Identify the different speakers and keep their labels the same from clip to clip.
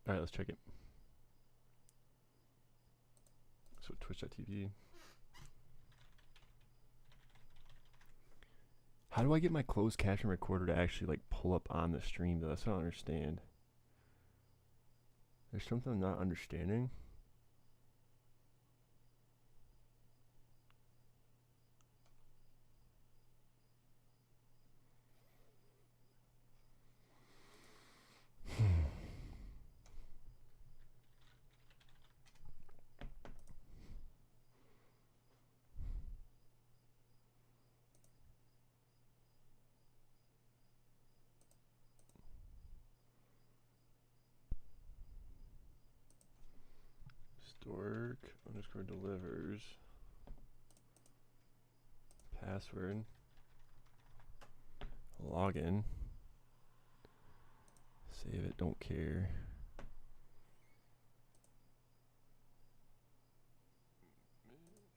Speaker 1: Alright, let's check it. So twitch.tv. How do I get my closed caption recorder to actually like pull up on the stream though? That's what I don't understand. There's something I'm not understanding. Stork underscore delivers. Password. Login. Save it, don't care.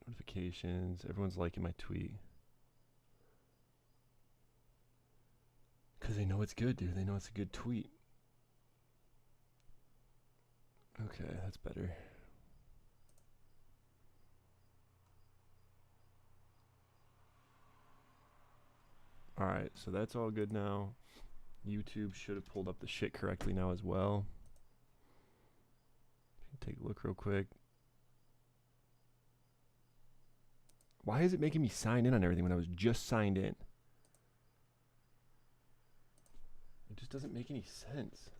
Speaker 1: Notifications. Everyone's liking my tweet. Because they know it's good, dude. They know it's a good tweet. Okay, that's better. Alright, so that's all good now. YouTube should have pulled up the shit correctly now as well. Take a look real quick. Why is it making me sign in on everything when I was just signed in? It just doesn't make any sense.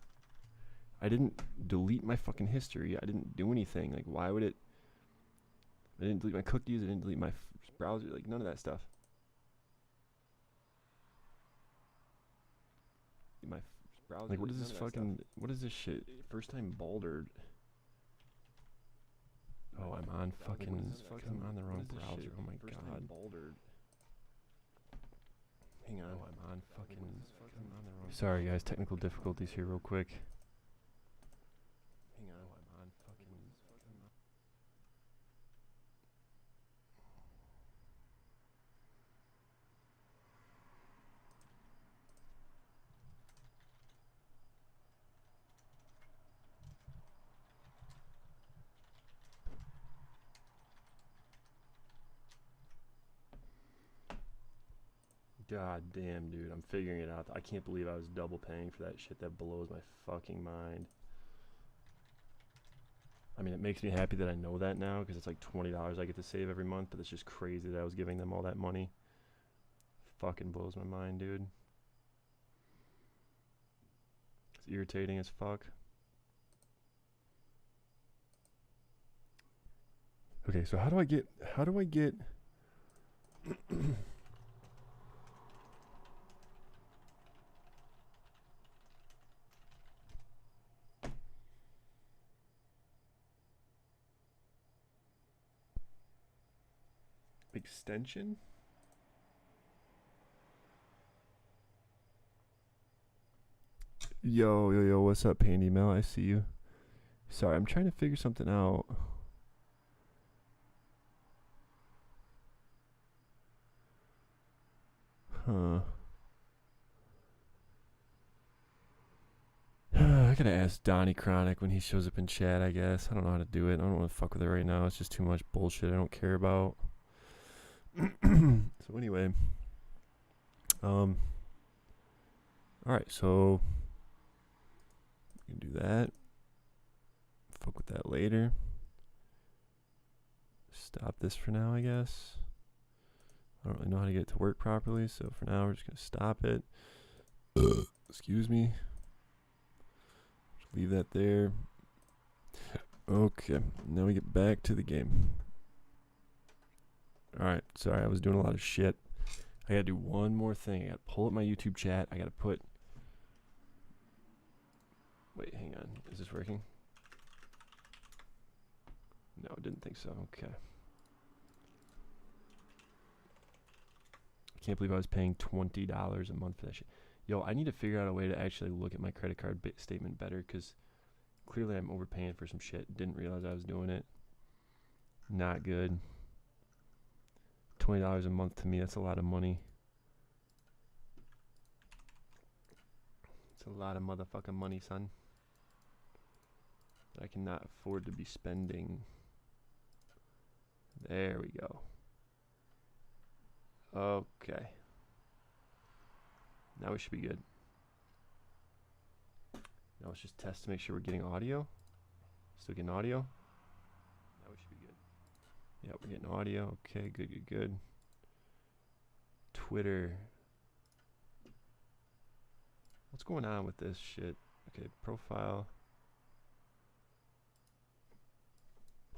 Speaker 1: I didn't delete my fucking history. I didn't do anything. Like, why would it? I didn't delete my cookies. I didn't delete my browser. Like, none of that stuff. My browser. Like, what is this fucking? What is this shit? First time Baldur'S. Oh, I'm on fucking. I'm on the wrong browser. Oh my god. Hang on. Oh, I'm on fucking. I'm on the wrong. Sorry, guys. Technical difficulties here, real quick. Hang on. Oh, I'm on fucking. God damn, dude. I'm figuring it out. I can't believe I was double paying for that shit. That blows my fucking mind. I mean, it makes me happy that I know that now because it's like $20 I get to save every month, but it's just crazy that I was giving them all that money. Fucking blows my mind, dude. It's irritating as fuck. Okay, so how do I get extension? Yo, what's up, Pandy Mel? I see you. Sorry, I'm trying to figure something out. Huh. I gotta ask Donnie Chronic when he shows up in chat, I guess. I don't know how to do it. I don't want to fuck with it right now. It's just too much bullshit I don't care about. So anyway. Alright, so we can do that. Fuck with that later. Stop this for now, I guess. I don't really know how to get it to work properly, so for now we're just gonna stop it. Excuse me. Just leave that there. Okay, now we get back to the game. Alright, sorry, I was doing a lot of shit. I gotta do one more thing. I gotta pull up my YouTube chat. I gotta put... Wait, hang on. Is this working? No, I didn't think so. Okay. I can't believe I was paying $20 a month for that shit. Yo, I need to figure out a way to actually look at my credit card statement better, because clearly I'm overpaying for some shit. Didn't realize I was doing it. Not good. $20 a month to me, that's a lot of money. It's a lot of motherfucking money, son. that I cannot afford to be spending. There we go. Okay. Now we should be good. Now let's just test to make sure we're getting audio. Still getting audio? Now we should be good. Yeah, we're getting audio. Okay, good, good, good. Twitter. What's going on with this shit? Okay, profile.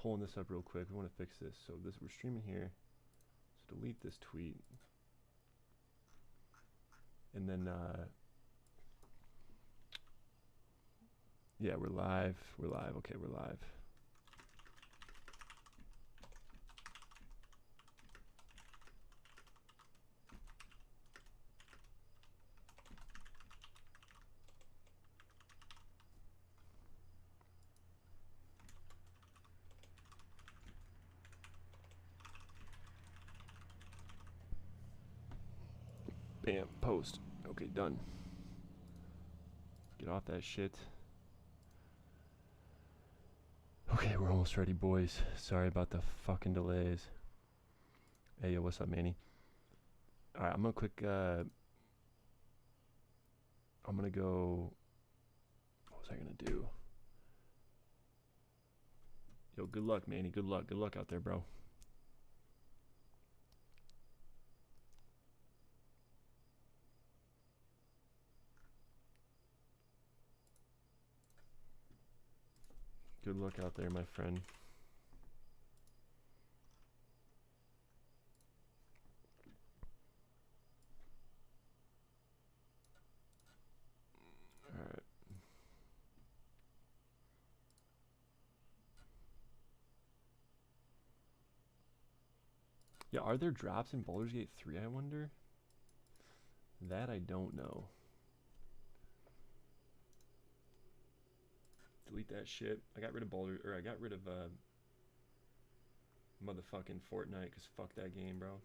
Speaker 1: Pulling this up real quick. We want to fix this. So this, we're streaming here. So delete this tweet. And then yeah, we're live. We're live. Okay, we're live. Bam, post. Okay, done. Get off that shit. Okay, we're almost ready, boys. Sorry about the fucking delays. Hey, yo, what's up, Manny? Alright, I'm gonna I'm gonna go. What was I gonna do? Yo, good luck, Manny. Good luck. Good luck out there, bro. Good luck out there, my friend. Alright. Yeah, are there drops in Baldur's Gate 3, I wonder? That I don't know. Delete that shit. I got rid of I got rid of motherfucking Fortnite, because fuck that game, bro.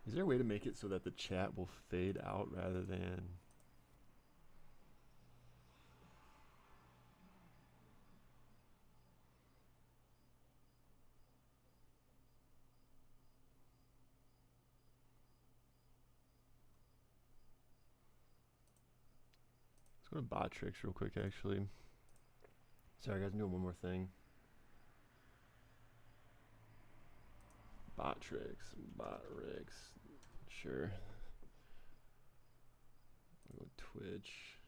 Speaker 1: Is there a way to make it so that the chat will fade out rather than... Let's go to bot tricks real quick, actually. Sorry, guys, I'm doing one more thing. Bot tricks, bot rigs. Sure. I'll go Twitch.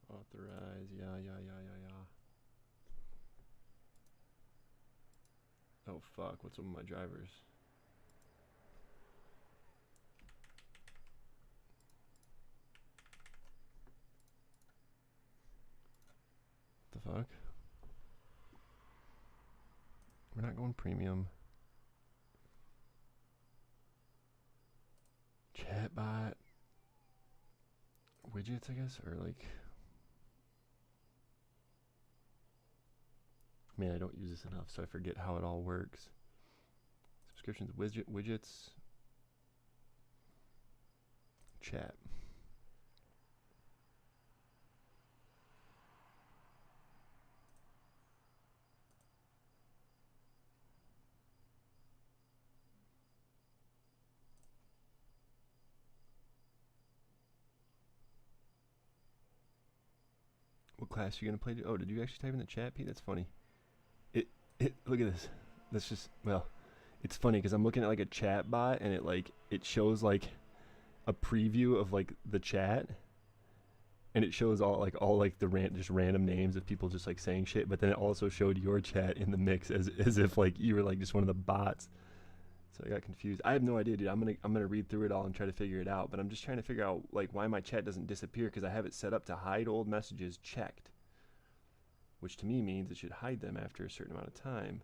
Speaker 1: Authorize, yeah. Oh fuck, what's up with my drivers? What the fuck? We're not going premium. Chatbot. Widgets, I guess, or like... Man, I don't use this enough, so I forget how it all works. Subscriptions, widgets, chat. What class are you gonna play? Oh, did you actually type in the chat, Pete? That's funny. It look at this. That's just, well, it's funny because I'm looking at like a chat bot and it shows like a preview of like the chat, and it shows all the just random names of people just like saying shit, but then it also showed your chat in the mix as if like you were like just one of the bots. So I got confused. I have no idea, dude. I'm gonna read through it all and try to figure it out, but I'm just trying to figure out like why my chat doesn't disappear, because I have it set up to hide old messages checked, which to me means it should hide them after a certain amount of time.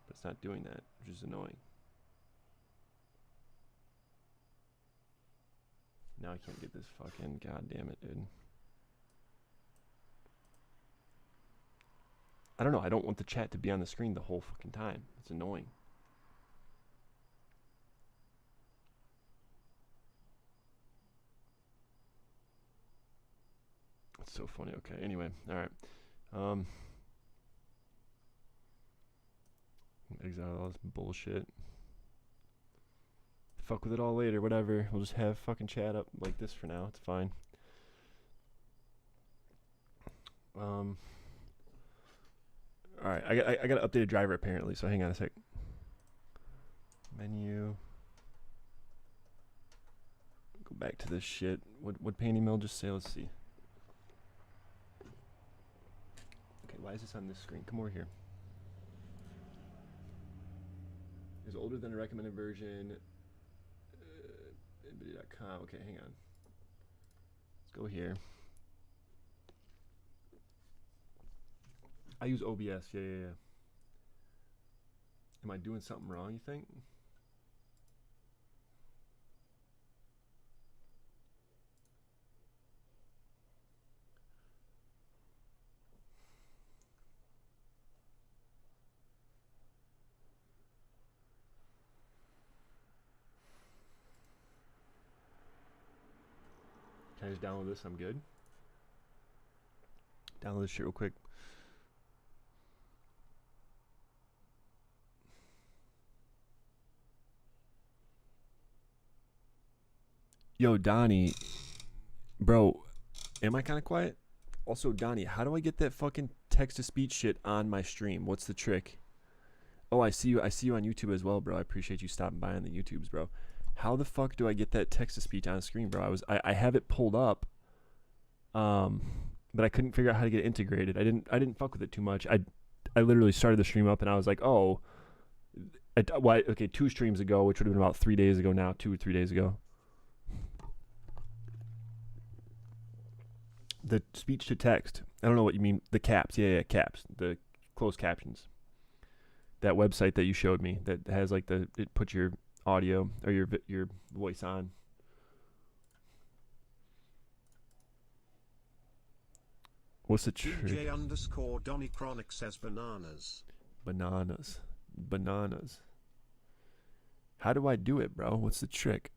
Speaker 1: But it's not doing that, which is annoying. Now I can't get this fucking, god damn it, dude. I don't know, I don't want the chat to be on the screen the whole fucking time. It's annoying. It's so funny. Okay, anyway, alright. Exile all this bullshit. Fuck with it all later, whatever. We'll just have fucking chat up like this for now. It's fine. Alright, I got an updated driver apparently, so hang on a sec. Menu. Go back to this shit. What painting mill just say? Let's see. Okay, why is this on this screen? Come over here. Is older than a recommended version. NVIDIA.com. Okay, hang on. Let's go here. I use OBS. Yeah. Am I doing something wrong, you think? Can I just download this? I'm good. Download this shit real quick. Yo, Donnie. Bro, am I kind of quiet? Also, Donnie, how do I get that fucking text-to-speech shit on my stream? What's the trick? Oh, I see you on YouTube as well, bro. I appreciate you stopping by on the YouTubes, bro. How the fuck do I get that text-to-speech on screen, bro? I have it pulled up, but I couldn't figure out how to get it integrated. I didn't fuck with it too much. I literally started the stream up and I was like, oh, okay, 2 streams ago, which would have been about 3 days ago now, 2 or 3 days ago. The speech to text. I don't know what you mean. The caps. Yeah, caps. The closed captions. That website that you showed me that has like it puts your audio or your voice on. What's the trick?
Speaker 2: DJ_Donny says bananas.
Speaker 1: Bananas. How do I do it, bro? What's the trick?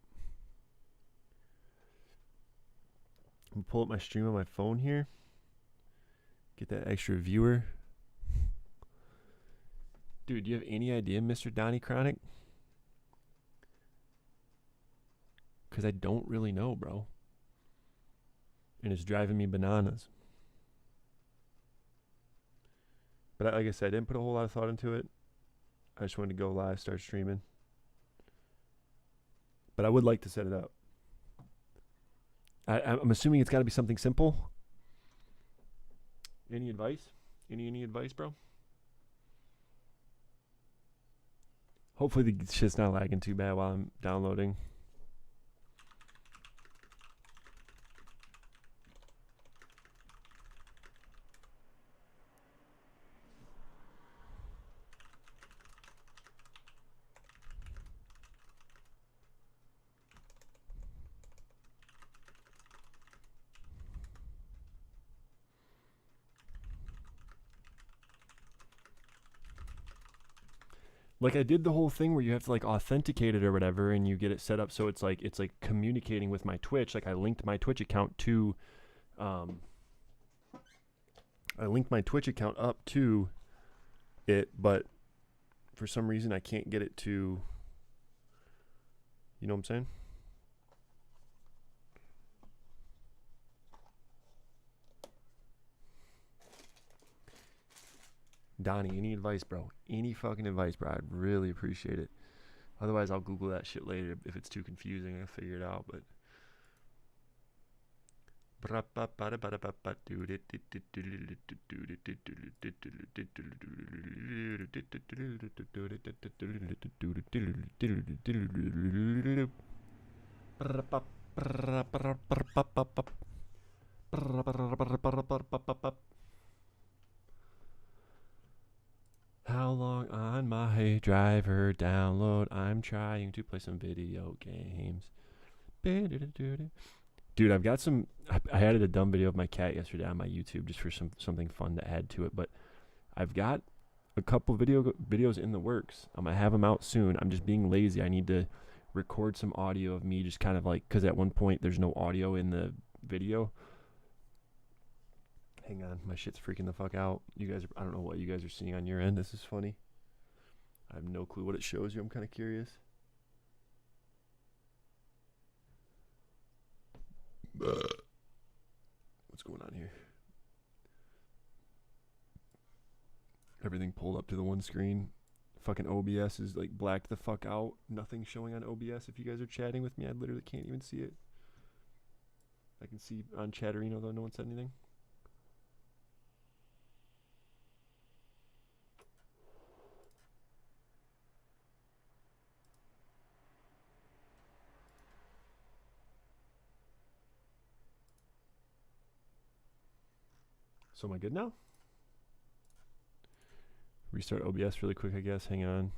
Speaker 1: I'm gonna pull up my stream on my phone here. Get that extra viewer. Dude, do you have any idea, Mr. Donnie Chronic? Because I don't really know, bro. And it's driving me bananas. But like I said, I didn't put a whole lot of thought into it. I just wanted to go live, start streaming. But I would like to set it up. I'm assuming it's got to be something simple. Any advice? Any advice, bro? Hopefully the shit's not lagging too bad while I'm downloading. Like I did the whole thing where you have to like authenticate it or whatever, and you get it set up so it's like communicating with my Twitch. Like I linked my Twitch account to, up to it, but for some reason I can't get it to. You know what I'm saying? Donnie, any advice, bro? Any fucking advice, bro? I'd really appreciate it. Otherwise, I'll Google that shit later if it's too confusing. I'll figure it out, but. How long on my driver download? I'm trying to play some video games. Dude, I've got some. I added a dumb video of my cat yesterday on my YouTube just for something fun to add to it. But I've got a couple videos in the works. I'm gonna have them out soon. I'm just being lazy. I need to record some audio of me just kind of like, because at one point there's no audio in the video. Hang on, my shit's freaking the fuck out. You guys, I don't know what you guys are seeing on your end. This is funny. I have no clue what it shows you. I'm kind of curious. What's going on here? Everything pulled up to the one screen. Fucking OBS is like blacked the fuck out. Nothing showing on OBS. If you guys are chatting with me, I literally can't even see it. I can see on Chatterino though, no one said anything. So am I good now? Restart OBS really quick, I guess. Hang on.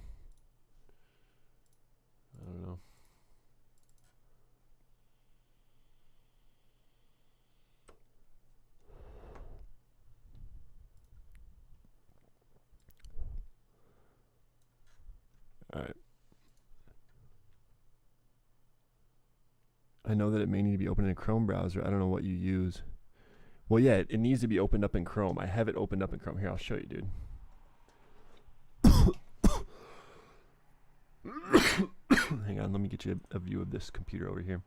Speaker 1: I don't know. All right. I know that it may need to be open in a Chrome browser. I don't know what you use. Well, yeah, it needs to be opened up in Chrome. I have it opened up in Chrome. Here, I'll show you, dude. Hang on, let me get you a view of this computer over here.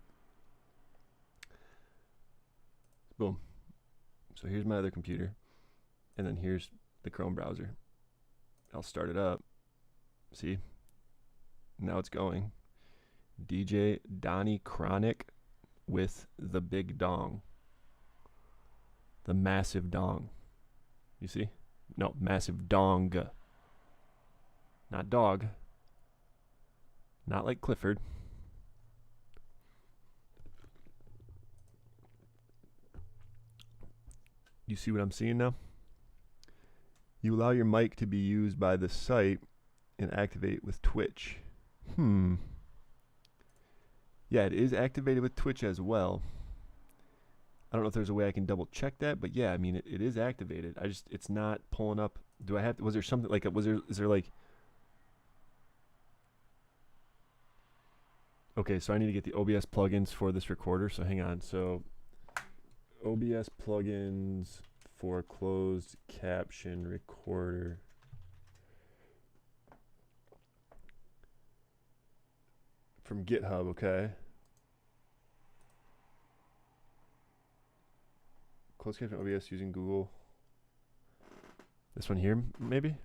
Speaker 1: Boom. So here's my other computer. And then here's the Chrome browser. I'll start it up. See? Now it's going. DJ Donnie Chronic with the big dong. The massive dong. You see? No, massive dong. Not dog. Not like Clifford. You see what I'm seeing now? You allow your mic to be used by the site and activate with Twitch. Yeah, it is activated with Twitch as well. I don't know if there's a way I can double check that, but yeah, I mean, it is activated. It's not pulling up. Do I have to, was there something like, is there like, okay, so I need to get the OBS plugins for this recorder, so hang on. So OBS plugins for closed caption recorder. From GitHub, okay. Closed caption OBS using Google. This one here, maybe?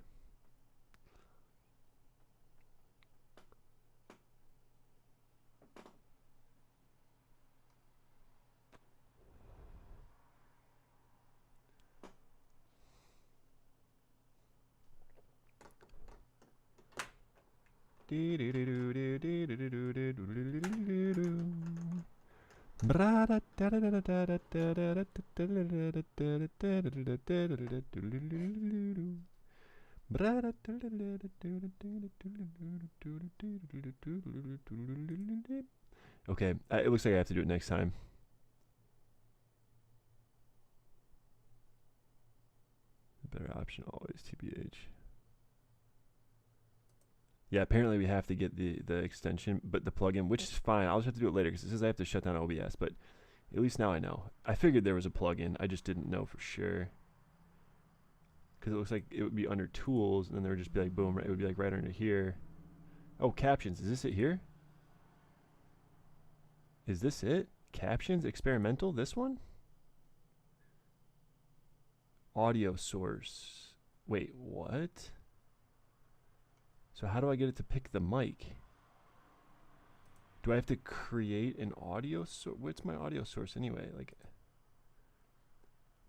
Speaker 1: Okay, it looks like I have to do it next time. The better option always, TBH. Yeah, apparently we have to get the extension, but the plugin, which is fine. I'll just have to do it later because it says I have to shut down OBS, but at least now I know. I figured there was a plugin. I just didn't know for sure. Because it looks like it would be under tools, and then there would just be like, boom, right? It would be like right under here. Oh, captions. Is this it here? Is this it? Captions, experimental, this one? Audio source. Wait, what? So how do I get it to pick the mic? Do I have to create an audio source? What's my audio source anyway? Like,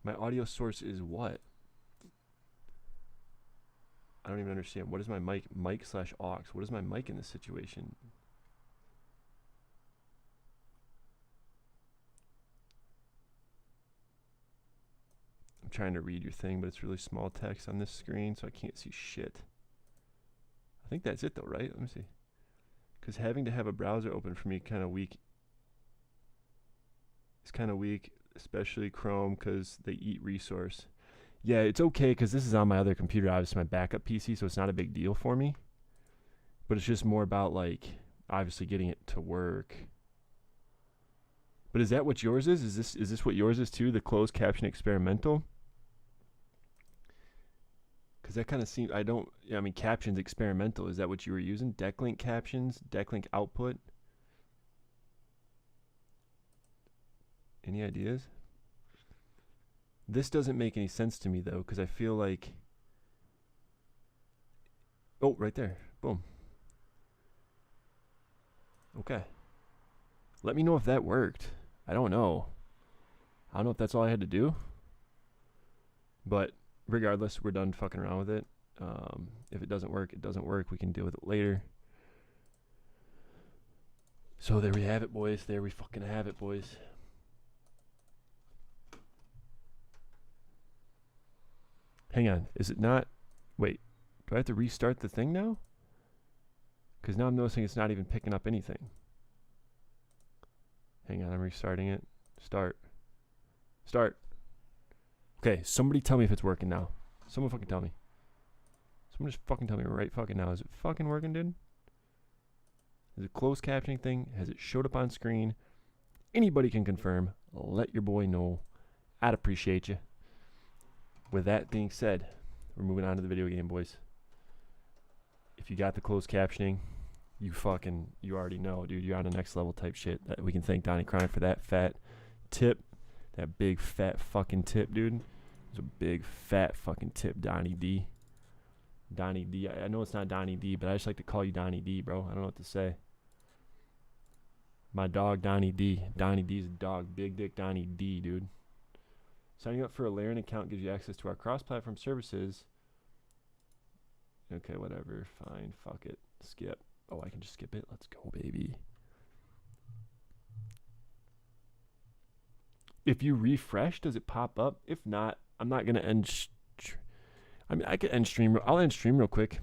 Speaker 1: my audio source is what? I don't even understand. What is my mic? Mic slash aux. What is my mic in this situation? I'm trying to read your thing, but it's really small text on this screen, so I can't see shit. I think that's it though, right? Let me see. Because having to have a browser open for me kind of weak. It's kind of weak, especially Chrome, because they eat resource. Yeah, it's okay because this is on my other computer, obviously my backup PC, so it's not a big deal for me. But it's just more about, like, obviously getting it to work. But is that what yours is? Is this what yours is too? The closed caption experimental? Because that kind of seems, I mean, captions experimental. Is that what you were using? Decklink captions, decklink output. Any ideas? This doesn't make any sense to me though, because I feel like, oh, right there, boom. Okay. Let me know if that worked. I don't know. I don't know if that's all I had to do. But regardless, we're done fucking around with it. If it doesn't work, it doesn't work. We can deal with it later. So there we have it, boys. There we fucking have it, boys. Hang on. Is it not? Wait. Do I have to restart the thing now? Because now I'm noticing it's not even picking up anything. Hang on. I'm restarting it. Start. Okay. Somebody tell me if it's working now. Someone fucking tell me. Someone just fucking tell me right fucking now. Is it fucking working, dude? Is it closed captioning thing? Has it showed up on screen? Anybody can confirm. Let your boy know. I'd appreciate you. With that being said, we're moving on to the video game, boys. If you got the closed captioning, you already know, dude. You're on the next level type shit. That we can thank Donnie Chronic for that fat tip. That big fat fucking tip, dude. It's a big fat fucking tip, Donnie D. Donnie D. I know it's not Donnie D, but I just like to call you Donnie D, bro. I don't know what to say. My dog, Donnie D. Donnie D's a dog. Big dick Donnie D, dude. Signing up for a Laren account gives you access to our cross-platform services. Okay, whatever. Fine. Fuck it. Skip. Oh, I can just skip it. Let's go, baby. If you refresh, does it pop up? If not, I'm not going to end... I mean, I could end stream. I'll end stream real quick.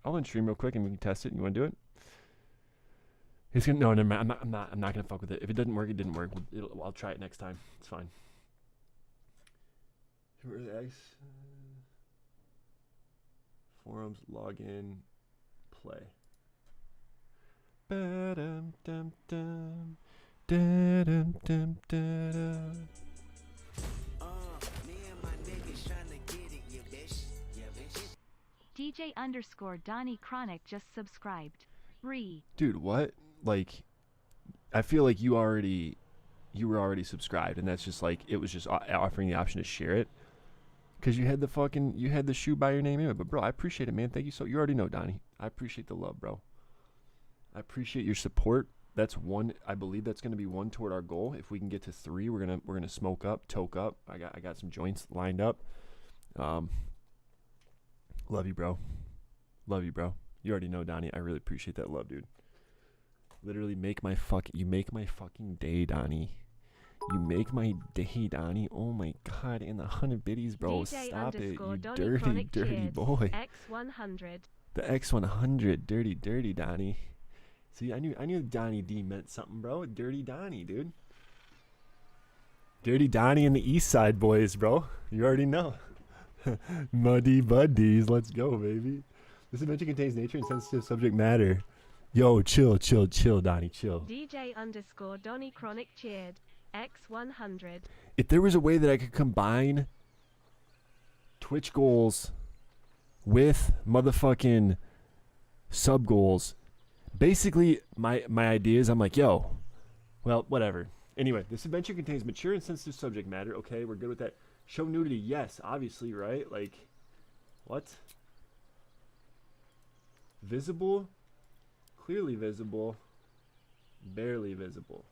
Speaker 1: I'll end stream real quick and we can test it. You want to do it? He's gonna... No, never mind. I'm not going to fuck with it. If it doesn't work, it didn't work. I'll try it next time. It's fine. X forums, login, play. Ba-dum, dum, dum. Da-dum, dum, da-dum.
Speaker 3: DJ _ Chronic just subscribed.
Speaker 1: Dude, what? Like, I feel like you were already subscribed, and that's just like, it was just offering the option to share it. Because you had the shoe by your name anyway. But, bro, I appreciate it, man. Thank you. So you already know, Donnie. I appreciate the love, bro. I appreciate your support. That's one. I believe that's going to be one toward our goal. If we can get to 3, we're gonna smoke up, toke up. I got some joints lined up. Love you, bro. Love you, bro. You already know, Donnie. I really appreciate that love, dude. Literally you make my fucking day, Donnie. You make my day, Donnie. Oh my god, and the 100 biddies, bro.
Speaker 3: DJ
Speaker 1: Stop it, you
Speaker 3: Donnie
Speaker 1: dirty
Speaker 3: cheers.
Speaker 1: boy.
Speaker 3: X100.
Speaker 1: The X100, dirty Donnie. See, I knew Donnie D meant something, bro. Dirty Donnie, dude. Dirty Donnie and the East Side boys, bro. You already know. Muddy buddies, let's go, baby. This adventure contains nature and sensitive subject matter. Yo, chill, Donnie, chill.
Speaker 3: DJ Donnie Chronic cheered. X100.
Speaker 1: If there was a way that I could combine Twitch goals with motherfucking sub goals, basically my idea is, I'm like, yo, well, whatever. Anyway, this adventure contains mature and sensitive subject matter. Okay, we're good with that. Show nudity, yes, obviously, right? Like, What? Visible, clearly visible, barely visible.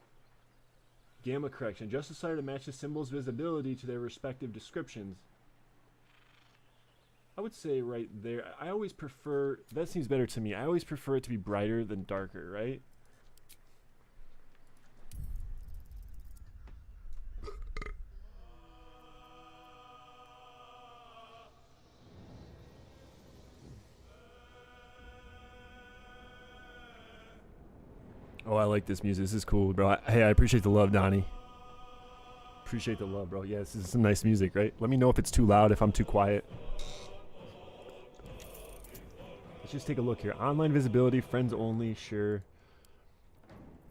Speaker 1: Gamma correction. Adjust the slider to match the symbol's visibility to their respective descriptions. I would say right there, I always prefer, that seems better to me. I always prefer it to be brighter than darker, right? Oh, I like this music. This is cool, bro. Hey, I appreciate the love, Donnie. Appreciate the love, bro. Yeah, this is some nice music, right? Let me know if it's too loud, if I'm too quiet. Let's just take a look here. Online visibility, friends only, sure.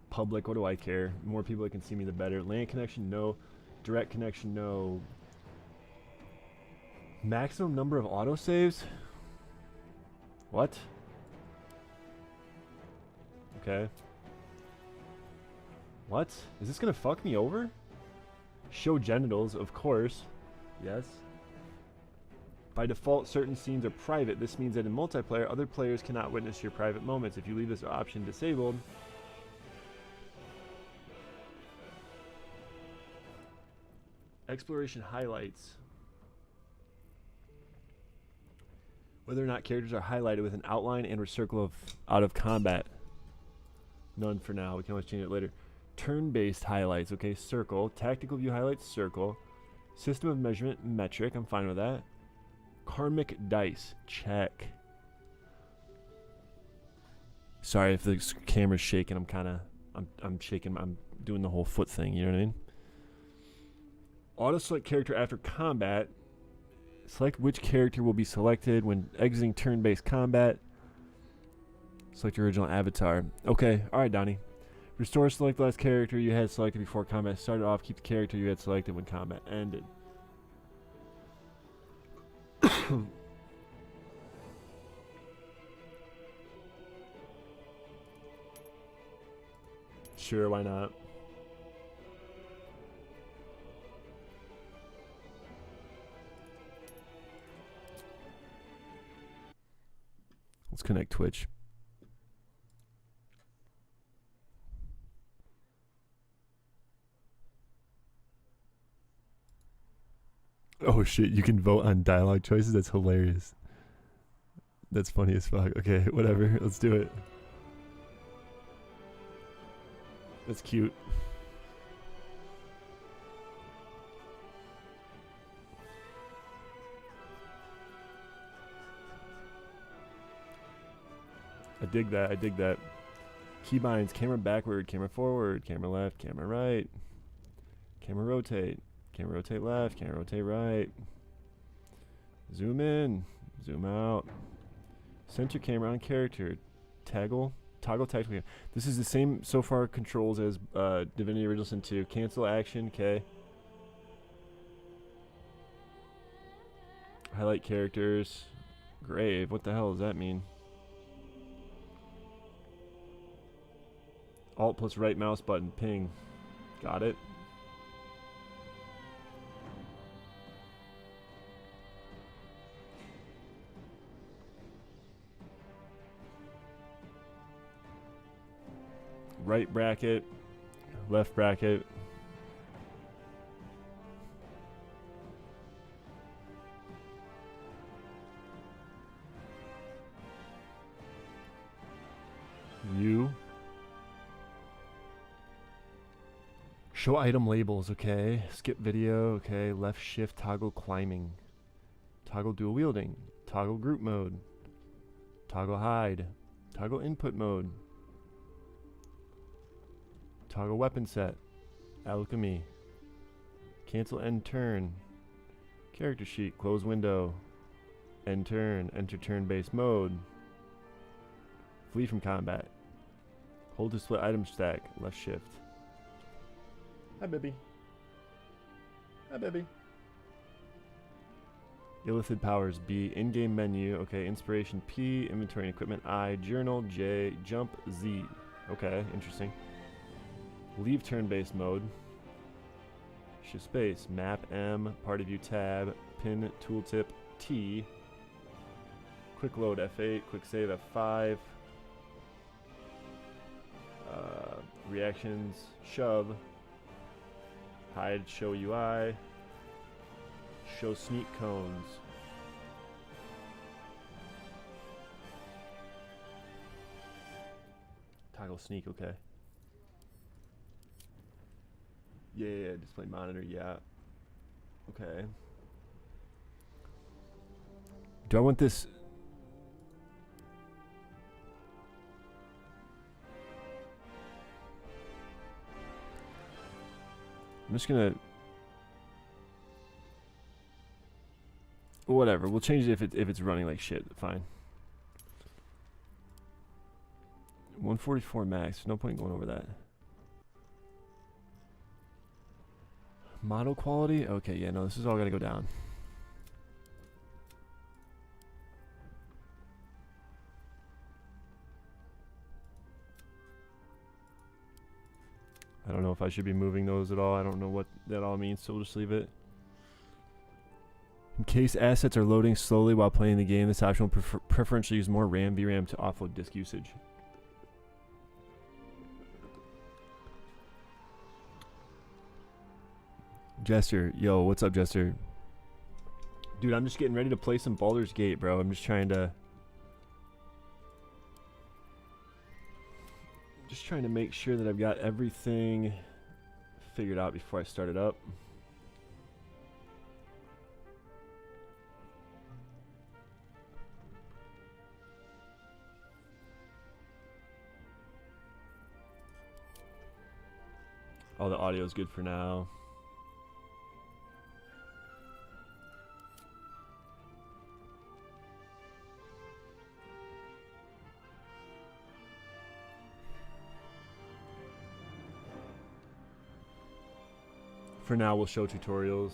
Speaker 1: Public, what do I care? The more people that can see me, the better. LAN connection, no. Direct connection, no. Maximum number of autosaves? What? Okay. What? Is this gonna fuck me over? Show genitals, of course. Yes. By default, certain scenes are private. This means that in multiplayer, other players cannot witness your private moments. If you leave this option disabled, exploration highlights. Whether or not characters are highlighted with an outline and or circle of out of combat. None for now. We can always change it later. Turn-based highlights. Okay, circle. Tactical view highlights, circle. System of measurement, metric. I'm fine with that. Karmic dice, check. Sorry if the camera's shaking. I'm shaking. I'm doing the whole foot thing. You know what I mean? Auto select character after combat. Select which character will be selected when exiting turn-based combat. Select your original avatar. Okay, all right, Donnie. Restore select last character you had selected before combat started off. Keep the character you had selected when combat ended. Sure, why not? Let's connect Twitch. Oh shit, you can vote on dialogue choices? That's hilarious. That's funny as fuck. Okay, whatever. Let's do it. That's cute. I dig that. I dig that. Keybinds, camera backward, camera forward, camera left, camera right. Camera rotate. Camera rotate left, camera rotate right. Zoom in, zoom out. Center camera on character. Toggle tactical. This is the same so far controls as Divinity Original Sin 2. Cancel action, okay. Highlight characters. Grave, what the hell does that mean? Alt plus right mouse button, ping. Got it. Right bracket, left bracket. U. Show item labels, okay. Skip video, okay. Left shift, toggle climbing. Toggle dual wielding. Toggle group mode. Toggle hide. Toggle input mode. Toggle weapon set. Alchemy. Cancel end turn. Character sheet. Close window. End turn. Enter turn-based mode. Flee from combat. Hold to split item stack. Left shift. Hi, baby. Hi, baby. Illithid powers B. In-game menu. Okay. Inspiration P. Inventory and equipment I. Journal J. Jump Z. Okay. Interesting. Leave turn-based mode. Shift space. Map M. Party view tab. Pin tooltip T. Quick load F8, quick save F5. Reactions, shove. Hide, show UI. Show sneak cones. Toggle sneak, okay. Yeah, display monitor, yeah. Okay. Do I want this? I'm just gonna. Whatever. We'll change it if it's running like shit. Fine. 144 max. No point in going over that. Model quality. Okay, yeah, no, this is all gotta go down. I don't know if I should be moving those at all. I don't know what that all means, so we'll just leave it. In case assets are loading slowly while playing the game, this option will preferentially use more RAM, VRAM to offload disk usage. Jester, yo, what's up, Jester? Dude, I'm just getting ready to play some Baldur's Gate, bro. I'm just trying to make sure that I've got everything figured out before I start it up. Oh, the audio is good for now. For now, we'll show tutorials.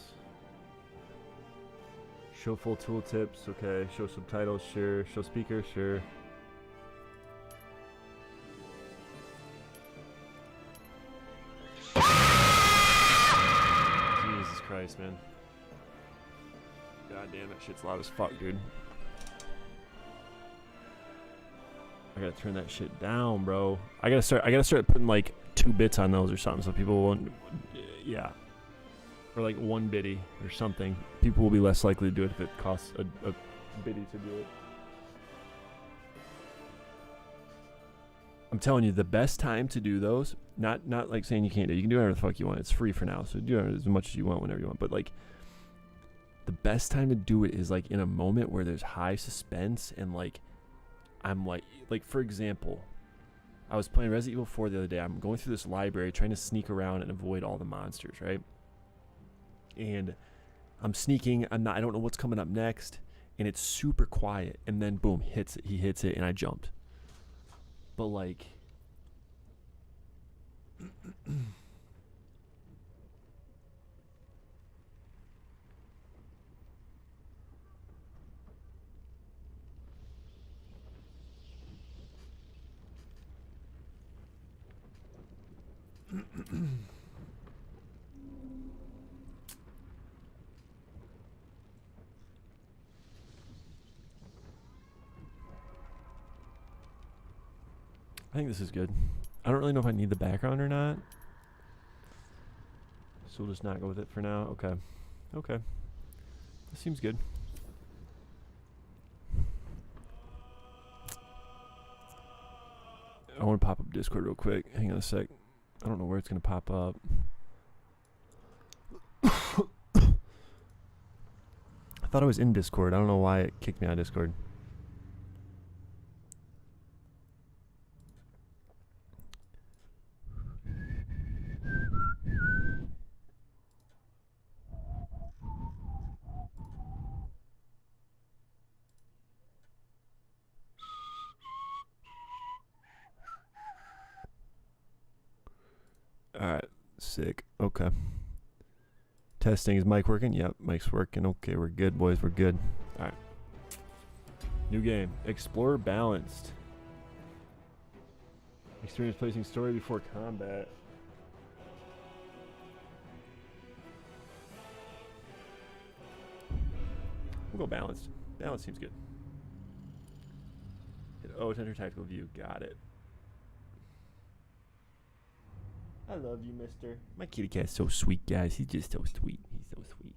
Speaker 1: Show full tooltips, okay. Show subtitles, sure. Show speaker, sure. Jesus Christ, man. God damn, that shit's loud as fuck, dude. I gotta turn that shit down, bro. I gotta start putting like 2 bits on those or something so people won't, yeah. Or like 1 bitty or something. People will be less likely to do it if it costs a bitty to do it. I'm telling you, the best time to do those, not like saying you can't do it. You can do whatever the fuck you want. It's free for now, so do it as much as you want whenever you want. But like, the best time to do it is like in a moment where there's high suspense and like, I'm like for example, I was playing Resident Evil 4 the other day. I'm going through this library trying to sneak around and avoid all the monsters, right? And I'm sneaking. I don't know what's coming up next, and it's super quiet. And then boom, he hits it, and I jumped. But like, I think this is good. I don't really know if I need the background or not. So we'll just not go with it for now. Okay. Okay. This seems good. I want to pop up Discord real quick. Hang on a sec. I don't know where it's going to pop up. I thought I was in Discord. I don't know why it kicked me out of Discord. Alright, sick. Okay. Testing, is mic working? Yep, mic's working. Okay, we're good, boys. We're good. Alright. New game. Explorer balanced. Experience placing story before combat. We'll go balanced. Balance seems good. Oh, Tender Tactical View. Got it. I love you, mister. My kitty cat's so sweet, guys. He's just so sweet. He's so sweet.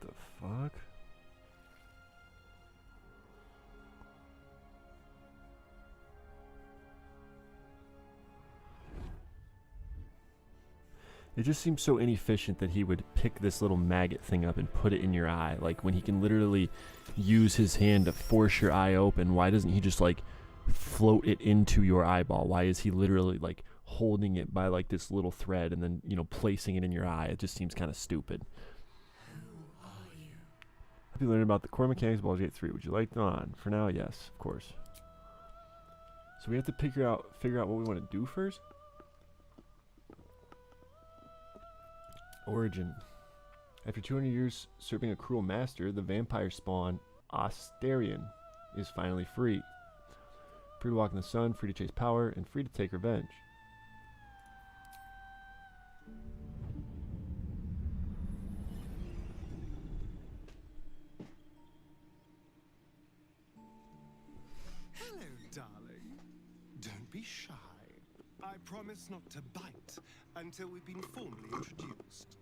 Speaker 1: The fuck? It just seems so inefficient that he would pick this little maggot thing up and put it in your eye. Like, when he can literally use his hand to force your eye open, why doesn't he just, like, float it into your eyeball? Why is he literally, like, holding it by, like, this little thread and then, you know, placing it in your eye? It just seems kind of stupid.
Speaker 4: Who are you?
Speaker 1: Have you learned about the core mechanics of Baldur's Gate 3? Would you like them on? For now, yes, of course. So we have to figure out what we want to do first? Origin. After 200 years serving a cruel master, the vampire spawn, Asterion, is finally free. Free to walk in the sun, free to chase power, and free to take revenge.
Speaker 5: Hello, darling. Don't be shy. I promise not to bite until we've been formally introduced.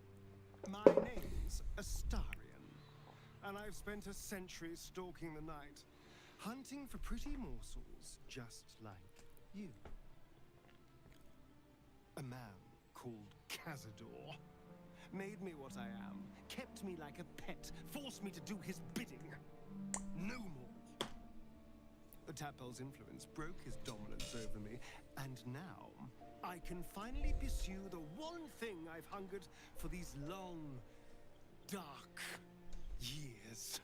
Speaker 5: My name's Astarion, and I've spent a century stalking the night, hunting for pretty morsels just like you. A man called Cazador made me what I am, kept me like a pet, forced me to do his bidding. No more. The Tadpole's influence broke his dominance over me, and now I can finally pursue the one thing I've hungered for these long, dark years.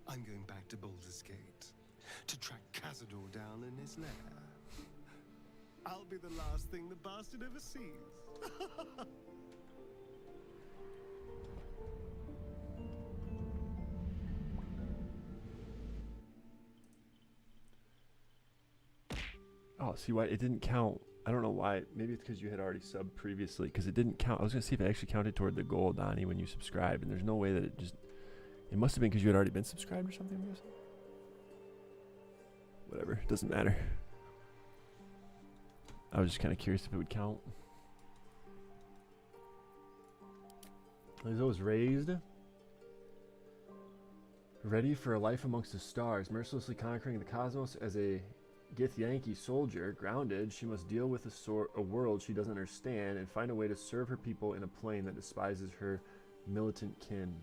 Speaker 5: I'm going back to Baldur's Gate to track Cazador down in his lair. I'll be the last thing the bastard ever sees.
Speaker 1: Oh, see why it didn't count. I don't know why. Maybe it's because you had already subbed previously, because it didn't count. I was going to see if it actually counted toward the goal, Donnie, when you subscribed, and there's no way that it just... It must have been because you had already been subscribed or something, I'm guessing. Whatever, it doesn't matter. I was just kind of curious if it would count. Lizzo is raised. Ready for a life amongst the stars, mercilessly conquering the cosmos as a Githyanki soldier. Grounded, she must deal with a world she doesn't understand and find a way to serve her people in a plane that despises her militant kin.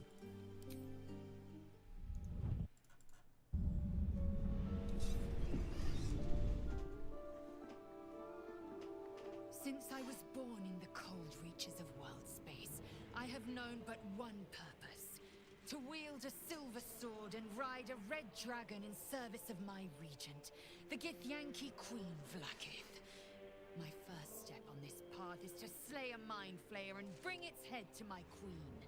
Speaker 4: Since I was born in the cold reaches of world space, I have known but one purpose: to wield a silver sword and ride a red dragon in service of my regent, the Githyanki Queen Vlaakith. My first step on this path is to slay a mind flayer and bring its head to my queen.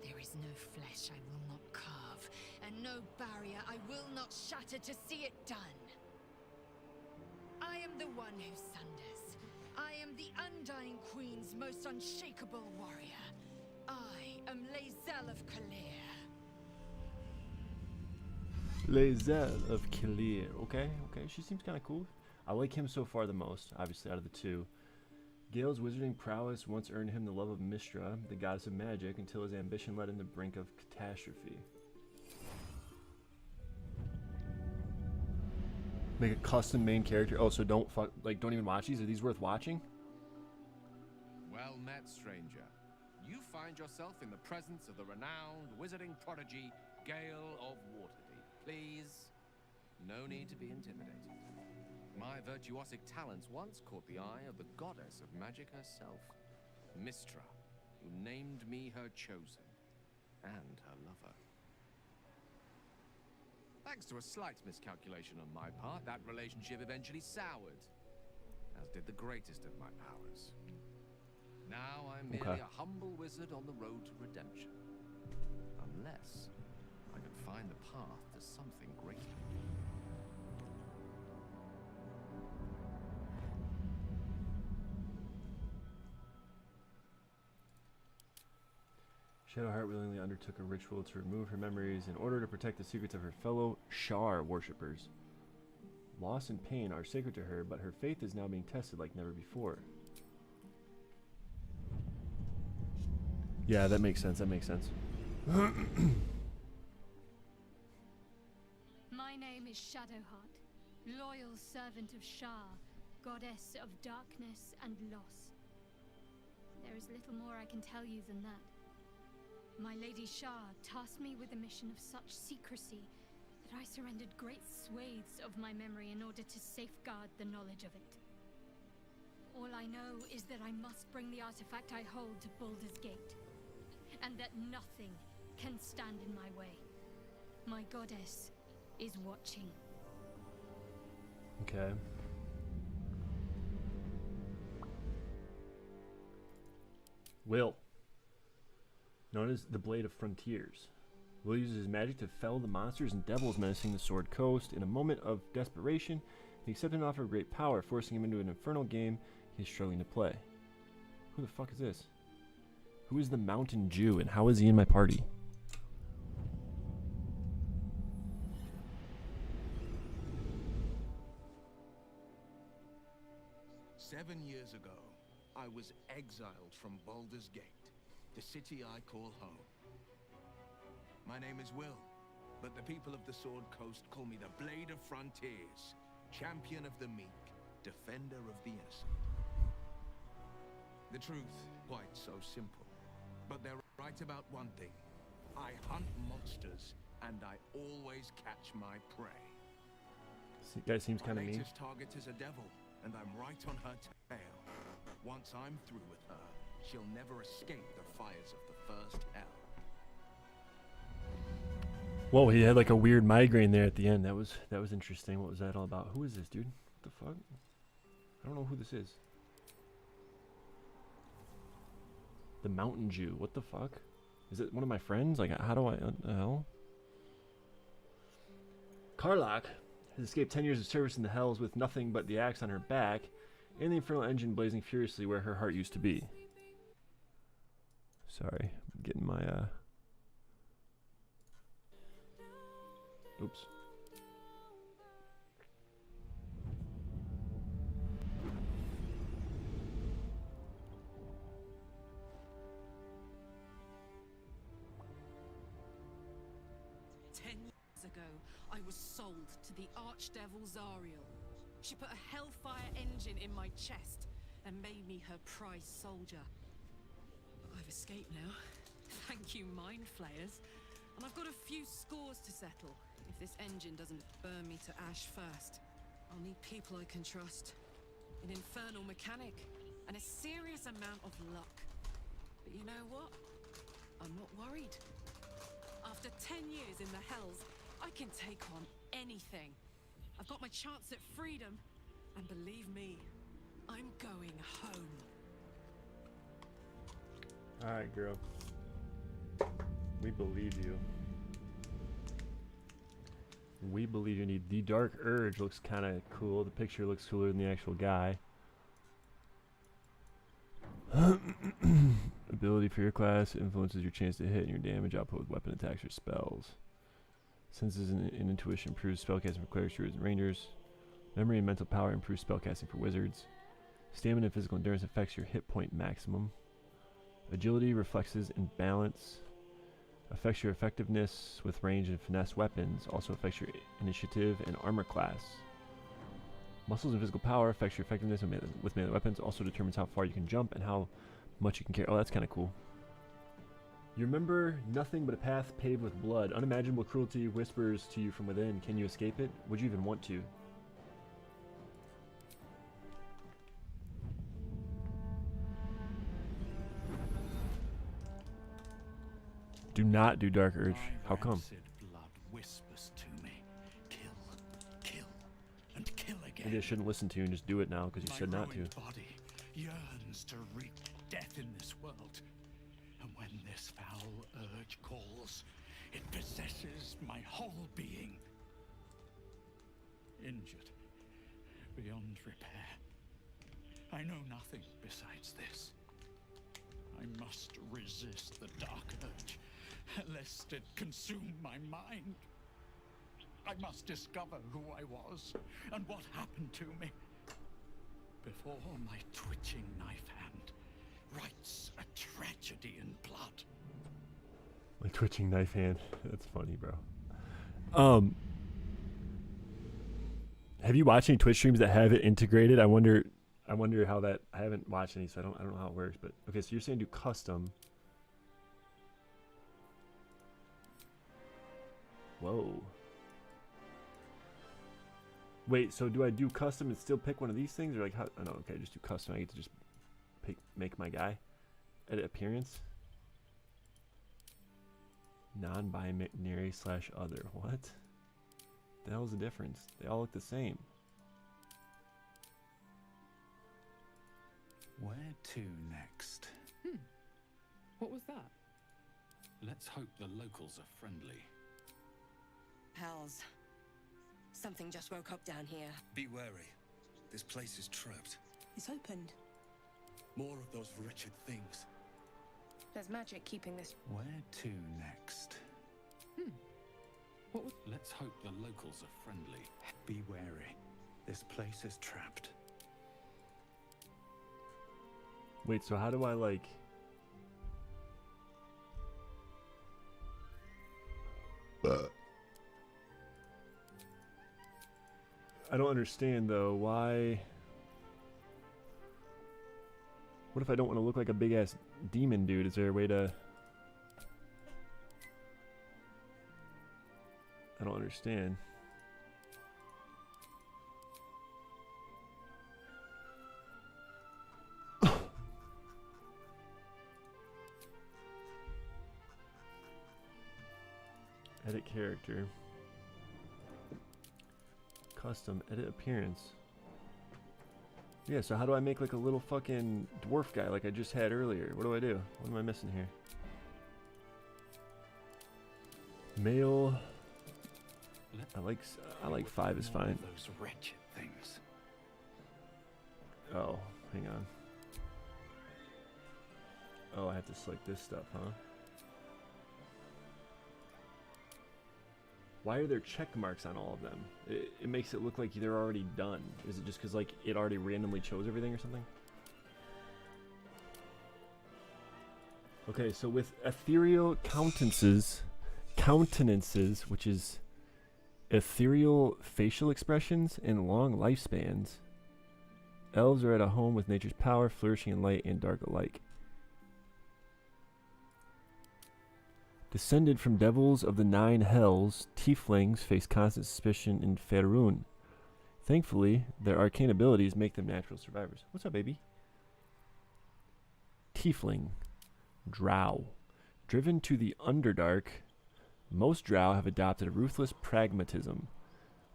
Speaker 4: There is no flesh I will not carve, and no barrier I will not shatter to see it done. I am the one who sunders. I am the Undying Queen's most unshakable warrior. I am Lae'zel of Kalir.
Speaker 1: Lae'zel of Kalir. Okay, okay. She seems kind of cool. I like him so far the most, obviously, out of the two. Gale's wizarding prowess once earned him the love of Mystra, the goddess of magic, until his ambition led him to the brink of catastrophe. Make a custom main character. Oh, so don't even watch these. Are these worth watching?
Speaker 6: Well met, stranger. You find yourself in the presence of the renowned wizarding prodigy, Gale of Waterdeep. Please, no need to be intimidated. My virtuosic talents once caught the eye of the goddess of magic herself, Mystra, who named me her chosen, and her lover. Thanks to a slight miscalculation on my part, that relationship eventually soured, as did the greatest of my powers. Now I'm merely a humble wizard on the road to redemption. Unless I can find the path to something greater.
Speaker 1: Shadowheart willingly undertook a ritual to remove her memories in order to protect the secrets of her fellow Shar worshippers. Loss and pain are sacred to her, but her faith is now being tested like never before. Yeah, that makes sense. That makes sense.
Speaker 7: My name is Shadowheart, loyal servant of Shar, goddess of darkness and loss. There is little more I can tell you than that. My Lady Shar tasked me with a mission of such secrecy that I surrendered great swathes of my memory in order to safeguard the knowledge of it. All I know is that I must bring the artifact I hold to Baldur's Gate, and that nothing can stand in my way. My goddess is watching.
Speaker 1: Okay. Will. Known as the Blade of Frontiers. Will uses his magic to fell the monsters and devils menacing the Sword Coast. In a moment of desperation, he accepted an offer of great power, forcing him into an infernal game he's struggling to play. Who the fuck is this? Who is the Mountain Jew, and how is he in my party?
Speaker 5: "7 years ago, I was exiled from Baldur's Gate, the city I call home. My name is Will, but the people of the Sword Coast call me the Blade of Frontiers, champion of the meek, defender of the innocent. The truth, quite so simple. But they're right about one thing. I hunt monsters, and I always catch my prey.
Speaker 1: This guy seems kind of
Speaker 5: My
Speaker 1: mean.
Speaker 5: latest target is a devil, and I'm right on her tail. Once I'm through with her, she'll never escape the fires of the first hell."
Speaker 1: Whoa, he had like a weird migraine there at the end. That was interesting. What was that all about? Who is this, dude? What the fuck? I don't know who this is. The Mountain Jew. What the fuck? Is it one of my friends? Like, how do I... the hell? Karlach has escaped 10 years of service in the Hells with nothing but the axe on her back and the infernal engine blazing furiously where her heart used to be. Sorry, I'm getting my, oops.
Speaker 8: I was sold to the Archdevil Zariel. She put a hellfire engine in my chest and made me her prize soldier. But I've escaped now. Thank you, mind flayers. And I've got a few scores to settle. If this engine doesn't burn me to ash first, I'll need people I can trust. An infernal mechanic and a serious amount of luck. But you know what? I'm not worried. After 10 years in the Hells, I can take on anything. I've got my chance at freedom, and believe me, I'm going home.
Speaker 1: Alright, girl. We believe you. We believe you. Need the Dark Urge looks kind of cool. The picture looks cooler than the actual guy. ability for your class influences your chance to hit and your damage output with weapon attacks or spells. Senses and intuition improves spellcasting for clerics, druids, and rangers. Memory and mental power improves spellcasting for wizards. Stamina and physical endurance affects your hit point maximum. Agility, reflexes, and balance affects your effectiveness with range and finesse weapons. Also affects your initiative and armor class. Muscles and physical power affects your effectiveness with melee weapons. Also determines how far you can jump and how much you can carry. Oh, that's kind of cool. You remember nothing but a path paved with blood. Unimaginable cruelty whispers to you from within. Can you escape it? Would you even want to? Do not do Dark Urge. How come?
Speaker 9: Blood whispers to me. Kill, kill, and kill again.
Speaker 1: Maybe I shouldn't listen to you and just do it now because you said not to.
Speaker 9: My body yearns to wreak death in this world. And when this foul urge calls, it possesses my whole being. Injured, beyond repair. I know nothing besides this. I must resist the dark urge, lest it consume my mind. I must discover who I was and what happened to me before my twitching knife hand writes a tragedy in blood.
Speaker 1: My twitching knife hand. That's funny, bro. Have you watched any Twitch streams that have it integrated? I wonder how that. I haven't watched any, so I don't know how it works. But okay, so you're saying do custom. Whoa. Wait, so do I do custom and still pick one of these things, or like how? Oh, no, okay, just do custom. I get to just make my guy. Edit appearance. Non-binary / other. What? The hell is the difference? They all look the same.
Speaker 9: Where to next?
Speaker 6: What was that? Let's hope the locals are friendly.
Speaker 10: Pals, something just woke up down here.
Speaker 11: Be wary. This place is trapped.
Speaker 10: It's opened.
Speaker 11: More of those wretched things.
Speaker 10: There's magic keeping this.
Speaker 9: Where to next?
Speaker 6: What was? Let's hope the locals are friendly.
Speaker 9: Be wary. This place is trapped.
Speaker 1: Wait, so how do I like? I don't understand though. Why? What if I don't want to look like a big ass demon dude? Is there a way to? I don't understand. Edit character. Custom. Edit appearance. Yeah, so how do I make like a little fucking dwarf guy like I just had earlier? What do I do? What am I missing here? Male. I like 5 is fine.
Speaker 9: Those wretched things.
Speaker 1: Oh, hang on. Oh, I have to select this stuff, huh? Why are there check marks on all of them? It makes it look like they're already done. Is it just because like it already randomly chose everything or something? Okay, so with ethereal countenances, which is ethereal facial expressions and long lifespans, elves are at a home with nature's power, flourishing in light and dark alike. Descended from devils of the 9 hells, tieflings face constant suspicion in Faerun. Thankfully, their arcane abilities make them natural survivors. What's up, baby? Tiefling. Drow. Driven to the Underdark, most drow have adopted a ruthless pragmatism.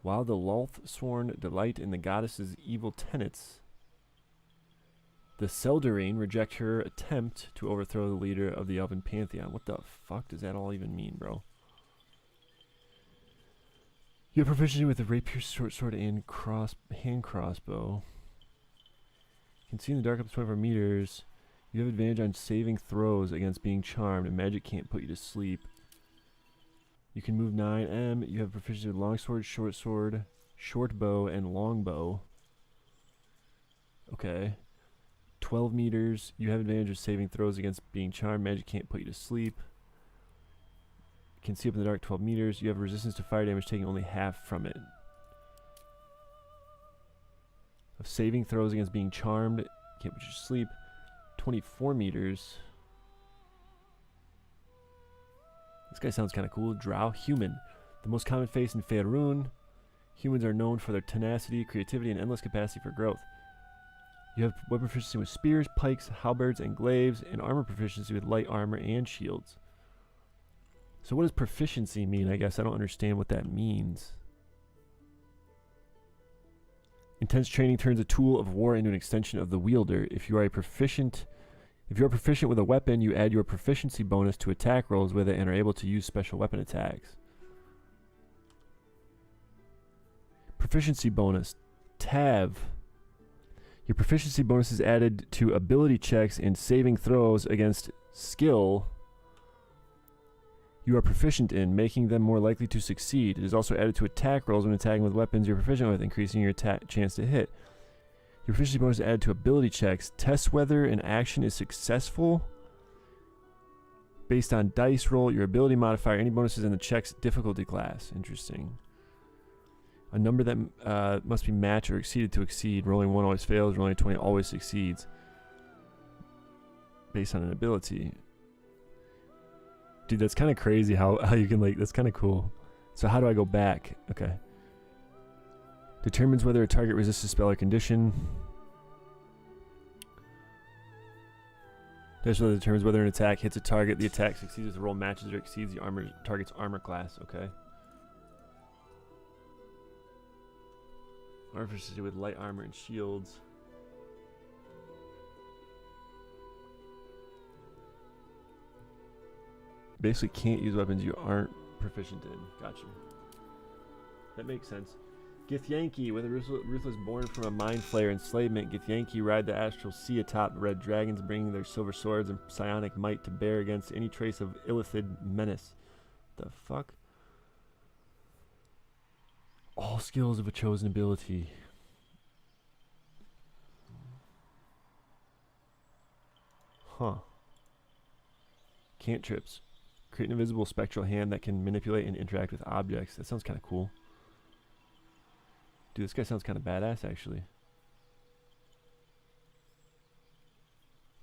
Speaker 1: While the Loth-sworn delight in the goddess's evil tenets, the Seldarine reject her attempt to overthrow the leader of the Elven Pantheon. What the fuck does that all even mean, bro? You have proficiency with the rapier, short sword, and hand crossbow. You can see in the dark up to 24 meters. You have advantage on saving throws against being charmed, and magic can't put you to sleep. You can move 9M. You have proficiency with longsword, short sword, short bow, and long bow. Okay. 12 meters. You have advantage of saving throws against being charmed. Magic can't put you to sleep. You can see up in the dark 12 meters. You have resistance to fire damage, taking only half from it. Of saving throws against being charmed. Can't put you to sleep. 24 meters. This guy sounds kind of cool. Drow. Human. The most common face in Faerun. Humans are known for their tenacity, creativity, and endless capacity for growth. You have weapon proficiency with spears, pikes, halberds, and glaives, and armor proficiency with light armor and shields. So what does proficiency mean? I guess I don't understand what that means. Intense training turns a tool of war into an extension of the wielder. If you are proficient with a weapon, you add your proficiency bonus to attack rolls with it and are able to use special weapon attacks. Proficiency bonus. Tav. Your proficiency bonus is added to ability checks and saving throws against skill you are proficient in, making them more likely to succeed. It is also added to attack rolls when attacking with weapons you're proficient with, increasing your chance to hit. Your proficiency bonus is added to ability checks. Test whether an action is successful based on dice roll, your ability modifier, any bonuses in the check's difficulty class. Interesting. A number that must be matched or exceeded to exceed. Rolling 1 always fails. Rolling 20 always succeeds. Based on an ability. Dude, that's kind of crazy how you can, like, that's kind of cool. So how do I go back? Okay. Determines whether a target resists a spell or condition. This determines whether an attack hits a target. The attack succeeds if the roll matches or exceeds the target's armor class. Okay. Armor proficiency with light armor and shields. Basically can't use weapons you aren't proficient in. Gotcha. That makes sense. Githyanki, when the ruthless born from a mind flayer enslavement, Githyanki ride the astral sea atop red dragons, bringing their silver swords and psionic might to bear against any trace of illithid menace. The fuck? All skills of a chosen ability. Huh. Cantrips. Create an invisible spectral hand that can manipulate and interact with objects. That sounds kind of cool. Dude, this guy sounds kind of badass, actually.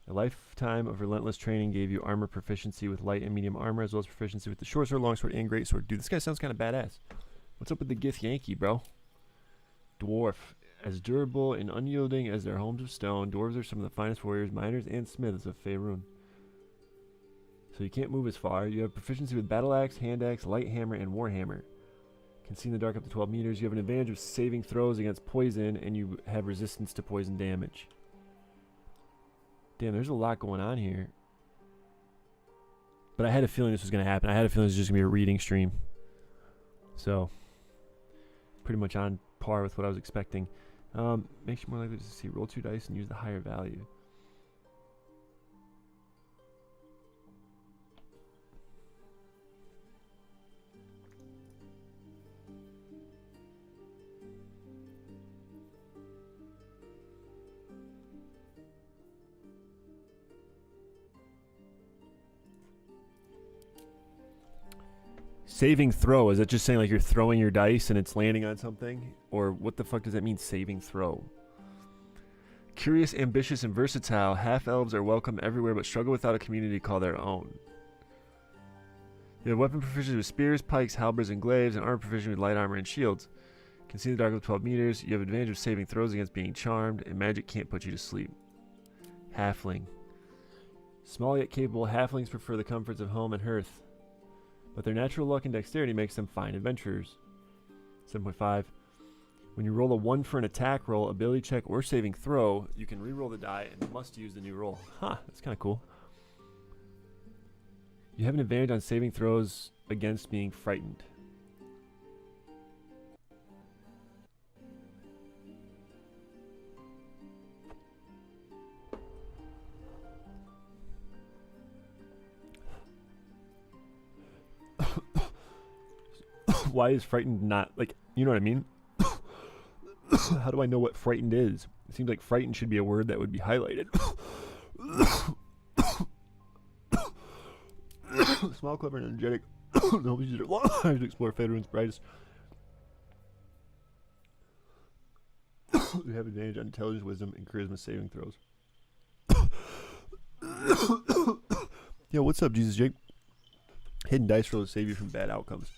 Speaker 1: A lifetime of relentless training gave you armor proficiency with light and medium armor, as well as proficiency with the short sword, long sword, and great sword. Dude, this guy sounds kind of badass. What's up with the Githyanki, bro? Dwarf. As durable and unyielding as their homes of stone, dwarves are some of the finest warriors, miners, and smiths of Faerun. So you can't move as far. You have proficiency with battle axe, hand axe, light hammer, and warhammer. Can see in the dark up to 12 meters. You have an advantage of saving throws against poison, and you have resistance to poison damage. Damn, there's a lot going on here. But I had a feeling this was going to happen. I had a feeling this was just going to be a reading stream. So, pretty much on par with what I was expecting. Makes you more likely to see. Roll 2 dice and use the higher value. Saving throw, is that just saying like you're throwing your dice and it's landing on something? Or what the fuck does that mean, saving throw? Curious, ambitious, and versatile, half-elves are welcome everywhere but struggle without a community to call their own. You have weapon proficiency with spears, pikes, halberds, and glaives, and armor proficiency with light armor and shields. Can see in the dark of 12 meters. You have advantage of saving throws against being charmed, and magic can't put you to sleep. Halfling. Small yet capable, halflings prefer the comforts of home and hearth, but their natural luck and dexterity makes them fine adventurers. 7.5. When you roll a 1 for an attack roll, ability check, or saving throw, you can re-roll the die and must use the new roll. Huh, that's kind of cool. You have an advantage on saving throws against being frightened. Why is frightened not, like, you know what I mean? How do I know what frightened is? It seems like frightened should be a word that would be highlighted. Small, clever, and energetic. Helps you to explore Federan's brightest. You have advantage on intelligence, wisdom, and charisma saving throws. Yo, what's up, Jesus Jake? Hidden dice roll to save you from bad outcomes.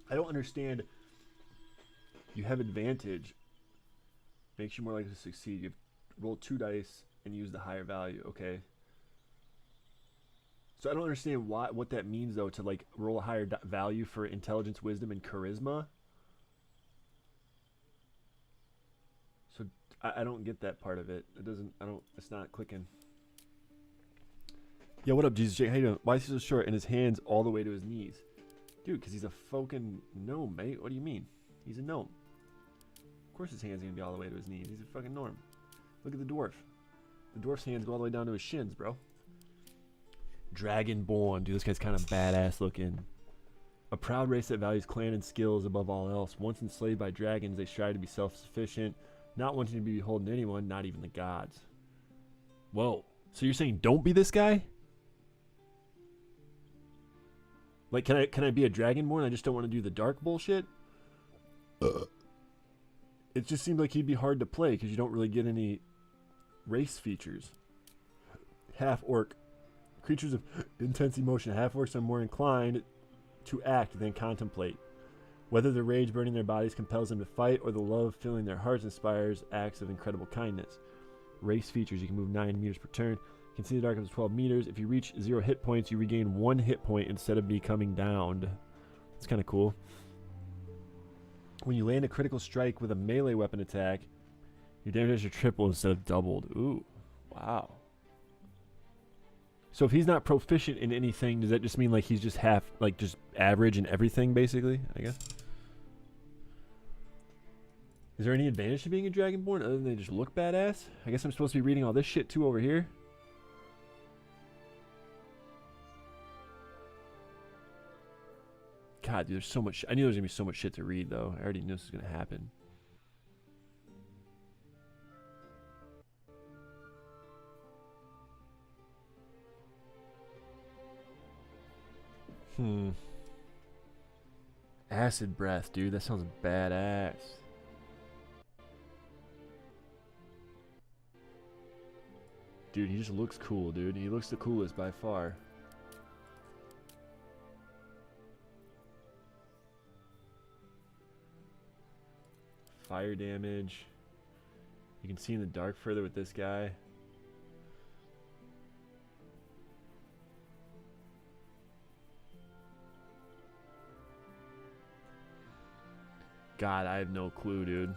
Speaker 1: I don't understand. You have advantage. Makes you more likely to succeed. You roll 2 dice and use the higher value. Okay. So I don't understand what that means, though, to like roll a higher value for intelligence, wisdom, and charisma. So I don't get that part of it. It doesn't. It's not clicking. Yeah, what up, Jesus Jake? How you doing? Why is he so short and his hands all the way to his knees? Dude, because he's a fucking gnome, mate. What do you mean? He's a gnome. Of course his hands are going to be all the way to his knees. He's a fucking gnome. Look at the dwarf. The dwarf's hands go all the way down to his shins, bro. Dragonborn. Dude, this guy's kind of badass looking. A proud race that values clan and skills above all else. Once enslaved by dragons, they strive to be self-sufficient, not wanting to be beholden to anyone, not even the gods. Whoa. So you're saying don't be this guy? Like, can I be a Dragonborn? I just don't want to do the dark bullshit? It just seemed like he'd be hard to play because you don't really get any race features. Half-orc. Creatures of intense emotion. Half-orcs are more inclined to act than contemplate. Whether the rage burning their bodies compels them to fight or the love filling their hearts inspires acts of incredible kindness. Race features. You can move 9 meters per turn. You can see the dark up to 12 meters. If you reach 0 hit points, you regain 1 hit point instead of becoming downed. That's kind of cool. When you land a critical strike with a melee weapon attack, your damage is tripled instead of doubled. Ooh. Wow. So if he's not proficient in anything, does that just mean like he's just just average in everything, basically, I guess? Is there any advantage to being a Dragonborn other than they just look badass? I guess I'm supposed to be reading all this shit too over here. God, dude, there's so much. I knew there was going to be so much shit to read, though. I already knew this was going to happen. Acid breath, dude. That sounds badass. Dude, he just looks cool, dude. He looks the coolest by far. Fire damage. You can see in the dark further with this guy. God, I have no clue, dude.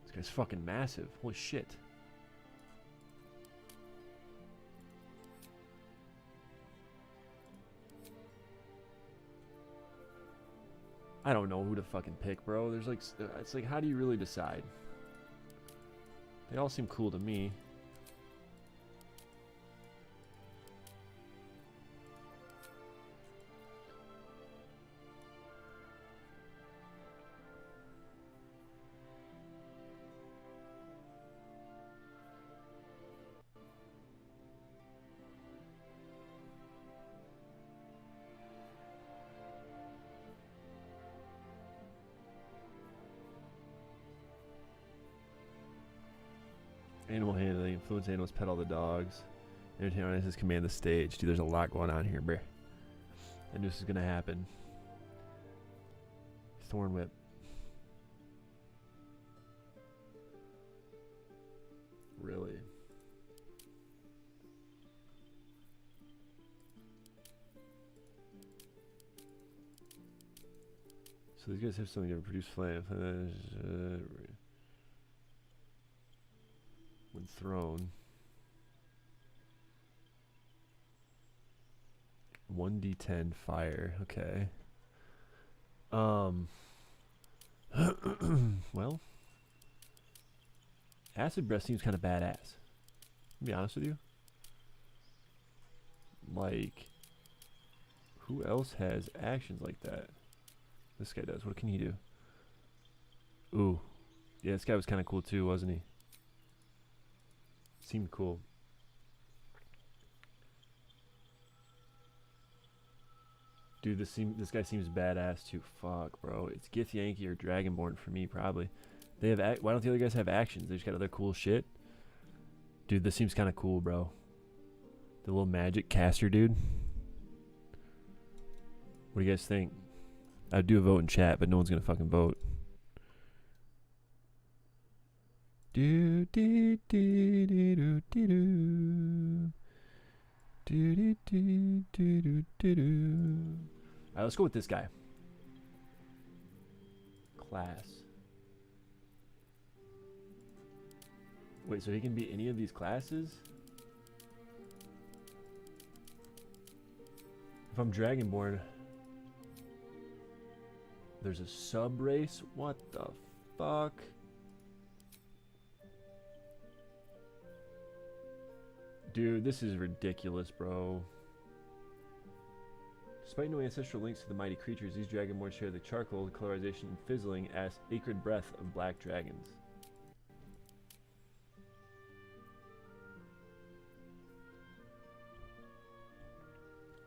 Speaker 1: This guy's fucking massive. Holy shit. I don't know who to fucking pick, bro. There's like, it's like, how do you really decide? They all seem cool to me. Animal handling, influence animals, pet all the dogs. Entertain audiences, command the stage. Dude, there's a lot going on here, bruh. I knew this was gonna happen. Thorn whip. Really? So these guys have something to produce flame. When thrown. 1d10 fire. Okay. Well, acid breath seems kind of badass. To be honest with you. Like, who else has actions like that? This guy does. What can he do? Ooh. Yeah, this guy was kind of cool too, wasn't he? Seemed cool. Dude, this guy seems badass too. Fuck, bro. It's Gith Yankee or Dragonborn for me, probably. They have why don't the other guys have actions? They just got other cool shit. Dude, this seems kind of cool, bro. The little magic caster dude. What do you guys think? I'd do a vote in chat, but no one's gonna fucking vote. Do do do do do do do. Do do do do do do do. Alright, let's go with this guy. Class. Wait, so he can be any of these classes? If I'm Dragonborn, there's a sub race? What the fuck? Dude, this is ridiculous, bro. Despite no ancestral links to the mighty creatures, these Dragonborn share the charcoal, colorization, and fizzling as acrid breath of black dragons.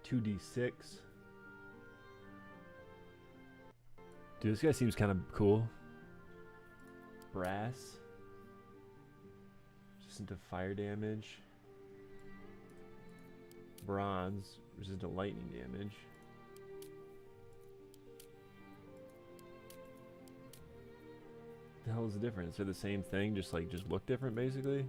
Speaker 1: $2d6. Dude, this guy seems kind of cool. Brass. Resistant to fire damage. Bronze. Resistant to lightning damage. The hell is the difference? They're the same thing, just look different, basically.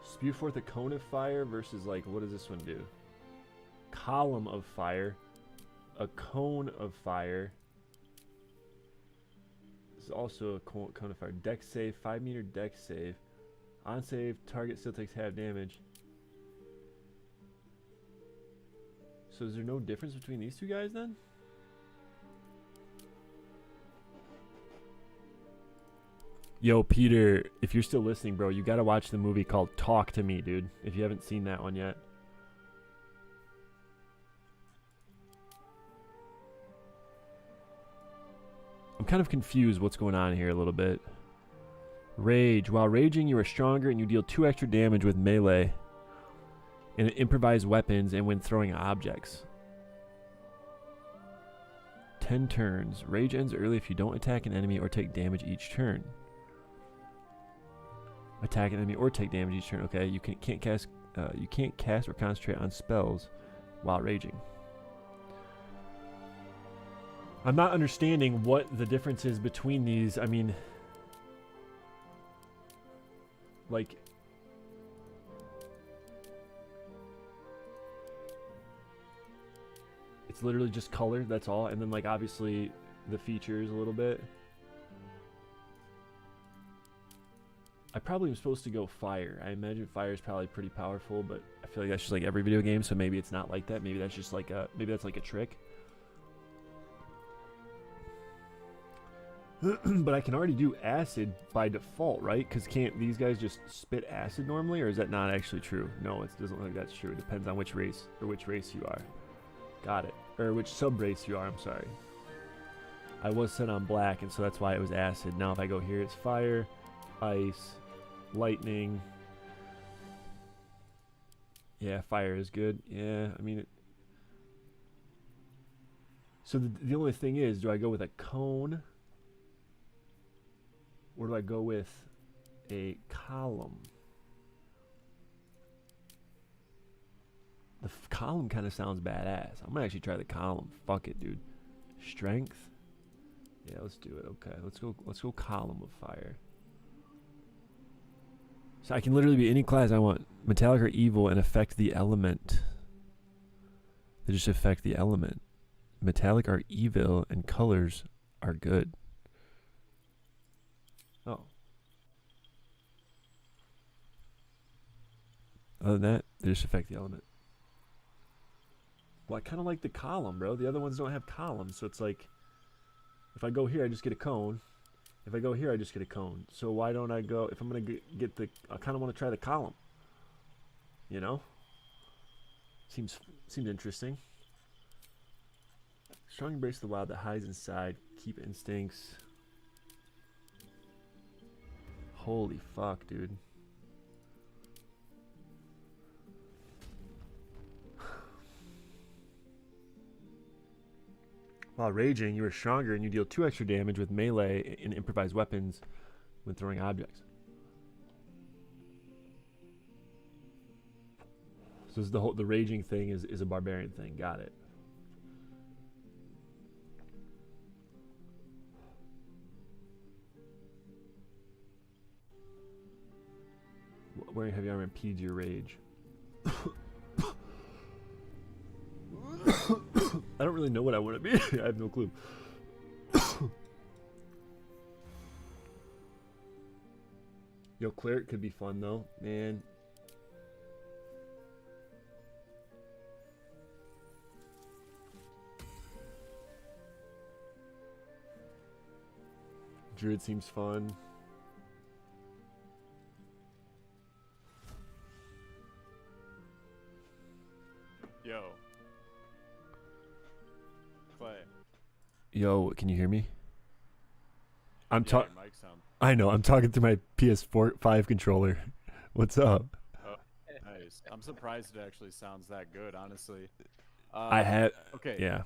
Speaker 1: Spew forth a cone of fire versus, like, what does this one do? Column of fire. A cone of fire. This is also a cone of fire. Dex save, 5-meter dex save. On save, target still takes half damage. So is there no difference between these two guys then? Yo, Peter, if you're still listening, bro, you gotta watch the movie called Talk to Me, dude. If you haven't seen that one yet. I'm kind of confused what's going on here a little bit. Rage. While raging, you are stronger and you deal 2 extra damage with melee and improvised weapons and when throwing objects. 10 turns. Rage ends early if you don't attack an enemy or take damage each turn. Attack an enemy or take damage each turn. Okay, you can't cast or concentrate on spells while raging. I'm not understanding what the difference is between these. I mean, like, it's literally just color, that's all, and then, like, obviously the features a little bit. I probably am supposed to go fire. I imagine fire is probably pretty powerful, but I feel like that's just like every video game, so maybe it's not like that. Maybe that's just like a, maybe that's like a trick. But I can already do acid by default, right? Because can't these guys just spit acid normally, or is that not actually true? No, it doesn't look like that's true. It depends on which race you are. Got it. Or which sub-race you are, I'm sorry. I was set on black, and so that's why it was acid. Now if I go here, it's fire, ice, lightning. Yeah, fire is good. Yeah, I mean, so the only thing is, do I go with a cone? Or do I go with a column? The column kind of sounds badass. I'm gonna actually try the column. Fuck it, dude. Strength. Yeah, let's do it. Okay, let's go column of fire. So I can literally be any class I want. Metallic or evil and affect the element. They just affect the element. Metallic are evil and colors are good. Oh. Other than that, they just affect the element. Well, I kind of like the column, bro. The other ones don't have columns, so it's like, if I go here, I just get a cone. If I go here, I just get a cone. So why don't I go, if I'm going to get the, I kind of want to try the column. You know? Seems interesting. Strong embrace of the wild that hides inside. Keep instincts. Holy fuck, dude. While raging, you are stronger and you deal 2 extra damage with melee and improvised weapons when throwing objects. So this is the raging thing is a barbarian thing. Got it. Wearing heavy armor impedes your rage. I don't really know what I want to be. I have no clue. Yo, cleric could be fun though, man. Druid seems fun.
Speaker 12: Yo. Clay.
Speaker 1: Yo, can you hear me? I'm talking.
Speaker 12: Your mic's on.
Speaker 1: I know. I'm talking through my PS5 controller. What's up?
Speaker 12: Oh, nice. I'm surprised it actually sounds that good, honestly.
Speaker 1: I had.
Speaker 12: Okay.
Speaker 1: Yeah.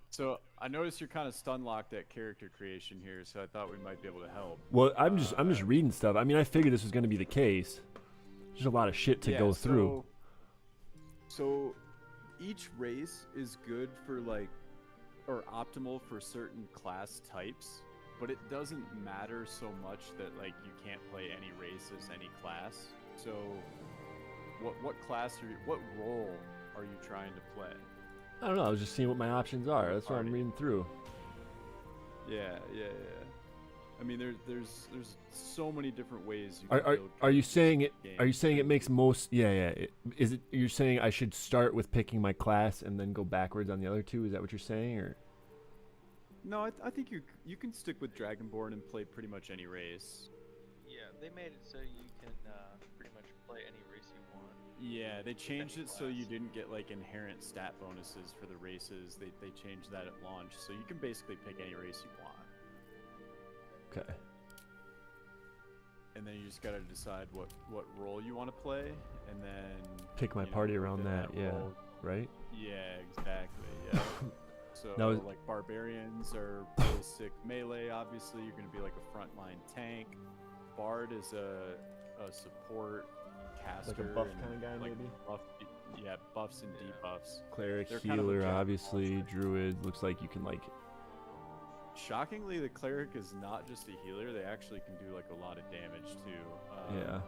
Speaker 12: So I noticed you're kind of stun locked at character creation here, so I thought we might be able to help.
Speaker 1: Well, I'm just reading stuff. I mean, I figured this was going to be the case. There's a lot of shit to go through.
Speaker 12: So each race is good for like, or optimal for certain class types, but it doesn't matter so much that like you can't play any race as any class. So what class are you, what role are you trying to play?
Speaker 1: I don't know. I was just seeing what my options are. That's what I'm reading through.
Speaker 12: Yeah. I mean, there's so many different ways you can build
Speaker 1: are you saying it?
Speaker 12: game.
Speaker 1: Are you saying it makes most? Yeah. Is it? You're saying I should start with picking my class and then go backwards on the other two? Is that what you're saying, or?
Speaker 12: No, I think you can stick with Dragonborn and play pretty much any race.
Speaker 13: Yeah, they made it so you can pretty much play any race you want.
Speaker 12: Yeah, they changed it so you didn't get like inherent stat bonuses for the races. They changed that at launch, so you can basically pick any race you want.
Speaker 1: Okay.
Speaker 12: And then you just gotta decide what role you want to play, and then
Speaker 1: Pick my party around that. Yeah.
Speaker 12: role-
Speaker 1: Right.
Speaker 12: Yeah, exactly. Yeah. So
Speaker 1: That was-
Speaker 12: like barbarians are basic melee. Obviously, you're gonna be like a frontline tank. Bard is a support caster.
Speaker 1: Like a buff
Speaker 12: and,
Speaker 1: kind of guy,
Speaker 12: like,
Speaker 1: maybe.
Speaker 12: Buffs and debuffs.
Speaker 1: Cleric,
Speaker 12: They're kind of a
Speaker 1: healer,
Speaker 12: jack of all
Speaker 1: obviously. Druid looks like you can like.
Speaker 12: Shockingly, the cleric is not just a healer. They actually can do like a lot of damage too.
Speaker 1: Yeah.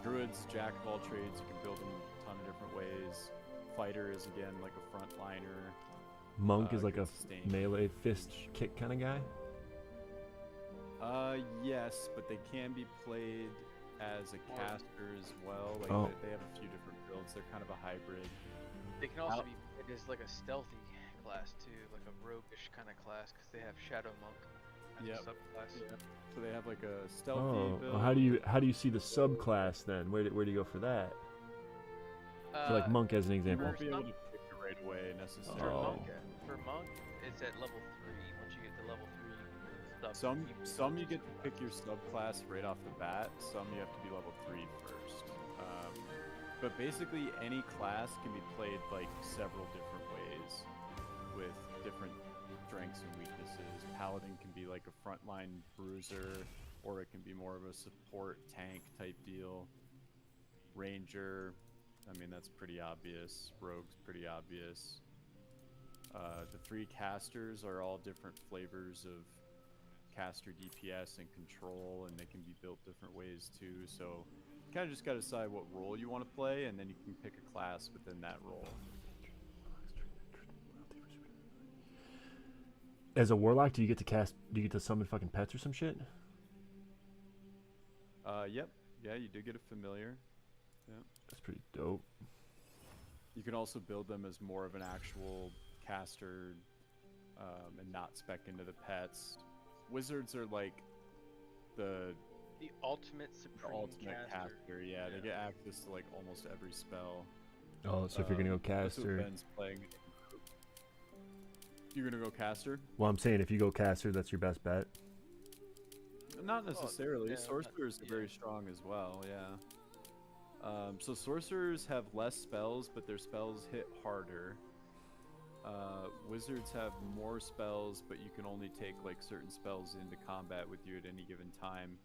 Speaker 12: Druid's jack of all trades. You can build them a ton of different ways. Fighter is again like a frontliner.
Speaker 1: Monk is like
Speaker 12: good
Speaker 1: a
Speaker 12: sustain.
Speaker 1: melee fist kick kind of guy.
Speaker 12: Yes, but they can be played as a caster as well. Like
Speaker 1: Oh.
Speaker 12: they have a few different builds. They're kind of a hybrid.
Speaker 13: They can also be played as like a stealthy class too, like a roguish kind of class, because they have Shadow Monk as
Speaker 12: Yep.
Speaker 13: a subclass.
Speaker 12: Yeah. So they have like a stealthy
Speaker 1: Oh,
Speaker 12: build.
Speaker 1: well, how do you see the subclass then? Where do you go for that? For like monk as an
Speaker 12: You
Speaker 1: example.
Speaker 12: won't be able to pick it right away necessarily.
Speaker 1: Oh.
Speaker 13: For monk, it's at level 3. Once you get to level 3, stuff.
Speaker 12: Some you get to pick your subclass right off the bat. Some you have to be level 3 first. But basically, any class can be played like several different ways, with different strengths and weaknesses. Paladin can be like a frontline bruiser, or it can be more of a support tank type deal. Ranger, I mean that's pretty obvious. Rogue's pretty obvious. The 3 casters are all different flavors of caster DPS and control, and they can be built different ways too. So you kind of just got to decide what role you want to play, and then you can pick a class within that role.
Speaker 1: as a warlock, do you get to cast? Do you get to summon fucking pets or some shit?
Speaker 12: Yep. Yeah, you do get a familiar. Yeah.
Speaker 1: That's pretty dope.
Speaker 12: You can also build them as more of an actual caster, and not spec into the pets. Wizards are like the
Speaker 13: ultimate supreme caster.
Speaker 12: Yeah, they get access to like almost every spell.
Speaker 1: Oh, so if you're gonna go caster,
Speaker 12: Ben's playing. You're gonna go caster.
Speaker 1: Well, I'm saying if you go caster, that's your best bet.
Speaker 12: Not necessarily. Sorcerers are very strong as well. Yeah. So sorcerers have less spells, but their spells hit harder. Wizards have more spells, but you can only take like certain spells into combat with you at any given time.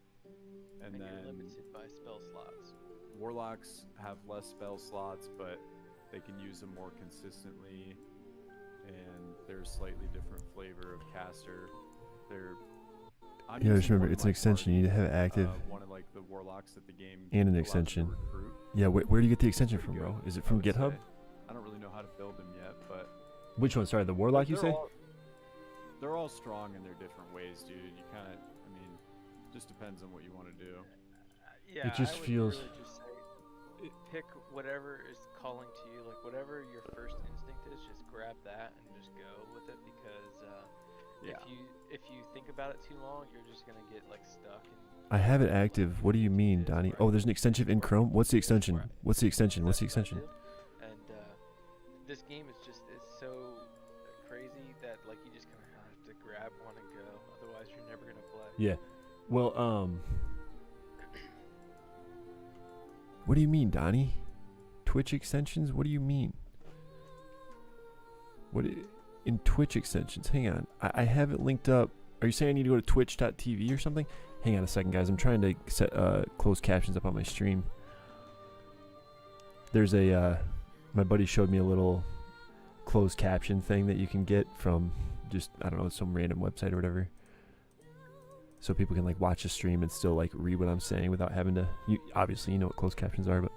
Speaker 12: And then
Speaker 13: you're limited by spell slots.
Speaker 12: Warlocks have less spell slots, but they can use them more consistently. And they're a slightly different flavor of caster.
Speaker 1: Yeah, just remember, it's an extension. You need to have it active.
Speaker 12: One of like the warlocks that the game
Speaker 1: and an extension. Yeah, where do you get the extension from, bro? Is it from GitHub?
Speaker 12: I don't really know how to build them yet, but
Speaker 1: which one? Sorry, the warlock you say?
Speaker 12: They're all strong in their different ways, dude. You kind of, I mean, just depends on what you want to do.
Speaker 13: Yeah,
Speaker 1: it just
Speaker 13: I would
Speaker 1: feels.
Speaker 13: Really just say, pick whatever is calling to you, like whatever your first instinct is. Just grab that and just go with it, because if you think about it too long, you're just gonna get like stuck.
Speaker 1: I have it active. What do you mean, Donnie? Oh, there's an extension in Chrome. What's the extension? What's the extension? What's the extension?
Speaker 13: And this game is just so crazy that like you just kind of have to grab one and go. Otherwise, you're never gonna play.
Speaker 1: Yeah. Well, what do you mean, Donnie? Twitch extensions? What do you mean? In Twitch extensions? Hang on. I have it linked up. Are you saying I need to go to twitch.tv or something? Hang on a second, guys. I'm trying to set closed captions up on my stream. There's a my buddy showed me a little closed caption thing that you can get from just, I don't know, some random website or whatever. So people can like watch a stream and still like read what I'm saying without having to. Obviously, you know what closed captions are, but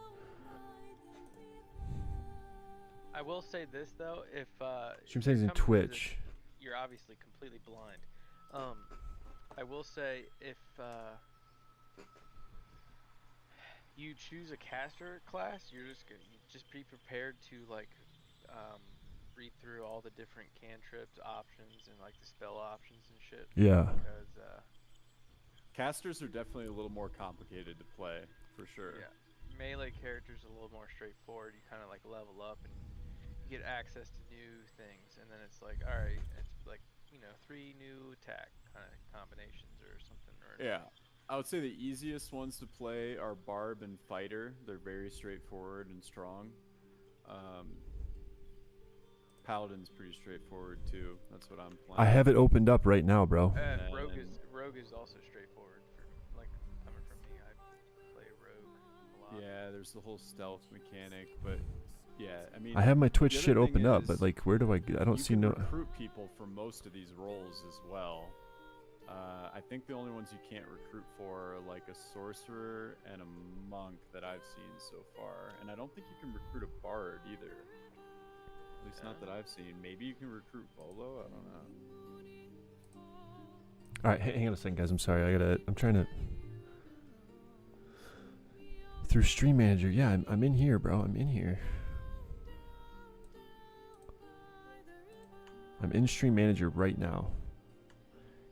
Speaker 13: I will say this though, if
Speaker 1: stream settings in Twitch,
Speaker 13: you're obviously completely blind. I will say if you choose a caster class, you're just be prepared to like read through all the different cantrips options and like the spell options and shit.
Speaker 1: Yeah.
Speaker 13: Because
Speaker 12: casters are definitely a little more complicated to play, for sure.
Speaker 13: Yeah. Melee characters are a little more straightforward. You kind of like level up and you get access to new things, and then it's like, all right, it's like, you know, 3 new attack kind of combinations or something.
Speaker 12: Yeah. I would say the easiest ones to play are Barb and Fighter. They're very straightforward and strong. Paladin's pretty straightforward too. That's what I'm playing.
Speaker 1: I have it opened up right now, bro.
Speaker 13: Rogue is also straightforward. Like coming from me, I play Rogue a lot.
Speaker 12: Yeah, there's the whole stealth mechanic, but yeah, I mean,
Speaker 1: I have my Twitch shit opened up, but like, where do I get? I don't see no.
Speaker 12: You can recruit people for most of these roles as well. I think the only ones you can't recruit for are like a sorcerer and a monk that I've seen so far, and I don't think you can recruit a bard either. At least not that I've seen. Maybe you can recruit Volo. I don't know.
Speaker 1: All right, hang on a second, guys. I'm sorry. I'm trying to. Through Stream Manager. Yeah, I'm in here, bro. I'm in here. I'm in Stream Manager right now.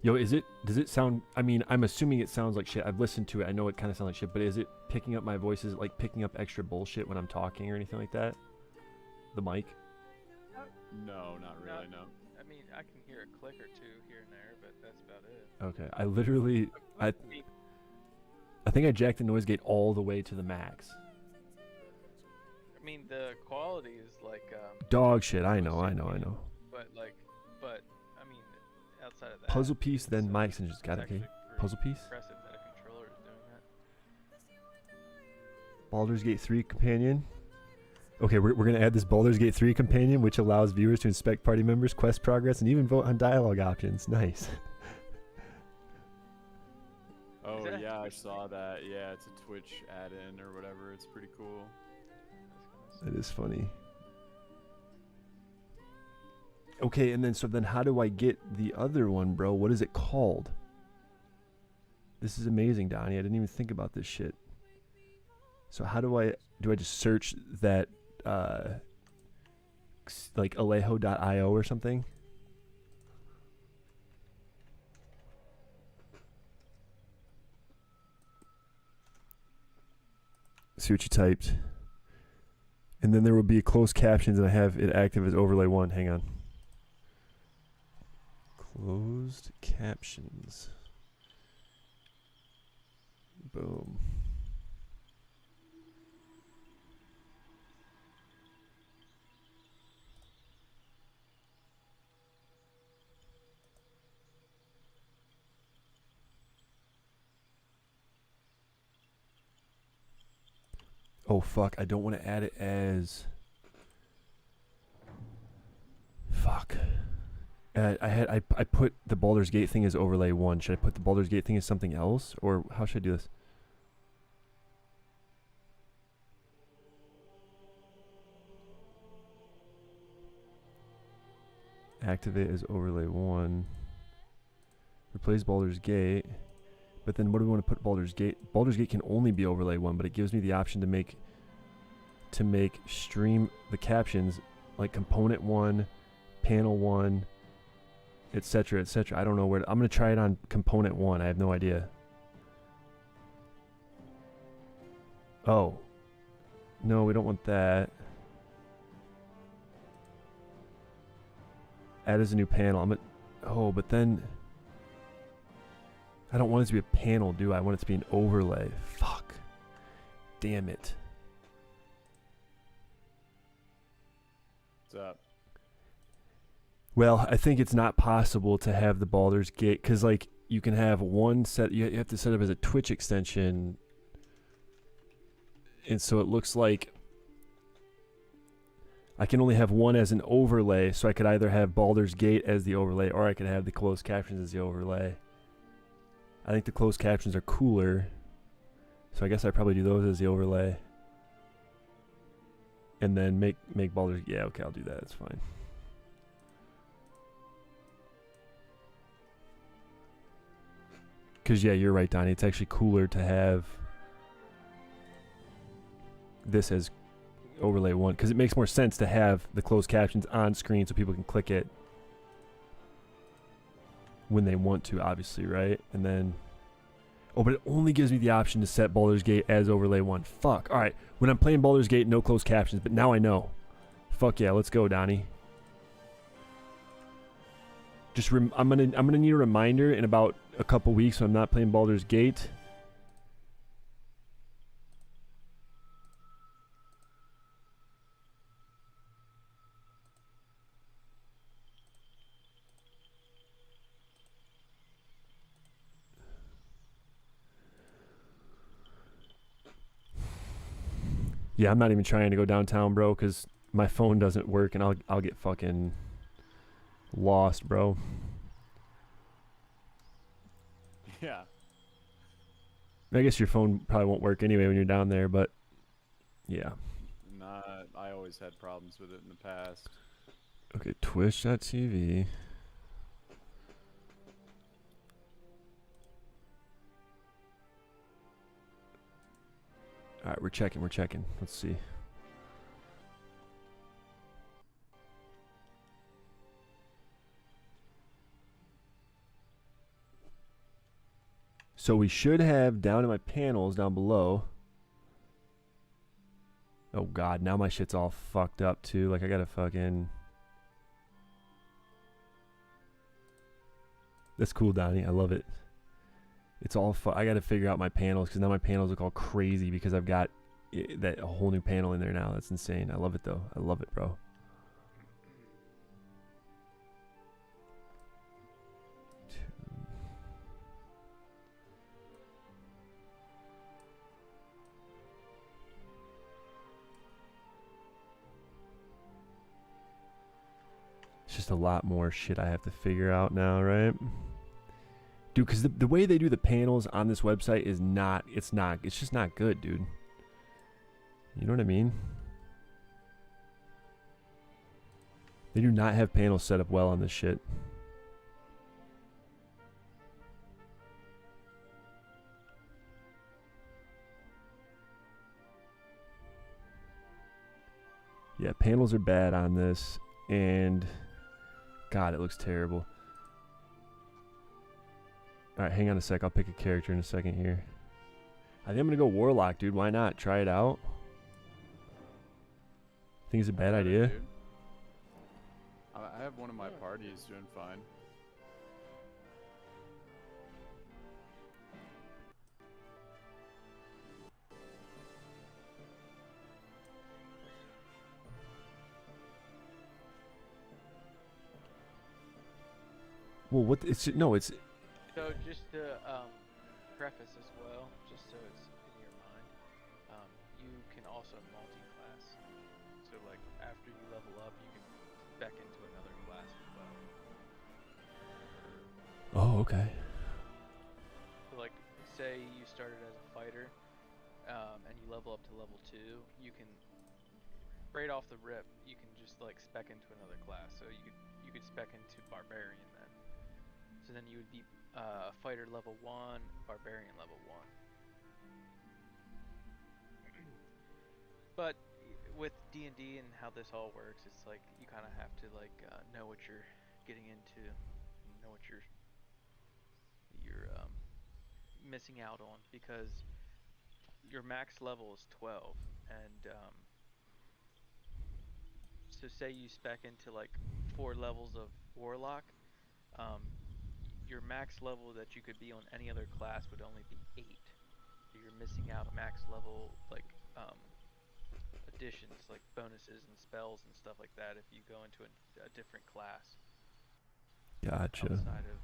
Speaker 1: Yo, does it sound, I mean, I'm assuming it sounds like shit. I've listened to it. I know it kind of sounds like shit, but is it picking up my voice? Is it like picking up extra bullshit when I'm talking or anything like that? The mic?
Speaker 12: No, not really, no.
Speaker 13: I mean, I can hear a click or two here and there, but that's about it.
Speaker 1: Okay, I think I jacked the noise gate all the way to the max.
Speaker 13: I mean, the quality is like
Speaker 1: dog shit. I know.
Speaker 13: But I mean, outside of that,
Speaker 1: puzzle piece, then my extensions. Got it. Okay. Puzzle piece.
Speaker 13: Impressive that a controller is doing that.
Speaker 1: Baldur's Gate 3 companion. Okay, we're gonna add this Baldur's Gate 3 companion, which allows viewers to inspect party members' quest progress and even vote on dialogue options. Nice.
Speaker 12: Oh yeah, I saw that. Yeah, it's a Twitch add-in or whatever. It's pretty cool.
Speaker 1: That is funny. Okay, and then so then how do I get the other one, bro? What is it called? This is amazing, Donnie. I didn't even think about this shit. So how do I just search that like alejo.io or something? See what you typed. And then there will be closed captions, and I have it active as overlay 1. Hang on. Closed captions. Boom. Oh fuck, I don't want to add it as... Fuck. I put the Baldur's Gate thing as overlay 1. Should I put the Baldur's Gate thing as something else? Or how should I do this? Activate as overlay 1. Replace Baldur's Gate. But then what do we want to put Baldur's Gate? Baldur's Gate can only be overlay 1, but it gives me the option to make stream the captions like component 1, panel 1, etc., etc. I don't know where I'm going to try it on component 1. I have no idea. Oh. No, we don't want that. Add as a new panel. Oh, but then I don't want it to be a panel, do I? I want it to be an overlay. Fuck. Damn it.
Speaker 12: What's up?
Speaker 1: Well, I think it's not possible to have the Baldur's Gate, because like you can have one set, you have to set up as a Twitch extension, and so it looks like I can only have one as an overlay, so I could either have Baldur's Gate as the overlay, or I could have the closed captions as the overlay. I think the closed captions are cooler, so I guess I probably do those as the overlay. And then make Baldur's... Yeah, okay, I'll do that. It's fine. Because, yeah, you're right, Donnie. It's actually cooler to have this as overlay 1. Because it makes more sense to have the closed captions on screen so people can click it when they want to, obviously, right? And then... Oh, but it only gives me the option to set Baldur's Gate as overlay 1. Fuck. All right. When I'm playing Baldur's Gate, no closed captions. But now I know. Fuck yeah. Let's go, Donnie. Just I'm gonna need a reminder in about a couple weeks when I'm not playing Baldur's Gate. Yeah, I'm not even trying to go downtown, bro, because my phone doesn't work, and I'll get fucking lost, bro.
Speaker 12: Yeah.
Speaker 1: I guess your phone probably won't work anyway when you're down there, but yeah.
Speaker 12: Nah, I always had problems with it in the past.
Speaker 1: Okay, twitch.tv. All right, we're checking. Let's see. So we should have down in my panels down below. Oh God, now my shit's all fucked up too. Like I gotta fucking... That's cool, Donnie. I love it. It's all I gotta figure out my panels, because now my panels look all crazy because I've got that a whole new panel in there now. That's insane. I love it though. I love it, bro. It's just a lot more shit I have to figure out now, right? Dude, because the way they do the panels on this website is it's just not good, dude. You know what I mean? They do not have panels set up well on this shit. Yeah, panels are bad on this, and God, it looks terrible. Alright, hang on a sec. I'll pick a character in a second here. I think I'm going to go Warlock, dude. Why not? Try it out. Think it's a bad idea?
Speaker 12: Dude. I have one of my parties doing fine.
Speaker 1: Well, what? It's no, it's.
Speaker 13: So just to preface as well, just so it's in your mind, you can also multi-class. So like after you level up, you can spec into another class as well.
Speaker 1: Oh, okay.
Speaker 13: So like, say you started as a fighter, and you level up to level 2, you can right off the rip, you can just like spec into another class. So you could spec into barbarian then. So then you would be fighter level 1, barbarian level 1. But with D&D and how this all works, it's like you kind of have to like know what you're getting into, know what you're missing out on, because your max level is 12, and so say you spec into like 4 levels of Warlock, your max level that you could be on any other class would only be 8. So you're missing out on max level like additions, like bonuses and spells and stuff like that if you go into a different class.
Speaker 1: Gotcha.
Speaker 13: Outside of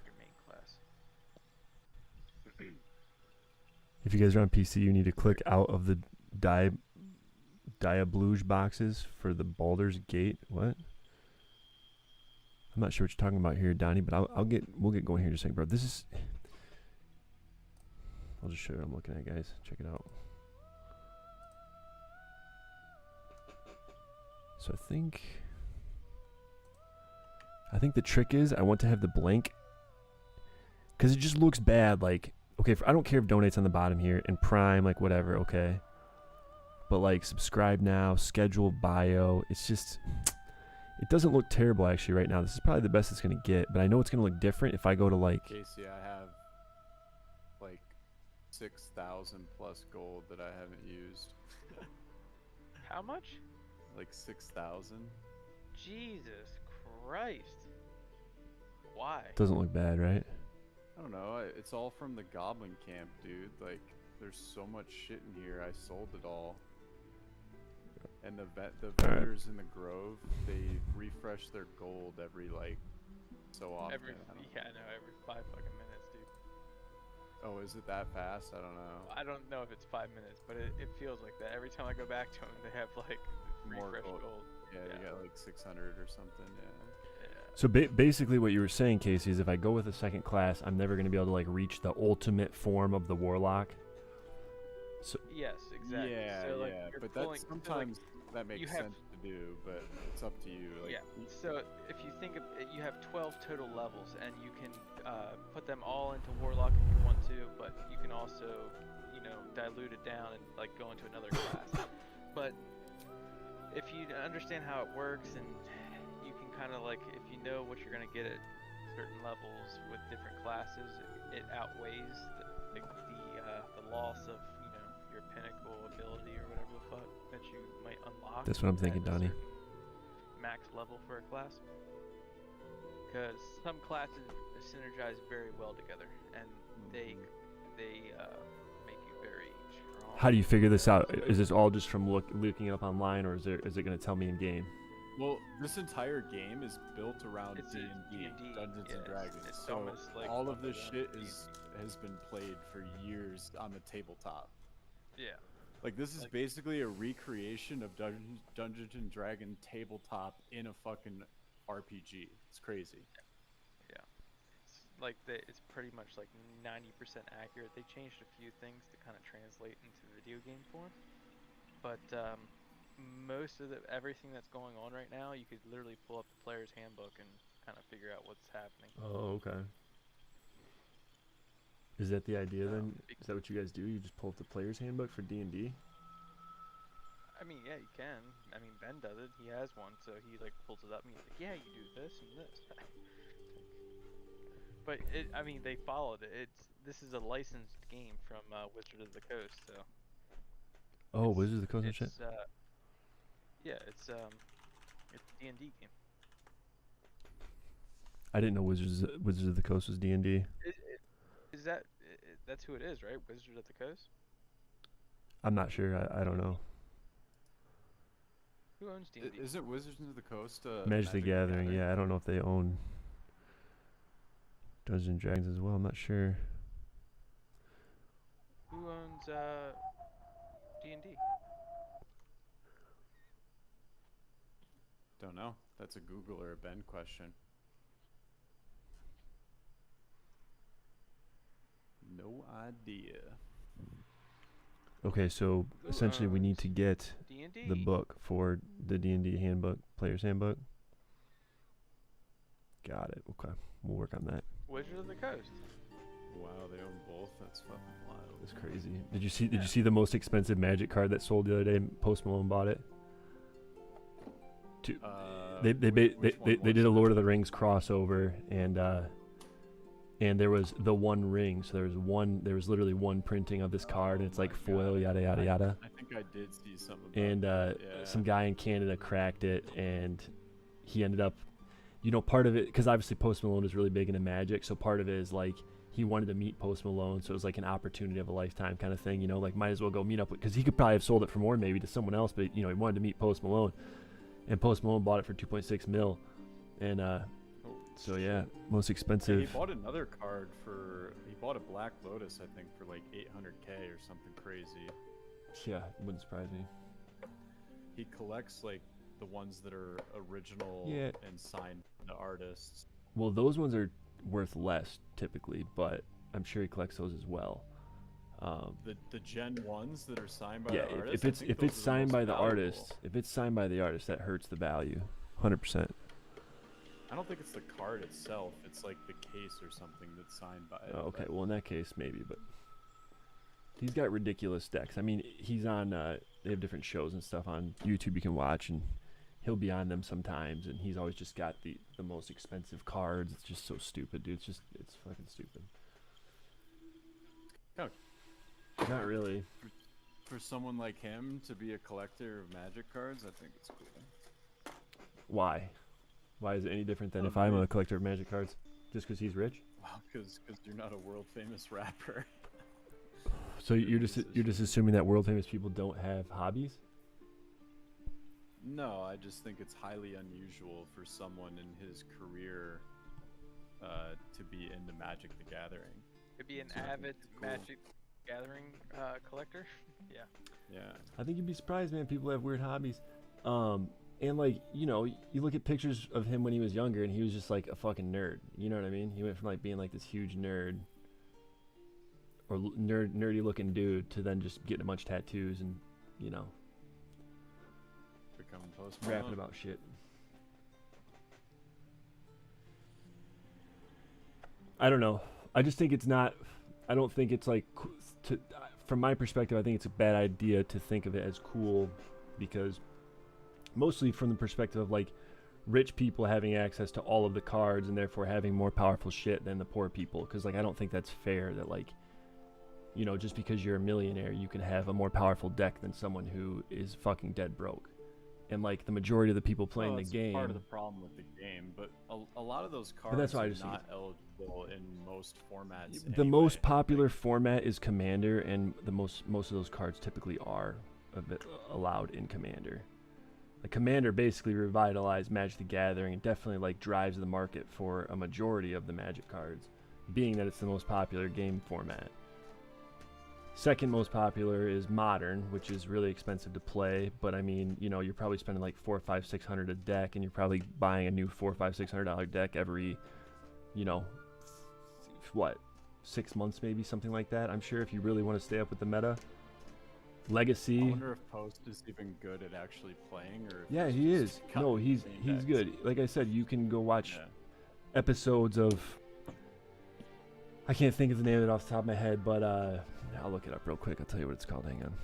Speaker 13: your main class.
Speaker 1: If you guys are on PC, you need to click out of the Diabluge boxes for the Baldur's Gate. What? I'm not sure what you're talking about here, Donnie, but we'll get going here in a second, bro. This is. I'll just show you what I'm looking at, guys. Check it out. So I think the trick is I want to have the blank, because it just looks bad. Like, okay, I don't care if donates on the bottom here and Prime, like whatever, okay. But like subscribe now, schedule bio. It's just. It doesn't look terrible actually right now. This is probably the best it's going to get, but I know it's going to look different if I go to like...
Speaker 12: Casey, I have like 6,000 plus gold that I haven't used.
Speaker 13: How much?
Speaker 12: Like 6,000.
Speaker 13: Jesus Christ. Why?
Speaker 1: Doesn't look bad, right?
Speaker 12: I don't know. It's all from the Goblin Camp, dude. Like, there's so much shit in here. I sold it all. And the vendors in the Grove, they refresh their gold every like so often.
Speaker 13: Every 5 fucking minutes, dude.
Speaker 12: Oh, is it that fast? I don't know.
Speaker 13: I don't know if it's 5 minutes, but it feels like that. Every time I go back to them, they have like
Speaker 12: more
Speaker 13: refresh
Speaker 12: gold.
Speaker 13: gold.
Speaker 12: Yeah, you got like 600 or something. Yeah.
Speaker 1: So basically what you were saying, Casey, is if I go with a second class, I'm never going to be able to like reach the ultimate form of the Warlock. So
Speaker 13: yes, exactly.
Speaker 12: Yeah,
Speaker 13: so, like,
Speaker 12: yeah, but that's sometimes that makes sense to do, but it's up to you. Like,
Speaker 13: yeah. So if you think of it, you have 12 total levels, and you can put them all into Warlock if you want to, but you can also, dilute it down and like go into another class. But if you understand how it works, and you can kind of like, if you know what you're gonna get at certain levels with different classes, it outweighs the loss of your pinnacle ability or whatever the fuck that you might unlock.
Speaker 1: That's what I'm thinking, Donnie.
Speaker 13: Max level for a class, because some classes synergize very well together, and they make you very strong.
Speaker 1: How do you figure this out? Is this all just from looking it up online, or is it going to tell me in game?
Speaker 12: Well, this entire game is built around D&D, Dungeons and Dragons. So like all of this shit has been played for years on the tabletop.
Speaker 13: Yeah.
Speaker 12: Like, this is basically a recreation of Dungeons and Dragon tabletop in a fucking RPG. It's crazy.
Speaker 13: Yeah. It's like it's pretty much like 90% accurate. They changed a few things to kind of translate into video game form, but most of everything that's going on right now, you could literally pull up the player's handbook and kind of figure out what's happening.
Speaker 1: Oh, okay. Is that the idea then? Is that what you guys do? You just pull up the player's handbook for D&D?
Speaker 13: I mean, yeah, you can. I mean, Ben does it. He has one, so he like pulls it up and he's like, yeah, you do this and this. But I mean, they followed it. This is a licensed game from Wizard of the Coast, so.
Speaker 1: Oh, Wizard of the Coast and shit.
Speaker 13: Yeah, it's a D&D game.
Speaker 1: I didn't know Wizards of the Coast was D&D.
Speaker 13: Is that that's who it is, right? Wizard of the Coast.
Speaker 1: I'm not sure. I don't know.
Speaker 13: Who owns D&D?
Speaker 12: Isn't Wizards of the Coast
Speaker 1: Magic the Gathering? Yeah, I don't know if they own Dungeons and Dragons as well. I'm not sure.
Speaker 13: Who owns D&D?
Speaker 12: Don't know. That's a Google or a Ben question. No idea.
Speaker 1: Okay, so essentially we need to get
Speaker 13: D&D?
Speaker 1: the book for the D&D handbook, player's handbook. Got it. Okay, we'll work on that.
Speaker 13: Wizard of the Coast.
Speaker 12: Wow, they own both. That's fucking wild.
Speaker 1: That's crazy. Did you see the most expensive Magic card that sold the other day? Post Malone bought it. They did a Lord of the Rings crossover, and there was the One Ring. So there was literally one printing of this card, and it's like foil, yada yada yada.
Speaker 12: I think I did see some of
Speaker 1: And some guy in Canada cracked it, and he ended up, part of it, because obviously Post Malone is really big into Magic, so part of it is like he wanted to meet Post Malone, so it was like an opportunity of a lifetime kind of thing, like might as well go meet up with, because he could probably have sold it for more maybe to someone else, but he wanted to meet Post Malone, and Post Malone bought it for 2.6 mil, and so yeah, most expensive.
Speaker 12: He bought another card he bought a Black Lotus, I think, for like 800K or something crazy.
Speaker 1: Yeah, wouldn't surprise me.
Speaker 12: He collects like the ones that are original and signed by the artists.
Speaker 1: Well, those ones are worth less typically, but I'm sure he collects those as well.
Speaker 12: The Gen 1s that are signed by the artist.
Speaker 1: if it's signed by the artist, that hurts the value, 100%.
Speaker 12: I don't think it's the card itself. It's like the case or something that's signed by it.
Speaker 1: Oh, okay, well in that case maybe, but he's got ridiculous decks. I mean, he's on. They have different shows and stuff on YouTube you can watch, and he'll be on them sometimes. And he's always just got the most expensive cards. It's just so stupid, dude. It's fucking stupid.
Speaker 12: Oh.
Speaker 1: Not really.
Speaker 12: For someone like him to be a collector of Magic cards, I think it's cool.
Speaker 1: Why? Why is it any different than if I'm a collector of Magic cards? Just because he's rich?
Speaker 12: Well, because you're not a world famous rapper.
Speaker 1: So you're just assuming that world famous people don't have hobbies?
Speaker 12: No, I just think it's highly unusual for someone in his career to be into Magic the Gathering.
Speaker 13: Could be an avid Magic Gathering collector.
Speaker 12: Yeah.
Speaker 1: I think you'd be surprised, man. People have weird hobbies. And like, you look at pictures of him when he was younger, and he was just like a fucking nerd. You know what I mean? He went from like being like this huge nerd or nerdy looking dude to then just getting a bunch of tattoos and,
Speaker 12: becoming Post Malone.
Speaker 1: rapping about shit. I don't know. I just think it's not. I don't think it's like. From my perspective, I think it's a bad idea to think of it as cool, because mostly from the perspective of like rich people having access to all of the cards and therefore having more powerful shit than the poor people. Because like I don't think that's fair that like, just because you're a millionaire, you can have a more powerful deck than someone who is fucking dead broke. And like the majority of the people playing the game.
Speaker 12: Part of the problem with the game, but a lot of those cards
Speaker 1: that's why
Speaker 12: are not eligible in most formats.
Speaker 1: The most popular format is Commander, and the most of those cards typically are allowed in Commander. Like Commander basically revitalized Magic the Gathering and definitely like drives the market for a majority of the Magic cards, being that it's the most popular game format. Second most popular is Modern, which is really expensive to play, but I mean, you're probably spending like $400, $500, $600 a deck, and you're probably buying a new $400, $500, $600 deck every, 6 months maybe, something like that. I'm sure if you really want to stay up with the meta.
Speaker 12: I
Speaker 1: Legacy.
Speaker 12: wonder if Post is even good at actually playing, or if
Speaker 1: Yeah,
Speaker 12: he's
Speaker 1: he
Speaker 12: just
Speaker 1: is.
Speaker 12: cutting
Speaker 1: No,
Speaker 12: the
Speaker 1: he's
Speaker 12: same
Speaker 1: he's
Speaker 12: decks.
Speaker 1: good. Like I said, you can go watch
Speaker 12: Yeah.
Speaker 1: episodes of. I can't think of the name of it off the top of my head, but I'll look it up real quick. I'll tell you what it's called. Hang on.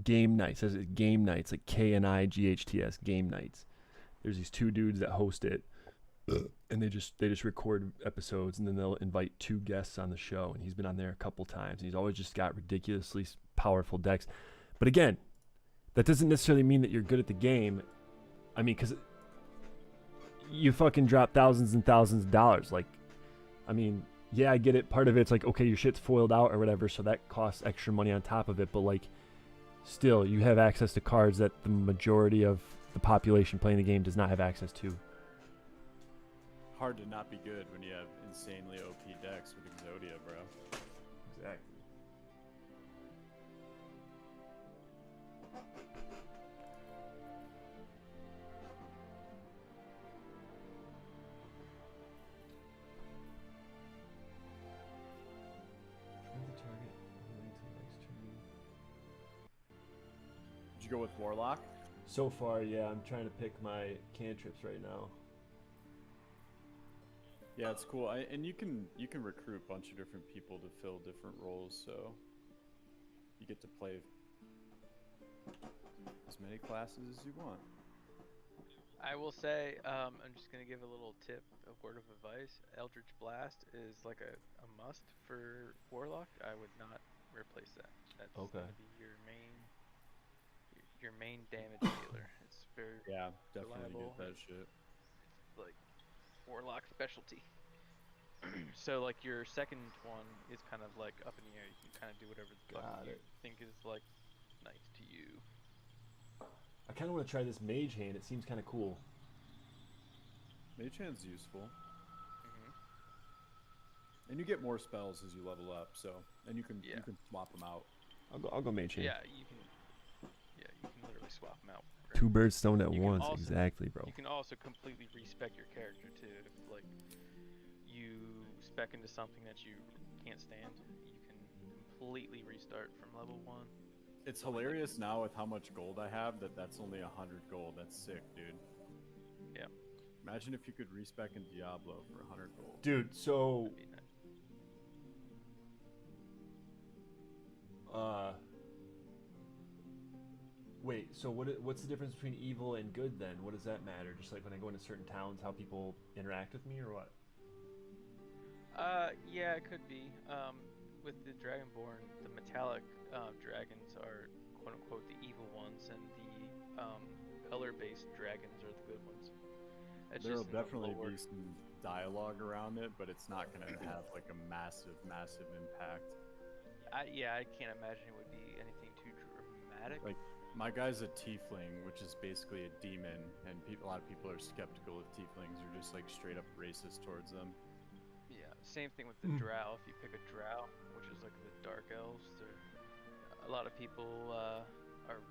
Speaker 1: Game Nights. Says it Game Nights, like KNIGHTS. Game Nights. There's these two dudes that host it, and they just record episodes, and then they'll invite two guests on the show. And he's been on there a couple times. And he's always just got ridiculously powerful decks. But again, that doesn't necessarily mean that you're good at the game. I mean, because you fucking drop thousands and thousands of dollars. Like, I mean, yeah, I get it. Part of it's like, okay, your shit's foiled out or whatever, so that costs extra money on top of it. But like, still, you have access to cards that the majority of the population playing the game does not have access to.
Speaker 12: Hard to not be good when you have insanely OP decks with Exodia, bro.
Speaker 1: Exactly.
Speaker 12: Did you go with Warlock?
Speaker 1: So far, yeah, I'm trying to pick my cantrips right now.
Speaker 12: Yeah, it's cool. And you can recruit a bunch of different people to fill different roles, so you get to play as many classes as you want.
Speaker 13: I will say, I'm just gonna give a little tip, a word of advice. Eldritch Blast is like a must for Warlock. I would not replace that. That's
Speaker 1: Okay.
Speaker 13: gonna be your main damage dealer. It's very
Speaker 12: Definitely
Speaker 13: reliable.
Speaker 12: get that shit.
Speaker 13: It's like Warlock specialty. So like your second one is kind of like up in the air. You can kind of do whatever the fuck you think is like nice to you.
Speaker 1: I kind of want to try this Mage Hand. It seems kind of cool.
Speaker 12: Mage Hand's useful. And you get more spells as you level up, so and you can swap them out.
Speaker 1: I'll go Mage Hand.
Speaker 13: Yeah, you can literally swap them out.
Speaker 1: Two birds stoned at
Speaker 13: You can
Speaker 1: once.
Speaker 13: also-
Speaker 1: Exactly, bro.
Speaker 13: You can also completely respec your character too. If like you spec into something that you can't stand, you can completely restart from level 1.
Speaker 12: It's hilarious now with how much gold I have that's only 100 gold. That's sick, dude.
Speaker 13: Yeah.
Speaker 12: Imagine if you could respec in Diablo for 100 gold.
Speaker 1: Dude, so wait, so what's the difference between evil and good then? What does that matter? Just like when I go into certain towns, how people interact with me, or what?
Speaker 13: Yeah, it could be. With the Dragonborn, the metallic dragons are quote unquote the evil ones, and the color-based dragons are the good ones. That's
Speaker 12: There'll
Speaker 13: just in the
Speaker 12: definitely
Speaker 13: lore.
Speaker 12: be some dialogue around it, but it's not going to have like a massive impact.
Speaker 13: I can't imagine it would be anything too dramatic.
Speaker 12: Like, my guy's a tiefling, which is basically a demon, and a lot of people are skeptical of tieflings. They're just like straight up racist towards them.
Speaker 13: Yeah, same thing with the drow. If you pick a drow, which is like the dark elves, a lot of people are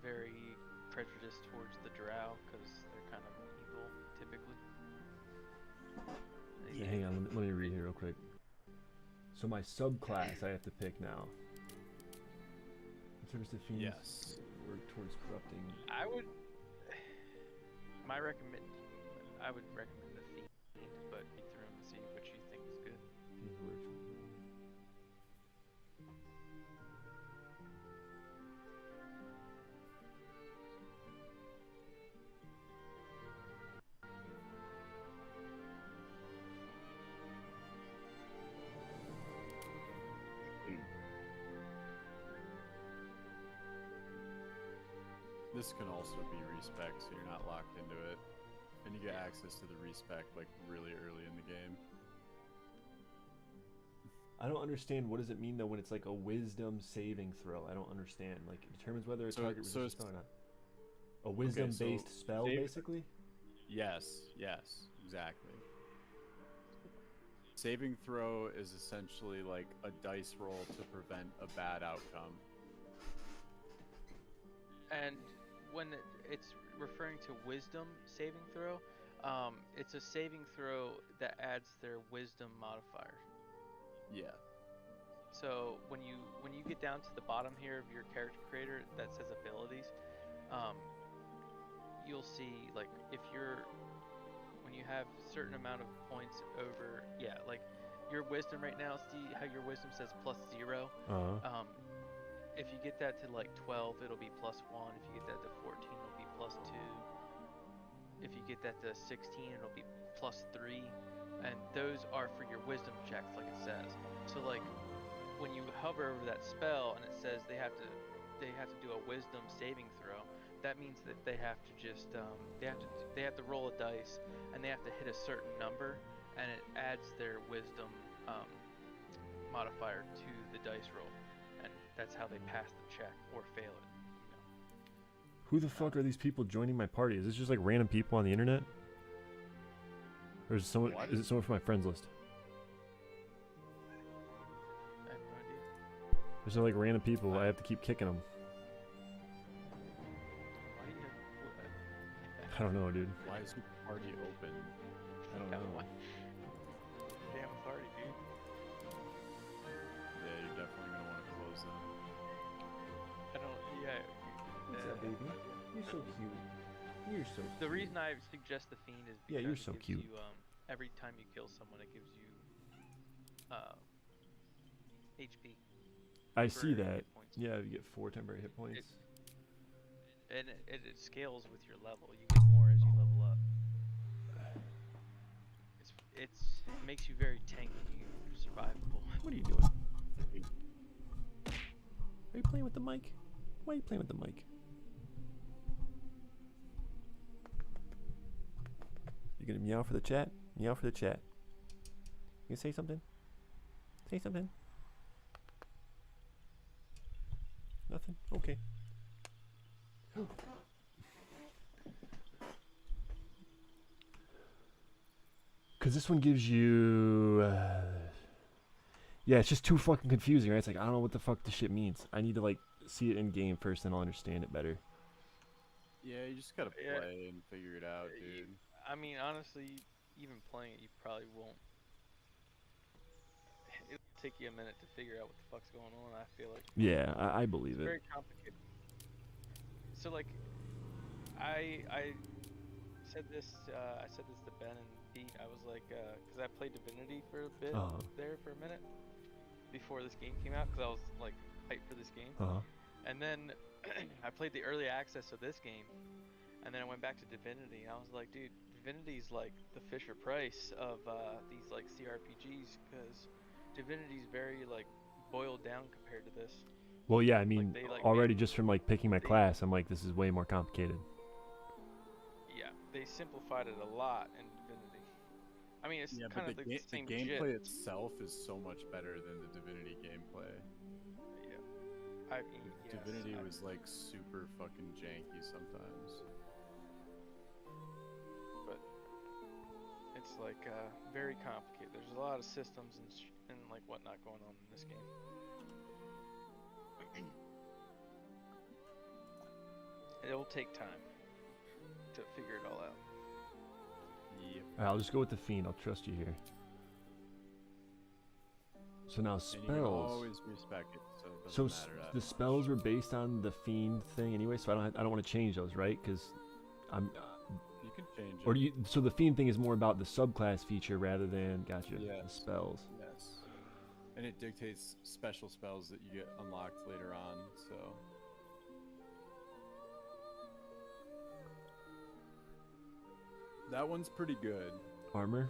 Speaker 13: very prejudiced towards the drow because they're kind of evil typically.
Speaker 1: Yeah, hang on, let me read here real quick. So my subclass I have to pick now. Service to fiends.
Speaker 12: Yes.
Speaker 1: Work towards corrupting.
Speaker 13: I would recommend the fiend, but be through and see what you think is good.
Speaker 1: Fiends work.
Speaker 12: This can also be respec, so you're not locked into it. And you get access to the respec like really early in the game.
Speaker 1: I don't understand, what does it mean though when it's like a wisdom saving throw? I don't understand. Like, it determines whether a target resists or not. A wisdom based spell, basically?
Speaker 12: Yes, exactly. Saving throw is essentially like a dice roll to prevent a bad outcome.
Speaker 13: And when it's referring to wisdom saving throw, it's a saving throw that adds their wisdom modifier.
Speaker 12: Yeah.
Speaker 13: So when you get down to the bottom here of your character creator that says abilities, you'll see like when you have a certain amount of points over, like your wisdom right now. See how your wisdom says +0. If you get that to like 12, it'll be +1. If you get that to 14, it'll be +2. If you get that to 16, it'll be +3. And those are for your wisdom checks, like it says. So like when you hover over that spell and it says they have to do a wisdom saving throw, that means that they have to just they have to roll a dice and they have to hit a certain number, and it adds their wisdom modifier to the dice roll. That's how they pass the check or fail it.
Speaker 1: Who the fuck are these people joining my party? Is this just like random people on the internet? Or is it someone? Is it someone from my friends list?
Speaker 13: I have no idea.
Speaker 1: There's no like random people. I have to keep kicking them.
Speaker 13: Why do you
Speaker 1: I don't know, dude.
Speaker 12: Why is the party open? I don't know.
Speaker 13: Damn party, dude.
Speaker 12: Yeah, you're definitely gonna want to close them.
Speaker 13: I don't. Yeah.
Speaker 1: What's up, baby? You're so cute. You're so cute.
Speaker 13: The reason I suggest the fiend is because
Speaker 1: you're so
Speaker 13: it gives
Speaker 1: cute.
Speaker 13: you, every time you kill someone, it gives you HP.
Speaker 1: I see
Speaker 13: temporary
Speaker 1: that.
Speaker 13: hit points.
Speaker 1: Yeah, you get 4 temporary hit points.
Speaker 13: And it scales with your level. You get more as you level up. It makes you very tanky, survivable.
Speaker 1: What are you doing? Are you playing with the mic? Why are you playing with the mic? You gonna meow for the chat? Meow for the chat. You gonna say something? Say something. Nothing? Okay. Because this one gives you... yeah, it's just too fucking confusing, right? It's like, I don't know what the fuck this shit means. I need to, like, see it in game first, then I'll understand it better.
Speaker 12: Yeah, you just gotta play and figure it out, dude.
Speaker 13: I mean, honestly, even playing it, you probably won't. It'll take you a minute to figure out what the fuck's going on, I feel like.
Speaker 1: Yeah, I believe
Speaker 13: It's
Speaker 1: it.
Speaker 13: very complicated. So, like, I said this to Ben and Pete. I was like, because I played Divinity for a bit there for a minute before this game came out, because I was like hyped for this game. And then I played the early access of this game, and then I went back to Divinity, and I was like, dude, Divinity's like the Fisher Price of these like CRPGs, because Divinity's very like boiled down compared to this.
Speaker 1: Well, yeah, I mean,
Speaker 13: Like,
Speaker 1: already just from like picking my class, I'm like, this is way more complicated.
Speaker 13: Yeah, they simplified it a lot in Divinity. I mean, it's kind of the same
Speaker 12: the gameplay
Speaker 13: shit.
Speaker 12: itself is so much better than the Divinity gameplay.
Speaker 13: Yeah, I mean, yes,
Speaker 12: Divinity was like super fucking janky sometimes.
Speaker 13: But it's like very complicated. There's a lot of systems and like whatnot going on in this game. It'll take time to figure it all out.
Speaker 12: Yep.
Speaker 1: Alright, I'll just go with the Fiend. I'll trust you here. So now
Speaker 12: And you can
Speaker 1: spells.
Speaker 12: always respec it, so it
Speaker 1: So
Speaker 12: doesn't matter that
Speaker 1: the
Speaker 12: much.
Speaker 1: spells were based on the Fiend thing anyway, so I don't want to change those, right? Because I'm.
Speaker 12: You can change it.
Speaker 1: Or do you? So the Fiend thing is more about the subclass feature rather than the
Speaker 12: Yes.
Speaker 1: spells.
Speaker 12: Yes. And it dictates special spells that you get unlocked later on, so. That one's pretty good.
Speaker 1: Armor.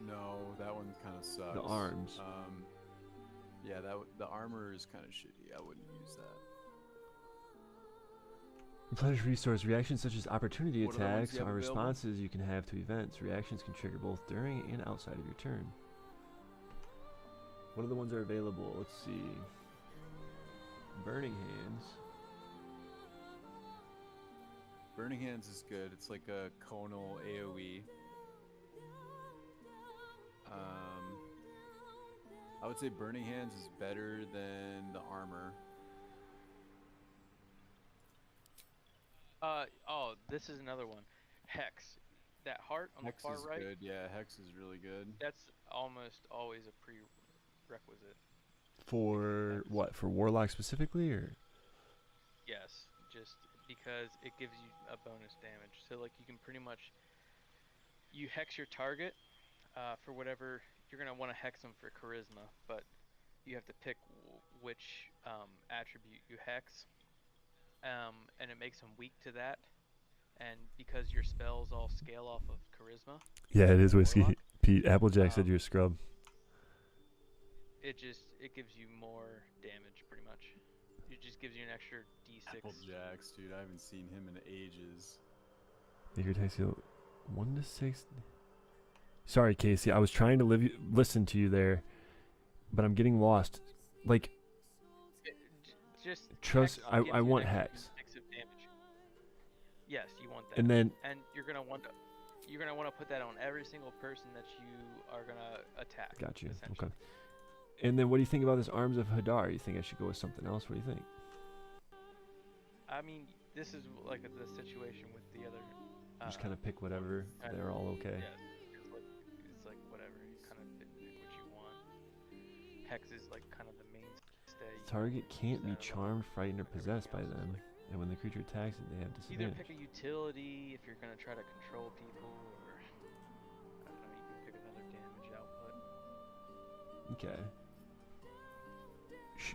Speaker 12: No, that one kind of sucks.
Speaker 1: The arms.
Speaker 12: Yeah, the armor is kind of shitty. I wouldn't use that.
Speaker 1: Replenish resource. Reactions such as opportunity
Speaker 12: What are the ones
Speaker 1: attacks
Speaker 12: you have
Speaker 1: are
Speaker 12: available?
Speaker 1: responses you can have to events. Reactions can trigger both during and outside of your turn. What are the ones that are available? Let's see. Burning Hands.
Speaker 12: Burning Hands is good. It's like a conal AoE. I would say Burning Hands is better than the armor.
Speaker 13: Oh, this is another one. Hex. That heart on
Speaker 12: Hex
Speaker 13: the far
Speaker 12: is
Speaker 13: right.
Speaker 12: good. Yeah, Hex is really good.
Speaker 13: That's almost always a prerequisite.
Speaker 1: For what? For Warlock specifically, or?
Speaker 13: Yes, just because it gives you a bonus damage. So like you can pretty much you hex your target for whatever you're gonna want to hex them for charisma, but you have to pick which attribute you hex, and it makes them weak to that. And because your spells all scale off of charisma.
Speaker 1: Yeah, it is whiskey.
Speaker 13: Warlock,
Speaker 1: Pete Applejack said you're a scrub.
Speaker 13: it gives you more damage pretty much. It just gives you an extra d6.
Speaker 12: Applejacks, dude. I haven't seen him in ages.
Speaker 1: Your text 1 to 6. Sorry, Casey. I was trying to listen to you there, but I'm getting lost. Like,
Speaker 13: just
Speaker 1: trust.
Speaker 13: Hex
Speaker 1: I
Speaker 13: gives you
Speaker 1: want
Speaker 13: an extra
Speaker 1: Hex.
Speaker 13: d6 of damage. Yes, you want that.
Speaker 1: And then
Speaker 13: you're gonna want to put that on every single person that you are gonna attack.
Speaker 1: got you.
Speaker 13: essentially.
Speaker 1: Okay. And then what do you think about this Arms of Hadar? You think I should go with something else? What do you think?
Speaker 13: I mean, this is like the situation with the other.
Speaker 1: Just kind of pick whatever. They're all okay.
Speaker 13: Yeah, it's like whatever. You kind of pick what you want. Hex is like kind of the mainstay.
Speaker 1: Target can't be charmed, frightened, or possessed by them. And when the creature attacks it, they have
Speaker 13: Either
Speaker 1: disadvantage.
Speaker 13: pick a utility if you're gonna try to control people, or I don't know. You can pick another damage output.
Speaker 1: Okay.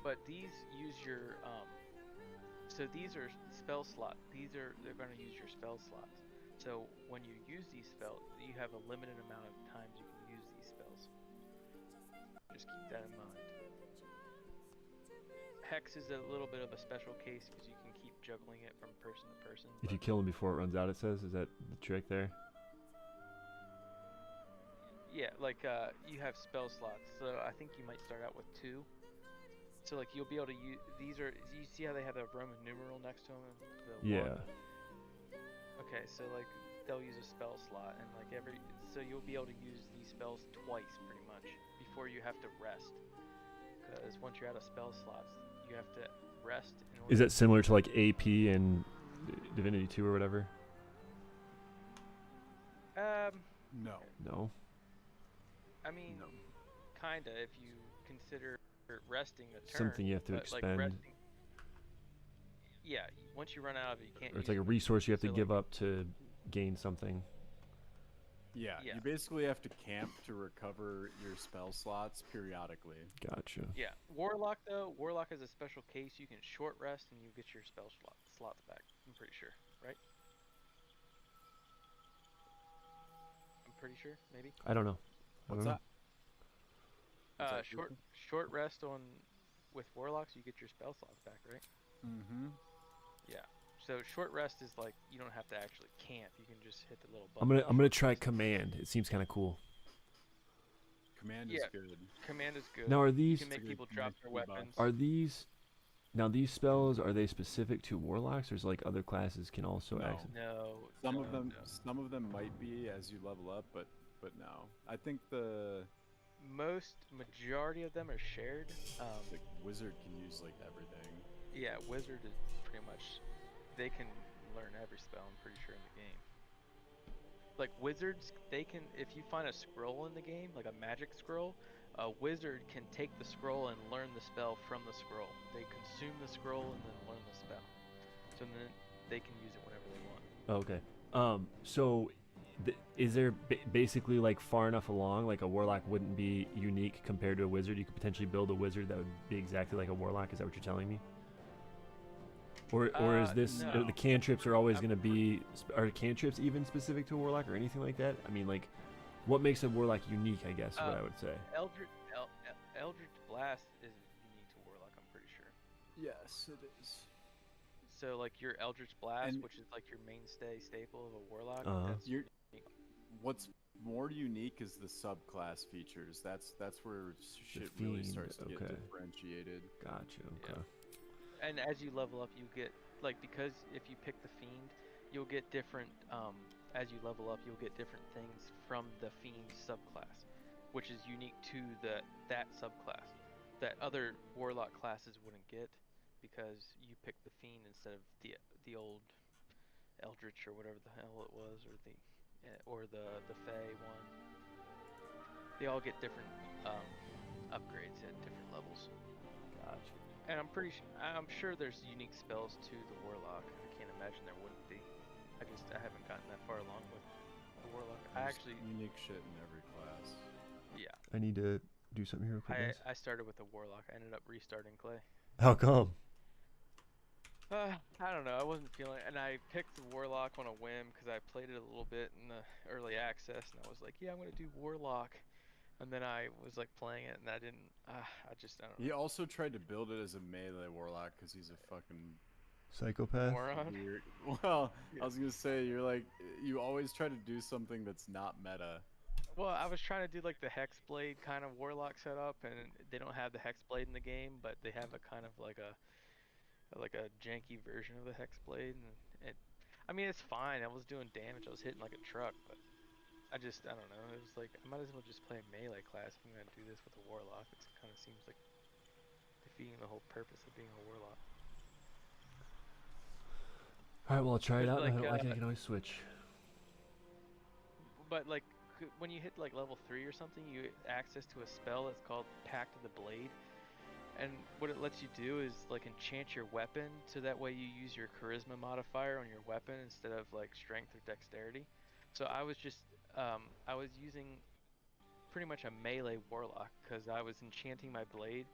Speaker 13: But these use your so these are spell slot. They're gonna use your spell slots. So when you use these spells, you have a limited amount of times you can use these spells. Just keep that in mind. Hex is a little bit of a special case because you can keep juggling it from person to person.
Speaker 1: If you kill him before it runs out, it says, is that the trick there?
Speaker 13: Yeah, like you have spell slots. So I think you might start out with 2. So like you'll be able to use these are. You see how they have a Roman numeral next to them?
Speaker 1: Yeah.
Speaker 13: 1? Okay, so like they'll use a spell slot, and like so you'll be able to use these spells twice pretty much before you have to rest. Because once you're out of spell slots, you have to rest.
Speaker 1: Is that similar to like AP and Divinity 2 or whatever?
Speaker 12: No.
Speaker 1: No.
Speaker 13: I mean, kinda if you consider resting a turn.
Speaker 1: Something you have to
Speaker 13: but,
Speaker 1: expend.
Speaker 13: Like resting, yeah, once you run out of it, you can't.
Speaker 1: Or it's
Speaker 13: use
Speaker 1: like a
Speaker 13: it.
Speaker 1: resource you have to
Speaker 13: So,
Speaker 1: give up to gain something.
Speaker 12: Yeah,
Speaker 13: Yeah.
Speaker 12: you basically have to camp to recover your spell slots periodically.
Speaker 1: Gotcha.
Speaker 13: Yeah, Warlock though, Warlock is a special case. You can short rest and you get your spell slots back. I'm pretty sure, right? I'm pretty sure, maybe.
Speaker 1: I don't know.
Speaker 12: What's that?
Speaker 13: Short rest with Warlocks, you get your spell slots back, right?
Speaker 12: Mm-hmm.
Speaker 13: Yeah. So short rest is like you don't have to actually camp. You can just hit the little button.
Speaker 1: I'm gonna try Command. It seems kind of cool.
Speaker 12: Command is good.
Speaker 13: Command is good.
Speaker 1: Now are these?
Speaker 13: You can make people drop their weapons.
Speaker 1: Are these? Now these spells, are they specific to Warlocks, or is like other classes can also access?
Speaker 13: No.
Speaker 12: Some of them might be as you level up, but no. I think the
Speaker 13: majority of them are shared.
Speaker 12: Like Wizard can use like everything.
Speaker 13: Yeah, Wizard is pretty much. They can learn every spell, I'm pretty sure, in the game. Like Wizards, they can, if you find a scroll in the game, like a magic scroll, a Wizard can take the scroll and learn the spell from the scroll. They consume the scroll and then learn the spell. So then they can use it whenever they want.
Speaker 1: Okay. So is there basically like far enough along, like a Warlock wouldn't be unique compared to a Wizard? You could potentially build a Wizard that would be exactly like a Warlock. Is that what you're telling me? Or is this
Speaker 13: no.
Speaker 1: the cantrips are always going to be? Are cantrips even specific to a Warlock or anything like that? I mean, like, what makes a Warlock unique? I guess is what I would say.
Speaker 13: Eldritch Blast is unique to Warlock, I'm pretty sure.
Speaker 12: Yes, it is.
Speaker 13: So like your Eldritch Blast, which is like your mainstay staple of a Warlock. That's unique.
Speaker 12: What's more unique is the subclass features. That's where shit really starts to get differentiated.
Speaker 1: Gotcha. Okay.
Speaker 13: Yeah. And as you level up, you get because if you pick the Fiend, you'll get different. As you level up, you'll get different things from the Fiend subclass. which is unique to that subclass that other warlock classes wouldn't get because you pick the fiend instead of the old eldritch or whatever the hell it was, or the fey one. They all get different upgrades at different levels.
Speaker 12: Gotcha.
Speaker 13: And I'm sure there's unique spells to the warlock. I can't imagine there wouldn't be. I haven't gotten that far along with the warlock.
Speaker 12: There's unique shit in every class.
Speaker 13: Yeah.
Speaker 1: I need to do something here real quick, guys.
Speaker 13: I started with a warlock. I ended up restarting Clay.
Speaker 1: How come?
Speaker 13: I don't know. I wasn't feeling it. And I picked the warlock on a whim because I played it a little bit in the early access, and I was like, yeah, I'm going to do warlock. And then I was like playing it, and I didn't. I don't know.
Speaker 12: He also tried to build it as a melee warlock because he's a fucking
Speaker 1: psychopath.
Speaker 13: Moron.
Speaker 12: Weird. Well, yeah. I was gonna say you always try to do something that's not meta.
Speaker 13: Well, I was trying to do like the Hexblade kind of warlock setup, and they don't have the Hexblade in the game, but they have a kind of like a janky version of the Hexblade, and I mean it's fine. I was doing damage. I was hitting like a truck, but I don't know. It was like I might as well just play a melee class if I'm gonna do this with a warlock. It kind of seems like defeating the whole purpose of being a warlock.
Speaker 1: All right, well I'll try it out.
Speaker 13: Like,
Speaker 1: if I don't like it, I can always switch.
Speaker 13: But like when you hit like level 3 or something, you get access to a spell that's called Pact of the Blade. And what it lets you do is like enchant your weapon, so that way you use your charisma modifier on your weapon instead of like strength or dexterity. So I was just I was using pretty much a melee warlock because I was enchanting my blade,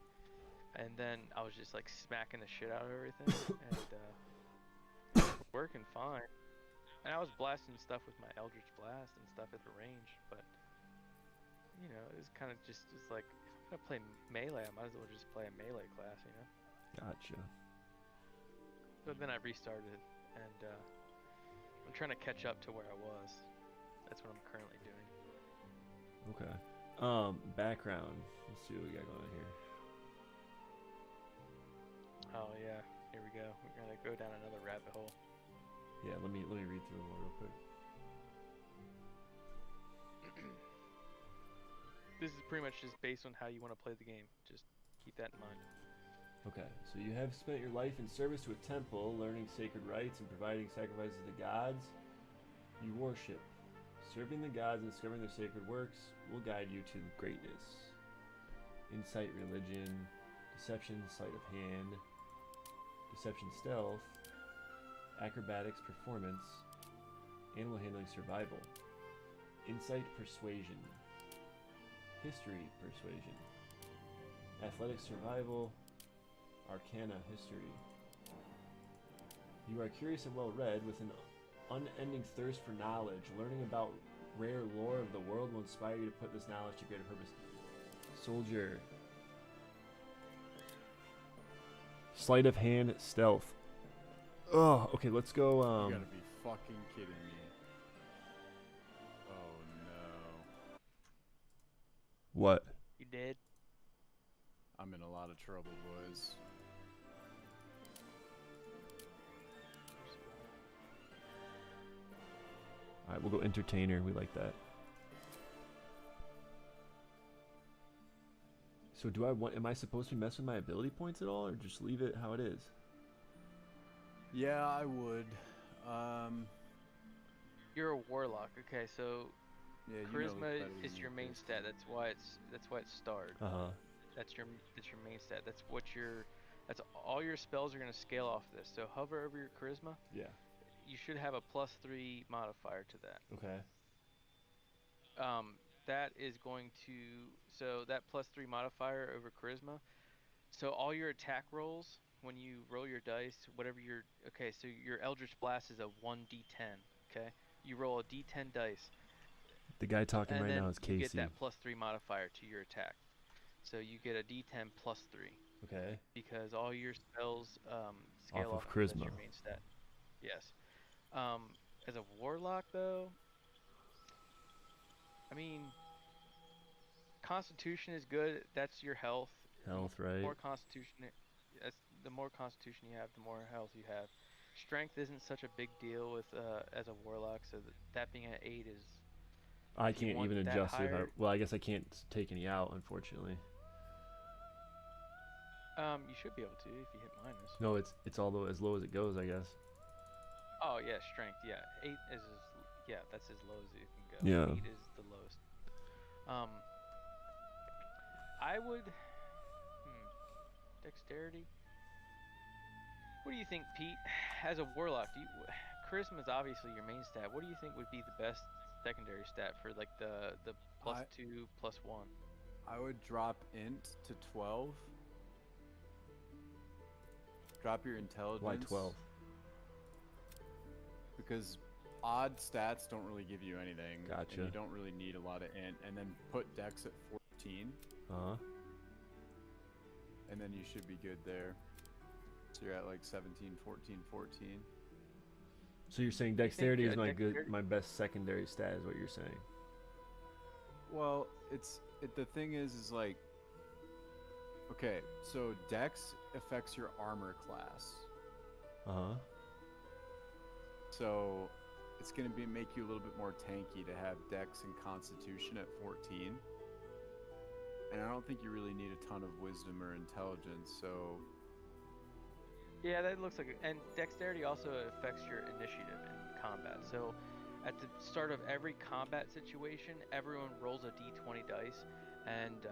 Speaker 13: and then I was just like smacking the shit out of everything, and it was working fine. And I was blasting stuff with my Eldritch Blast and stuff at the range, but you know, it was kind of just like, if I'm gonna play melee, I might as well just play a melee class, you know?
Speaker 1: Gotcha.
Speaker 13: But then I restarted, and I'm trying to catch up to where I was. That's what I'm currently doing.
Speaker 1: Okay. Background. Let's see what we got going on here.
Speaker 13: Oh yeah, here we go. We're gonna go down another rabbit hole.
Speaker 1: Yeah, let me read through them all real quick.
Speaker 13: This is pretty much just based on how you want to play the game. Just keep that in mind.
Speaker 1: Okay, so you have spent your life in service to a temple, learning sacred rites and providing sacrifices to the gods you worship. Serving the gods and discovering their sacred works will guide you to greatness. Insight, religion, deception, sleight of hand, deception, stealth, acrobatics, performance, animal handling, survival, insight, persuasion, history, persuasion, athletics, survival, arcana, history. You are curious and well-read with an unending thirst for knowledge. Learning about rare lore of the world will inspire you to put this knowledge to greater purpose. Soldier. Sleight of hand, stealth. Oh, okay, let's go.
Speaker 12: You gotta be fucking kidding me. Oh no.
Speaker 1: What?
Speaker 13: You did?
Speaker 12: I'm in a lot of trouble, boys.
Speaker 1: Alright, we'll go entertainer. We like that. So am I supposed to be messing with my ability points at all, or just leave it how it is?
Speaker 12: Yeah, I would.
Speaker 13: You're a warlock, okay? So
Speaker 12: yeah,
Speaker 13: charisma is your main stat. That's why it's starred. That's your main stat. That's all your spells are gonna scale off this. So hover over your charisma.
Speaker 1: Yeah.
Speaker 13: You should have a +3 modifier to that.
Speaker 1: Okay.
Speaker 13: That is going to, so that +3 modifier over charisma. So all your attack rolls, when you roll your dice, okay, so your Eldritch Blast is a 1d10, okay? You roll a d10 dice.
Speaker 1: The guy talking right now is Casey.
Speaker 13: You get that +3 modifier to your attack. So you get a d10 +3.
Speaker 1: Okay.
Speaker 13: Because all your spells scale
Speaker 1: off of
Speaker 13: charisma.
Speaker 1: charisma.
Speaker 13: That's your main stat. Yes. As a warlock, though, I mean, Constitution is good. That's your health.
Speaker 1: Health, right?
Speaker 13: The more Constitution you have, the more health you have. Strength isn't such a big deal with as a warlock, so that being at 8
Speaker 1: I
Speaker 13: Do you
Speaker 1: can't
Speaker 13: want
Speaker 1: even
Speaker 13: that
Speaker 1: adjust it.
Speaker 13: higher?
Speaker 1: Well, I guess I can't take any out, unfortunately.
Speaker 13: You should be able to if you hit minus.
Speaker 1: No, it's all as low as it goes, I guess.
Speaker 13: Oh yeah, strength. Yeah, 8 is yeah, that's as low as you can go.
Speaker 1: Yeah.
Speaker 13: 8 is the lowest. I would. Dexterity. What do you think, Pete? As a warlock, charisma is obviously your main stat. What do you think would be the best secondary stat for like the +2 +1?
Speaker 12: I would drop int to 12. Drop your intelligence.
Speaker 1: Why 12?
Speaker 12: Because odd stats don't really give you anything.
Speaker 1: Gotcha.
Speaker 12: And you don't really need a lot of int. And then put dex at 14.
Speaker 1: Uh-huh.
Speaker 12: And then you should be good there. So you're at like 17, 14, 14.
Speaker 1: So you're saying dexterity is
Speaker 13: dexterity?
Speaker 1: my best secondary stat is what you're saying.
Speaker 12: Well, the thing is like, okay, so dex affects your armor class.
Speaker 1: Uh-huh.
Speaker 12: So it's going to make you a little bit more tanky to have dex and constitution at 14. And I don't think you really need a ton of wisdom or intelligence, so...
Speaker 13: Yeah, that looks like it. And dexterity also affects your initiative in combat. So at the start of every combat situation, everyone rolls a d20 dice, and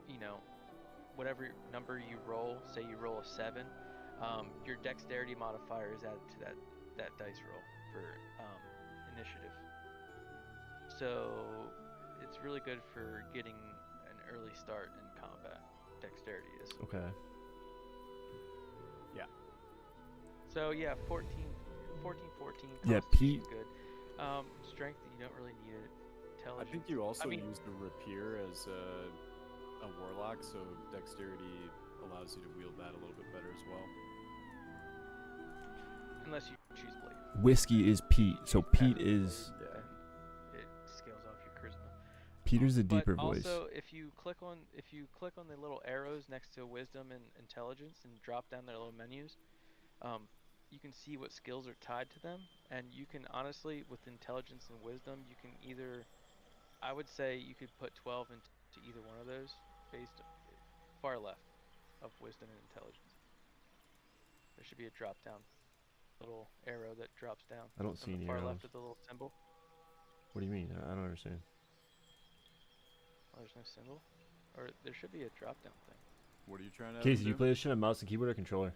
Speaker 13: you know, whatever number you roll, say you roll a 7, your dexterity modifier is added to that dice roll for initiative. So it's really good for getting an early start in combat. Dexterity is.
Speaker 1: Okay.
Speaker 12: Yeah.
Speaker 13: So yeah, 14.
Speaker 1: Yeah,
Speaker 13: Constitution's
Speaker 1: Pete.
Speaker 13: Good. Strength, you don't really need it.
Speaker 12: I
Speaker 13: Intelligence.
Speaker 12: think you also
Speaker 13: I mean,
Speaker 12: use the rapier as a warlock, so dexterity allows you to wield that a little bit better as well.
Speaker 13: unless you choose blade.
Speaker 1: Whiskey is Pete, so Pete is...
Speaker 13: Then it scales off your charisma.
Speaker 1: Peter's the deeper
Speaker 13: but
Speaker 1: voice.
Speaker 13: Also, if you click on the little arrows next to wisdom and intelligence and drop down their little menus, you can see what skills are tied to them, and you can honestly, with intelligence and wisdom, you can either, I would say you could put 12 into either one of those, based far left of wisdom and intelligence. There should be a drop down little arrow that drops down.
Speaker 1: I don't see
Speaker 13: on the
Speaker 1: any
Speaker 13: far
Speaker 1: arrows.
Speaker 13: left of the little symbol.
Speaker 1: What do you mean? I don't understand.
Speaker 13: Oh, there's no symbol? Or there should be a drop down thing.
Speaker 12: What are you trying to
Speaker 1: Casey, do you play this shit on mouse and keyboard or controller?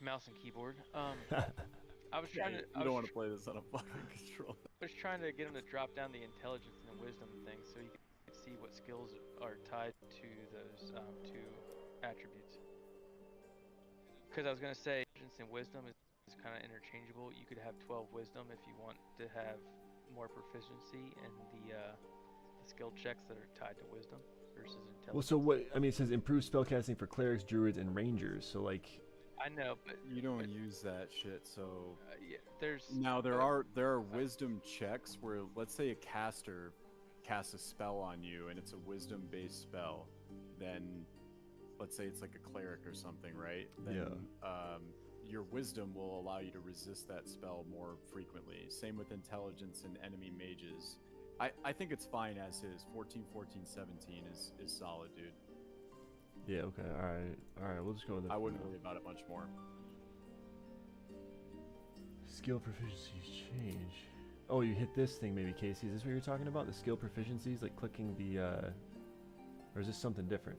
Speaker 13: Mouse and keyboard. I was trying to.
Speaker 12: You don't want to play this on a fucking controller.
Speaker 13: I was trying to get him to drop down the intelligence and the wisdom thing, so you could see what skills are tied to those two attributes. Because I was gonna say, intelligence and wisdom is kind of interchangeable. You could have 12 wisdom if you want to have more proficiency in the skill checks that are tied to wisdom versus intelligence.
Speaker 1: Well, so what? I mean, it says improve spellcasting for clerics, druids, and rangers. So like,
Speaker 13: I know, but
Speaker 12: you don't use that shit. So
Speaker 13: yeah, there's
Speaker 12: now there are wisdom checks where, let's say a caster casts a spell on you and it's a wisdom based spell, then let's say it's like a cleric or something, right? Then, your wisdom will allow you to resist that spell more frequently. Same with intelligence and enemy mages. I think it's fine as is. 14, 14, 17 is solid, dude.
Speaker 1: yeah, okay, all right. We'll just go with it.
Speaker 12: I wouldn't worry about it much more.
Speaker 1: Skill proficiencies change. Oh, you hit this thing maybe, Casey. Is this what you're talking about? The skill proficiencies, like clicking the, or is this something different?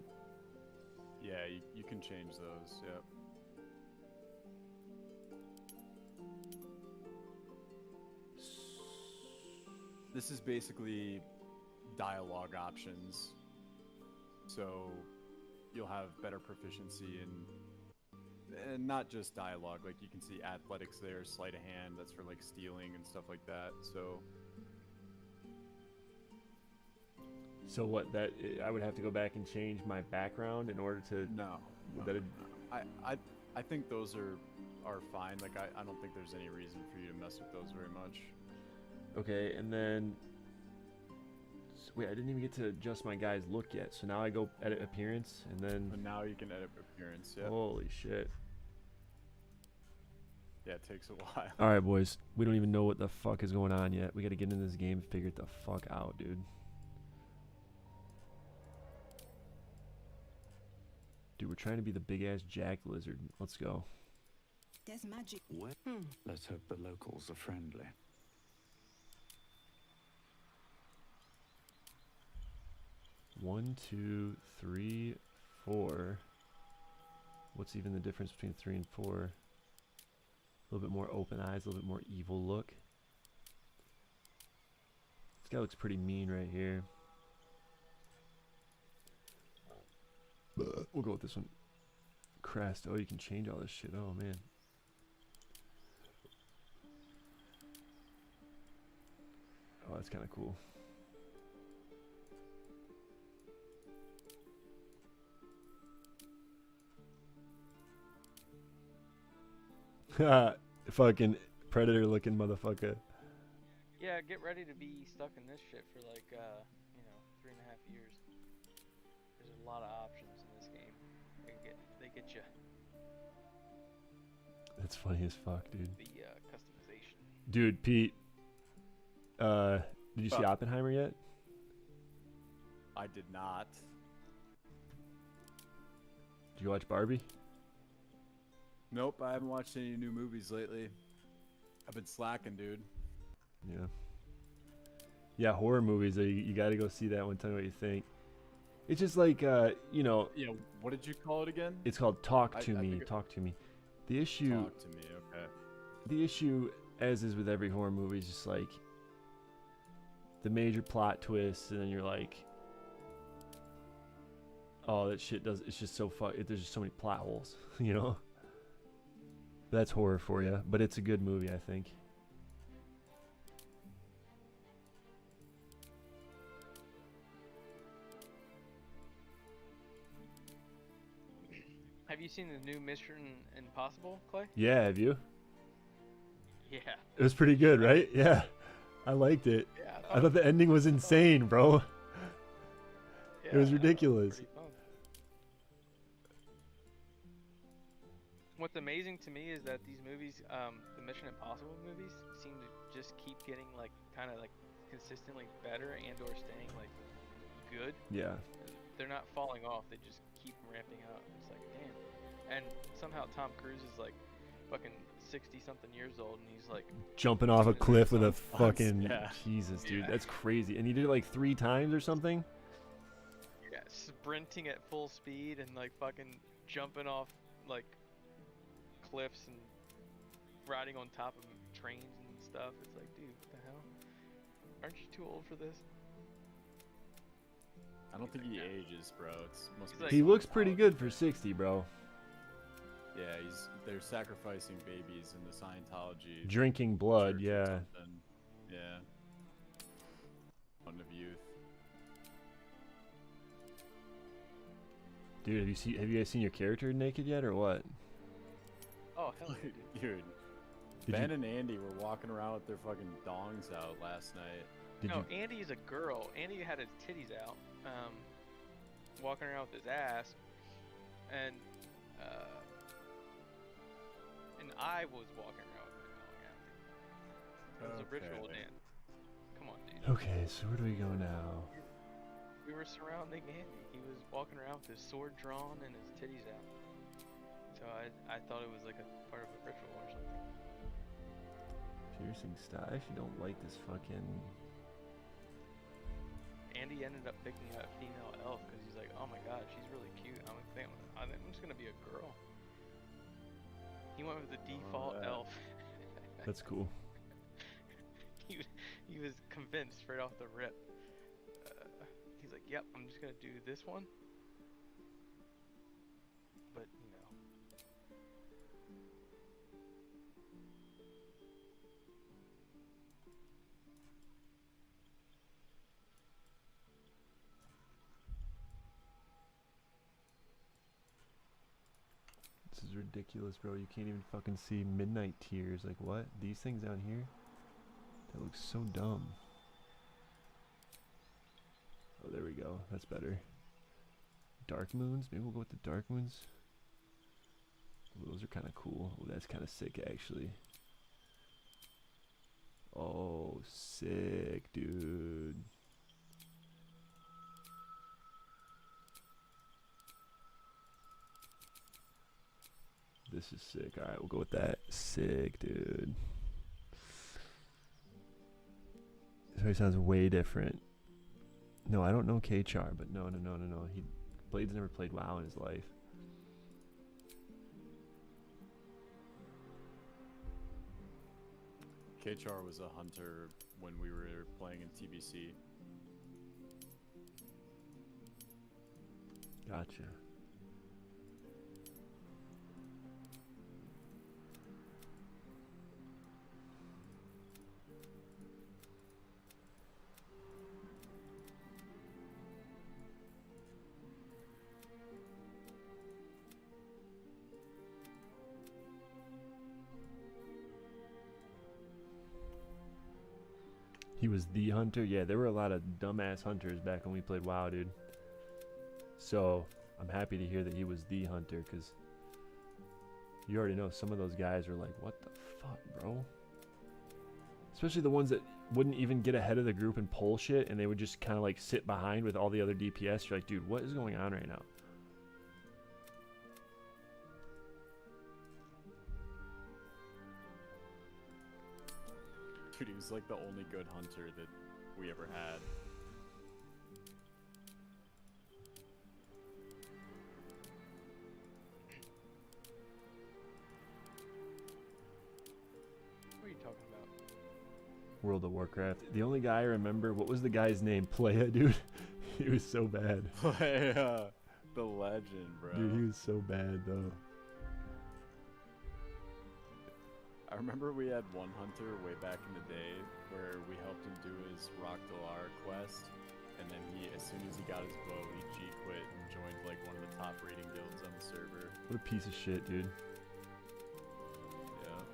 Speaker 12: Yeah, you can change those. Yep. This is basically dialogue options. So you'll have better proficiency and not just dialogue. Like you can see athletics there, sleight of hand. That's for like stealing and stuff like that.
Speaker 1: So what? That I would have to go back and change my background in order to.
Speaker 12: No. I think those are fine. Like I don't think there's any reason for you to mess with those very much.
Speaker 1: Okay, and then wait, I didn't even get to adjust my guy's look yet. So now I go edit appearance, and then
Speaker 12: And now you can edit appearance. Yeah.
Speaker 1: holy shit!
Speaker 12: Yeah, it takes a while.
Speaker 1: Alright, boys. We don't even know what the fuck is going on yet. We gotta get in this game and figure it the fuck out, dude. Dude, we're trying to be the big-ass jack lizard. Let's go.
Speaker 10: There's magic.
Speaker 11: Well, let's hope the locals are friendly.
Speaker 1: One, two, three, four. What's even the difference between 3 and 4? A little bit more open eyes, a little bit more evil look. This guy looks pretty mean right here. We'll go with this one. Crest. Oh, you can change all this shit. Oh, man. Oh, that's kind of cool. Fucking predator looking motherfucker.
Speaker 13: Yeah, get ready to be stuck in this shit for like, 3.5 years. There's a lot of options in this game. They get you.
Speaker 1: That's funny as fuck, dude.
Speaker 13: The customization.
Speaker 1: Dude, Pete. Did you see Oppenheimer yet?
Speaker 12: I did not.
Speaker 1: Did you watch Barbie?
Speaker 12: Nope, I haven't watched any new movies lately. I've been slacking, dude.
Speaker 1: Yeah. Yeah, horror movies. You got to go see that one. Tell me what you think. It's just like,
Speaker 12: Yeah, what did you call it again?
Speaker 1: It's called Talk to Me. Talk to Me. The issue.
Speaker 12: Talk to me, okay.
Speaker 1: The issue, as is with every horror movie, is just like the major plot twists, and then you're like, oh, that shit does. It's just so there's just so many plot holes, you know. That's horror for you, but it's a good movie, I think.
Speaker 13: Have you seen the new Mission Impossible, Clay?
Speaker 1: Yeah, have you?
Speaker 13: Yeah.
Speaker 1: It was pretty good, right? Yeah. I liked it.
Speaker 13: Yeah,
Speaker 1: I thought the ending was insane, bro.
Speaker 13: Yeah,
Speaker 1: It was ridiculous.
Speaker 13: pretty fun. What's amazing to me is that these movies, the Mission Impossible movies, seem to just keep getting like kind of like consistently better and or staying like good.
Speaker 1: Yeah.
Speaker 13: They're not falling off. They just keep ramping up. It's like, damn. And somehow Tom Cruise is like fucking 60-something years old, and he's like
Speaker 1: Jumping off a cliff with a
Speaker 12: stunts.
Speaker 1: fucking
Speaker 12: Yeah.
Speaker 1: Jesus, dude.
Speaker 13: Yeah.
Speaker 1: That's crazy. And he did it like 3 times or something.
Speaker 13: yeah, sprinting at full speed and like fucking jumping off like cliffs and riding on top of trains and stuff. It's like, dude, what the hell? Aren't you too old for this?
Speaker 12: I don't think he ages, bro. It's must be
Speaker 13: like-
Speaker 1: He looks pretty good for 60, bro.
Speaker 12: Yeah, they're sacrificing babies in the Scientology.
Speaker 1: Drinking blood,
Speaker 12: church or
Speaker 1: yeah.
Speaker 12: something. Yeah. Fun of youth.
Speaker 1: Dude, have you guys seen your character naked yet or what?
Speaker 13: Oh hell yeah, dude.
Speaker 12: Dude,
Speaker 1: Did
Speaker 12: Ben
Speaker 1: you-
Speaker 12: and Andy were walking around with their fucking dongs out last night.
Speaker 1: Did
Speaker 13: No,
Speaker 1: you
Speaker 13: Andy's a girl. Andy had his titties out, walking around with his ass, and I was walking around with my dong out. It was a ritual
Speaker 12: Okay.
Speaker 13: dance. Come on, dude.
Speaker 1: Okay, so where do we go now?
Speaker 13: We were surrounding Andy. He was walking around with his sword drawn and his titties out. So I thought it was like a part of a ritual or something.
Speaker 1: Piercing style. I actually don't like this fucking.
Speaker 13: Andy ended up picking a female elf because he's like, oh my god, she's really cute. I'm just gonna be a girl. He went with the default
Speaker 12: that.
Speaker 13: elf.
Speaker 1: That's cool.
Speaker 13: He was convinced right off the rip. He's like, yep, I'm just gonna do this one. But you know.
Speaker 1: This is ridiculous, bro. You can't even fucking see midnight tears. Like, what? These things down here? That looks so dumb. Oh, there we go. That's better. Dark moons? Maybe we'll go with the dark moons. Ooh, those are kind of cool. Ooh, that's kind of sick, actually. Oh, sick, dude. This is sick. All right, we'll go with that. Sick, dude. So he sounds way different. No, I don't know K-Char, but no. Blade's never played WoW in his life.
Speaker 12: K-Char was a hunter when we were playing in TBC.
Speaker 1: Gotcha. He was the hunter? Yeah, there were a lot of dumbass hunters back when we played WoW, dude. So, I'm happy to hear that he was the hunter, because you already know some of those guys are like, what the fuck, bro? Especially the ones that wouldn't even get ahead of the group and pull shit, and they would just kind of like sit behind with all the other DPS. You're like, dude, what is going on right now?
Speaker 12: Dude, he was like the only good hunter that we ever had.
Speaker 13: What are you talking about?
Speaker 1: World of Warcraft. The only guy I remember, what was the guy's name? Playa, dude. He was so bad.
Speaker 12: Playa, the legend, bro.
Speaker 1: Dude, he was so bad, though.
Speaker 12: I remember we had one hunter way back in the day where we helped him do his Rock Delar quest, and then he, as soon as he got his bow, he G-quit and joined like one of the top rating guilds on the server.
Speaker 1: What a piece of shit, dude.
Speaker 12: Yeah.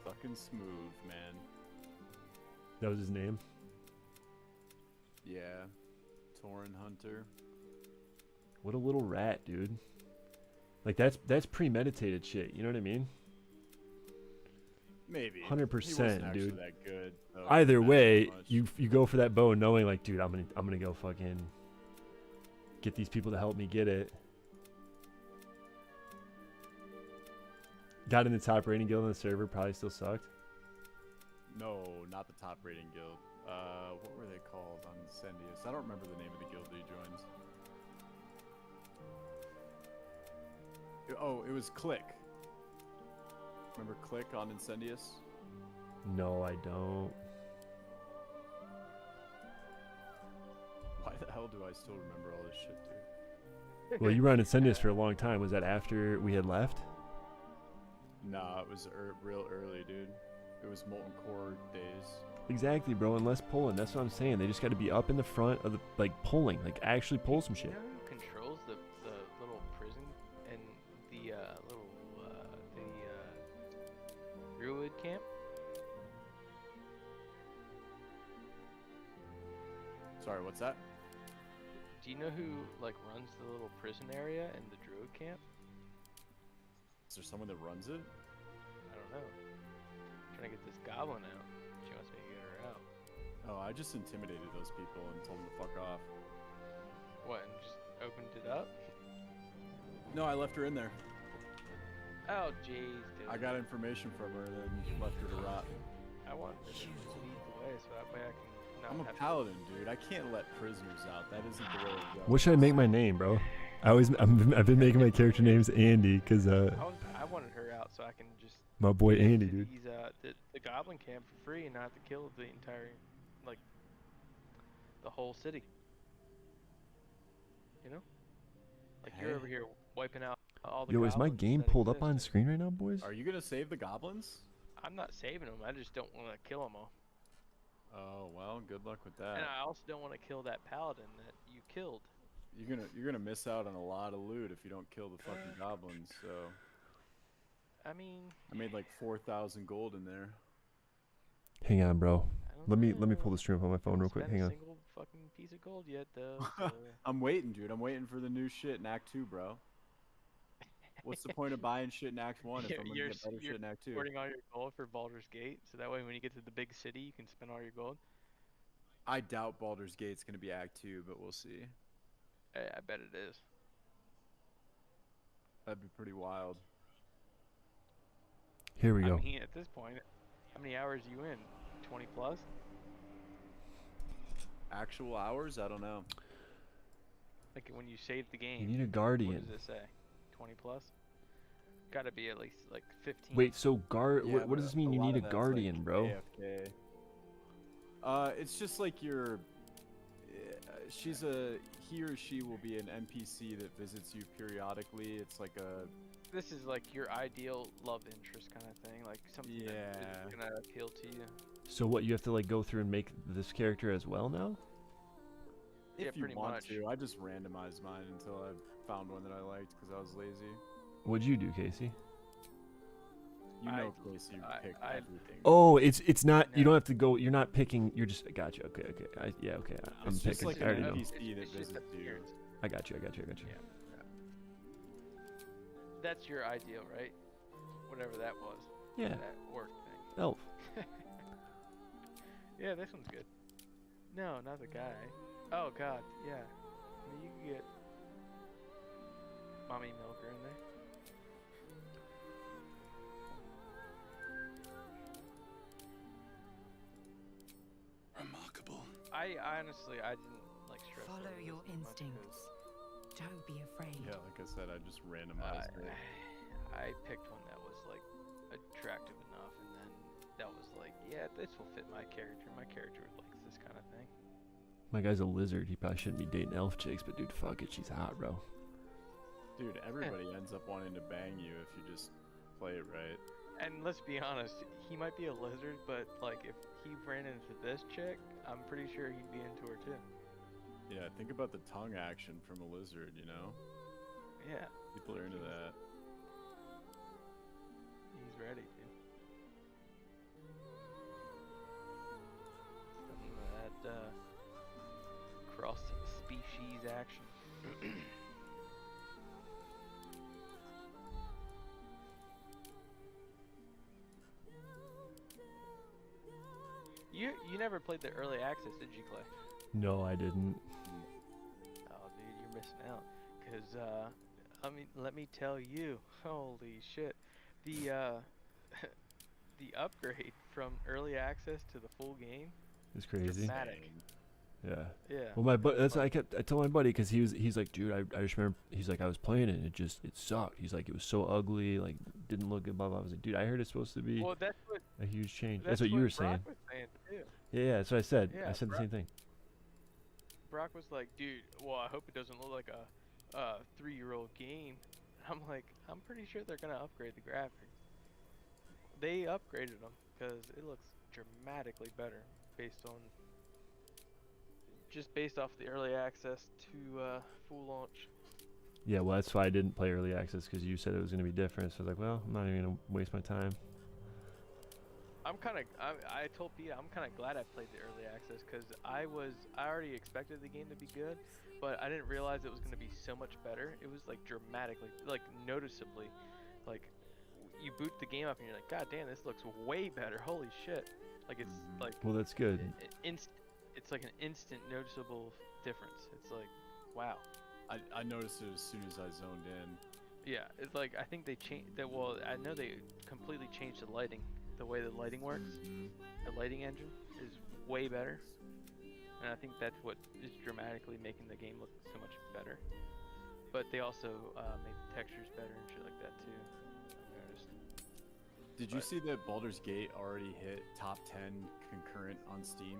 Speaker 12: Fucking smooth, man.
Speaker 1: That was his name?
Speaker 12: Yeah. Tauren Hunter.
Speaker 1: What a little rat, dude. Like, that's premeditated shit, you know what I mean?
Speaker 12: Maybe.
Speaker 1: 100%,
Speaker 12: He wasn't actually
Speaker 1: dude.
Speaker 12: that good, though.
Speaker 1: Either
Speaker 12: Not
Speaker 1: way,
Speaker 12: too much.
Speaker 1: you go for that bow knowing like, dude, I'm gonna go fucking get these people to help me get it. Got in the top rating guild on the server, probably still sucked.
Speaker 12: No, not the top rating guild. What were they called on Incendius? I don't remember the name of the guild that he joins. Oh, it was Click. Remember Click on Incendius?
Speaker 1: No, I don't.
Speaker 12: Why the hell do I still remember all this shit, dude?
Speaker 1: Well, you were on Incendius for a long time. Was that after we had left?
Speaker 12: Nah, it was real early, dude. It was Molten Core days.
Speaker 1: Exactly, bro. And less pulling. That's what I'm saying. They just got to be up in the front of the pulling, like actually pull some shit.
Speaker 13: You know who controls the little prison and the Druid camp?
Speaker 12: Sorry, what's that?
Speaker 13: Do you know who like runs the little prison area and the Druid camp?
Speaker 12: Is there someone that runs it?
Speaker 13: I don't know. I'm trying to get this goblin out. She wants me to get her out.
Speaker 12: Oh, I just intimidated those people and told them to fuck off.
Speaker 13: What, and just opened it up?
Speaker 12: No, I left her in there.
Speaker 13: Oh, jeez, dude.
Speaker 12: I got information from her, then left her to rot.
Speaker 13: I want her to lead the way so that way I can not
Speaker 12: I'm a
Speaker 13: have
Speaker 12: paladin, dude. I can't let prisoners out. That isn't the way to go.
Speaker 1: What should I make my name, bro? I've been making my character names Andy because
Speaker 13: I wanted her out so I can just
Speaker 1: my boy Andy, dude.
Speaker 13: use the goblin camp for free and not have to kill the entire, like, the whole city. You know? Like, you're over here wiping out all the
Speaker 1: Yo, is my
Speaker 13: goblins
Speaker 1: game
Speaker 13: that
Speaker 1: pulled up
Speaker 13: exist.
Speaker 1: on screen right now, boys?
Speaker 12: Are you gonna save the goblins?
Speaker 13: I'm not saving them. I just don't want to kill them all.
Speaker 12: Oh well, good luck with that.
Speaker 13: And I also don't want to kill that paladin that you killed.
Speaker 12: You're gonna miss out on a lot of loot if you don't kill the fucking goblins. So.
Speaker 13: I mean.
Speaker 12: I made like 4,000 gold in there.
Speaker 1: Hang on, bro. Let me pull the stream up on my phone real quick. Hang on.
Speaker 13: Single fucking piece of gold yet, though. So.
Speaker 12: I'm waiting, dude. I'm waiting for the new shit in Act 2, bro. What's the point of buying shit in Act 1 if I'm gonna get better shit in Act 2?
Speaker 13: You're hoarding all your gold for Baldur's Gate, so that way when you get to the big city, you can spend all your gold.
Speaker 12: I doubt Baldur's Gate's gonna be Act 2, but we'll see.
Speaker 13: Hey, I bet it is.
Speaker 12: That'd be pretty wild.
Speaker 1: Here we go.
Speaker 13: I mean, at this point, how many hours are you in? 20 plus?
Speaker 12: Actual hours? I don't know.
Speaker 13: Like when you save the game.
Speaker 1: You need a guardian.
Speaker 13: What does it say? 20 plus? Gotta be at least like 15.
Speaker 1: Wait, so
Speaker 12: Yeah,
Speaker 1: what does this mean? You need a guardian, bro?
Speaker 12: AFK. It's just like he or she will be an NPC that visits you periodically. It's like a.
Speaker 13: This is like your ideal love interest kind of thing, like something that is gonna appeal to you.
Speaker 1: So what, you have to like go through and make this character as well now?
Speaker 12: If you
Speaker 13: pretty
Speaker 12: want
Speaker 13: much.
Speaker 12: to, I just randomized mine until I found one that I liked because I was lazy.
Speaker 1: What'd you do, Casey?
Speaker 12: You know, Casey, you pick everything.
Speaker 1: Oh, it's not. You don't have to go. You're not picking. You're just. Gotcha. Okay. I'm
Speaker 12: It's just
Speaker 1: picking.
Speaker 12: like
Speaker 1: I already know.
Speaker 12: an NPC that visits you.
Speaker 1: I got you.
Speaker 13: Yeah. That's your ideal, right? Whatever that was.
Speaker 1: Yeah.
Speaker 13: That work thing.
Speaker 1: Elf.
Speaker 13: Yeah, this one's good. No, not the guy. Oh god, yeah. I mean, you can get mommy milker in there.
Speaker 11: Remarkable.
Speaker 13: I honestly, I didn't like stress.
Speaker 10: Follow
Speaker 13: over
Speaker 10: your
Speaker 13: this as much
Speaker 10: instincts. Don't be afraid.
Speaker 12: Yeah, like I said, I just randomized it.
Speaker 13: I picked one that was like attractive enough, and then that was like, yeah, this will fit my character. My character likes this kind of thing.
Speaker 1: My guy's a lizard. He probably shouldn't be dating elf chicks, but dude, fuck it, she's hot, bro.
Speaker 12: Dude, everybody ends up wanting to bang you if you just play it right.
Speaker 13: And let's be honest, he might be a lizard, but like if he ran into this chick, I'm pretty sure he'd be into her too.
Speaker 12: Yeah, think about the tongue action from a lizard, you know?
Speaker 13: Yeah.
Speaker 12: People are into that.
Speaker 13: He's ready, dude. Some of that cross-species action. You never played the early access, did you, Clay?
Speaker 1: No, I didn't.
Speaker 13: Oh, dude, you're missing out. Cause I mean, let me tell you, holy shit, the the upgrade from early access to the full game
Speaker 1: It's crazy.
Speaker 13: dramatic.
Speaker 1: Yeah.
Speaker 13: Yeah.
Speaker 1: Well, my I told my buddy because he's like, dude, I just remember he's like, I was playing it and it sucked. He's like, it was so ugly, like didn't look good. Blah blah. I was like, dude, I heard it's supposed to be
Speaker 13: Well, that's what
Speaker 1: a huge change. That's what you were saying.
Speaker 13: Brock was saying too.
Speaker 1: Yeah, that's what I said.
Speaker 13: Yeah,
Speaker 1: I said the same thing.
Speaker 13: Brock was like, dude, well, I hope it doesn't look like a 3-year-old game. I'm like, I'm pretty sure they're gonna upgrade the graphics. They upgraded them because it looks dramatically better based off the early access to full launch.
Speaker 1: Yeah, well, that's why I didn't play early access because you said it was gonna be different. So I was like, well, I'm not even gonna waste my time.
Speaker 13: I told Pete I'm kind of glad I played the early access because I already expected the game to be good, but I didn't realize it was going to be so much better. It was like dramatically, like noticeably, like you boot the game up and you're like, God damn, this looks way better. Holy shit! Like it's like.
Speaker 1: Well, that's good.
Speaker 13: It's like an instant noticeable difference. It's like, wow.
Speaker 12: I noticed it as soon as I zoned in.
Speaker 13: Yeah, it's like I think they changed that. Well, I know they completely changed the lighting. The way the lighting works, the lighting engine is way better, and I think that's what is dramatically making the game look so much better. But they also made the textures better and shit like that too.
Speaker 12: Did you see that Baldur's Gate already hit top 10 concurrent on Steam?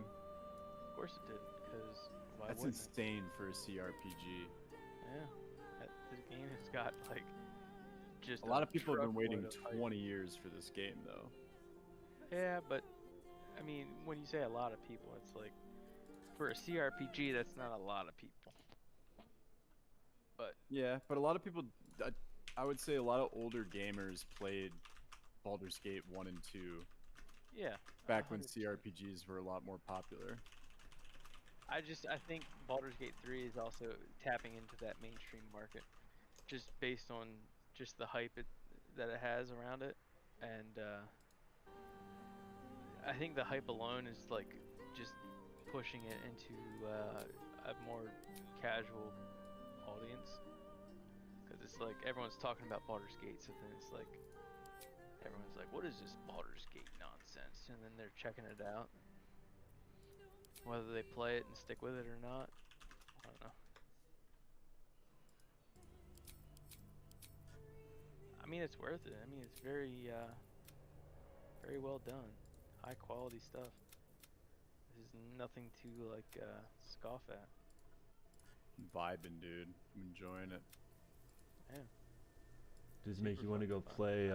Speaker 13: Of course it did, because why
Speaker 12: That's
Speaker 13: wouldn't
Speaker 12: insane for a CRPG.
Speaker 13: Yeah, this game has got like just
Speaker 12: a lot of people have been waiting
Speaker 13: truckload of
Speaker 12: 20 years for this game, though.
Speaker 13: Yeah, but I mean, when you say a lot of people, it's like for a CRPG, that's not a lot of people. But
Speaker 12: yeah, but a lot of people, I would say, a lot of older gamers played Baldur's Gate 1 and 2.
Speaker 13: Yeah.
Speaker 12: Back when CRPGs were a lot more popular.
Speaker 13: I think Baldur's Gate 3 is also tapping into that mainstream market, just based on just the hype that it has around it, and I think the hype alone is like just pushing it into a more casual audience, because it's like everyone's talking about Baldur's Gate, so then it's like everyone's like, what is this Baldur's Gate nonsense? And then they're checking it out. Whether they play it and stick with it or not, I don't know. I mean, it's worth it. I mean, it's very very well done. High quality stuff. There's nothing to like scoff at.
Speaker 12: Vibing, dude. I'm enjoying it.
Speaker 13: Yeah.
Speaker 1: Does it make
Speaker 13: Super
Speaker 1: you want to go
Speaker 13: fucking fun.
Speaker 1: play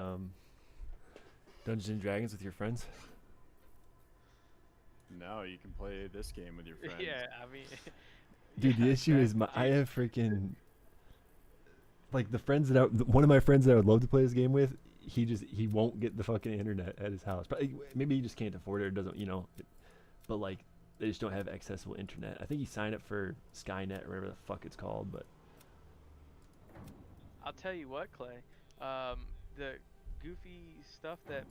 Speaker 1: Dungeons and Dragons with your friends?
Speaker 12: No, you can play this game with your friends.
Speaker 13: Yeah, I mean,
Speaker 1: Dude,
Speaker 13: yeah,
Speaker 1: the issue is I have freaking like the friends that one of my friends that I would love to play this game with. He won't get the fucking internet at his house. But maybe he just can't afford it or doesn't, but like they just don't have accessible internet. I think he signed up for Skynet or whatever the fuck it's called, but
Speaker 13: I'll tell you what, Clay. The goofy stuff that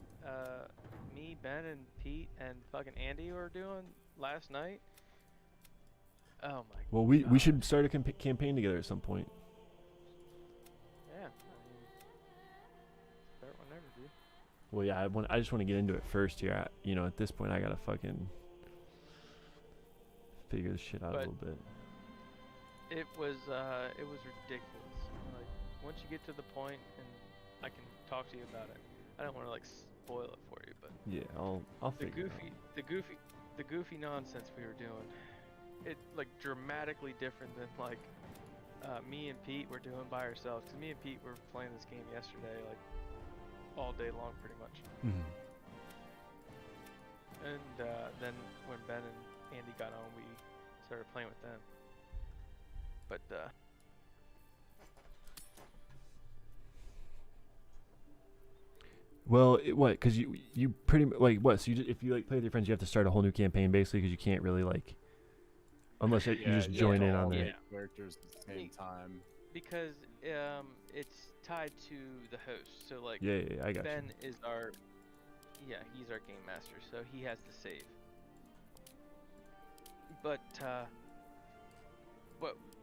Speaker 13: me, Ben, and Pete, and fucking Andy were doing last night. Oh my.
Speaker 1: Well, we should start a campaign together at some point.
Speaker 13: Yeah, I mean, start whenever, dude.
Speaker 1: Well, yeah, I just want to get into it first here. At this point, I gotta fucking figure this shit out a little bit.
Speaker 13: It was ridiculous. Like once you get to the point, and I can talk to you about it. I don't want to like spoil it for you, but
Speaker 1: yeah, I'll figure it out.
Speaker 13: The goofy nonsense we were doing. It like dramatically different than like me and Pete were doing by ourselves. Cause me and Pete were playing this game yesterday, like all day long, pretty much.
Speaker 1: Mm-hmm.
Speaker 13: And then when Ben and Andy got on, we started playing with them. But
Speaker 1: well, what? Because you pretty much like what? So if you like play with your friends, you have to start a whole new campaign basically because you can't really like. Unless you just join in on there.
Speaker 12: Characters at the same time.
Speaker 13: Because it's tied to the host, so like
Speaker 1: yeah, I got
Speaker 13: Ben is he's our game master, so he has to save. But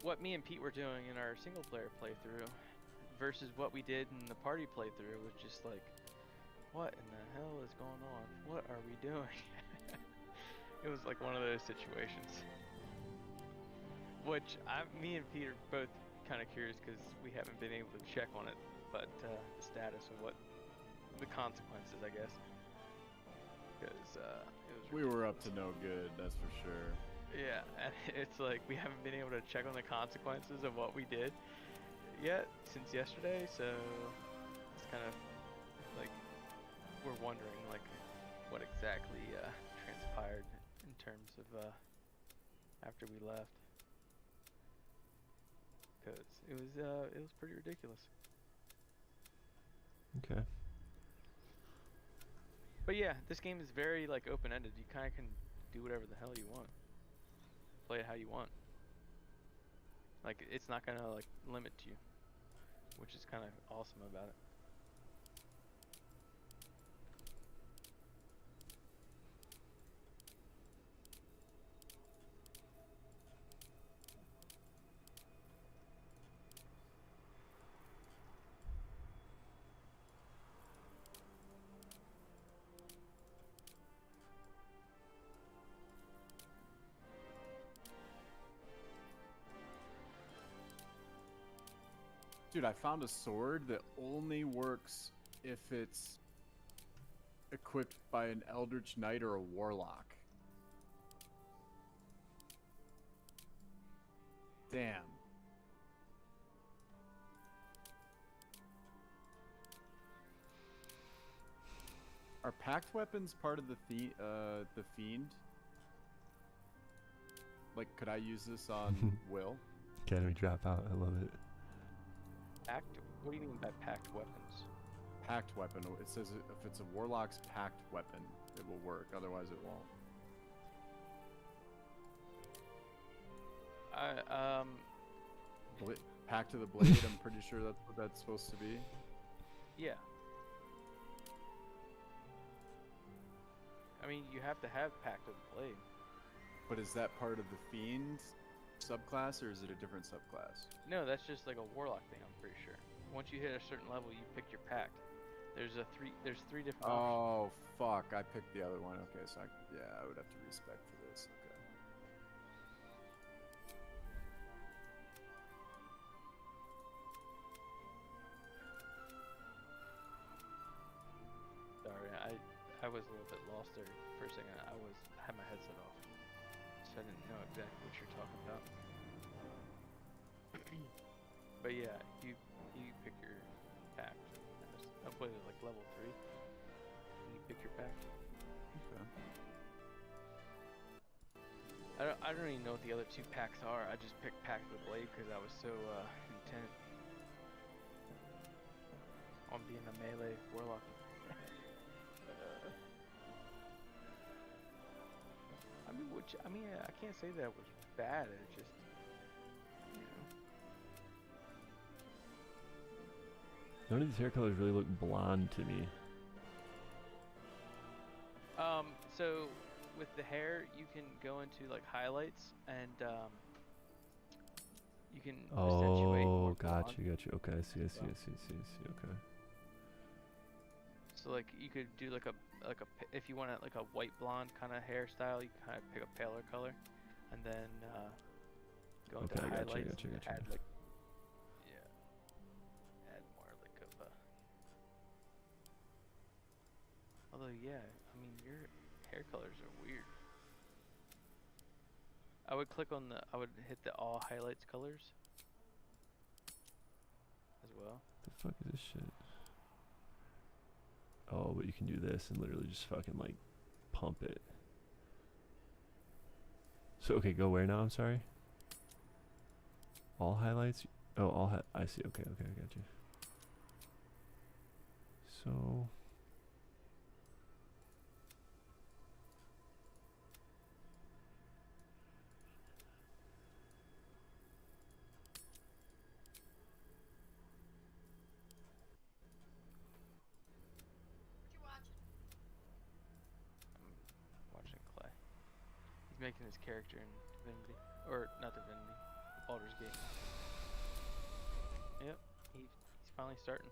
Speaker 13: what me and Pete were doing in our single player playthrough versus what we did in the party playthrough was just like, what in the hell is going on? What are we doing? It was like one of those situations. Which me and Pete are both kind of curious because we haven't been able to check on it, but the status of what the consequences, I guess. Because
Speaker 12: we were up to no good, that's for sure.
Speaker 13: Yeah, and it's like we haven't been able to check on the consequences of what we did yet since yesterday, so it's kind of like we're wondering like what exactly transpired in terms of after we left. Because it was pretty ridiculous.
Speaker 1: Okay.
Speaker 13: But yeah, this game is very like open-ended. You kind of can do whatever the hell you want. Play it how you want. Like it's not gonna like limit you, which is kind of awesome about it.
Speaker 12: Dude, I found a sword that only works if it's equipped by an Eldritch Knight or a Warlock. Damn. Are packed weapons part of the Fiend? Like, could I use this on Will?
Speaker 1: Academy Dropout, I love it.
Speaker 13: Packed? What do you mean by packed weapons?
Speaker 12: Packed weapon. It says if it's a Warlock's packed weapon, it will work. Otherwise, it won't.
Speaker 13: I
Speaker 12: Pact to the Blade. I'm pretty sure that's what that's supposed to be.
Speaker 13: Yeah. I mean, you have to have Pact of the Blade.
Speaker 12: But is that part of the Fiend subclass, or is it a different subclass?
Speaker 13: No, that's just like a Warlock thing, I'm pretty sure. Once you hit a certain level, you pick your Pact. There's three different options.
Speaker 12: Oh, fuck. I picked the other one. Okay, so I would have to respec for this. Okay.
Speaker 13: Sorry, I was a little bit lost there for a second. I had my headset off, so I didn't know exactly what you're talking about. But yeah, you pick your pact. What is it, like level 3? And you pick your pact.
Speaker 12: Okay.
Speaker 13: I don't even know what the other 2 packs are. I just picked Pact of the Blade because I was so intent on being a melee warlock. I mean, I can't say that it was bad. It just, you know.
Speaker 1: None of these hair colors really look blonde to me.
Speaker 13: So with the hair, you can go into like highlights and you can accentuate more
Speaker 1: Got
Speaker 13: blonde.
Speaker 1: you. Okay, I see. Okay.
Speaker 13: So like you could do like a if you want like a white blonde kind of hairstyle, you kind of pick a paler color, and then go into
Speaker 1: Okay, I
Speaker 13: highlights.
Speaker 1: got you.
Speaker 13: Add like add more like of a. Although yeah, I mean your hair colors are weird. I would hit the all highlights colors as well.
Speaker 1: The fuck is this shit? Oh, but you can do this and literally just fucking like pump it. So okay, go where now? I'm sorry. All highlights. Oh, I see. Okay, I got you. So.
Speaker 13: Making his character in Divinity, or not Divinity, Baldur's Gate. Yep, he's finally starting.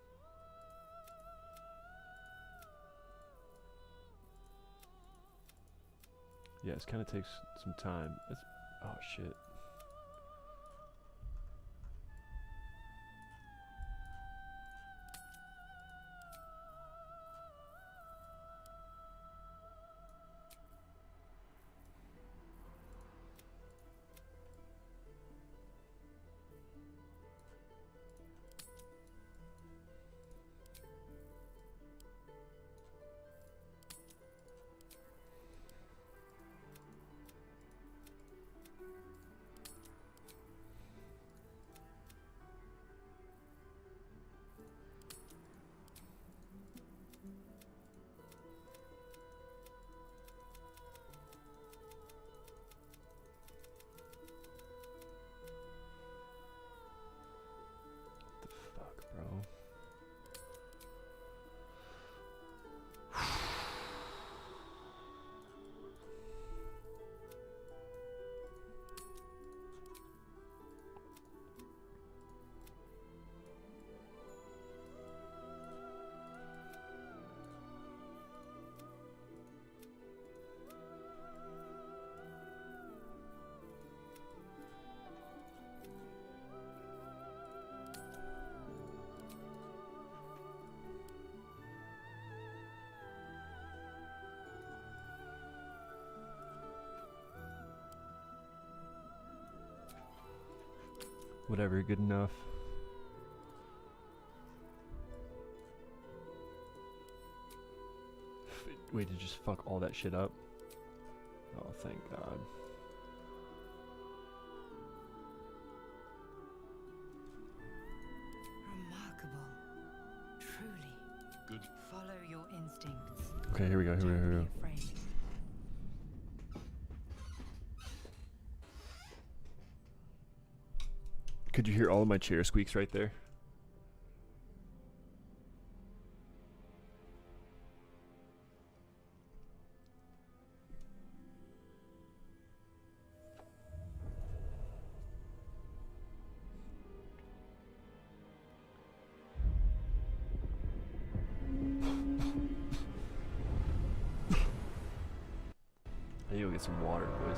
Speaker 1: Yeah, it kind of takes some time. Oh shit. Bro. Whatever, good enough. Wait, to just fuck all that shit up? Oh, thank God.
Speaker 10: Remarkable. Truly.
Speaker 6: Good.
Speaker 10: Follow your instincts.
Speaker 1: Okay, here we go.
Speaker 10: Don't be afraid.
Speaker 1: Could you hear all of my chair squeaks right there? get some water, boys.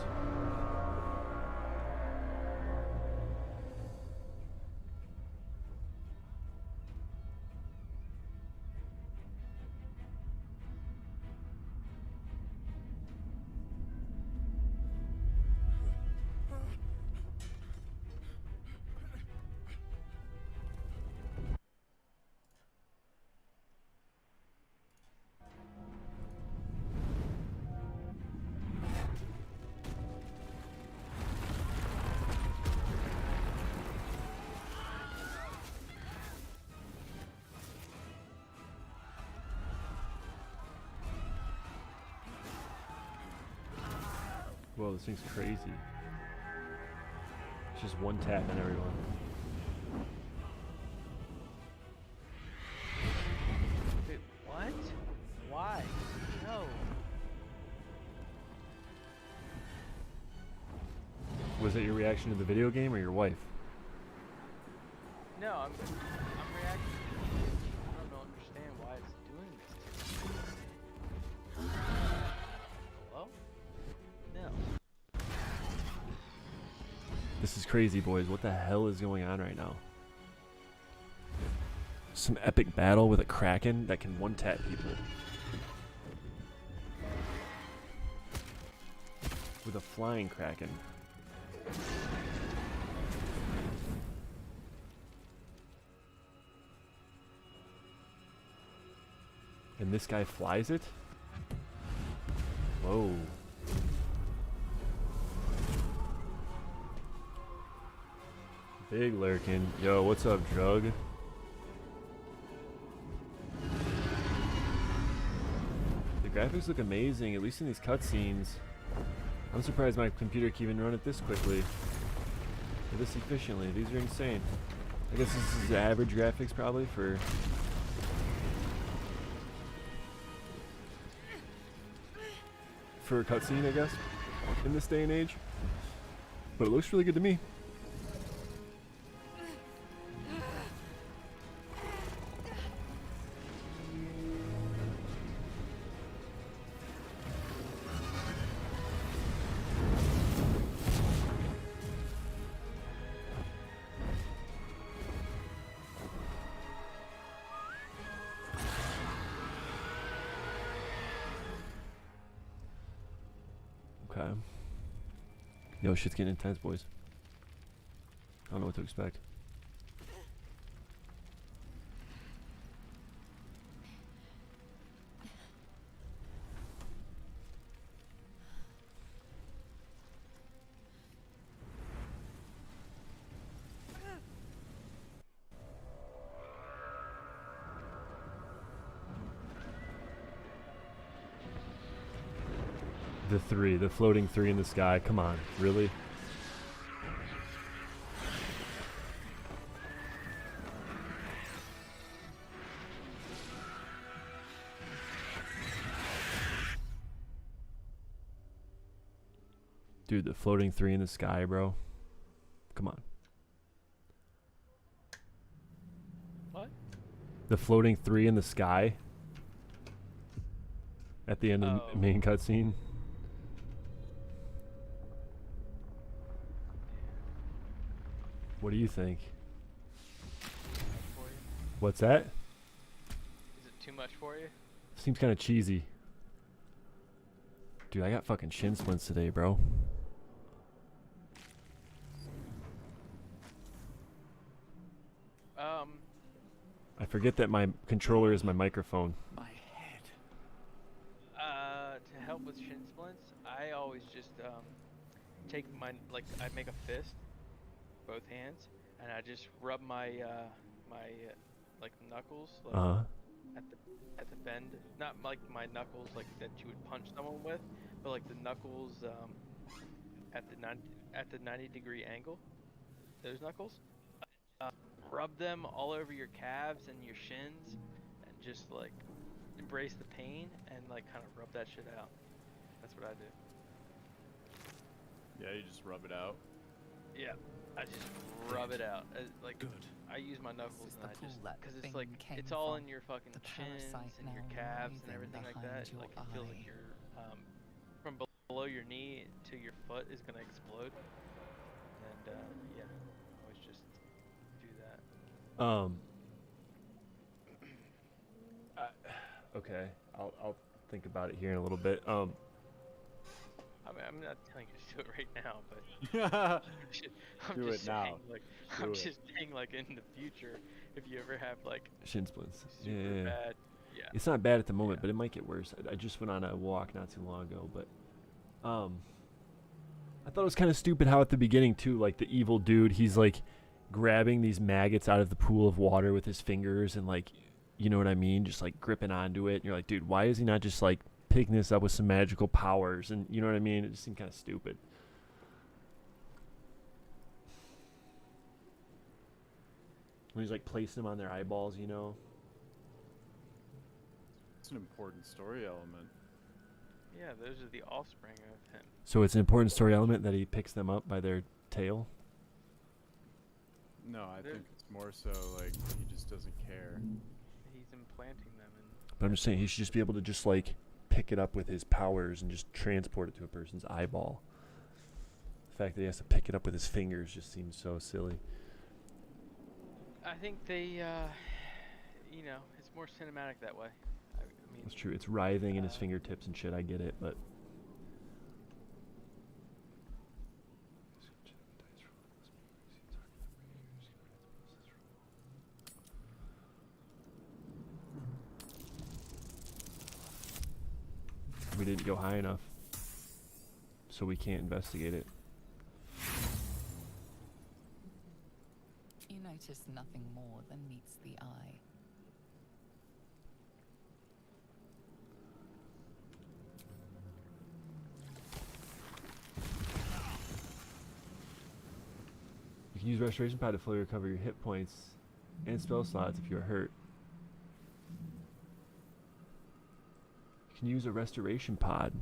Speaker 1: Whoa, this thing's crazy. It's just one tap on everyone.
Speaker 13: Wait, what? Why? No.
Speaker 1: Was that your reaction to the video game or your wife?
Speaker 13: No, I'm reacting. I don't understand why it's doing this. Hello? No.
Speaker 1: This is crazy, boys. What the hell is going on right now? Some epic battle with a kraken that can one-tap people. With a flying kraken. And this guy flies it? Whoa. Big lurkin'. Yo, what's up, Drug? The graphics look amazing, at least in these cutscenes. I'm surprised my computer can even run it this quickly. Or this efficiently. These are insane. I guess this is average graphics probably for... for a cutscene, I guess, in this day and age. But it looks really good to me. Okay. Yo, shit's getting intense, boys. I don't know what to expect. The floating three in the sky. Come on, really? Dude, the floating three in the sky, bro. Come on.
Speaker 13: What?
Speaker 1: The floating three in the sky. At the end of the main cutscene. What do you think? What's that?
Speaker 13: Is it too much for you?
Speaker 1: Seems kind of cheesy. Dude, I got fucking shin splints today, bro. I forget that my controller is my microphone.
Speaker 13: My head. To help with shin splints, I always just take my I make a fist, both hands, and I just rub my like knuckles at the bend, not like my knuckles like that you would punch someone with, but like the knuckles at the 90-degree angle. Those knuckles. Rub them all over your calves and your shins, and just like embrace the pain and like kind of rub that shit out. That's what I do.
Speaker 12: Yeah, you just rub it out.
Speaker 13: Yeah, I just rub it out. Like I use my knuckles and I just because it's like it's all in your fucking chins and your calves and everything like that. Like it feels like you're from below below your knee to your foot is gonna explode. And yeah, always just do that.
Speaker 1: Okay, I'll think about it here in a little bit.
Speaker 13: I mean, I'm not telling you to do it right now, but
Speaker 12: Do it now.
Speaker 13: I'm just saying, like in the future, if you ever have like
Speaker 1: shin splints.
Speaker 13: super bad, yeah.
Speaker 1: It's not bad at the moment, but it might get worse. I just went on a walk not too long ago, but I thought it was kind of stupid how at the beginning too, like the evil dude, he's like grabbing these maggots out of the pool of water with his fingers and like, you know what I mean, just like gripping onto it. And you're like, dude, why is he not just like picking this up with some magical powers? And you know what I mean? It just seemed kind of stupid. When he's like placing them on their eyeballs, you know.
Speaker 12: It's an important story element.
Speaker 13: Yeah, those are the offspring of him.
Speaker 1: So it's an important story element that he picks them up by their tail?
Speaker 12: No, I think it's more so like he just doesn't care.
Speaker 13: He's implanting them in.
Speaker 1: But I'm just saying he should just be able to just like pick it up with his powers and just transport it to a person's eyeball. The fact that he has to pick it up with his fingers just seems so silly.
Speaker 13: I think they, you know, it's more cinematic that way. I mean,
Speaker 1: That's true. It's writhing in his fingertips and shit. I get it, but we didn't go high enough, so we can't investigate it.
Speaker 14: You notice nothing more than meets the eye.
Speaker 1: You can use Restoration Pod to fully recover your hit points and spell slots if you are hurt. You can use a Restoration Pod.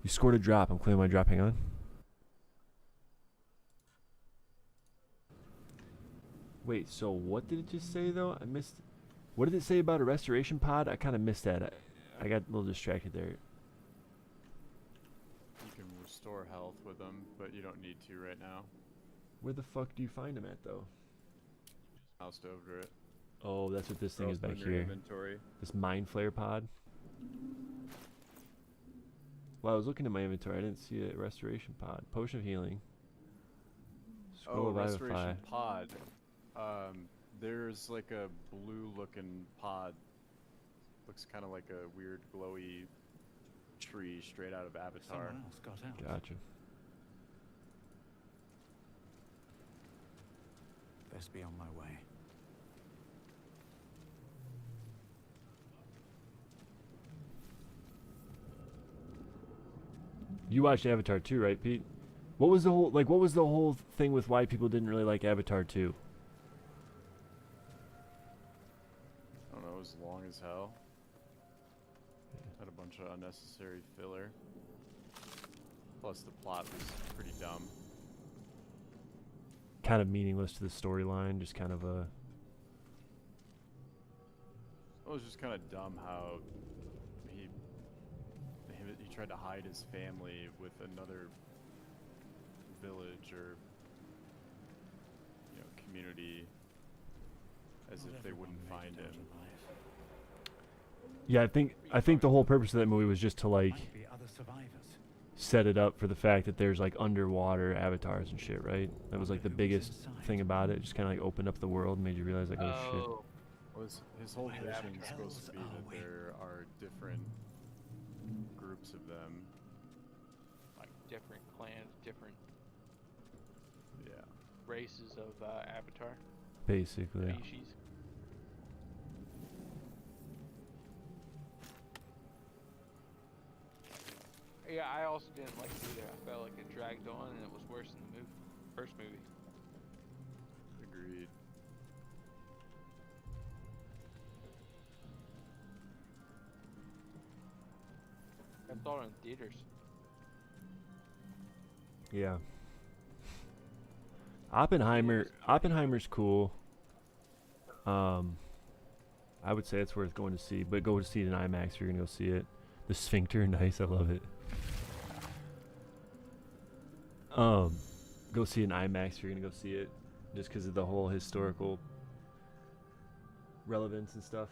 Speaker 1: You scored a drop. I'm clearing my drop. Hang on. Wait, so what did it just say though? I missed. What did it say about a Restoration Pod? I kind of missed that. I got a little distracted there.
Speaker 12: You can restore health with them, but you don't need to right now.
Speaker 1: Where the fuck do you find them at though?
Speaker 12: Moused over it.
Speaker 1: Oh, that's what this thing is back
Speaker 12: in your
Speaker 1: here.
Speaker 12: inventory.
Speaker 1: This Mind Flare Pod. Well, I was looking at my inventory. I didn't see a Restoration Pod. Potion of Healing. Scroll of
Speaker 12: Restoration
Speaker 1: Vivify.
Speaker 12: Pod. There's like a blue-looking pod. Looks kind of like a weird glowy tree straight out of Avatar.
Speaker 11: Someone else got out.
Speaker 1: Gotcha.
Speaker 11: Best be on my way.
Speaker 1: You watched Avatar 2, right, Pete? What was the whole thing with why people didn't really like Avatar 2?
Speaker 12: I don't know, it was long as hell. Had a bunch of unnecessary filler. Plus the plot was pretty dumb.
Speaker 1: Kind of meaningless to the storyline, just kind of a...
Speaker 12: It was just kind of dumb how he tried to hide his family with another village or, you know, community as if they wouldn't find him.
Speaker 1: Yeah, I think the whole purpose of that movie was just to like set it up for the fact that there's like underwater avatars and shit, right? That was like the biggest thing about it. Just kind of like opened up the world and made you realize like, oh shit.
Speaker 12: Was his whole vision supposed to be that there are different groups of them,
Speaker 13: like different clans, different
Speaker 12: yeah,
Speaker 13: races of Avatar.
Speaker 1: Basically.
Speaker 13: Species. Yeah, I also didn't like it either. I felt like it dragged on and it was worse than the first movie.
Speaker 12: Agreed.
Speaker 13: I saw it in theaters.
Speaker 1: Yeah. Oppenheimer's cool. I would say it's worth going to see, but go to see it in IMAX if you're gonna go see it. The Sphincter, nice, I love it. Go see it in IMAX if you're gonna go see it, just because of the whole historical relevance and stuff.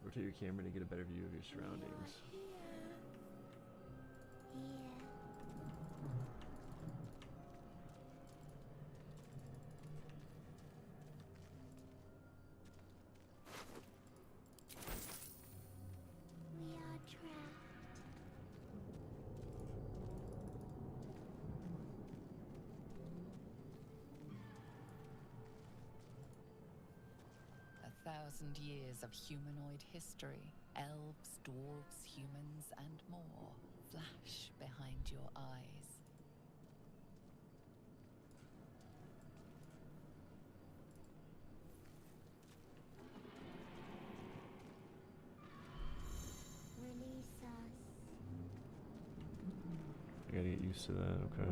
Speaker 1: Rotate your camera to get a better view of your surroundings.
Speaker 15: We are trapped.
Speaker 14: 1,000 years of humanoid history, elves, dwarves, humans, and more flash behind your eyes.
Speaker 15: Release us.
Speaker 1: I gotta get used to that, okay.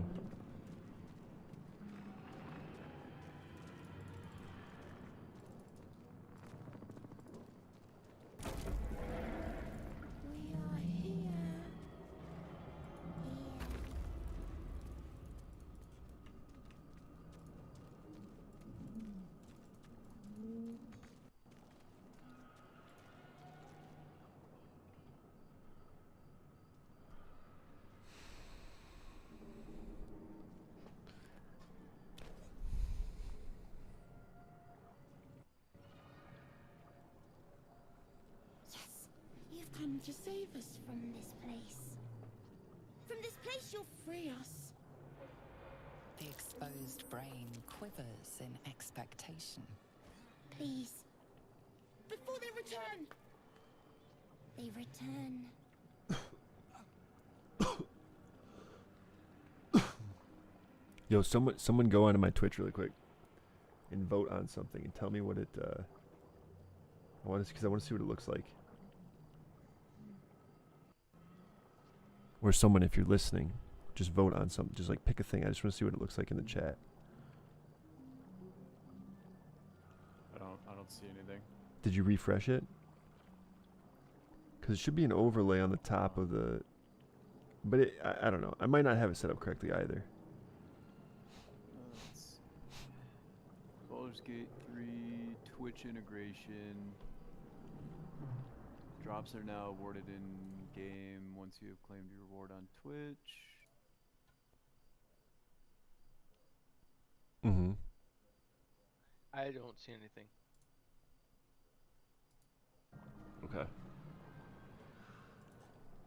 Speaker 15: We are here. Yes, you've come to save us from this place. From this place, you'll free us.
Speaker 14: The exposed brain quivers in expectation.
Speaker 15: Please. Before they return. They return.
Speaker 1: Yo, someone go onto my Twitch really quick and vote on something and tell me what it. I want to, because I want to see what it looks like. Or someone, if you're listening, just vote on something. Just like pick a thing. I just want to see what it looks like in the chat.
Speaker 12: I don't see anything.
Speaker 1: Did you refresh it? Because it should be an overlay on the top of the. But I don't know. I might not have it set up correctly either.
Speaker 12: Baldur's Gate 3 Twitch integration. Drops are now awarded in game once you have claimed your reward on Twitch.
Speaker 1: Mm-hmm.
Speaker 13: I don't see anything.
Speaker 1: Okay.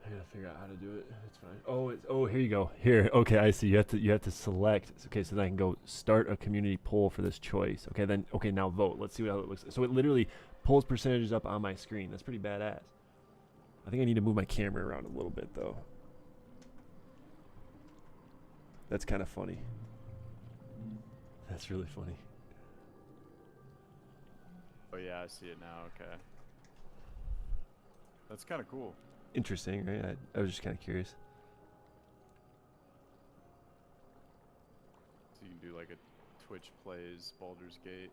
Speaker 1: I gotta figure out how to do it. It's fine. Oh, here you go. Here. Okay, I see. You have to select. Okay, so then I can go start a community poll for this choice. Okay, now vote. Let's see how it looks. So it literally pulls percentages up on my screen. That's pretty badass. I think I need to move my camera around a little bit though. That's kind of funny. That's really funny.
Speaker 12: Oh yeah, I see it now. Okay. That's kind of cool.
Speaker 1: Interesting, right? I was just kind of curious.
Speaker 12: So you can do like a Twitch plays Baldur's Gate.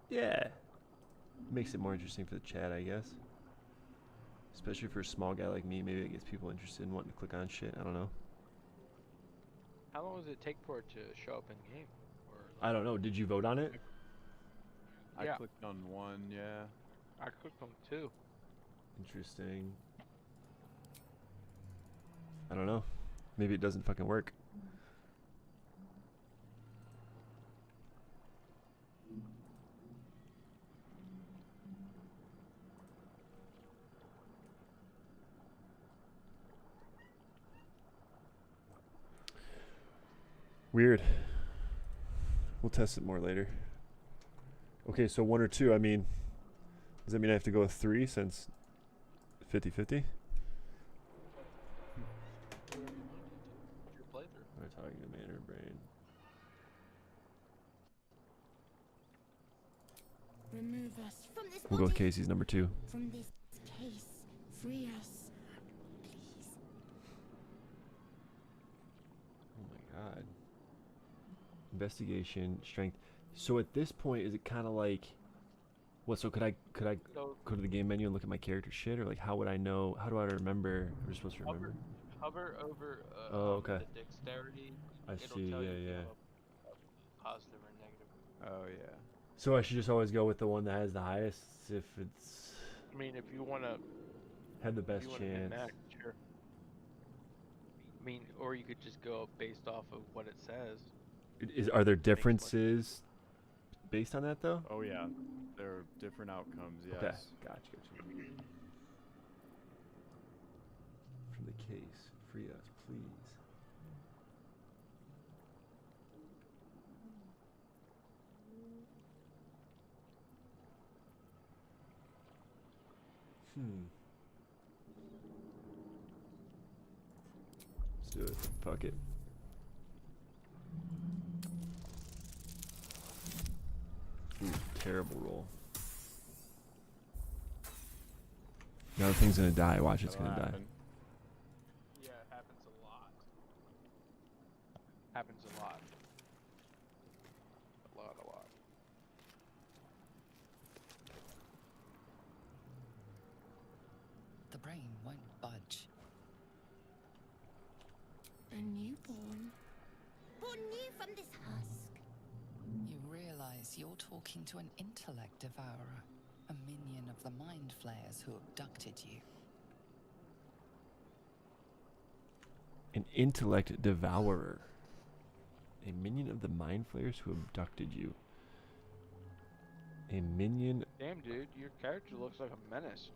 Speaker 1: Yeah. Makes it more interesting for the chat, I guess. Especially for a small guy like me, maybe it gets people interested in wanting to click on shit. I don't know.
Speaker 13: How long does it take for it to show up in game? Or
Speaker 1: I don't know. Did you vote on it?
Speaker 12: I clicked on one, yeah.
Speaker 13: I clicked on two.
Speaker 1: Interesting. I don't know. Maybe it doesn't fucking work. Weird. We'll test it more later. Okay, so 1 or 2, I mean, does that mean I have to go with 3 since 50-50?
Speaker 13: Your playthrough.
Speaker 1: We're talking to man or brain.
Speaker 15: Remove us from this
Speaker 1: We'll go with
Speaker 15: body.
Speaker 1: Casey's number 2.
Speaker 15: From this case. Free us. Please.
Speaker 1: Oh my god. Investigation, strength. So at this point, is it kind of like, what? So could I go to the game menu and look at my character shit, or like how would I know? How do I remember? I'm supposed to remember.
Speaker 13: hover over
Speaker 1: okay.
Speaker 13: the dexterity,
Speaker 1: I
Speaker 13: it'll
Speaker 1: see.
Speaker 13: tell you if you
Speaker 1: Yeah.
Speaker 13: have a positive or negative.
Speaker 12: Oh yeah.
Speaker 1: So I should just always go with the one that has the highest if it's
Speaker 13: I mean, if you want to
Speaker 1: had the best chance.
Speaker 13: min-max, sure. I mean, or you could just go based off of what it says.
Speaker 1: Are there differences based on that though?
Speaker 12: Oh yeah, there are different outcomes. Yes.
Speaker 1: Okay, gotcha. From the case, free us, please. Let's do it. Fuck it. Ooh, terrible roll. Now the thing's gonna die. Watch, it's gonna die.
Speaker 13: Yeah, it happens a lot. Happens a lot. A lot.
Speaker 14: The brain won't budge.
Speaker 15: A newborn. Born new from this husk.
Speaker 14: You realize you're talking to an intellect devourer, a minion of the mind flayers who abducted you.
Speaker 1: An intellect devourer. A minion of the mind flayers who abducted you. A minion.
Speaker 13: Damn, dude, your character looks like a menace.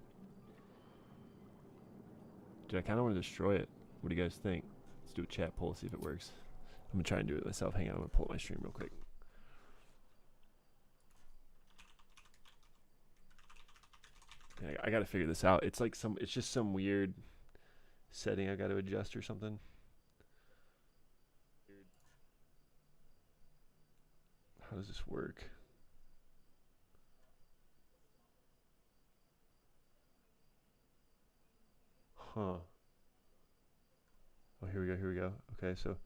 Speaker 1: Dude, I kind of want to destroy it. What do you guys think? Let's do a chat poll, see if it works. I'm going to try and do it myself. Hang on, I'm going to pull up my stream real quick. Yeah, I got to figure this out. It's like it's just some weird setting I got to adjust or something. How does this work? Huh. Oh, here we go. Okay, so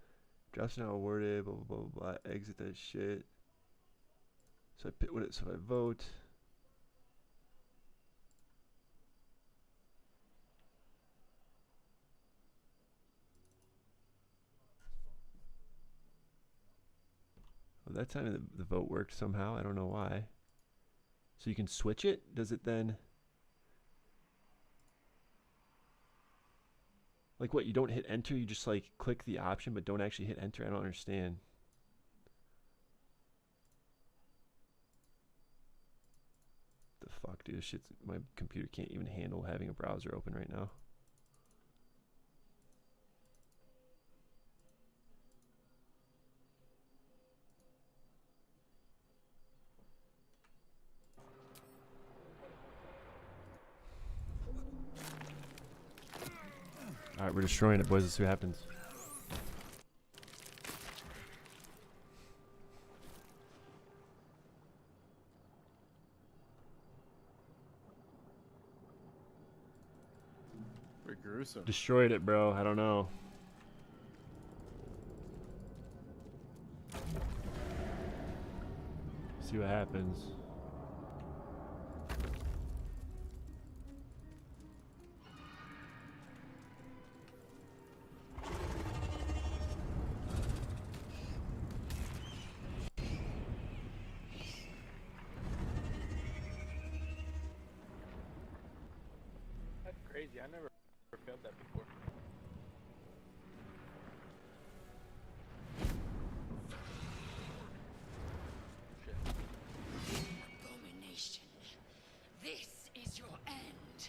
Speaker 1: drops now awarded, blah, blah, blah, blah, exit that shit. So I pick what it, so I vote. Well, that time the vote worked somehow. I don't know why. So you can switch it? Does it then? Like what, you don't hit enter, you just like click the option but don't actually hit enter? I don't understand. The fuck, dude, this shit's, my computer can't even handle having a browser open right now. Alright, we're destroying it, boys. Let's see what happens.
Speaker 12: Pretty gruesome.
Speaker 1: Destroyed it, bro. I don't know. See what happens.
Speaker 13: That's crazy. I never felt that before.
Speaker 4: Abomination. This is your end.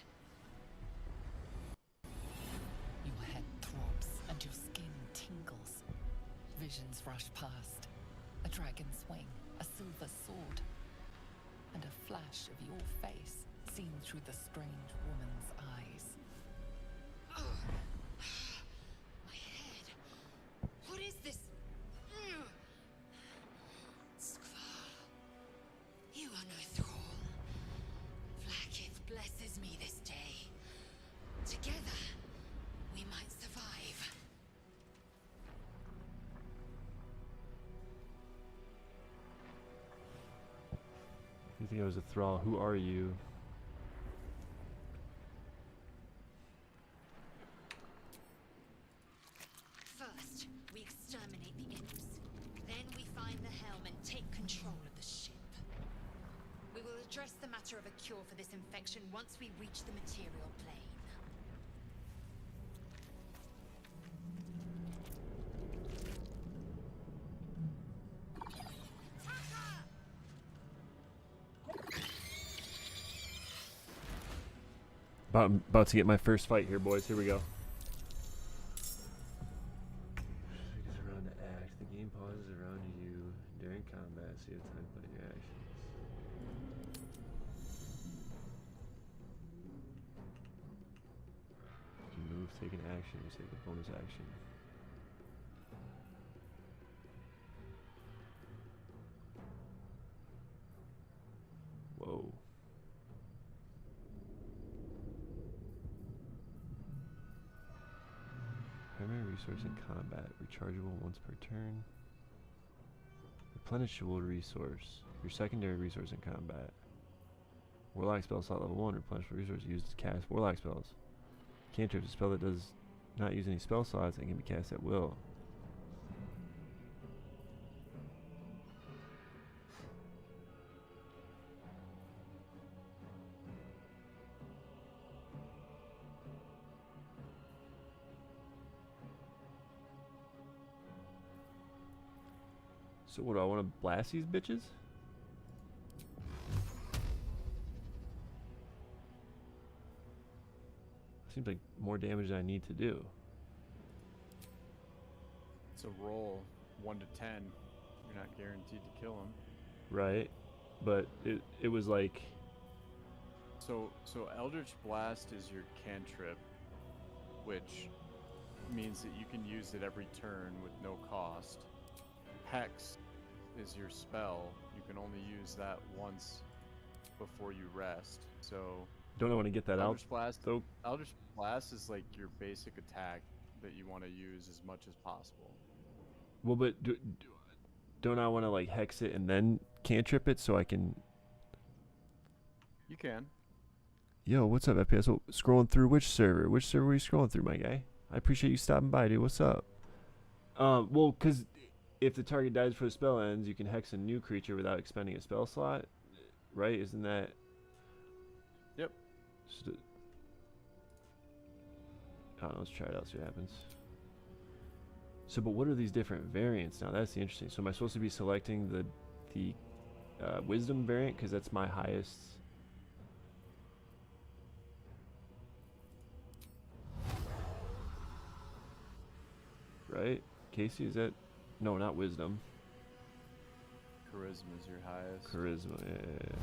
Speaker 14: Your head throbs and your skin tingles. Visions rush past. A dragon's wing, a silver sword, and a flash of your face seen through the strange woman's eyes.
Speaker 4: My head. What is this? Skvar. You are no thrall. Vlaakith blesses me this day. Together, we might survive.
Speaker 1: You think I was a thrall? Who are you?
Speaker 4: matter of a cure for this infection once we reach the material plane.
Speaker 1: About to get my first fight here, boys. Here we go. Around to act. The game pauses around you during combat, so you have time to put in your actions. You move, take an action. You take a bonus action. Whoa. Primary resource in combat, rechargeable once per turn. Replenishable resource, your secondary resource in combat. Warlock spell slot level 1, replenishable resource used to cast Warlock spells. Cantrip is a spell that does not use any spell slots and can be cast at will. So what do I want to blast these bitches? Seems like more damage than I need to do.
Speaker 12: It's a roll, 1 to 10. You're not guaranteed to kill him.
Speaker 1: Right, but it was like.
Speaker 12: So Eldritch Blast is your cantrip, which means that you can use it every turn with no cost. Hex is your spell. You can only use that once before you rest. So
Speaker 1: don't know when to get that
Speaker 12: Eldritch
Speaker 1: out.
Speaker 12: Blast,
Speaker 1: though.
Speaker 12: Eldritch Blast is like your basic attack that you want to use as much as possible.
Speaker 1: Well, but don't I want to like hex it and then cantrip it so I can?
Speaker 12: You can.
Speaker 1: Yo, what's up, FPS? Oh, scrolling through which server? Which server are you scrolling through, my guy? I appreciate you stopping by, dude. What's up? Well, because if the target dies before the spell ends, you can hex a new creature without expending a spell slot, right? Isn't that?
Speaker 12: Yep.
Speaker 1: I don't know. Let's try it out. See what happens. So, but what are these different variants now? That's the interesting. So, am I supposed to be selecting the wisdom variant because that's my highest? Right, Casey? Is that? No, not wisdom.
Speaker 12: Charisma is your highest.
Speaker 1: Charisma, yeah.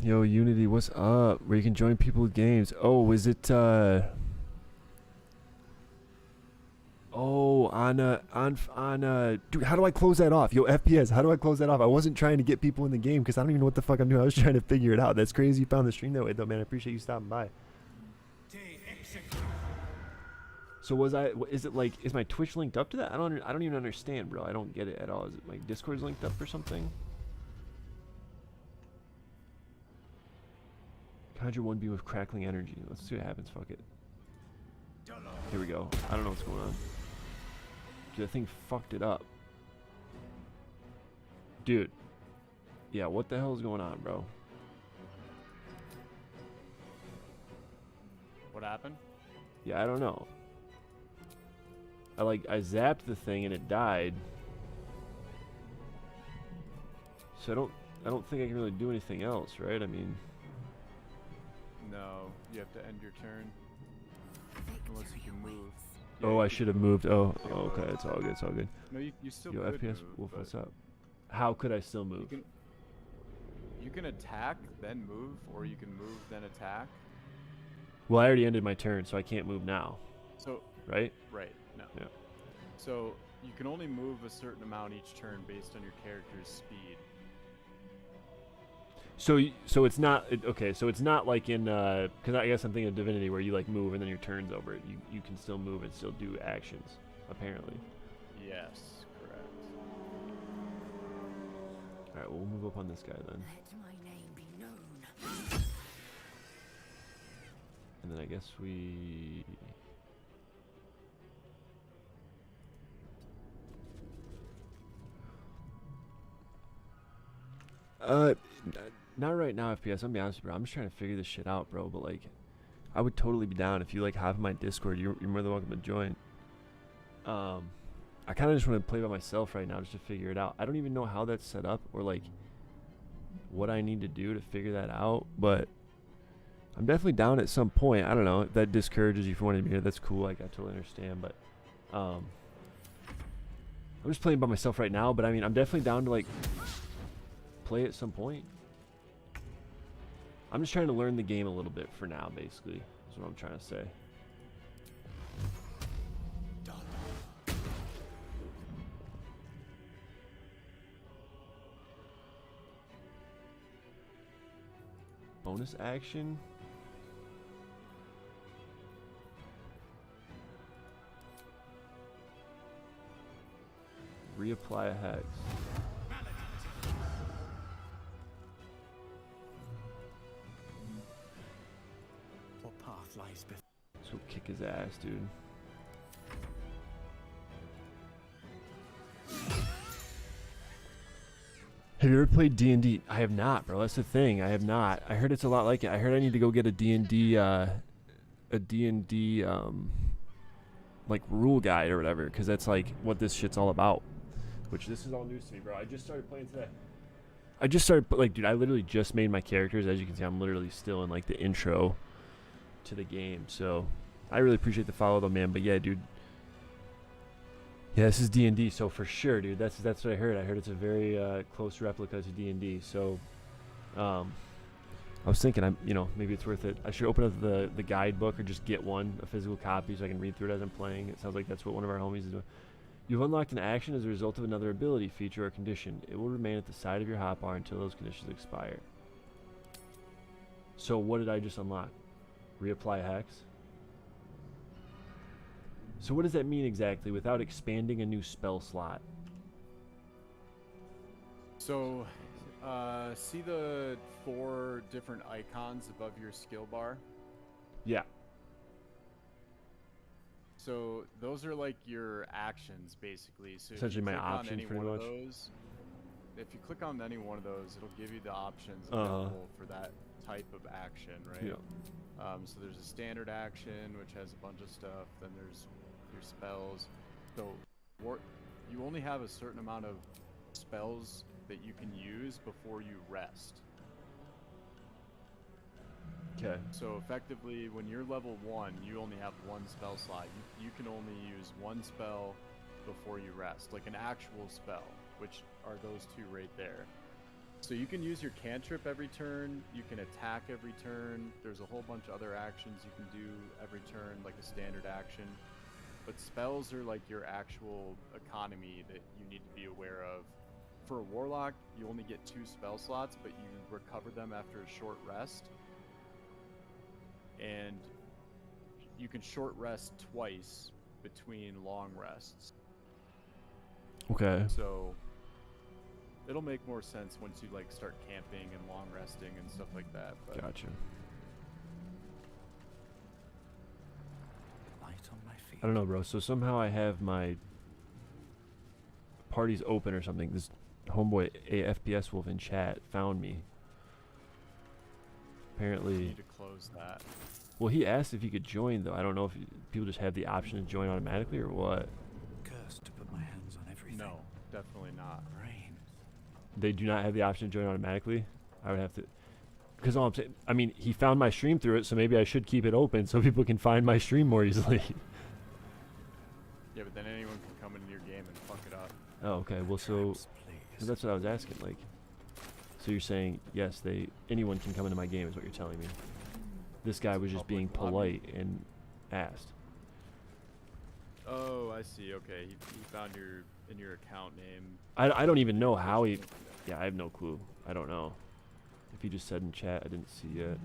Speaker 1: Yo, Unity, what's up? Where you can join people with games. Oh, is it oh, on dude, how do I close that off? Yo, FPS, how do I close that off? I wasn't trying to get people in the game because I don't even know what the fuck I'm doing. I was trying to figure it out. That's crazy you found the stream that way though, man. I appreciate you stopping by. So is it like, is my Twitch linked up to that? I don't even understand, bro. I don't get it at all. Is it like Discord's linked up or something? Conjure one beam with crackling energy. Let's see what happens. Fuck it. Here we go. I don't know what's going on. Dude, that thing fucked it up. Dude. Yeah, what the hell is going on, bro?
Speaker 12: What happened?
Speaker 1: Yeah, I don't know. I zapped the thing and it died. So I don't think I can really do anything else, right? I mean,
Speaker 12: no, you have to end your turn. Unless you can move.
Speaker 1: Yeah, oh, I should have moved. Oh, okay, it's all good. It's all good.
Speaker 12: No, you still
Speaker 1: Yo,
Speaker 12: could
Speaker 1: FPS,
Speaker 12: move,
Speaker 1: Wolf, what's up? How could I still move?
Speaker 12: You can attack, then move, or you can move, then attack.
Speaker 1: Well, I already ended my turn, so I can't move now.
Speaker 12: So
Speaker 1: right?
Speaker 12: Right. No.
Speaker 1: Yeah.
Speaker 12: So you can only move a certain amount each turn based on your character's speed.
Speaker 1: So it's not okay. So it's not like in because I guess I'm thinking of Divinity where you like move and then your turn's over. You can still move and still do actions apparently.
Speaker 12: Yes, correct.
Speaker 1: All right, we'll move up on this guy then.
Speaker 10: Let my name be known.
Speaker 1: And then I guess we. Uh, not right now, FPS. I'll be honest with you, bro. I'm just trying to figure this shit out, bro. But like, I would totally be down if you like hop in my Discord. You're more than welcome to join. I kind of just want to play by myself right now just to figure it out. I don't even know how that's set up or like what I need to do to figure that out, but I'm definitely down at some point. I don't know if that discourages you from wanting to be here. That's cool. Like, I totally understand, but I'm just playing by myself right now. But I mean, I'm definitely down to like play at some point. I'm just trying to learn the game a little bit for now, basically. Is what I'm trying to say. Bonus action. Reapply a hex.
Speaker 11: What path lies before?
Speaker 1: So kick his ass, dude. Have you ever played D&D? I have not, bro. That's the thing. I have not. I heard it's a lot like it. I heard I need to go get a D&D, like rule guide or whatever, because that's like what this shit's all about. Which this is all news to me, bro. I just started playing today. I just started, like, dude, I literally just made my characters. As you can see, I'm literally still in like the intro to the game. So I really appreciate the follow though, man. But yeah, dude. Yeah, this is D&D, so for sure, dude. That's what I heard. I heard it's a very close replica to D&D. So, I was thinking, maybe it's worth it. I should open up the guidebook or just get a physical copy, so I can read through it as I'm playing. It sounds like that's what one of our homies is doing. You've unlocked an action as a result of another ability, feature, or condition. It will remain at the side of your hotbar until those conditions expire. So what did I just unlock? Reapply a hex? So what does that mean exactly without expanding a new spell slot?
Speaker 12: So, see the 4 different icons above your skill bar?
Speaker 1: Yeah.
Speaker 12: So those are like your actions, basically. So
Speaker 1: essentially my options,
Speaker 12: any
Speaker 1: pretty
Speaker 12: one
Speaker 1: much.
Speaker 12: Of those, if you click on any one of those, it'll give you the options available for that type of action, right?
Speaker 1: Yeah.
Speaker 12: So there's a standard action, which has a bunch of stuff. Then there's your spells. So you only have a certain amount of spells that you can use before you rest.
Speaker 1: Okay.
Speaker 12: So effectively, when you're level 1, you only have 1 spell slot. You can only use 1 spell before you rest, like an actual spell, which are those 2 right there. So you can use your cantrip every turn, you can attack every turn, there's a whole bunch of other actions you can do every turn, like a standard action. But spells are like your actual economy that you need to be aware of. For a warlock, you only get 2 spell slots, but you recover them after a short rest. And you can short rest twice between long rests.
Speaker 1: Okay.
Speaker 12: So it'll make more sense once you like start camping and long resting and stuff like that. But
Speaker 1: Gotcha.
Speaker 11: Light on my feet.
Speaker 1: I don't know, bro. So somehow I have my parties open or something. This homeboy, a FPS Wolf in chat, found me. Apparently.
Speaker 12: You need to close that.
Speaker 1: Well, he asked if he could join, though. I don't know if people just have the option to join automatically or what.
Speaker 11: Cursed to put my hands on everything.
Speaker 12: No, definitely not.
Speaker 11: Rain.
Speaker 1: They do not have the option to join automatically. I would have to, because all I'm saying, I mean, he found my stream through it, so maybe I should keep it open so people can find my stream more easily.
Speaker 12: Yeah, but then anyone can come into your game and fuck it up.
Speaker 1: Oh, okay. Well, so that's what I was asking. Like, so you're saying yes, anyone can come into my game is what you're telling me. This guy was just being polite and asked.
Speaker 12: Oh, I see. Okay, he found your account name.
Speaker 1: I don't even know how he. Yeah, I have no clue. I don't know. If he just said in chat, I didn't see yet.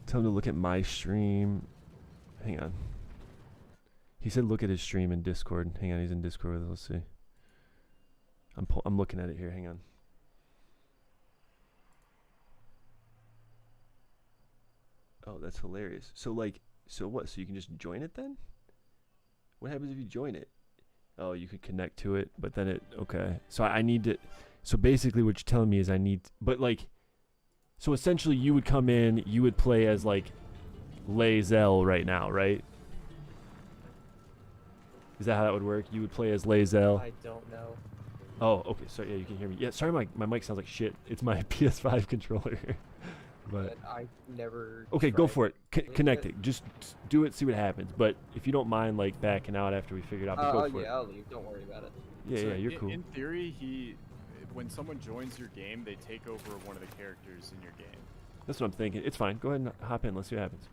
Speaker 1: Tell him to look at my stream. Hang on. He said look at his stream in Discord. Hang on, he's in Discord with us. Let's see. I'm looking at it here. Hang on. Oh, that's hilarious. So like, so what? So you can just join it then? What happens if you join it? Oh, you could connect to it, but then it okay. So I need to. So basically, what you're telling me is I need, but like, so essentially, you would come in, you would play as like Lae'zel right now, right? Is that how that would work? You would play as Lae'zel.
Speaker 16: I don't know.
Speaker 1: Oh, okay. So yeah, you can hear me. Yeah, sorry, my mic sounds like shit. It's my PS5 controller. But
Speaker 16: I never.
Speaker 1: okay, go
Speaker 16: tried
Speaker 1: for it.
Speaker 16: doing
Speaker 1: Connect it. Just do it. See what happens. But if you don't mind, like backing out after we figure it out, but go for it.
Speaker 16: Yeah, I'll leave. Don't worry about it.
Speaker 1: Yeah,
Speaker 12: So
Speaker 1: yeah, you're cool.
Speaker 12: In theory, when someone joins your game, they take over one of the characters in your game.
Speaker 1: That's what I'm thinking. It's fine. Go ahead and hop in. Let's see what happens.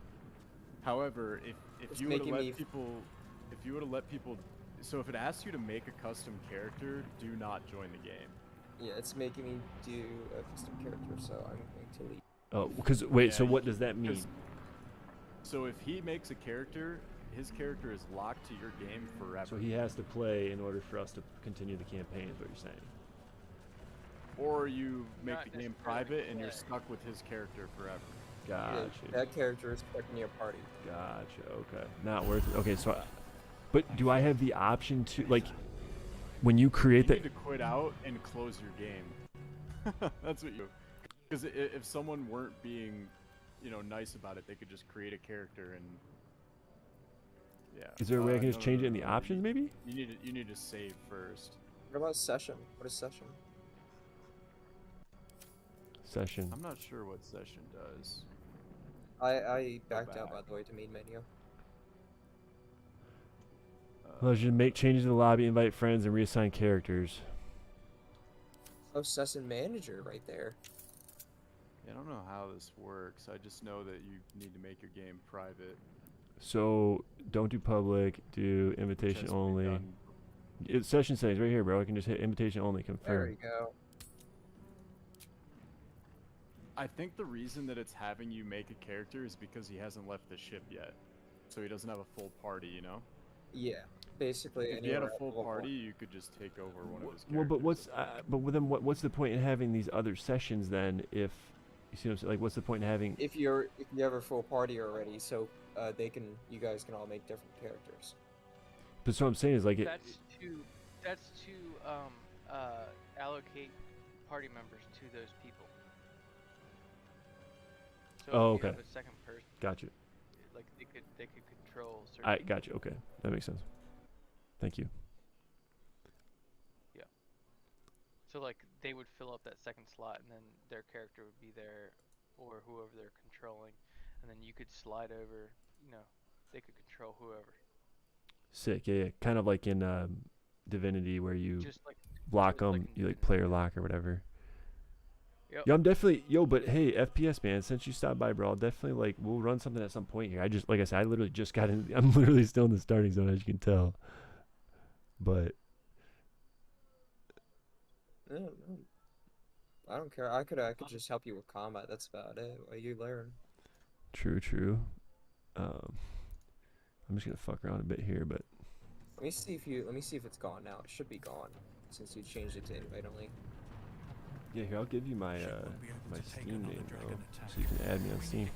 Speaker 12: However, if
Speaker 16: It's
Speaker 12: you were to
Speaker 16: making me-
Speaker 12: let people, if you were to let people, so if it asks you to make a custom character, do not join the game.
Speaker 16: Yeah, it's making me do a custom character, so I'm going to leave.
Speaker 1: Oh, because wait. So
Speaker 12: Yeah,
Speaker 1: what does that mean?
Speaker 12: So if he makes a character, his character is locked to your game forever.
Speaker 1: So he has to play in order for us to continue the campaign. Is what you're saying?
Speaker 12: Or you make
Speaker 13: Not
Speaker 12: the game
Speaker 13: necessarily
Speaker 12: private and you're
Speaker 13: play.
Speaker 12: stuck with his character forever.
Speaker 1: Gotcha.
Speaker 16: That character is stuck in your party.
Speaker 1: Gotcha. Okay. Not worth it. Okay. So, but do I have the option to like when you create
Speaker 12: You
Speaker 1: that?
Speaker 12: need to quit out and close your game. That's what you. Because if someone weren't being, nice about it, they could just create a character and. Yeah.
Speaker 1: Is there a way I can
Speaker 12: no,
Speaker 1: just
Speaker 12: no,
Speaker 1: change
Speaker 12: no,
Speaker 1: it in
Speaker 12: no,
Speaker 1: the
Speaker 12: no,
Speaker 1: options, maybe?
Speaker 12: You need to save first.
Speaker 16: What about session? What is session?
Speaker 1: Session.
Speaker 12: I'm not sure what session does.
Speaker 16: I
Speaker 12: Go
Speaker 16: backed out,
Speaker 12: back.
Speaker 16: by the way, to main menu.
Speaker 1: Well, you make changes to the lobby, invite friends, and reassign characters.
Speaker 16: Oh, session manager right there.
Speaker 12: I don't know how this works. I just know that you need to make your game private.
Speaker 1: So don't do public. Do invitation
Speaker 12: has to be
Speaker 1: only.
Speaker 12: done.
Speaker 1: It's session settings right here, bro. I can just hit invitation only.
Speaker 16: There
Speaker 1: Confirm.
Speaker 16: you go.
Speaker 12: I think the reason that it's having you make a character is because he hasn't left the ship yet. So he doesn't have a full party,
Speaker 16: Yeah, basically.
Speaker 12: If you had a
Speaker 16: anywhere
Speaker 12: full
Speaker 16: else.
Speaker 12: party, you could just take over one of his characters.
Speaker 1: Well, but what's the point in having these other sessions then? If you see what I'm saying, like, what's the point in having?
Speaker 16: If you have a full party already, so you guys can all make different characters.
Speaker 1: But so what I'm saying is like it.
Speaker 13: That's to allocate party members to those people. So
Speaker 1: Oh,
Speaker 13: if you
Speaker 1: okay.
Speaker 13: have a second person,
Speaker 1: Gotcha.
Speaker 13: like they could control certain.
Speaker 1: I got you. Okay, that makes sense. Thank you.
Speaker 13: Yeah. So like they would fill up that second slot, and then their character would be there, or whoever they're controlling, and then you could slide over. They could control whoever.
Speaker 1: Sick. Yeah, yeah. Kind of like in Divinity where you
Speaker 13: Just like
Speaker 1: lock
Speaker 13: just like
Speaker 1: them,
Speaker 13: in
Speaker 1: you like
Speaker 13: Divinity,
Speaker 1: player lock or whatever.
Speaker 13: Yep.
Speaker 1: Yo, I'm definitely but hey, FPS man, since you stopped by, bro, I'll definitely we'll run something at some point here. Like I said, I literally just got in. I'm literally still in the starting zone, as you can tell. But
Speaker 16: No, I don't care. I could just help you with combat. That's about it. While you learn.
Speaker 1: true. I'm just gonna fuck around a bit here, but
Speaker 16: Let me see if it's gone now. It should be gone since you changed it to invite only.
Speaker 1: yeah, here I'll give you my my Steam name, bro, so you can add me on Steam.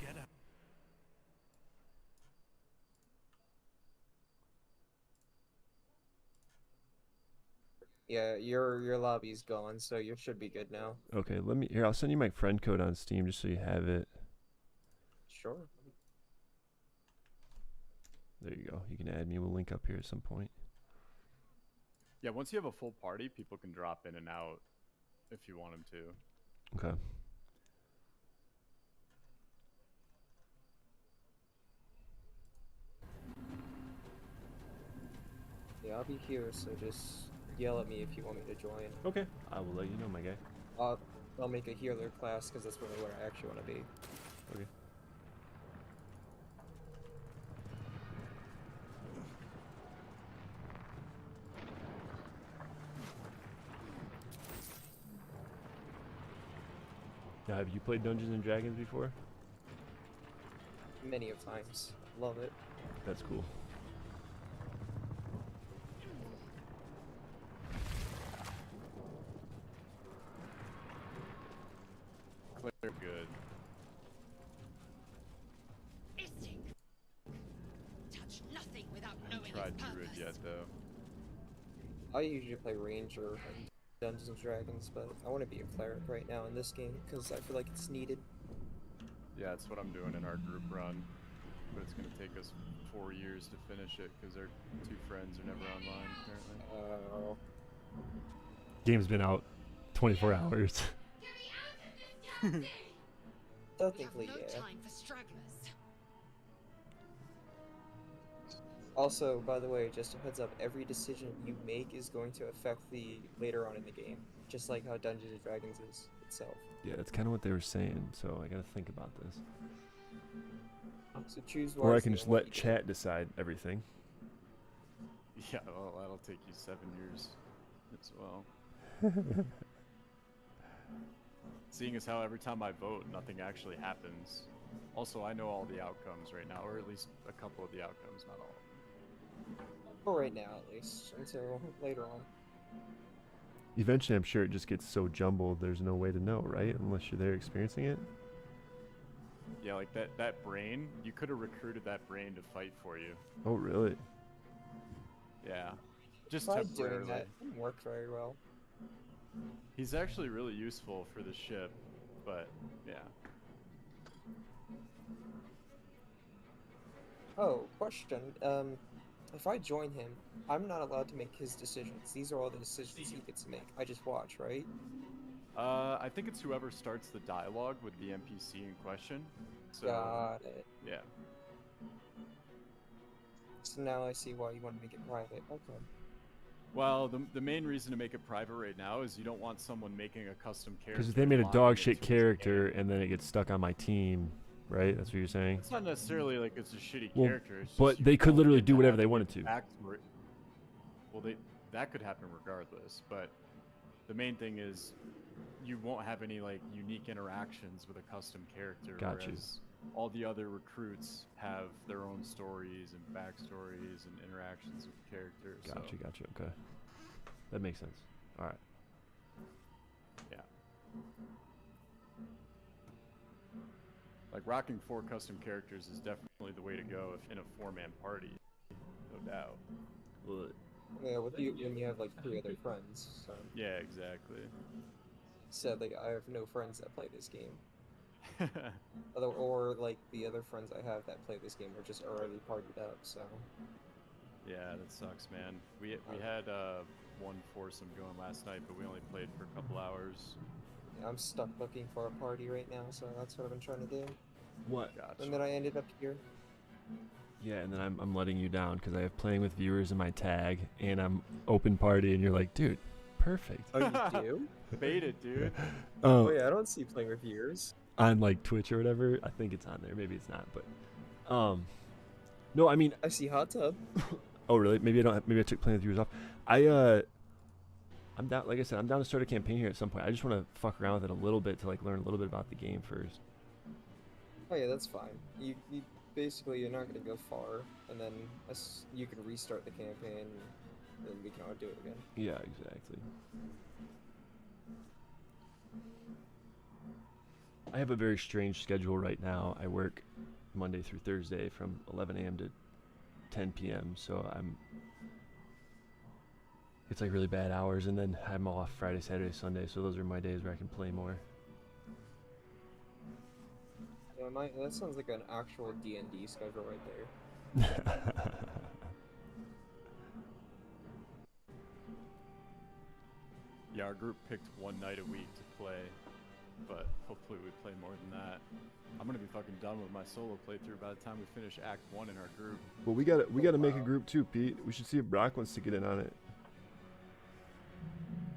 Speaker 16: Yeah, your lobby's gone, so you should be good now.
Speaker 1: Okay, I'll send you my friend code on Steam just so you have it.
Speaker 16: Sure.
Speaker 1: There you go. You can add me. We'll link up here at some point.
Speaker 12: Yeah, once you have a full party, people can drop in and out if you want them to.
Speaker 1: Okay.
Speaker 16: Yeah, I'll be here, so just yell at me if you want me to join.
Speaker 1: Okay. I will let you know, my guy.
Speaker 16: I'll make a healer class because that's really where I actually want to be.
Speaker 1: Okay. Now, have you played Dungeons and Dragons before?
Speaker 16: Many of times. Love it.
Speaker 1: That's cool.
Speaker 12: Clear good.
Speaker 4: Touch nothing without
Speaker 12: I haven't tried Druid yet, though.
Speaker 16: I usually play Ranger and Dungeons and Dragons, but I want to be a cleric right now in this game because I feel like it's needed.
Speaker 12: Yeah, that's what I'm doing in our group run, but it's gonna take us 4 years to finish it because our 2 friends are never online apparently.
Speaker 1: Game's been out 24 hours.
Speaker 16: Technically,
Speaker 4: No
Speaker 16: yeah.
Speaker 4: time for stragglers.
Speaker 16: Also, by the way, just a heads up, every decision you make is going to affect the later on in the game, just like how Dungeons and Dragons is itself.
Speaker 1: Yeah, that's kind of what they were saying, so I gotta think about this.
Speaker 16: So choose
Speaker 1: Or I
Speaker 16: wisely
Speaker 1: can just
Speaker 16: on what
Speaker 1: let
Speaker 16: you
Speaker 1: chat decide everything.
Speaker 12: Yeah, well, that'll take you 7 years as well. Seeing as how every time I vote, nothing actually happens. Also, I know all the outcomes right now, or at least a couple of the outcomes, not all.
Speaker 16: For right now, at least, until later on.
Speaker 1: Eventually, I'm sure it just gets so jumbled, there's no way to know, right? Unless you're there experiencing it.
Speaker 12: Yeah, like that brain, you could have recruited that brain to fight for you.
Speaker 1: Oh, really?
Speaker 12: Yeah. Just
Speaker 16: Tried
Speaker 12: temporarily.
Speaker 16: doing that. Didn't work very well.
Speaker 12: He's actually really useful for the ship, but yeah.
Speaker 16: Oh, question. If I join him, I'm not allowed to make his decisions. These are all the decisions he gets to make. I just watch, right?
Speaker 12: I think it's whoever starts the dialogue with the NPC in question. So,
Speaker 16: Got it.
Speaker 12: yeah.
Speaker 16: So now I see why you want to make it private. Okay.
Speaker 12: Well, the main reason to make it private right now is you don't want someone making a custom character.
Speaker 1: Because if they made a
Speaker 12: and
Speaker 1: dog
Speaker 12: locking it
Speaker 1: shit
Speaker 12: to his
Speaker 1: character and then it gets stuck on my team, right? That's what you're saying?
Speaker 12: It's not necessarily like it's a shitty
Speaker 1: Well,
Speaker 12: character. It's
Speaker 1: but
Speaker 12: just
Speaker 1: they
Speaker 12: you
Speaker 1: could
Speaker 12: don't
Speaker 1: literally
Speaker 12: get
Speaker 1: do
Speaker 12: to
Speaker 1: whatever
Speaker 12: have
Speaker 1: they
Speaker 12: any
Speaker 1: wanted to.
Speaker 12: backstory. Well, that could happen regardless, but the main thing is you won't have any like unique interactions with a custom character.
Speaker 1: Got you.
Speaker 12: Whereas all the other recruits have their own stories and backstories and interactions with the characters.
Speaker 1: Gotcha. Okay. That makes sense. All right.
Speaker 12: Yeah. Like rocking 4 custom characters is definitely the way to go if in a 4-man party, no doubt.
Speaker 16: Yeah, when you have like 3 other friends. So.
Speaker 12: Yeah, exactly.
Speaker 16: Sadly, I have no friends that play this game. Or like the other friends I have that play this game are just already partied up. So.
Speaker 12: Yeah, that sucks, man. We had one foursome going last night, but we only played for a couple hours.
Speaker 16: I'm stuck looking for a party right now, so that's what I've been trying to do.
Speaker 1: What?
Speaker 12: Gotcha.
Speaker 16: And then I ended up here.
Speaker 1: Yeah, and then I'm letting you down because I have playing with viewers in my tag, and I'm open party, and you're like, dude, perfect.
Speaker 16: Oh, you do?
Speaker 12: Bait it, dude.
Speaker 16: Oh yeah, I don't see playing with viewers.
Speaker 1: On like Twitch or whatever, I think it's on there. Maybe it's not, but no, I mean
Speaker 16: I see hot tub.
Speaker 1: Oh really? Maybe I don't. Maybe I took playing with viewers off. I'm down. Like I said, I'm down to start a campaign here at some point. I just want to fuck around with it a little bit to like learn a little bit about the game first.
Speaker 16: Oh yeah, that's fine. You basically you're not gonna go far, and then you can restart the campaign, and then we can all do it again.
Speaker 1: Yeah, exactly. I have a very strange schedule right now. I work Monday through Thursday from 11 a.m. to 10 p.m. So it's like really bad hours, and then I'm off Friday, Saturday, Sunday. So those are my days where I can play more.
Speaker 16: Yeah, that sounds like an actual D&D schedule right there.
Speaker 12: Yeah, our group picked one night a week to play, but hopefully we play more than that. I'm gonna be fucking done with my solo playthrough by the time we finish Act 1 in our group.
Speaker 1: Well, we gotta make a group too, Pete. We should see if Brock wants to get in on it.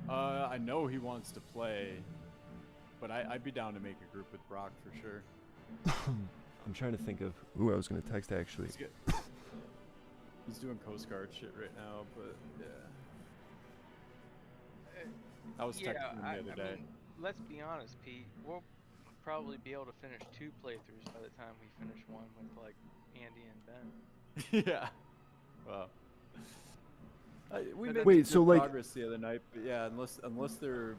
Speaker 12: I know he wants to play, but I'd be down to make a group with Brock for sure.
Speaker 1: I'm trying to think of. Ooh, I was gonna text actually.
Speaker 12: He's doing Coast Guard shit right now, but yeah. I was texting him the other day.
Speaker 13: Mean, let's be honest, Pete. We'll probably be able to finish 2 playthroughs by the time we finish one with like Andy and Ben.
Speaker 12: Yeah. Well. We made
Speaker 1: Wait,
Speaker 12: some
Speaker 1: so
Speaker 12: good
Speaker 1: like
Speaker 12: progress the other night, but yeah, unless they're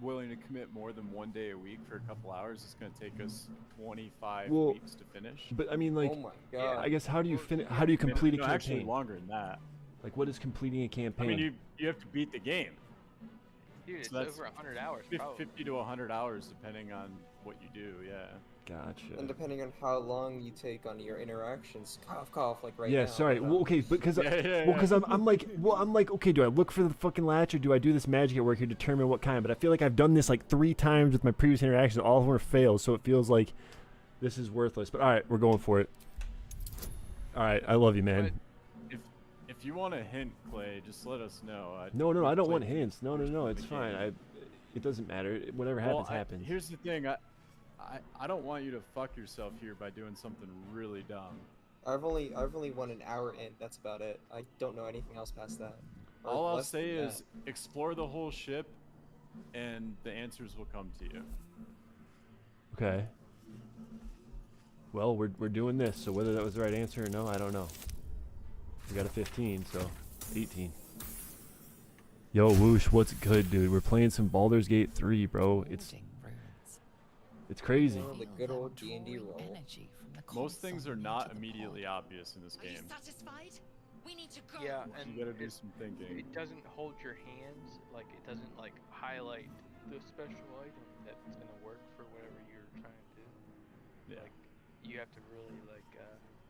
Speaker 12: willing to commit more than 1 day a week for a couple hours, it's gonna take us 25 weeks to finish.
Speaker 1: But I mean, like,
Speaker 16: oh my God.
Speaker 1: I guess how do you finish? How do you complete a campaign?
Speaker 12: Actually, longer than that.
Speaker 1: Like, what is completing a campaign?
Speaker 12: I mean, you have to beat the game.
Speaker 13: Dude, it's
Speaker 12: So that's
Speaker 13: over 100 hours, probably.
Speaker 12: 50 to 100 hours, depending on what you do. Yeah.
Speaker 1: Gotcha.
Speaker 16: And depending on how long you take on your interactions, cough, like right
Speaker 1: yeah,
Speaker 16: now.
Speaker 1: sorry.
Speaker 16: but,
Speaker 1: Well, okay, because I'm like, okay, do I look for the fucking latch or do I do this magic at work here to determine what kind? But I feel like I've done this like 3 times with my previous interactions. All of them are fails, so it feels like this is worthless. But all right, we're going for it. All right, I love you, man.
Speaker 12: If you want a hint, Clay, just let us know.
Speaker 1: No, I don't want hints. No, it's fine. It doesn't matter. Whatever happens, happens.
Speaker 12: Here's the thing. I don't want you to fuck yourself here by doing something really dumb.
Speaker 16: I've only won an hour in. That's about it. I don't know anything else past that.
Speaker 12: All I'll say is explore the whole ship, and the answers will come to you.
Speaker 1: Okay. Well, we're doing this, so whether that was the right answer or no, I don't know. We got a 15, so 18. Yo, Whoosh, what's good, dude? We're playing some Baldur's Gate 3, bro. It's crazy.
Speaker 16: Oh, the good old D&D roll.
Speaker 12: Most things are not immediately obvious in this game.
Speaker 4: Satisfied? We need to go.
Speaker 13: Yeah, and
Speaker 12: you gotta do some thinking.
Speaker 13: It doesn't hold your hands, like it doesn't like highlight the special item that's gonna work for whatever you're trying to do.
Speaker 12: Yeah.
Speaker 13: Like you have to really like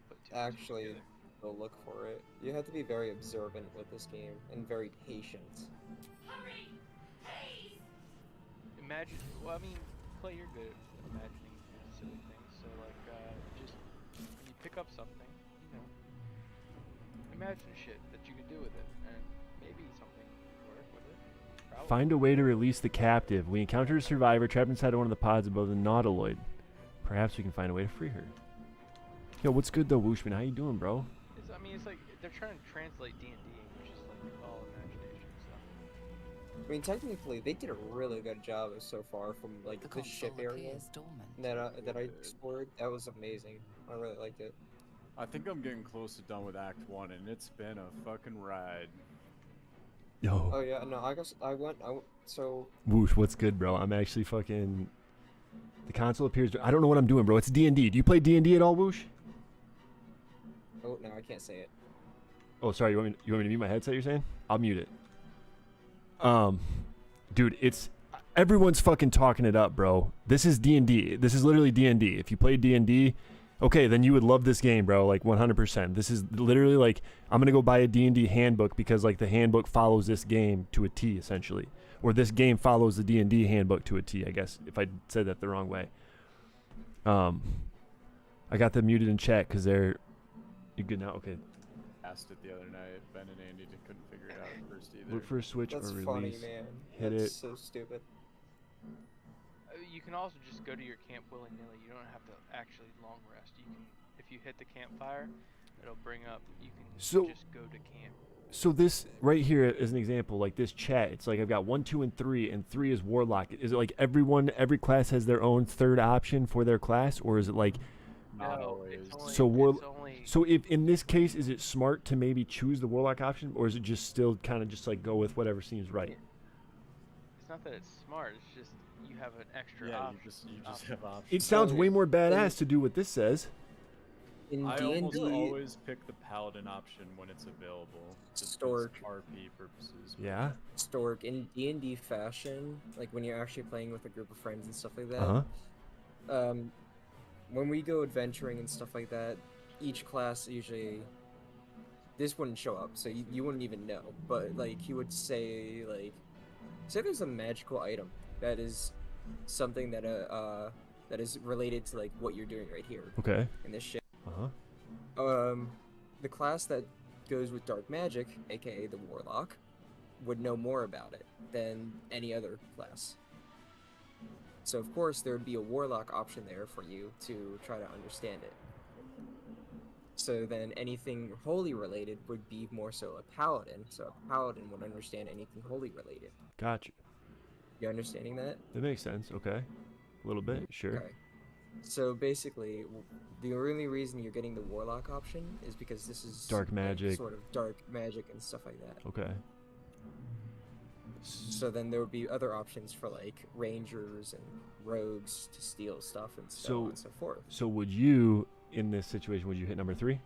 Speaker 13: put two
Speaker 16: Actually, go look for it. You have to be very observant with this game and very patient.
Speaker 13: Imagine. Well, I mean, Clay, you're good at imagining silly things. So like, just when you pick up something, you know, imagine shit that you could do with it, and maybe something would work with it. Probably.
Speaker 1: Find a way to release the captive. We encountered a survivor trapped inside one of the pods above the Nautiloid. Perhaps we can find a way to free her. Yo, what's good though, Wooshman? How you doing, bro?
Speaker 13: I mean, it's like they're trying to translate D&D, which is like all imagination stuff.
Speaker 16: I mean, technically, they did a really good job so far from like the ship area that I explored. That was amazing. I really liked it.
Speaker 12: I think I'm getting close to done with Act 1, and it's been a fucking ride.
Speaker 1: Yo.
Speaker 16: Oh yeah, no, I guess so.
Speaker 1: Whoosh, what's good, bro? I'm actually fucking. The console appears. I don't know what I'm doing, bro. It's D&D. Do you play D&D at all, Whoosh?
Speaker 16: Oh no, I can't say it.
Speaker 1: Oh, sorry. You want me to mute my headset? You're saying? I'll mute it. Dude, it's everyone's fucking talking it up, bro. This is D&D. This is literally D&D. If you play D&D, okay, then you would love this game, bro. Like 100%. This is literally like I'm gonna go buy a D&D handbook because like the handbook follows this game to a T, essentially, or this game follows the D&D handbook to a T. I guess if I said that the wrong way. I got them muted in chat because they're. You good now? Okay.
Speaker 12: Asked it the other night. Ben and Andy couldn't figure it out at first either.
Speaker 1: Look for a switch
Speaker 16: That's
Speaker 1: or release.
Speaker 16: funny, man.
Speaker 1: Hit
Speaker 16: That's
Speaker 1: it.
Speaker 16: so stupid.
Speaker 13: You can also just go to your camp willy-nilly. You don't have to actually long rest. You can, if you hit the campfire, it'll bring up. You can just go to camp.
Speaker 1: So this right here is an example. Like this chat, it's like I've got 1, 2, and 3, and 3 is Warlock. Is it like every class has their own third option for their class, or is it like?
Speaker 12: Not always.
Speaker 1: So if in this case, is it smart to maybe choose the Warlock option, or is it just still kind of just like go with whatever seems right?
Speaker 13: It's not that it's smart. It's just you have an extra option.
Speaker 12: you just have options.
Speaker 1: It sounds way more badass to do what this says.
Speaker 16: In
Speaker 12: I
Speaker 16: D&D,
Speaker 12: almost always pick the paladin option when it's available. Just for RP purposes.
Speaker 1: Yeah.
Speaker 16: Stork in D&D fashion, like when you're actually playing with a group of friends and stuff like that. When we go adventuring and stuff like that, each class usually this wouldn't show up, so you wouldn't even know. But like he would say like, say there's a magical item that is something that that is related to like what you're doing right here.
Speaker 1: Okay.
Speaker 16: In this shit. The class that goes with dark magic, aka the warlock, would know more about it than any other class. So of course there would be a warlock option there for you to try to understand it. So then anything holy related would be more so a paladin. So a paladin would understand anything holy related.
Speaker 1: Gotcha.
Speaker 16: You understanding that?
Speaker 1: That makes sense. Okay. A little bit, sure.
Speaker 16: Okay. So basically, the only reason you're getting the warlock option is because this is
Speaker 1: dark magic,
Speaker 16: like, sort of dark magic and stuff like that.
Speaker 1: Okay.
Speaker 16: So then there would be other options for like rangers and rogues to steal stuff and so on and so forth.
Speaker 1: So would you, in this situation, would you hit number 3?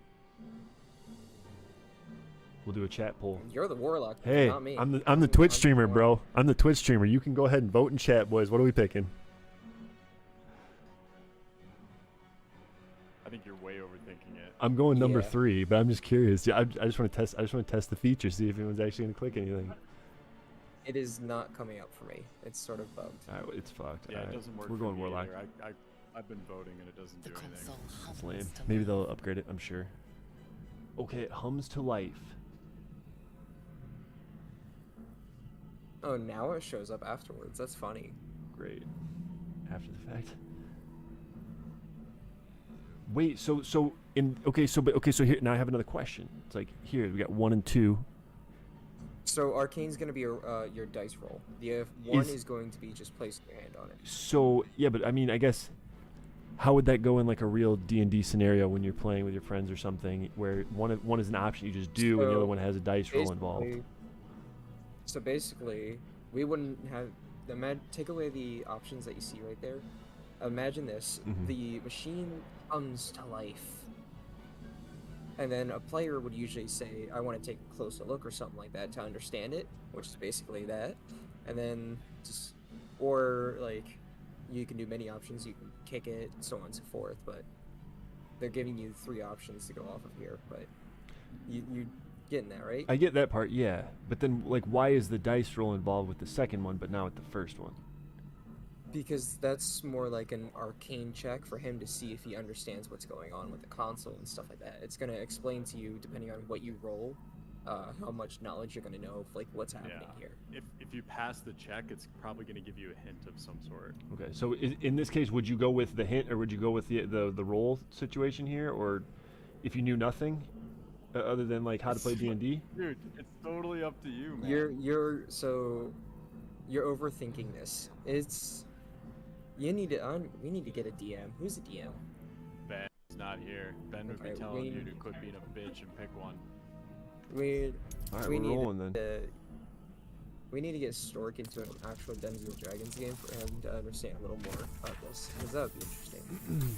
Speaker 1: We'll do a chat poll.
Speaker 16: You're the warlock,
Speaker 1: Hey,
Speaker 16: not me.
Speaker 1: I'm the Twitch streamer, bro. I'm the Twitch streamer. You can go ahead and vote in chat, boys. What are we picking?
Speaker 12: I think you're way overthinking it.
Speaker 1: I'm going number 3, but I'm just curious. Yeah, I just want to test. I just want to test the feature, see if anyone's actually gonna click anything.
Speaker 16: It is not coming up for me. It's sort of bugged.
Speaker 1: All right, well, it's fucked.
Speaker 12: Yeah,
Speaker 1: All
Speaker 12: it
Speaker 1: right.
Speaker 12: doesn't work.
Speaker 1: We're
Speaker 12: for
Speaker 1: going
Speaker 12: me
Speaker 1: warlock.
Speaker 12: either. I've been voting and it doesn't do anything.
Speaker 1: That's lame. Maybe they'll upgrade it. I'm sure. Okay, it hums to life.
Speaker 16: Oh, now it shows up afterwards. That's funny.
Speaker 1: Great. After the fact. Wait, so here now I have another question. It's like here we got 1 and 2.
Speaker 16: So Arcane's gonna be your dice roll. The one is going to be just placing your hand on it.
Speaker 1: So yeah, but I mean, I guess how would that go in like a real D&D scenario when you're playing with your friends or something, where one is an option you just do, and the other one has a dice roll involved?
Speaker 16: So basically, we wouldn't have. Take away the options that you see right there. Imagine this: the machine comes to life. And then a player would usually say, I want to take a closer look or something like that to understand it, which is basically that. And then or like, you can do many options, you can kick it, so on and so forth, but they're giving you 3 options to go off of here, but you getting that, right?
Speaker 1: I get that part, yeah. But then, like, why is the dice roll involved with the second one, but not with the first one?
Speaker 16: Because that's more like an arcane check for him to see if he understands what's going on with the console and stuff like that. It's going to explain to you, depending on what you roll, how much knowledge you're going to know of like what's happening here.
Speaker 12: If you pass the check, it's probably going to give you a hint of some sort.
Speaker 1: Okay, so in this case, would you go with the hint, or would you go with the roll situation here, or if you knew nothing other than like how to play D&D?
Speaker 12: Dude, it's totally up to you, man.
Speaker 16: You're overthinking this. We need to get a DM. Who's a DM?
Speaker 12: Ben's not here. Ben would be telling you to quit being a bitch and pick one.
Speaker 1: All right, we're rolling then.
Speaker 16: We need to get Stork into an actual Dungeons and Dragons game for him to understand a little more about this, because that would be interesting.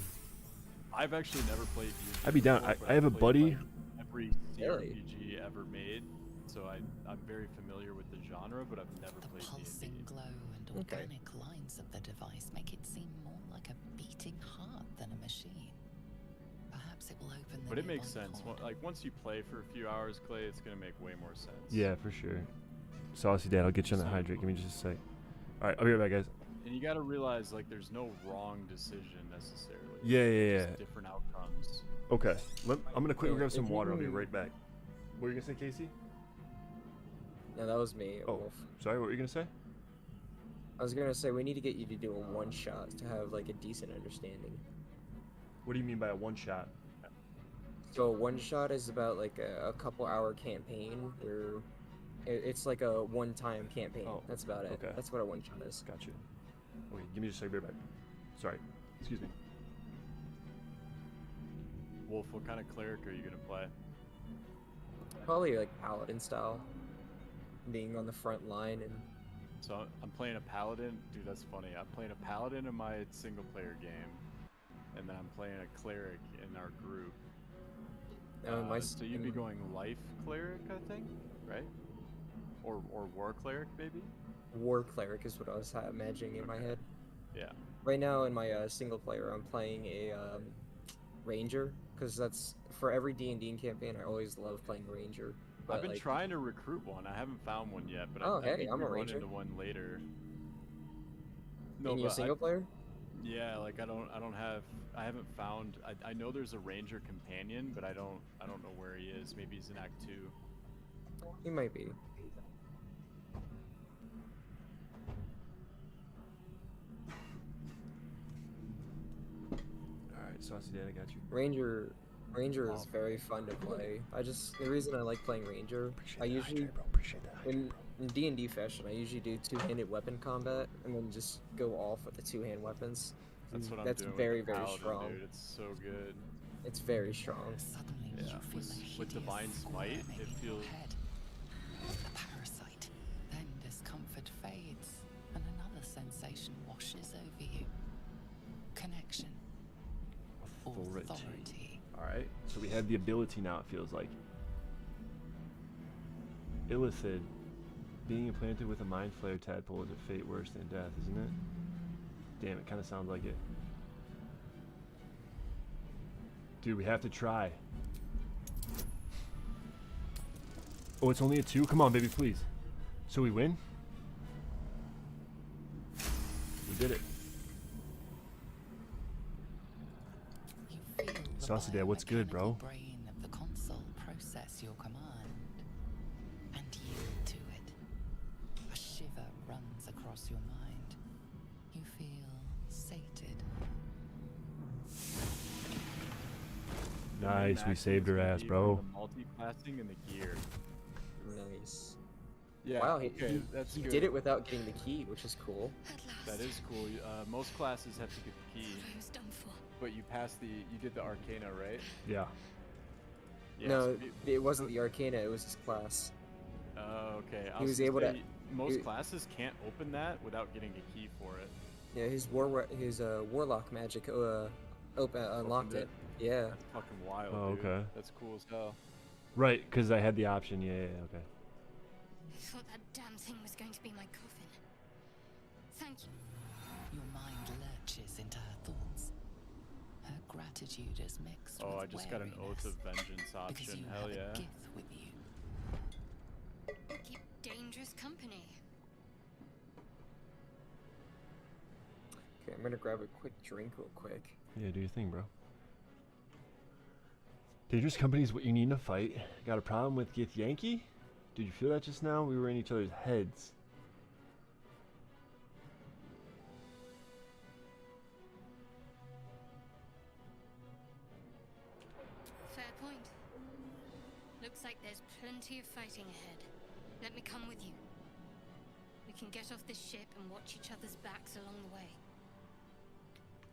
Speaker 12: I've actually never played D&D.
Speaker 1: I'd be down. I have a buddy.
Speaker 12: Every CRPG ever made, so I'm very familiar with the genre, but I've never played D&D.
Speaker 14: Pulsing glow and organic lines of the device make it seem more like a beating heart than a machine. Perhaps it will open the
Speaker 12: But it makes sense. Like once you play for a few hours, Clay, it's gonna make way more sense.
Speaker 1: Yeah, for sure. Saucy Dad, I'll get you on the hydrate. Give me just a sec. All right, I'll be right back, guys.
Speaker 12: And you gotta realize, like, there's no wrong decision necessarily.
Speaker 1: Yeah.
Speaker 12: Just different outcomes.
Speaker 1: Okay, I'm gonna quickly grab some water. I'll be right back. What were you gonna say, Casey?
Speaker 16: No, that was me.
Speaker 1: Oh,
Speaker 16: Wolf.
Speaker 1: sorry. What were you gonna say?
Speaker 16: I was gonna say we need to get you to do a one-shot to have like a decent understanding.
Speaker 1: What do you mean by a one-shot?
Speaker 16: So a one-shot is about like a couple-hour campaign where it's like a one-time campaign.
Speaker 1: Oh,
Speaker 16: that's about it.
Speaker 1: okay.
Speaker 16: That's what a one-shot is.
Speaker 1: Gotcha. Okay, give me just a second. Be right back. Sorry. Excuse me.
Speaker 12: Wolf, what kind of cleric are you gonna play?
Speaker 16: Probably like paladin style, being on the front line and.
Speaker 12: So I'm playing a paladin. Dude, that's funny. I'm playing a paladin in my single-player game, and then I'm playing a cleric in our group. So you'd be going life cleric, I think, right? Or war cleric, maybe?
Speaker 16: War cleric is what I was imagining in my head.
Speaker 12: Yeah.
Speaker 16: Right now in my single player, I'm playing a ranger, because that's for every D&D campaign. I always love playing ranger. But
Speaker 12: I've been trying to recruit one. I haven't found one yet, but I think
Speaker 16: I'm a
Speaker 12: we'll run
Speaker 16: ranger.
Speaker 12: into one later.
Speaker 16: In your single player?
Speaker 12: Yeah, like I haven't found. I know there's a ranger companion, but I don't know where he is. Maybe he's in Act 2.
Speaker 16: He might be.
Speaker 1: Alright, Saucy Dad, I got you.
Speaker 16: Ranger is very fun to play. The reason I like playing Ranger, I usually, in D&D fashion, I usually do two-handed weapon combat, and then just go off with the two-hand weapons.
Speaker 12: That's what I'm
Speaker 16: That's
Speaker 12: doing.
Speaker 16: very,
Speaker 12: with the
Speaker 16: very
Speaker 12: paladin,
Speaker 16: strong.
Speaker 12: Dude. It's so good.
Speaker 16: It's very strong.
Speaker 12: Yeah. With Divine Smite, it feels.
Speaker 14: The parasite. Then discomfort fades, and another sensation washes over you. Connection. Authority.
Speaker 1: Alright, so we have the ability now, it feels like. Illithid. Being implanted with a mind flare tadpole is a fate worse than death, isn't it? Damn, it kind of sounds like it. Dude, we have to try. Oh, it's only a 2? Come on, baby, please. So we win? We did it. Saucidad, what's good, bro?
Speaker 14: Brain of the console process your command and yield to it. A shiver runs across your mind. You feel sated.
Speaker 1: Nice, we saved her ass, bro.
Speaker 12: The multi-classing and the gear.
Speaker 16: Nice.
Speaker 12: Yeah.
Speaker 16: Wow,
Speaker 12: Okay, that's
Speaker 16: he
Speaker 12: good.
Speaker 16: did it without getting the key, which is cool.
Speaker 12: That is cool. Most classes have to get the key. But you passed the. You did the Arcana, right?
Speaker 1: Yeah.
Speaker 12: Yeah,
Speaker 16: No,
Speaker 12: so
Speaker 16: it wasn't the Arcana, it was his class.
Speaker 12: Oh, okay.
Speaker 16: He was able to.
Speaker 12: Most classes can't open that without getting a key for it.
Speaker 16: Yeah, his warlock magic unlocked it. Yeah.
Speaker 12: That's fucking wild.
Speaker 1: Oh,
Speaker 12: dude.
Speaker 1: okay.
Speaker 12: That's cool as hell.
Speaker 1: Right, because I had the option. Yeah, okay.
Speaker 4: I thought that damn thing was going to be my coffin. Thank you.
Speaker 14: Your mind lurches into her thoughts. Her gratitude is mixed
Speaker 12: Oh,
Speaker 14: with
Speaker 12: I just got an Oath of Vengeance
Speaker 14: because
Speaker 12: option.
Speaker 14: you
Speaker 12: Hell
Speaker 14: have
Speaker 12: yeah.
Speaker 14: a gift with you.
Speaker 4: Keep dangerous company.
Speaker 16: Okay, I'm gonna grab a quick drink real quick.
Speaker 1: Yeah, do your thing, bro. Dangerous company is what you need in a fight. Got a problem with Gith Yankee? Did you feel that just now? We were in each other's heads.
Speaker 4: Fair point. Looks like there's plenty of fighting ahead. Let me come with you. We can get off this ship and watch each other's backs along the way.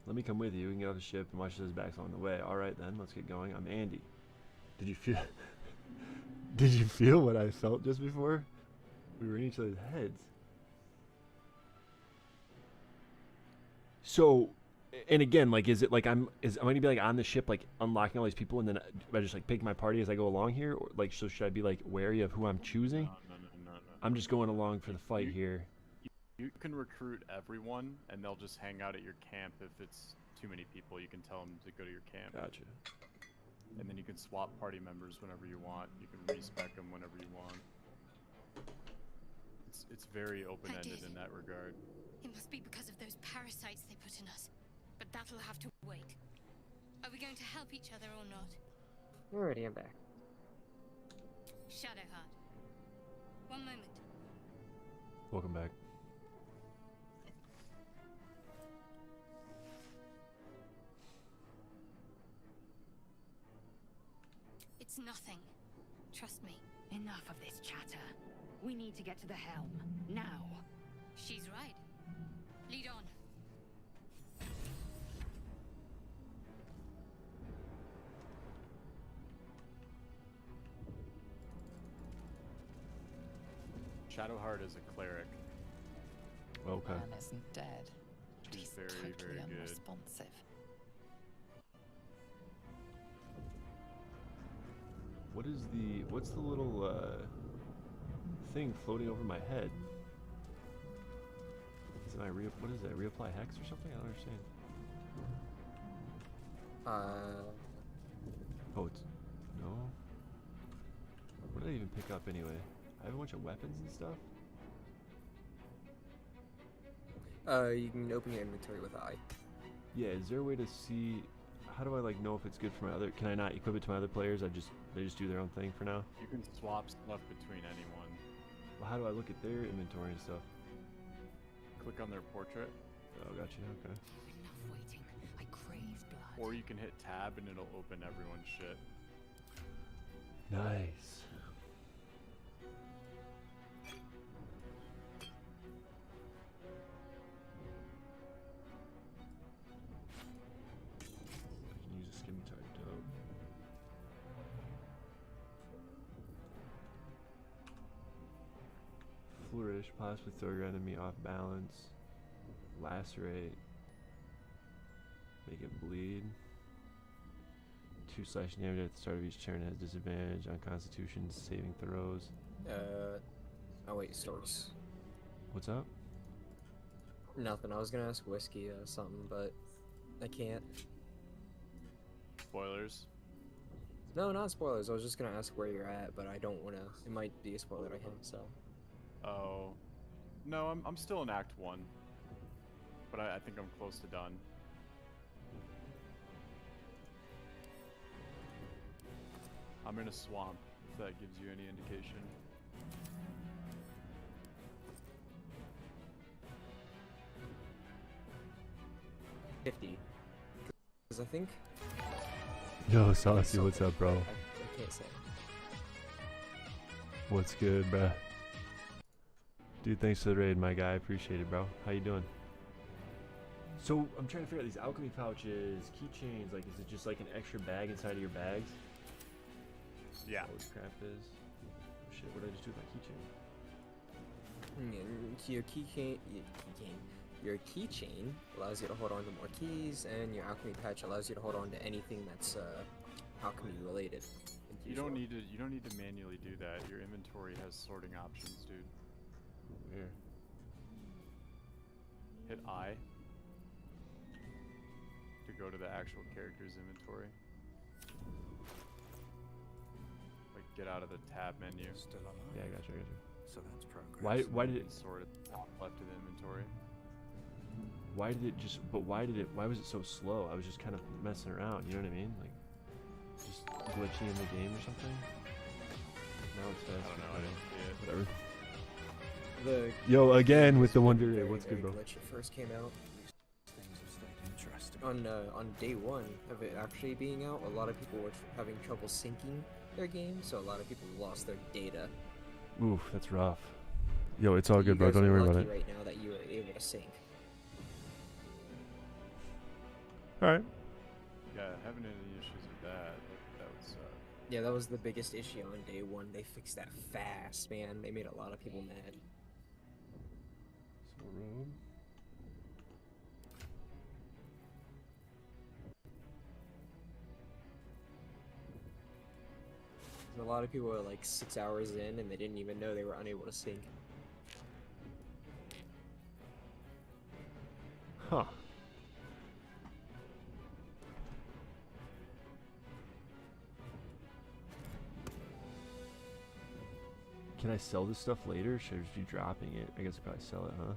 Speaker 1: Let me come with you. We can get off the ship and watch those backs along the way. All right, then. Let's get going. I'm Andy. Did you feel... Did you feel what I felt just before? We were in each other's heads. So, and again, like, is it like am I gonna be like on the ship, like unlocking all these people, and then I just like pick my party as I go along here, or like, so should I be like wary of who I'm choosing?
Speaker 12: No.
Speaker 1: I'm just going along for the fight here.
Speaker 12: You can recruit everyone, and they'll just hang out at your camp. If it's too many people, you can tell them to go to your camp.
Speaker 1: Gotcha.
Speaker 12: And then you can swap party members whenever you want. You can respec them whenever you want. It's very open-ended in that regard.
Speaker 4: It must be because of those parasites they put in us. But that'll have to wait. Are we going to help each other or not?
Speaker 16: Alrighty, I'm back.
Speaker 4: Shadowheart. One moment.
Speaker 1: Welcome back.
Speaker 4: It's nothing. Trust me.
Speaker 17: Enough of this chatter. We need to get to the helm. Now.
Speaker 4: She's right. Lead on.
Speaker 12: Shadowheart is a cleric.
Speaker 1: Okay.
Speaker 14: Man isn't dead.
Speaker 12: She's
Speaker 14: He's
Speaker 12: very,
Speaker 14: totally
Speaker 12: very good.
Speaker 14: unresponsive.
Speaker 1: What's the little thing floating over my head? What is that? Reapply hex or something? I don't understand. Oh, it's no. What did I even pick up anyway? I have a bunch of weapons and stuff.
Speaker 16: You can open your inventory with I.
Speaker 1: Yeah, is there a way to see? How do I like know if it's good for my other? Can I not equip it to my other players? They just do their own thing for now.
Speaker 12: You can swap stuff between anyone.
Speaker 1: Well, how do I look at their inventory and stuff?
Speaker 12: Click on their portrait.
Speaker 1: Oh, gotcha. Okay.
Speaker 17: Enough waiting. I crave blood.
Speaker 12: Or you can hit tab and it'll open everyone's shit.
Speaker 1: Nice. I can use a skin type dope. Flourish, possibly throw your enemy off balance. Lacerate. Make it bleed. 2 slashing damage at the start of each turn. Has disadvantage on Constitution saving throws.
Speaker 16: Oh wait, Storks.
Speaker 1: What's up?
Speaker 16: Nothing. I was gonna ask Whiskey something, but I can't.
Speaker 12: Spoilers.
Speaker 16: No, not spoilers. I was just gonna ask where you're at, but I don't wanna. It might be a spoiler to him, so.
Speaker 12: Oh. No, I'm still in Act 1. But I think I'm close to done. I'm in a swamp, if that gives you any indication.
Speaker 16: Because I think.
Speaker 1: Yo, Saucy, what's up, bro?
Speaker 16: I can't say.
Speaker 1: What's good, bruh? Dude, thanks for the raid, my guy. Appreciate it, bro. How you doing? So, I'm trying to figure out these alchemy pouches, keychains. Like, is it just like an extra bag inside of your bags?
Speaker 12: Yeah.
Speaker 1: What crap is? Oh, shit, what did I just do with my keychain?
Speaker 16: Your keychain allows you to hold on to more keys, and your alchemy patch allows you to hold on to anything that's alchemy related.
Speaker 12: You don't need to manually do that. Your inventory has sorting options, dude.
Speaker 1: Where?
Speaker 12: Hit I to go to the actual character's inventory. Like, get out of the tab menu.
Speaker 11: Still alive.
Speaker 1: Yeah, I got you.
Speaker 11: So that's progress.
Speaker 1: Why did it
Speaker 12: sort it top left of the inventory?
Speaker 1: Why did it just? But why was it so slow? I was just kind of messing around. You know what I mean? Like, just glitchy in the game or something. Now it's fast.
Speaker 12: I don't know. I didn't see it.
Speaker 1: Whatever.
Speaker 16: The
Speaker 1: Yo, again with the Wonder Ray. What's good, bro?
Speaker 16: Glitch it first came out.
Speaker 11: Things have stayed interesting.
Speaker 16: On day 1 of it actually being out, a lot of people were having trouble syncing their game, so a lot of people lost their data.
Speaker 1: Oof, that's rough. Yo, it's all
Speaker 16: You
Speaker 1: good, bro.
Speaker 16: guys
Speaker 1: Don't
Speaker 16: are
Speaker 1: even worry about
Speaker 16: lucky
Speaker 1: it.
Speaker 16: right now that you were able to sync.
Speaker 1: All right.
Speaker 12: Yeah, having any issues with that would suck.
Speaker 16: Yeah, that was the biggest issue on day 1. They fixed that fast, man. They made a lot of people mad.
Speaker 1: So road.
Speaker 16: A lot of people were like 6 hours in and they didn't even know they were unable to sync.
Speaker 1: Huh. Can I sell this stuff later, or should I just be dropping it? I guess I'll probably sell it, huh?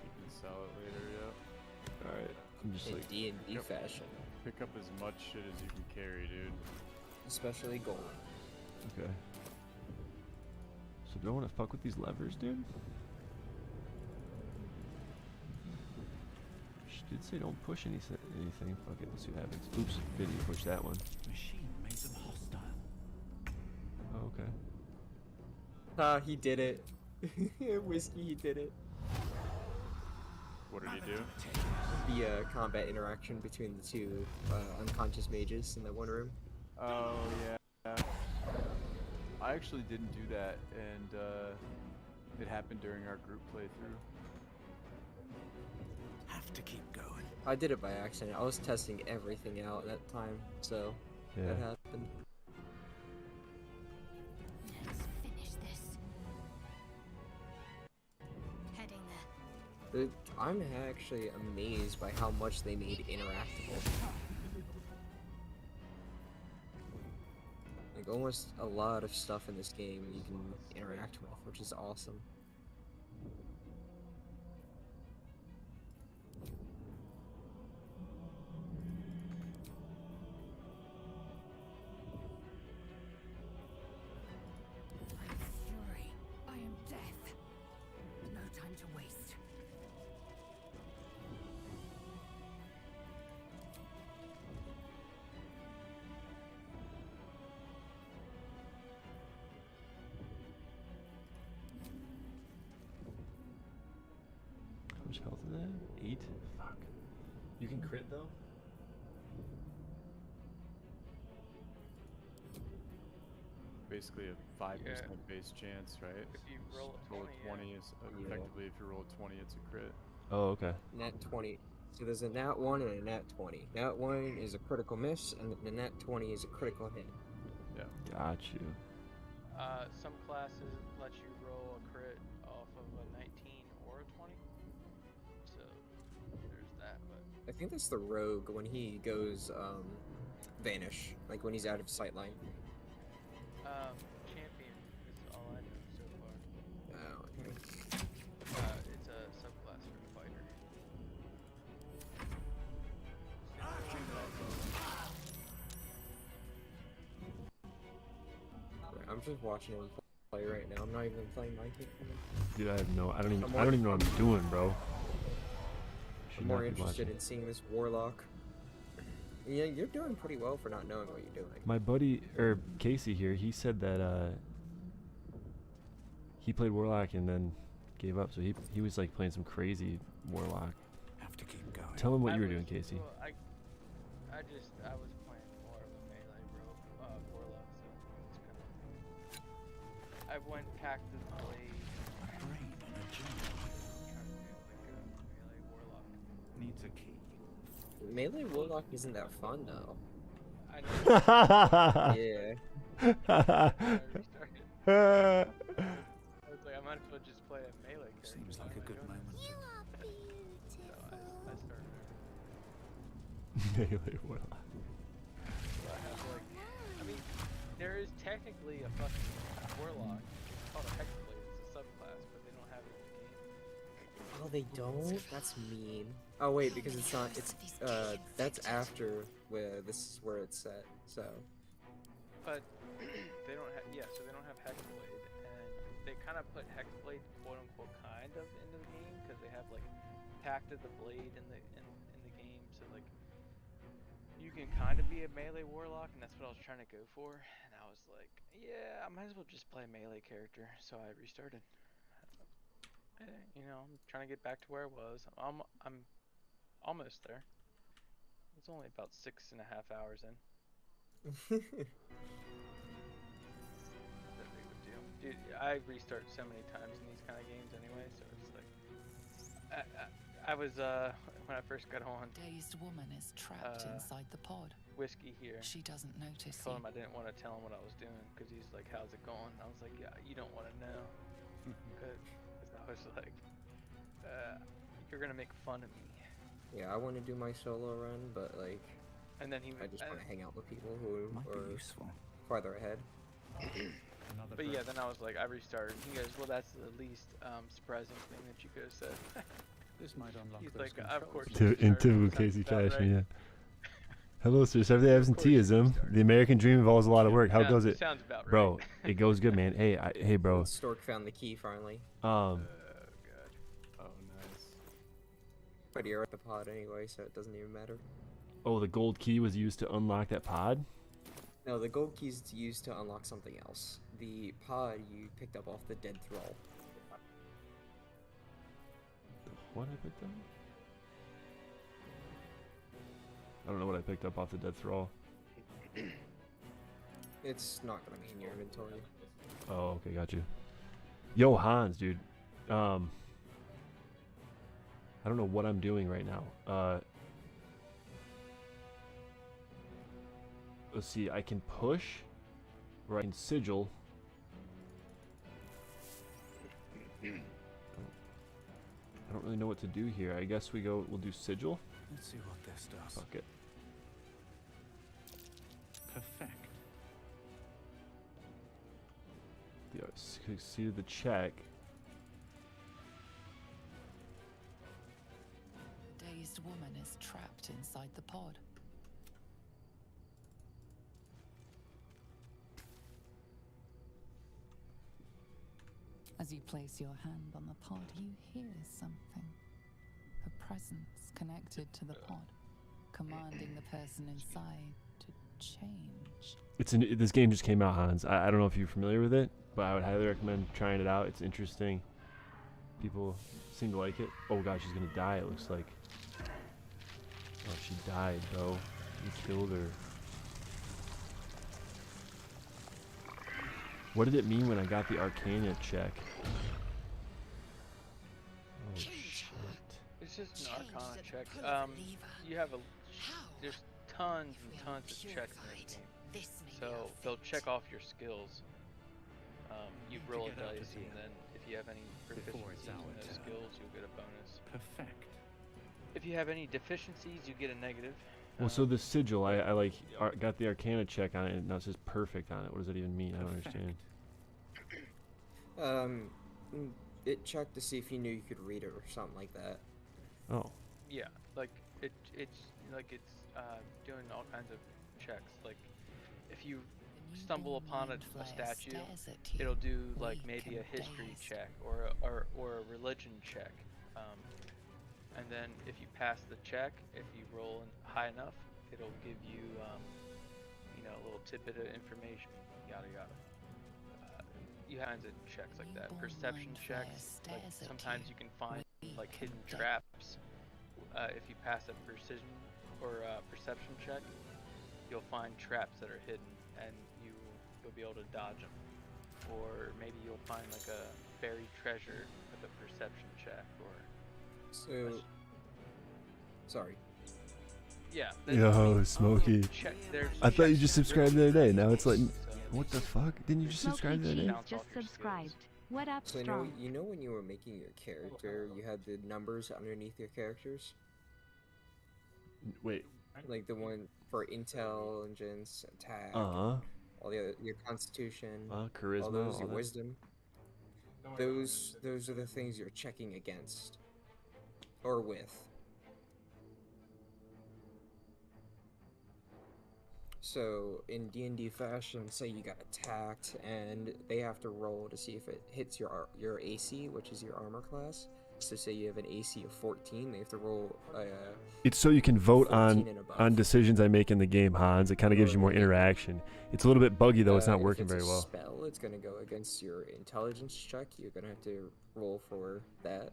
Speaker 12: You can sell it later, yeah.
Speaker 1: Alright, I'm just
Speaker 16: In
Speaker 1: like...
Speaker 16: D&D fashion.
Speaker 12: Pick up as much shit as you can carry, dude.
Speaker 16: Especially gold.
Speaker 1: Okay. So do I want to fuck with these levers, dude? She did say don't push anything. Fuck it, let's see what happens. Oops, didn't push that one.
Speaker 11: Machine made them hostile.
Speaker 1: Oh, okay.
Speaker 16: Ah, he did it. Whiskey, he did it.
Speaker 12: What did he do?
Speaker 16: The combat interaction between the two unconscious mages in that one room.
Speaker 12: Oh, yeah. I actually didn't do that, and it happened during our group playthrough.
Speaker 11: Have to keep going.
Speaker 16: I did it by accident. I was testing everything out at that time, so
Speaker 1: Yeah.
Speaker 16: that happened.
Speaker 7: Let's finish this. Heading there.
Speaker 16: I'm actually amazed by how much they made interactable. Like, almost a lot of stuff in this game you can interact with, which is awesome.
Speaker 17: I am fury. I am death. No time to waste.
Speaker 1: How much health is that? 8? Fuck. You can crit though?
Speaker 12: Basically a 5% base chance, right?
Speaker 13: If you roll a
Speaker 12: Roll
Speaker 13: 20,
Speaker 12: a 20 is effectively if you roll a 20, it's a crit.
Speaker 1: Oh, okay.
Speaker 16: Net 20. So there's a nat 1 and a nat 20. Nat 1 is a critical miss, and the nat 20 is a critical hit.
Speaker 12: Yeah.
Speaker 1: Got you.
Speaker 13: Some classes let you roll a crit off of a 19 or a 20. So there's that. But
Speaker 16: I think that's the rogue when he goes vanish, like when he's out of sightline.
Speaker 13: champion is all I know so far.
Speaker 16: Oh, okay.
Speaker 13: It's a subclass for the fighter.
Speaker 16: I'm just watching him play right now. I'm not even playing my game.
Speaker 1: Dude, I don't even know what I'm doing, bro.
Speaker 16: I'm more interested in seeing this warlock. Yeah, you're doing pretty well for not knowing what you're doing.
Speaker 1: My buddy, Casey here, he said that he played Warlock and then gave up. So he was like playing some crazy Warlock.
Speaker 11: Have to keep going.
Speaker 1: Tell him what you were doing, Casey.
Speaker 13: Well, I was playing more of a melee warlock, so it's kind of. I went packed the blade.
Speaker 11: A brain in a gym.
Speaker 13: Trying to do like a melee warlock.
Speaker 11: Needs a key.
Speaker 16: Melee warlock isn't that fun though.
Speaker 13: I know.
Speaker 16: Yeah.
Speaker 13: I was like, I might as well just play a melee character.
Speaker 11: Seems like a good moment.
Speaker 15: You are beautiful.
Speaker 13: So I started.
Speaker 1: Melee Warlock.
Speaker 13: So I have like, I mean, there is technically a fucking warlock. It's called a hexblade. It's a subclass, but they don't have it in the game.
Speaker 16: Oh, they don't? That's mean. Oh wait, because it's not. It's that's after where this is where it's set. So.
Speaker 13: But they don't have, yeah. So they don't have hexblade, and they kind of put hexblade, quote unquote, kind of into the game because they have like Pact of the Blade in the game. So like, you can kind of be a melee warlock, and that's what I was trying to go for. And I was like, yeah, I might as well just play a melee character. So I restarted. You know, I'm trying to get back to where I was. I'm almost there. It's only about 6.5 hours in. That big of a deal. Dude, I restart so many times in these kind of games anyway, so it's like I was when I first got on.
Speaker 14: Dazed woman is trapped inside the pod.
Speaker 13: Whiskey here.
Speaker 14: She doesn't notice.
Speaker 13: I told him I didn't want to tell him what I was doing because he's like, "How's it going?" I was like, "Yeah, you don't want to know," because I was like, "You're gonna make fun of me."
Speaker 16: Yeah, I want to do my solo run, but like,
Speaker 13: and then
Speaker 16: I just want to hang out with people who are farther ahead.
Speaker 13: But yeah, then I was like, I restarted. He goes, "Well, that's the least surprising thing that you could have said."
Speaker 11: This might unlock.
Speaker 13: He's
Speaker 11: those
Speaker 13: like, "Of course."
Speaker 1: Into Casey trash me. Yeah. Hello, sir. Sorry for the absenteeism. The American dream involves a lot of work. How goes it?
Speaker 13: Sounds about right.
Speaker 1: Bro, it goes good, man. Hey, bro.
Speaker 16: Stork found the key finally.
Speaker 13: God.
Speaker 12: Oh, nice.
Speaker 16: But you're at the pod anyway, so it doesn't even matter.
Speaker 1: Oh, the gold key was used to unlock that pod?
Speaker 16: No, the gold key's used to unlock something else. The pod you picked up off the dead thrall.
Speaker 1: What I picked up? I don't know what I picked up off the dead thrall.
Speaker 16: It's not gonna be in your inventory.
Speaker 1: Oh, okay, got you. Yo, Hans, dude. I don't know what I'm doing right now. Let's see, I can push, or I can sigil. I don't really know what to do here. I guess we'll do sigil.
Speaker 11: Let's see what this does.
Speaker 1: Fuck it.
Speaker 11: Perfect.
Speaker 1: Yeah, succeeded the check.
Speaker 14: Dazed woman is trapped inside the pod. As you place your hand on the pod, you hear something. A presence connected to the pod, commanding the person inside to change.
Speaker 1: This game just came out, Hans. I don't know if you're familiar with it, but I would highly recommend trying it out. It's interesting. People seem to like it. Oh god, she's gonna die, it looks like. Oh, she died, bro. You killed her. What did it mean when I got the Arcana check? Oh, shit.
Speaker 13: It's It's just an
Speaker 4: Change
Speaker 13: Arcana
Speaker 4: at the
Speaker 13: check.
Speaker 4: pull of a lever.
Speaker 13: You have a
Speaker 4: How?
Speaker 13: there's tons and
Speaker 4: Feeling
Speaker 13: tons of checks in this
Speaker 4: purified.
Speaker 13: game.
Speaker 4: This may be
Speaker 13: So
Speaker 4: our
Speaker 13: they'll
Speaker 4: fate.
Speaker 13: check off your skills. You
Speaker 11: Need to
Speaker 13: roll a
Speaker 11: get out of
Speaker 13: dice, and
Speaker 11: here
Speaker 13: then if you have any
Speaker 11: before it's
Speaker 13: proficiencies
Speaker 11: our
Speaker 13: in those
Speaker 11: turn.
Speaker 13: skills, you'll get a bonus.
Speaker 11: Perfect.
Speaker 13: If you have any deficiencies, you get a negative.
Speaker 1: Well, so the sigil, I like got the Arcana check on it, and now it says perfect on it. What does that even mean? I don't understand.
Speaker 16: It checked to see if you knew you could read it or something like that.
Speaker 1: Oh.
Speaker 13: Yeah, like it's doing all kinds of checks. Like if you stumble upon a statue, it'll do like maybe a history check or a religion check. And then if you pass the check, if you roll high enough, it'll give you a little tidbit of information. Yada yada. You have kinds of checks like that. Perception checks. Like sometimes you can find like hidden traps. If you pass a precision or perception check, you'll find traps that are hidden, and you'll be able to dodge them. Or maybe you'll find like a buried treasure with a perception check, or.
Speaker 16: So. Sorry.
Speaker 13: Yeah.
Speaker 1: Yo, Smokey. I thought you just subscribed the other day. Now it's like, what the fuck? Didn't you just subscribe the other day?
Speaker 3: Just subscribed. What up,
Speaker 16: So
Speaker 3: Strong?
Speaker 16: you know when you were making your character, you had the numbers underneath your characters?
Speaker 1: Wait.
Speaker 16: Like the one for intelligence, attack,
Speaker 1: Uh-huh.
Speaker 16: all the other, your constitution,
Speaker 1: charisma,
Speaker 16: all those,
Speaker 1: all
Speaker 16: your
Speaker 1: that.
Speaker 16: wisdom. Those are the things you're checking against. Or with. So in D&D fashion, say you got attacked, and they have to roll to see if it hits your AC, which is your armor class. So say you have an AC of 14, they have to roll.
Speaker 1: It's so you can vote
Speaker 16: 14 and above.
Speaker 1: on decisions I make in the game, Hans. It kind of gives you more interaction. It's a little bit buggy though. It's not working very well.
Speaker 16: Spell, it's gonna go against your intelligence check. You're gonna have to roll for that.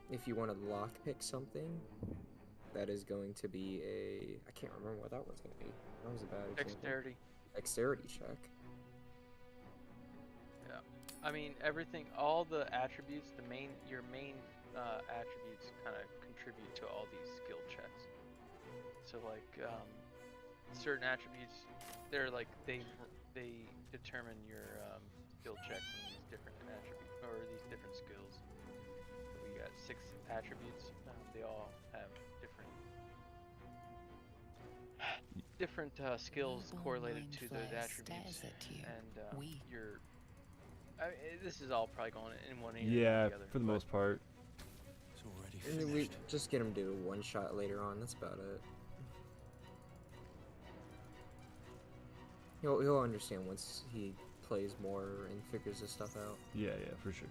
Speaker 16: If you want to lockpick something, that is going to be I can't remember what that one's going to be. That was a bad example.
Speaker 13: Dexterity.
Speaker 16: Dexterity check.
Speaker 13: Yeah. I mean, everything, all the attributes, your main attributes kind of contribute to all these skill checks. So like, certain attributes, they're like, they determine your skill checks in these different attributes, or these different skills. We got 6 attributes. They all have different skills correlated to those attributes, and this is all probably going in one ear
Speaker 1: Yeah,
Speaker 13: and the other.
Speaker 1: for the most part.
Speaker 11: It's already
Speaker 16: And we
Speaker 11: finished.
Speaker 16: just get him to do a one shot later on. That's about it. He'll understand once he plays more and figures this stuff out.
Speaker 1: Yeah, for sure.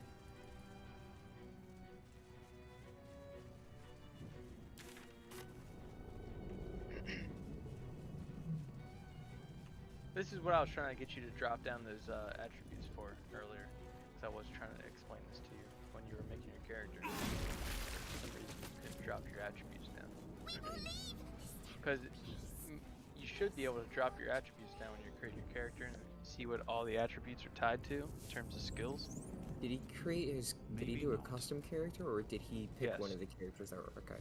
Speaker 13: This is what I was trying to get you to drop down those attributes for earlier, because I was trying to explain this to you when you were making your character. For some reason, you couldn't drop your attributes down. Because you should be able to drop your attributes down when you're creating your character and see what all the attributes are tied to in terms of skills.
Speaker 16: Did he create his? Did he do a custom character, or did he pick
Speaker 13: Yes.
Speaker 16: one of the characters that were okay?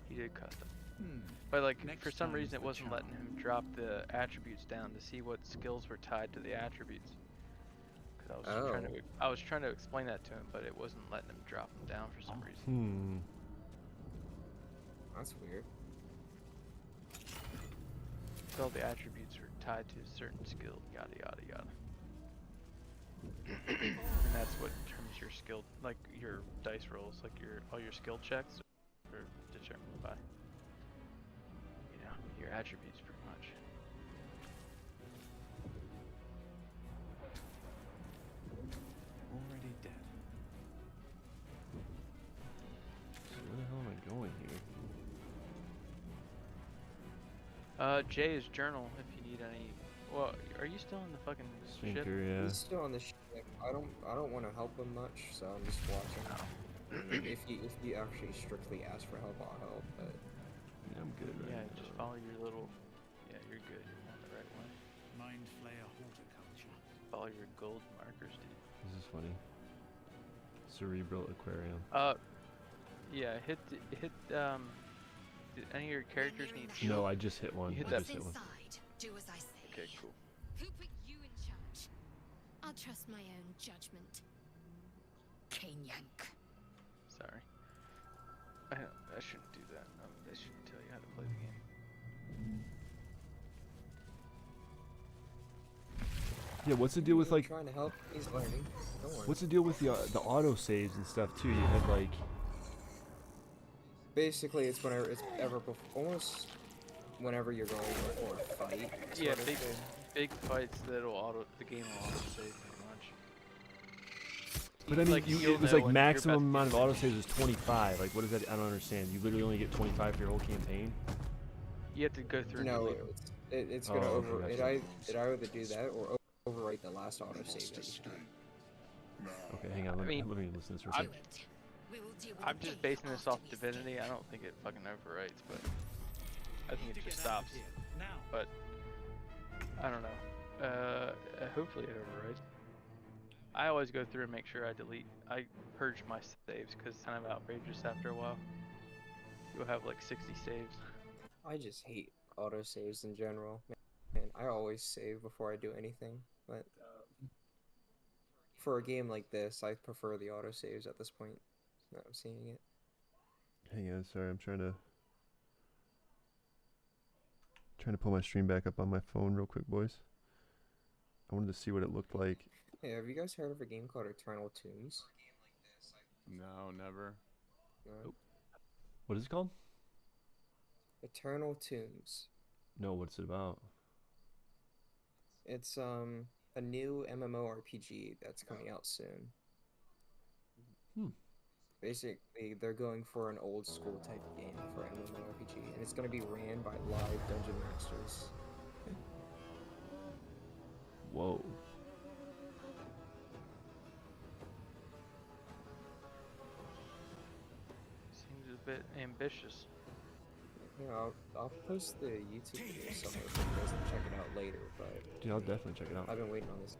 Speaker 13: He did custom. But like for some reason it wasn't letting him drop the attributes down to see what skills were tied to the attributes. Cause I was trying to explain that to him, but it wasn't letting him drop them down for some reason.
Speaker 16: That's weird.
Speaker 13: So all the attributes were tied to a certain skill, yada yada yada. And that's what determines your skill, like your dice rolls, like all your skill checks are determined by your attributes pretty much.
Speaker 11: Already dead.
Speaker 1: So where the hell am I going here?
Speaker 13: Jay is journal if you need any. Well, are you still in the fucking ship?
Speaker 1: Yeah.
Speaker 16: He's still on the ship. I don't want to help him much, so I'm just watching. If you actually strictly ask for help, I'll help. But
Speaker 1: yeah, I'm good. Right
Speaker 13: Yeah,
Speaker 1: now.
Speaker 13: just follow your little. Yeah, you're good. You're on the right way.
Speaker 11: Mind flayer horticulture.
Speaker 13: all your gold markers, dude.
Speaker 1: This is funny. Cerebral aquarium.
Speaker 13: Yeah, hit, did any of your characters need heal?
Speaker 1: No, I just hit one.
Speaker 13: You hit
Speaker 1: I
Speaker 13: that.
Speaker 1: just hit one.
Speaker 10: Do as I say.
Speaker 13: Okay, cool.
Speaker 4: Who put you in charge? I'll trust my own judgment.
Speaker 10: Yank.
Speaker 13: Sorry. I shouldn't do that. I shouldn't tell you how to play the game.
Speaker 1: Yeah, what's the deal with like?
Speaker 16: Trying to help. He's learning. Don't worry.
Speaker 1: What's the deal with the auto saves and stuff too? You had like.
Speaker 16: Basically, it's whenever it's almost whenever you're going for a fight.
Speaker 13: Yeah, big fights that'll the game will auto save pretty much.
Speaker 1: But I mean,
Speaker 13: like,
Speaker 1: it was like maximum amount of autosaves was 25. Like, what is that? I don't understand. You literally only get 25 for your whole campaign?
Speaker 13: You have to go through.
Speaker 16: No, it's gonna
Speaker 1: okay,
Speaker 16: it either do that or overwrite the last autosave that you had.
Speaker 1: Okay, hang on. Let me listen to this for a second.
Speaker 13: I'm just basing this off Divinity. I don't think it fucking overwrites, but I think it just stops. But I don't know. Hopefully it overwrites. I always go through and make sure I purge my saves because it's kind of outrageous after a while. You'll have like 60 saves.
Speaker 16: I just hate autosaves in general. Man, I always save before I do anything, but for a game like this, I prefer the autosaves at this point. Now I'm seeing it.
Speaker 1: Hang on, sorry, I'm trying to pull my stream back up on my phone real quick, boys. I wanted to see what it looked like.
Speaker 16: Hey, have you guys heard of a game called Eternal Tombs?
Speaker 12: No, never.
Speaker 16: No.
Speaker 1: What is it called?
Speaker 16: Eternal Tombs.
Speaker 1: No, what's it about?
Speaker 16: It's a new MMORPG that's coming out soon. Basically, they're going for an old school type game for MMORPG, and it's going to be ran by live dungeon masters.
Speaker 1: Whoa.
Speaker 13: Seems a bit ambitious.
Speaker 16: Yeah, I'll post the YouTube video somewhere for you guys to check it out later, but...
Speaker 1: Dude, I'll definitely check it out.
Speaker 16: I've been waiting on this.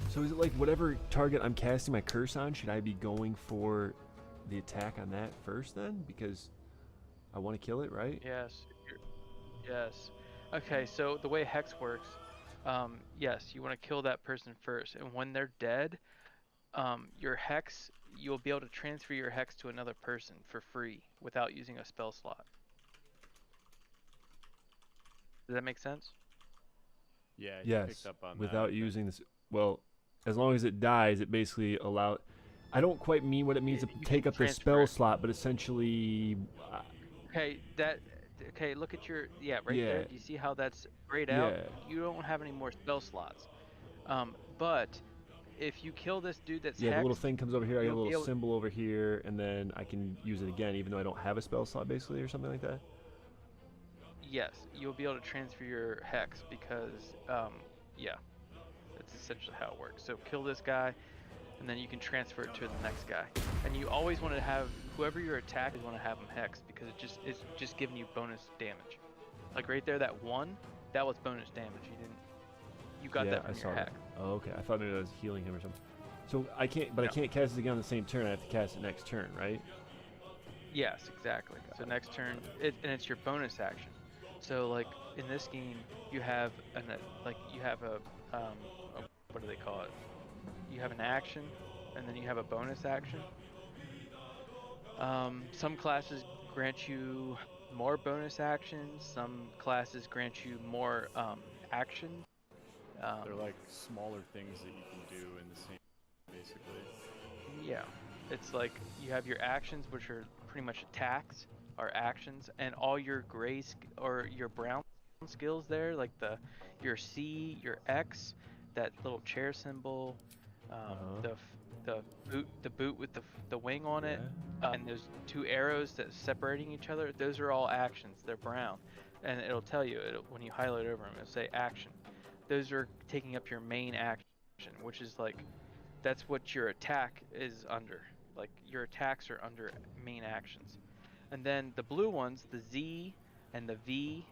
Speaker 1: So is it like whatever target I'm casting my curse on, should I be going for the attack on that first then? Because I want to kill it, right?
Speaker 13: Yes. Yes. Okay, so the way Hex works, yes, you want to kill that person first, and when they're dead, your Hex, you'll be able to transfer your Hex to another person for free without using a spell slot. Does that make sense?
Speaker 12: Yeah,
Speaker 1: yes,
Speaker 12: picked up on
Speaker 1: without
Speaker 12: that.
Speaker 1: using this. Well, as long as it dies, it basically allows. I don't quite mean what it means to take up the spell slot, but essentially.
Speaker 13: Okay, look at your right there. Do you see how that's grayed out? You don't have any more spell slots. But if you kill this dude that's
Speaker 1: the
Speaker 13: hexed,
Speaker 1: little thing comes over here. I get a little symbol over here, and then I can use it again, even though I don't have a spell slot, basically, or something like that.
Speaker 13: Yes, you'll be able to transfer your Hex because, that's essentially how it works. So kill this guy, and then you can transfer it to the next guy. And you always want to have whoever you're attacking, you want to have them Hex because it's just giving you bonus damage. Like right there, that one, that was bonus damage. You got that from your Hex.
Speaker 1: Oh, okay. I thought maybe I was healing him or something. So I can't, I can't cast it again on the same turn. I have to cast it next turn, right?
Speaker 13: Yes, exactly. So next turn, and it's your bonus action. So like in this game, you have what do they call it? You have an action, and then you have a bonus action. Some classes grant you more bonus actions. Some classes grant you more action.
Speaker 12: They're like smaller things that you can do in the same, basically.
Speaker 13: Yeah, it's like you have your actions, which are pretty much attacks, are actions, and all your gray or your brown skills there, like your C, your X, that little chair symbol, the boot with the wing on it, and those two arrows that separating each other. Those are all actions. They're brown, and it'll tell you when you highlight over them. It'll say action. Those are taking up your main action, which is like that's what your attack is under. Like your attacks are under main actions. And then the blue ones, the Z, and the V,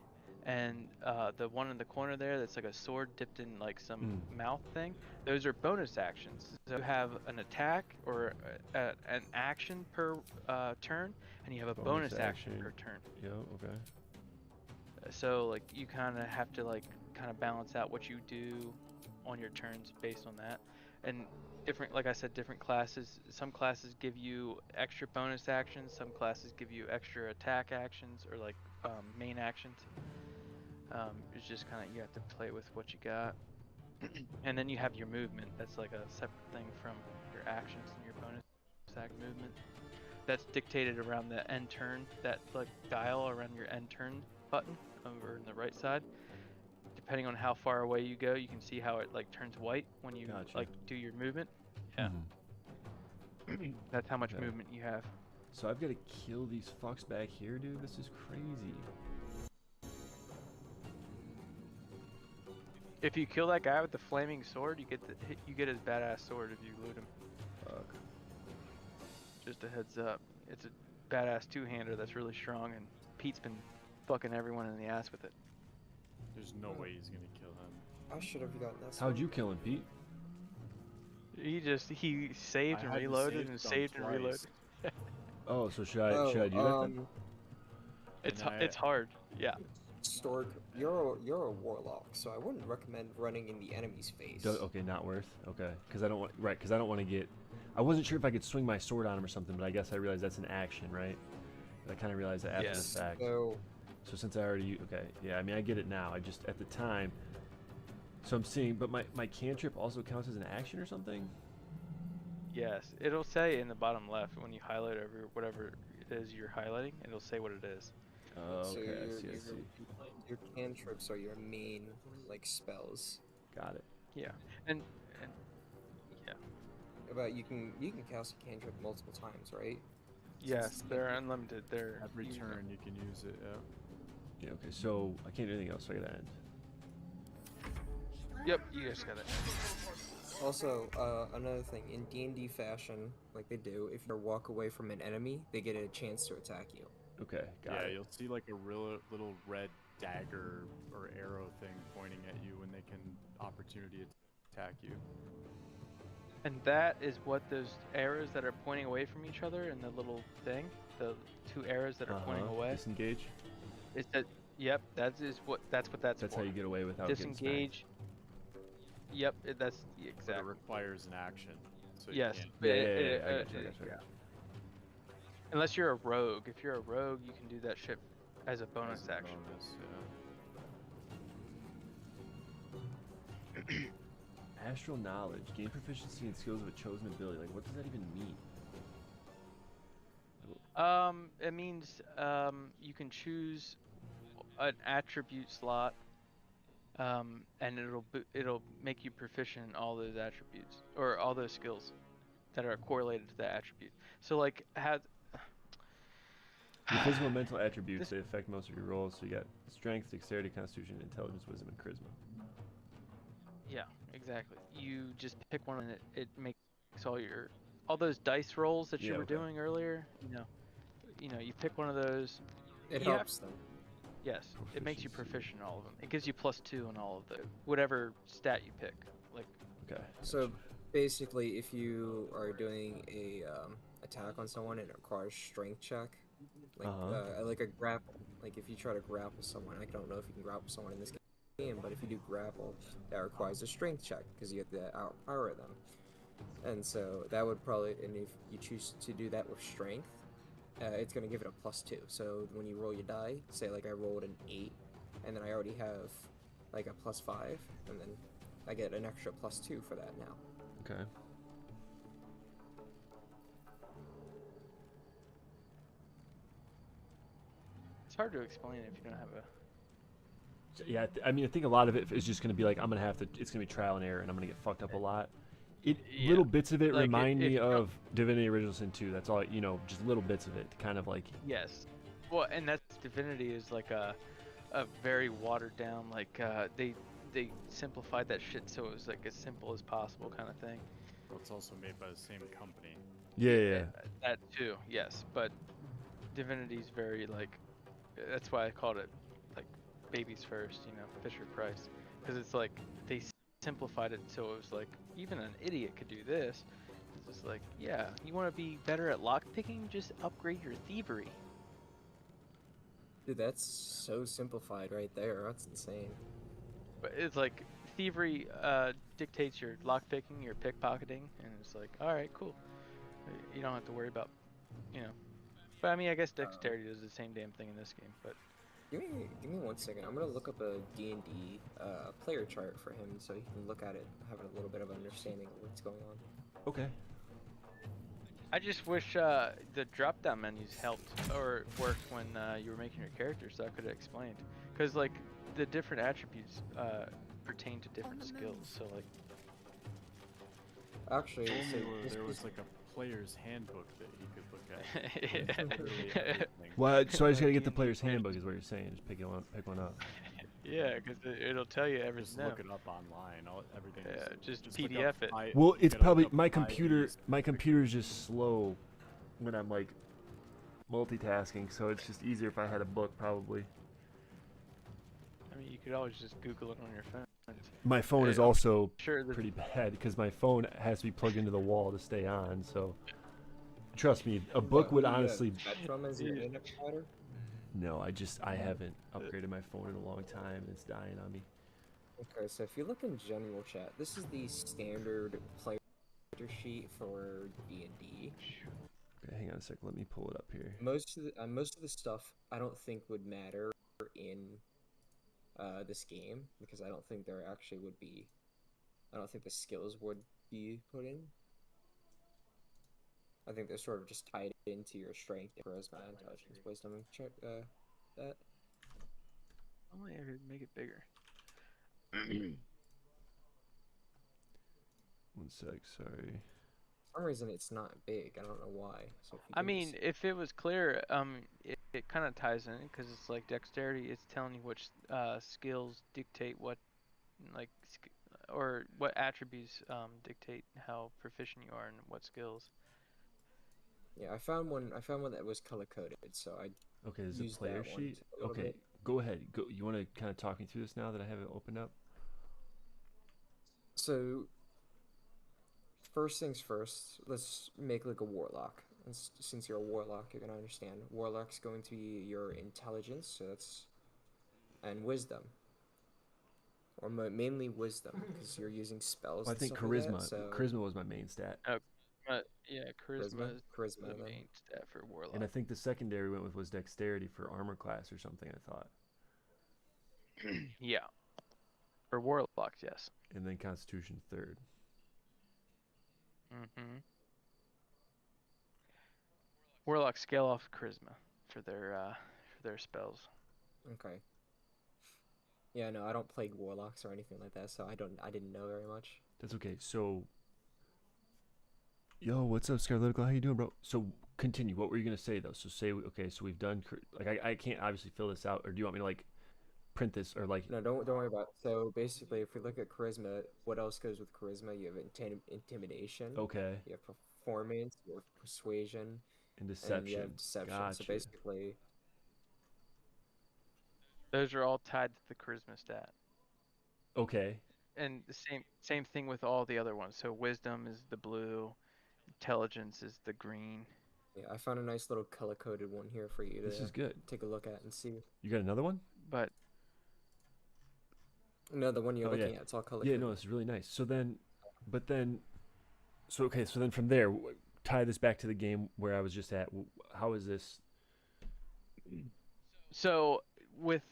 Speaker 13: and the one in the corner there that's like a sword dipped in like some mouth thing. Those are bonus actions. So you have an attack or an action per turn, and you have a bonus action per turn.
Speaker 1: Yeah, okay.
Speaker 13: So like you kind of have to like kind of balance out what you do on your turns based on that. And different, like I said, different classes. Some classes give you extra bonus actions. Some classes give you extra attack actions or like main actions. It's just kind of you have to play with what you got. And then you have your movement. That's like a separate thing from your actions and your bonus act movement. That's dictated around the end turn. That like dial around your end turn button over on the right side. Depending on how far away you go, you can see how it like turns white when you like do your movement. Yeah. That's how much movement you have.
Speaker 1: So I've got to kill these fucks back here, dude. This is crazy.
Speaker 13: If you kill that guy with the flaming sword, you get his badass sword if you loot him.
Speaker 1: Fuck.
Speaker 13: Just a heads up. It's a badass two-hander that's really strong, and Pete's been fucking everyone in the ass with it.
Speaker 12: There's no way he's gonna kill him.
Speaker 16: I should have gotten that.
Speaker 1: How'd you kill him, Pete?
Speaker 13: He saved and reloaded and saved and reloaded.
Speaker 1: Oh, so should I do that then?
Speaker 13: It's hard. Yeah.
Speaker 16: Stork, you're a warlock, so I wouldn't recommend running in the enemy's face.
Speaker 1: Okay, not worth. Okay, because I don't want to get. I wasn't sure if I could swing my sword on him or something, but I guess I realized that's an action, right? But I kind of realized that after the fact. So since I already yeah, I mean I get it now. I just at the time. So I'm seeing, but my cantrip also counts as an action or something.
Speaker 13: Yes, it'll say in the bottom left when you highlight over whatever it is you're highlighting, it'll say what it is.
Speaker 1: Oh, okay,
Speaker 16: So
Speaker 1: I see.
Speaker 16: your cantrips are your main like spells.
Speaker 1: Got it.
Speaker 13: Yeah, and yeah.
Speaker 16: But you can cast a cantrip multiple times, right?
Speaker 13: Yes, they're unlimited. They're
Speaker 12: every turn you can use it. Yeah.
Speaker 1: Yeah. Okay. So I can't do anything else. So I gotta end.
Speaker 13: Yep, you just got it.
Speaker 16: Also, another thing, in D&D fashion, like they do, if you walk away from an enemy, they get a chance to attack you.
Speaker 1: Okay, got it.
Speaker 12: Yeah, you'll see like a real little red dagger or arrow thing pointing at you when they can opportunity attack you.
Speaker 13: And that is what those arrows that are pointing away from each other and the little thing, the two arrows that are pointing away.
Speaker 1: Disengage.
Speaker 13: Is that? Yep, that's
Speaker 1: That's
Speaker 13: for.
Speaker 1: how you get away without
Speaker 13: disengage. Yep, that's exactly.
Speaker 12: But it requires an action. So
Speaker 13: yes.
Speaker 12: You
Speaker 13: Yeah. Unless you're a rogue. If you're a rogue, you can do that shit as a bonus action.
Speaker 1: Astral knowledge. Gain proficiency in skills of a chosen ability. Like, what does that even mean?
Speaker 13: It means you can choose an attribute slot, and it'll make you proficient in all those attributes or all those skills that are correlated to that attribute. So like
Speaker 1: your physical and mental attributes, they affect most of your rolls. So you got strength, dexterity, constitution, intelligence, wisdom, and charisma.
Speaker 13: Yeah, exactly. You just pick one, and it makes all those dice rolls that you were doing earlier. You know, you pick one of those.
Speaker 16: It helps them.
Speaker 13: Yes, it makes you proficient in all of them. It gives you +2 on all of the whatever stat you pick. Like.
Speaker 1: Okay.
Speaker 16: So basically, if you are doing a attack on someone and it requires strength check, like a grapple, like if you try to grapple someone, I don't know if you can grapple someone in this game, but if you do grapple, that requires a strength check because you have to outpower them. And so that would probably, and if you choose to do that with strength, it's going to give it a +2. So when you roll your die, say like I rolled an 8, and then I already have like a +5, and then I get an extra +2 for that now.
Speaker 1: Okay.
Speaker 13: It's hard to explain if you don't have a.
Speaker 1: Yeah, I mean, I think a lot of it is just going to be like, it's going to be trial and error, and I'm going to get fucked up a lot. Little bits of it like remind me of Divinity Original Sin 2. That's all, just little bits of it, kind of like.
Speaker 13: Yes. Well, and that's Divinity is like a very watered down, like they simplified that shit so it was like as simple as possible kind of thing.
Speaker 12: Well, it's also made by the same company.
Speaker 1: Yeah.
Speaker 13: That too, yes. But Divinity's very like That's why I called it like babies first, you know, Fisher Price, because it's like they simplified it so it was like even an idiot could do this. It's just like, yeah, you want to be better at lockpicking, just upgrade your thievery.
Speaker 16: Dude, that's so simplified right there. That's insane.
Speaker 13: But it's like thievery dictates your lockpicking, your pickpocketing, and it's like, all right, cool. You don't have to worry about, you know. But I mean, I guess dexterity does the same damn thing in this game. But
Speaker 16: give me 1 second. I'm gonna look up a D&D player chart for him so he can look at it, have a little bit of understanding of what's going on.
Speaker 1: Okay.
Speaker 13: I just wish the drop-down menus helped or worked when you were making your character, so I could have explained. Because like the different attributes pertain to different skills. So like.
Speaker 16: Actually, so
Speaker 12: there was like a player's handbook that you could look at.
Speaker 1: Well, so I just gotta get the player's handbook, is what you're saying. Just pick one up.
Speaker 13: Yeah, because it'll tell you everything.
Speaker 12: Just look it up online. Everything.
Speaker 13: Yeah, just
Speaker 12: look
Speaker 13: PDF
Speaker 12: up
Speaker 13: it.
Speaker 1: Well, it's probably my computer. My computer's just slow when I'm like multitasking, so it's just easier if I had a book, probably.
Speaker 13: I mean, you could always just Google it on your phone.
Speaker 1: My phone is also
Speaker 13: sure
Speaker 1: pretty bad because my phone has to be plugged into the wall to stay on. So, trust me, a book would honestly. No, I haven't upgraded my phone in a long time. It's dying on me.
Speaker 16: Okay, so if you look in general chat, this is the standard player sheet for D&D.
Speaker 1: Okay, hang on a sec. Let me pull it up here.
Speaker 16: Most of the stuff I don't think would matter in this game because I don't think there actually would be. I don't think the skills would be put in. I think they're sort of just tied into your strength, charisma, intelligence, wisdom. Check that.
Speaker 13: Only I could make it bigger.
Speaker 1: 1 sec, sorry.
Speaker 16: For some reason, it's not big. I don't know why. So
Speaker 13: I mean, if it was clear, it kind of ties in because it's like dexterity. It's telling you which skills dictate what, like, or what attributes dictate how proficient you are in what skills.
Speaker 16: Yeah, I found one that was color coded, so I.
Speaker 1: Okay, there's a player sheet. Okay, go ahead. Go. You want to kind of talk me through this now that I have it opened up?
Speaker 16: So, first things first, let's make like a warlock. And since you're a warlock, you're gonna understand. Warlock's going to be your intelligence, so that's, and wisdom. Or mainly wisdom, because you're using spells.
Speaker 1: Well, I think charisma. Like that, so... Charisma was my main stat.
Speaker 13: Yeah, charisma is
Speaker 16: the
Speaker 13: main stat for warlock.
Speaker 1: And I think the secondary went with was dexterity for armor class or something. I thought.
Speaker 13: Yeah. For warlocks, yes.
Speaker 1: And then constitution third.
Speaker 13: Mm-hmm. Warlocks scale off charisma for their spells.
Speaker 16: Okay. Yeah, no, I don't play warlocks or anything like that, so I didn't know very much.
Speaker 1: That's okay. So, yo, what's up, Scarletical? How you doing, bro? So, continue. What were you gonna say though? So say, okay, so we've done like I can't obviously fill this out, or do you want me to like print this or like?
Speaker 16: No, don't worry about it. So basically, if we look at charisma, what else goes with charisma? You have intimidation.
Speaker 1: Okay.
Speaker 16: You have performance. You have persuasion.
Speaker 1: And deception.
Speaker 16: And you have deception.
Speaker 1: Gotcha.
Speaker 16: So basically.
Speaker 13: Those are all tied to the charisma stat.
Speaker 1: Okay.
Speaker 13: And the same thing with all the other ones. So wisdom is the blue, intelligence is the green.
Speaker 16: Yeah, I found a nice little color-coded one here for you to
Speaker 1: this is good.
Speaker 16: Take a look at and see.
Speaker 1: You got another one?
Speaker 13: But
Speaker 16: no, the one you're looking at, it's all color-coded.
Speaker 1: Yeah, no, it's really nice. So then, so then from there, tie this back to the game where I was just at. How is this?
Speaker 13: So with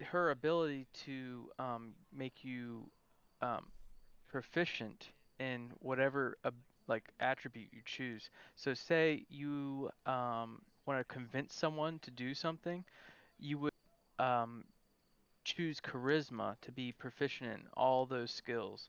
Speaker 13: her ability to make you proficient in whatever like attribute you choose. So say you want to convince someone to do something, you would choose charisma to be proficient in all those skills,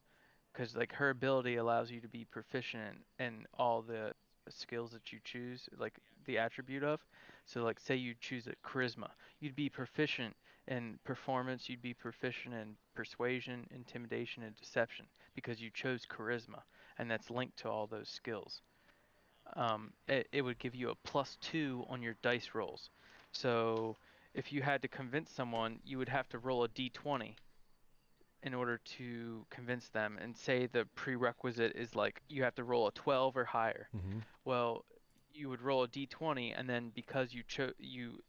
Speaker 13: because like her ability allows you to be proficient in all the skills that you choose, like the attribute of. So like say you choose a charisma, you'd be proficient in performance, you'd be proficient in persuasion, intimidation, and deception because you chose charisma, and that's linked to all those skills. It would give you a +2 on your dice rolls. So if you had to convince someone, you would have to roll a d20 in order to convince them, and say the prerequisite is like you have to roll a 12 or higher. Well, you would roll a d20, and then because you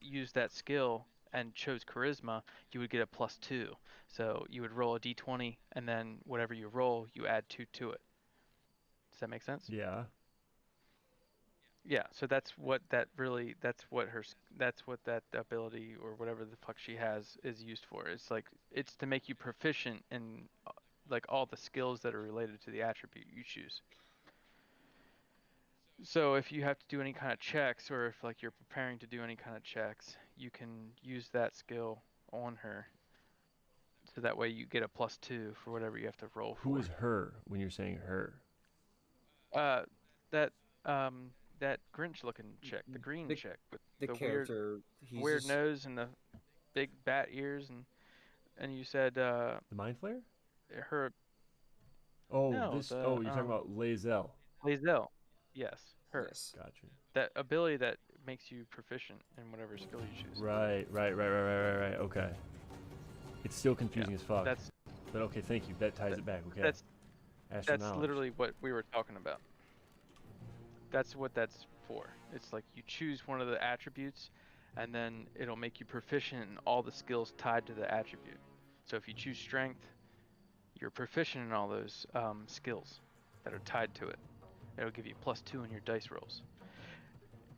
Speaker 13: used that skill and chose charisma, you would get a +2. So you would roll a d20, and then whatever you roll, you add 2 to it. Does that make sense?
Speaker 1: Yeah.
Speaker 13: Yeah, so that's what that ability or whatever the fuck she has is used for. It's like, it's to make you proficient in like all the skills that are related to the attribute you choose. So if you have to do any kind of checks, or if like you're preparing to do any kind of checks, you can use that skill on her. So that way you get a +2 for whatever you have to roll for.
Speaker 1: Who is her when you're saying her?
Speaker 13: That Grinch-looking chick, the green chick with
Speaker 16: the
Speaker 13: the
Speaker 16: character,
Speaker 13: weird
Speaker 16: just...
Speaker 13: nose and the big bat ears, and you said
Speaker 1: the Mind Flayer?
Speaker 13: Her.
Speaker 1: Oh,
Speaker 13: No,
Speaker 1: you're talking about Lae'zel.
Speaker 13: Lae'zel, yes, her.
Speaker 16: Yes.
Speaker 1: Gotcha.
Speaker 13: That ability that makes you proficient in whatever skill you choose.
Speaker 1: Right. Okay. It's still confusing as fuck. But okay, thank you. That ties it back. Okay.
Speaker 13: That's literally what we were talking about. That's what that's for. It's like you choose one of the attributes, and then it'll make you proficient in all the skills tied to the attribute. So if you choose strength, you're proficient in all those skills that are tied to it. It'll give you +2 in your dice rolls.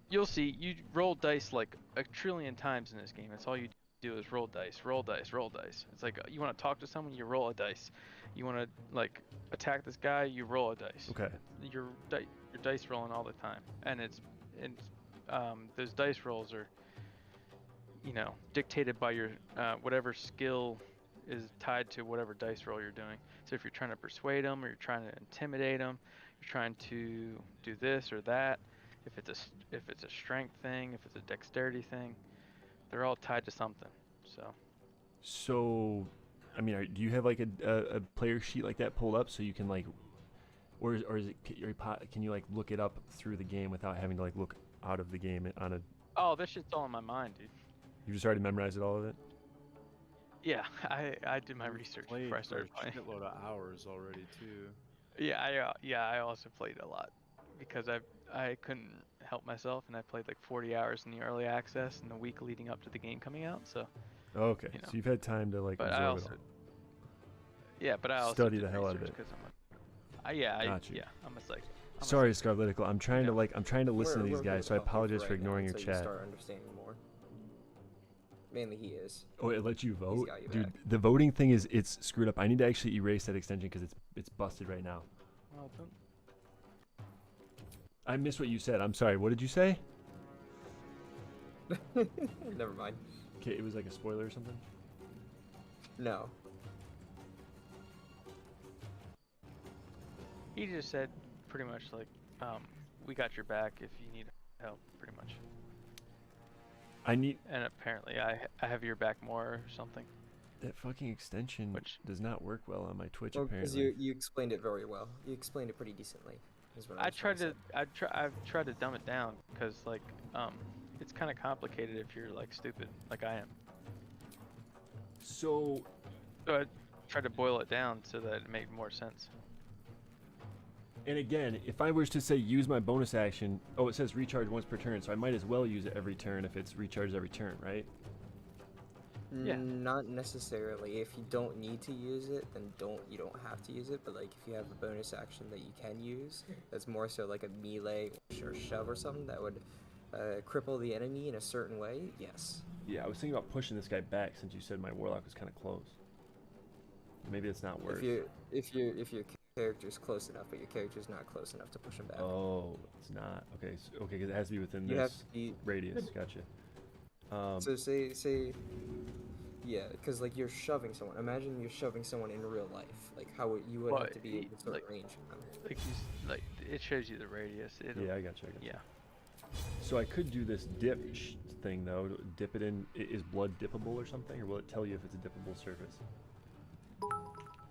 Speaker 13: You'll see, you roll dice like a trillion times in this game. That's all you do is roll dice, roll dice, roll dice. It's like you want to talk to someone, you roll a dice. You want to like attack this guy, you roll a dice.
Speaker 1: Okay.
Speaker 13: You're dice rolling all the time, and those dice rolls are, dictated by your whatever skill is tied to whatever dice roll you're doing. So if you're trying to persuade them, or you're trying to intimidate them, you're trying to do this or that. If it's a strength thing, if it's a dexterity thing, they're all tied to something.
Speaker 1: So, I mean, do you have like a player sheet like that pulled up so you can like, or is it, can you like look it up through the game without having to like look out of the game on a?
Speaker 13: Oh, this shit's all in my mind, dude.
Speaker 1: You just already memorized all of it?
Speaker 13: Yeah, I did my research before I started playing.
Speaker 12: A shitload of hours already too.
Speaker 13: Yeah, I also played a lot because I couldn't help myself, and I played like 40 hours in the early access and the week leading up to the game coming out. So.
Speaker 1: Okay, so you've had time to like absorb it all.
Speaker 13: Yeah, but I also
Speaker 1: study the hell out of it.
Speaker 13: I'm a psych.
Speaker 1: Sorry, Scarletical. I'm trying to listen to these guys, so I apologize for ignoring your chat.
Speaker 16: You start understanding more. Mainly he is.
Speaker 1: Oh, it lets you vote, dude.
Speaker 16: Back.
Speaker 1: The voting thing it's screwed up. I need to actually erase that extension because it's busted right now.
Speaker 13: Well,
Speaker 1: I missed what you said. I'm sorry. What did you say?
Speaker 16: Never mind.
Speaker 1: Okay, it was like a spoiler or something?
Speaker 16: No.
Speaker 13: He just said pretty much like, we got your back if you need help, pretty much. And apparently I have your back more or something.
Speaker 1: That fucking extension does not work well on my Twitch, apparently.
Speaker 16: Because you explained it very well. You explained it pretty decently.
Speaker 13: I've tried to dumb it down because like it's kind of complicated if you're like stupid like I am.
Speaker 1: So
Speaker 13: I tried to boil it down so that it made more sense.
Speaker 1: And again, if I was to say use my bonus action, it says recharge once per turn, so I might as well use it every turn if it's recharged every turn, right?
Speaker 16: Yeah. Not necessarily. If you don't need to use it, then you don't have to use it. But like if you have a bonus action that you can use, that's more so like a melee or shove or something that would cripple the enemy in a certain way. Yes.
Speaker 1: Yeah, I was thinking about pushing this guy back since you said my warlock was kind of close. Maybe it's not worth.
Speaker 16: If your character's close enough, but your character's not close enough to push him back.
Speaker 1: Oh, it's not. Okay, okay, because it has to be within this radius. Gotcha.
Speaker 16: So say, yeah, because like you're shoving someone. Imagine you're shoving someone in real life. Like how you would have to be in a certain range.
Speaker 13: Like it shows you the radius.
Speaker 1: Yeah, I got you.
Speaker 13: Yeah.
Speaker 1: So I could do this dip thing though. Dip it in. Is blood dippable or something, or will it tell you if it's a dippable surface?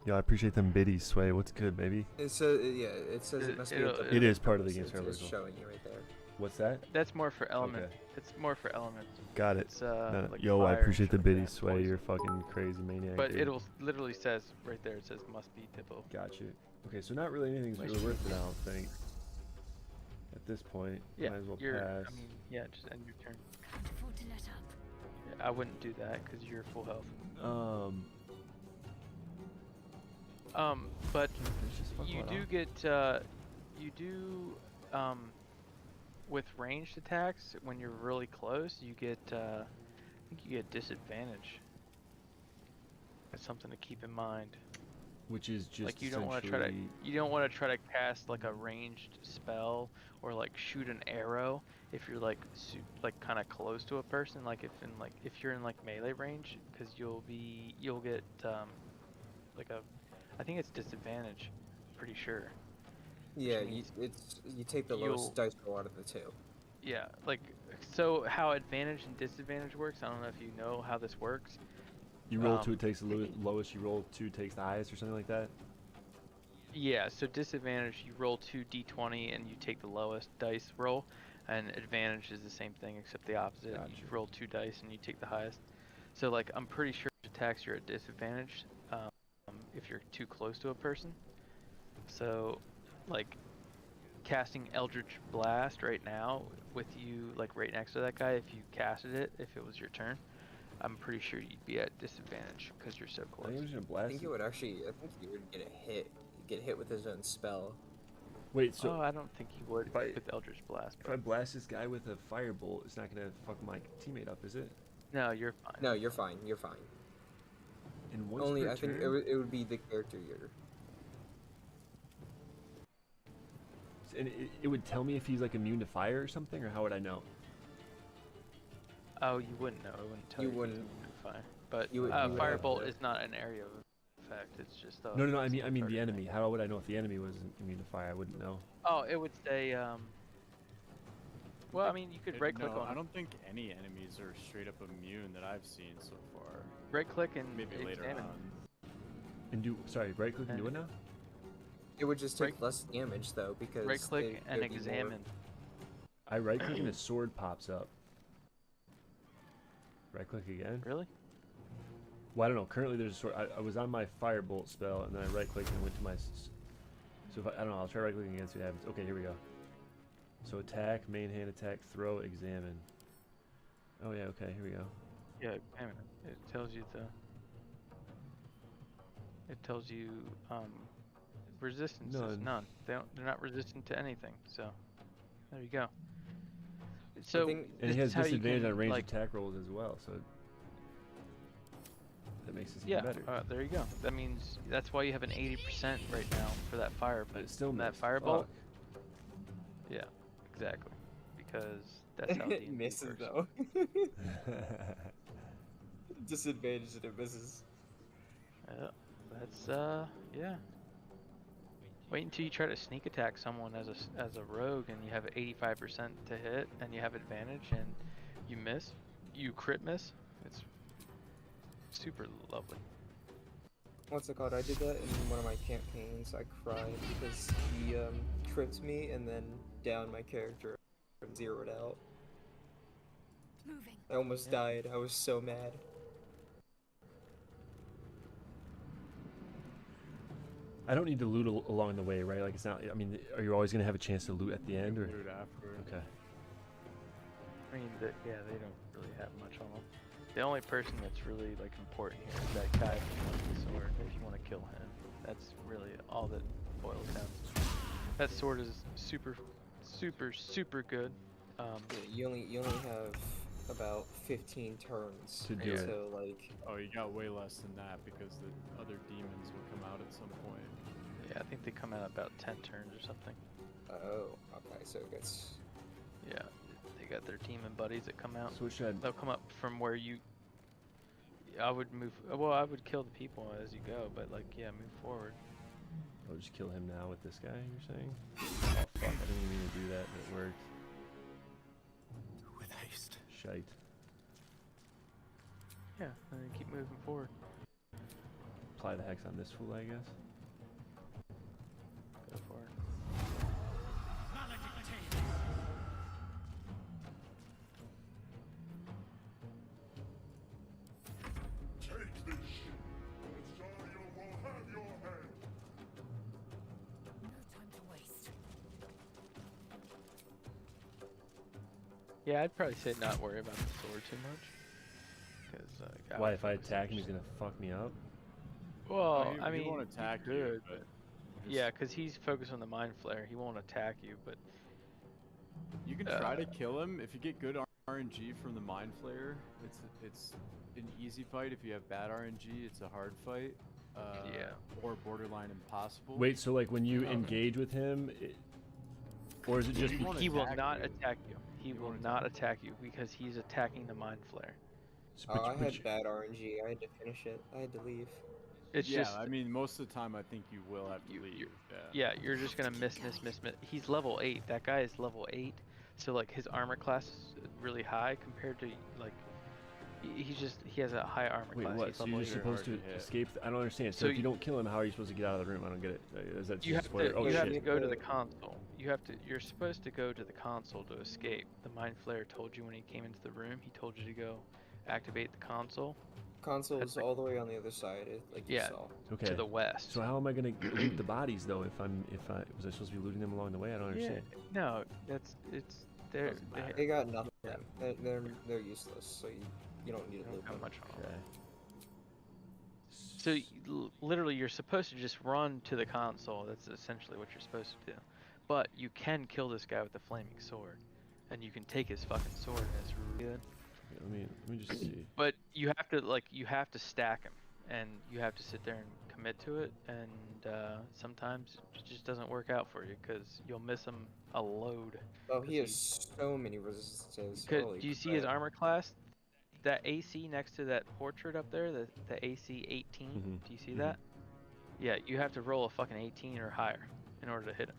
Speaker 1: Yeah, I appreciate them biddies, Sway. What's good, baby?
Speaker 16: It says it must be.
Speaker 1: It is part of the game.
Speaker 16: It's showing you right there.
Speaker 1: What's that?
Speaker 13: That's more for element.
Speaker 1: Okay.
Speaker 13: It's more for element.
Speaker 1: Got it.
Speaker 13: It's,
Speaker 1: No,
Speaker 13: like
Speaker 1: yo, I
Speaker 13: fire
Speaker 1: appreciate
Speaker 13: and
Speaker 1: the
Speaker 13: shit like
Speaker 1: biddy
Speaker 13: that,
Speaker 1: sway.
Speaker 13: poison.
Speaker 1: You're fucking crazy maniac.
Speaker 13: But
Speaker 1: dude.
Speaker 13: it'll literally says right there. It says must be Dippo.
Speaker 1: Got you. Okay, so not really anything's really worth it, I don't think. At this point,
Speaker 13: Yeah,
Speaker 1: might as well
Speaker 13: you're.
Speaker 1: pass.
Speaker 13: I mean, yeah, just end your turn.
Speaker 15: Can't afford to let up.
Speaker 13: Yeah, I wouldn't do that because you're full health. But you do get with ranged attacks when you're really close. You get I think you get disadvantage. That's something to keep in mind.
Speaker 1: Which is just
Speaker 13: Like you don't want to try to cast like a ranged spell or like shoot an arrow if you're like kind of close to a person. Like if you're in like melee range, because you'll get like a I think it's disadvantage. Pretty sure.
Speaker 16: Yeah, you take the lowest dice roll out of the two.
Speaker 13: Yeah, like so how advantage and disadvantage works. I don't know if you know how this works.
Speaker 1: You roll 2, it takes the lowest. You roll 2, takes the highest, or something like that.
Speaker 13: Yeah, so disadvantage, you roll 2 d20 and you take the lowest dice roll, and advantage is the same thing except the opposite.
Speaker 1: Gotcha.
Speaker 13: You roll 2 dice and you take the highest. So like I'm pretty sure attacks you're at disadvantage if you're too close to a person. So like casting Eldritch Blast right now with you like right next to that guy, if you casted it, if it was your turn, I'm pretty sure you'd be at disadvantage because you're so close.
Speaker 16: I think you would actually. I think you would get hit with his own spell.
Speaker 1: Wait, so
Speaker 13: I don't think he would with Eldritch Blast.
Speaker 1: If I blast this guy with a firebolt, it's not gonna fuck my teammate up, is it?
Speaker 13: No, you're fine.
Speaker 16: No, you're fine. You're fine.
Speaker 1: And once
Speaker 16: Only
Speaker 1: per
Speaker 16: I think
Speaker 1: turn?
Speaker 16: it would be the character you're.
Speaker 1: And it would tell me if he's like immune to fire or something, or how would I know?
Speaker 13: Oh, you wouldn't know. It wouldn't tell you.
Speaker 16: You wouldn't.
Speaker 13: Fire. But
Speaker 16: You would
Speaker 13: firebolt
Speaker 16: know.
Speaker 13: is not an area of effect. It's just.
Speaker 1: No. I mean the enemy. How would I know if the enemy was immune to fire? I wouldn't know.
Speaker 13: Oh, it would say. Well, I mean, you could right click on.
Speaker 12: I don't think any enemies are straight up immune that I've seen so far.
Speaker 13: Right click and
Speaker 12: maybe later
Speaker 13: examine.
Speaker 12: on.
Speaker 1: And do right click and do it now?
Speaker 16: It would just take less damage though because.
Speaker 13: Right click and
Speaker 16: there'd be more-
Speaker 13: examine.
Speaker 1: I right click and a sword pops up. Right click again.
Speaker 13: Really?
Speaker 1: Well, I don't know. Currently, there's a sword. I was on my firebolt spell, and then I right clicked and went to my. So if I don't know, I'll try right clicking again, see what happens. Okay, here we go. So attack, main hand attack, throw, examine. Oh yeah, okay, here we go.
Speaker 13: Yeah, examine. It tells you It tells you resistance is none. They're not resistant to anything. So there you go. So
Speaker 1: and he has disadvantage on ranged attack rolls as well. So that makes it even better.
Speaker 13: There you go. That means that's why you have an 80% right now for that fire.
Speaker 1: But it's still
Speaker 13: that firebolt. Yeah, exactly. Because that's how
Speaker 16: it misses though. Disadvantage and it misses.
Speaker 13: Yeah, that's yeah. Wait until you try to sneak attack someone as a rogue and you have 85% to hit and you have advantage and you miss, you crit miss. It's super lovely.
Speaker 16: What's it called? I did that in one of my campaigns. I cried because he tripped me and then downed my character and zeroed out.
Speaker 15: Moving.
Speaker 16: I almost died. I was so mad.
Speaker 1: I don't need to loot along the way, right? Like it's not. I mean, are you always gonna have a chance to loot at the end, or?
Speaker 12: Loot after.
Speaker 1: Okay.
Speaker 13: I mean, yeah, they don't really have much on them. The only person that's really like important here is that guy with the sword. If you want to kill him, that's really all that boils down to. That sword is super, super, super good.
Speaker 16: Yeah, you only have about 15 turns
Speaker 1: to do it.
Speaker 16: So like.
Speaker 12: Oh, you got way less than that because the other demons will come out at some point.
Speaker 13: Yeah, I think they come out about 10 turns or something.
Speaker 16: Oh, okay, so it gets.
Speaker 13: Yeah, they got their demon buddies that come out.
Speaker 1: So should
Speaker 13: they'll come up from where you. I would move. Well, I would kill the people as you go, but like, yeah, move forward.
Speaker 1: I'll just kill him now with this guy. You're saying? Oh fuck! I didn't even mean to do that, but it worked.
Speaker 11: With haste.
Speaker 1: Shite.
Speaker 13: Yeah, and then keep moving forward.
Speaker 1: Apply the hex on this fool, I guess.
Speaker 13: Go for it. Yeah, I'd probably say not worry about the sword too much. Because
Speaker 1: Why, if I attack him, he's gonna fuck me up?
Speaker 13: Well,
Speaker 12: he,
Speaker 13: I mean,
Speaker 12: he won't attack
Speaker 13: he
Speaker 12: you,
Speaker 13: could,
Speaker 12: but
Speaker 13: yeah, because he's focused on the mind flare. He won't attack you, but
Speaker 12: you can try to kill him if you get good RNG from the mind flayer. It's an easy fight. If you have bad RNG, it's a hard fight.
Speaker 13: Yeah.
Speaker 12: Or borderline impossible.
Speaker 1: Wait, so like when you engage with him, or is it just
Speaker 13: he will not attack you. He will not attack you because he's attacking the mind flare.
Speaker 16: I had bad RNG. I had to finish it. I had to leave.
Speaker 13: It's just.
Speaker 12: I mean, most of the time, I think you will have to leave.
Speaker 13: Yeah, you're just gonna miss. He's level 8. That guy is level 8, so like his armor class is really high compared to like. He has a high armor
Speaker 1: Wait,
Speaker 13: class.
Speaker 1: what?
Speaker 13: He's
Speaker 1: So
Speaker 13: level
Speaker 1: you're
Speaker 13: 8.
Speaker 1: supposed to escape? I don't understand. So if you don't kill him, how are you supposed to get out of the room? I don't get it. Is that
Speaker 13: You
Speaker 1: just
Speaker 13: have to.
Speaker 1: Oh,
Speaker 13: you have
Speaker 1: shit.
Speaker 13: to go to the console. You're supposed to go to the console to escape. The mind flayer told you when he came into the room. He told you to go activate the console.
Speaker 16: Console is all the way on the other side, like you saw.
Speaker 1: Okay.
Speaker 13: To the west.
Speaker 1: So how am I gonna loot the bodies though? If I was I supposed to be looting them along the way? I don't understand.
Speaker 13: Yeah. No,
Speaker 16: They got nothing. They're useless. So you don't need to loot them.
Speaker 13: Much So literally, you're supposed to just run to the console. That's essentially what you're supposed to do. But you can kill this guy with the flaming sword, and you can take his fucking sword, and it's really good.
Speaker 1: Let me just see.
Speaker 13: But you have to stack him, and you have to sit there and commit to it. And sometimes it just doesn't work out for you because you'll miss him a load.
Speaker 16: Oh, he has so many resistances.
Speaker 13: Do you see his armor class? That AC next to that portrait up there, the AC 18. Do you see that? Yeah, you have to roll a fucking 18 or higher in order to hit him.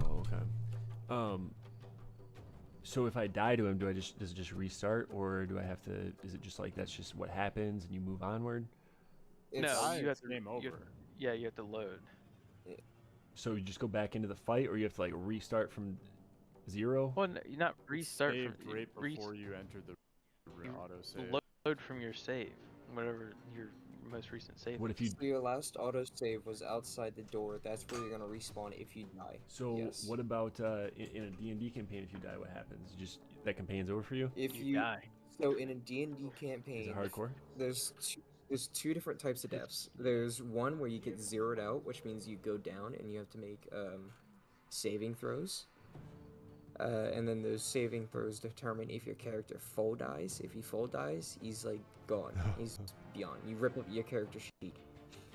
Speaker 1: Oh, okay. So if I die to him, does it just restart, or do I have to? Is it just like that's just what happens and you move onward?
Speaker 13: No, you have to
Speaker 12: game over.
Speaker 13: You have to load.
Speaker 1: So you just go back into the fight, or you have to like restart from 0?
Speaker 13: Well, you not restart
Speaker 12: Save
Speaker 13: from
Speaker 12: right before you enter the auto save.
Speaker 13: Load from your save, whatever your most recent save.
Speaker 1: What if you?
Speaker 16: So your last auto save was outside the door. That's where you're gonna respawn if you die.
Speaker 1: So
Speaker 16: yes.
Speaker 1: What about in a D&D campaign? If you die, what happens? Just that campaign's over for you?
Speaker 16: If you
Speaker 13: die.
Speaker 16: So in a D&D campaign,
Speaker 1: is it hardcore?
Speaker 16: There's two different types of deaths. There's one where you get zeroed out, which means you go down and you have to make saving throws. And then those saving throws determine if your character full dies. If he full dies, he's like gone. He's beyond. You rip up your character sheet.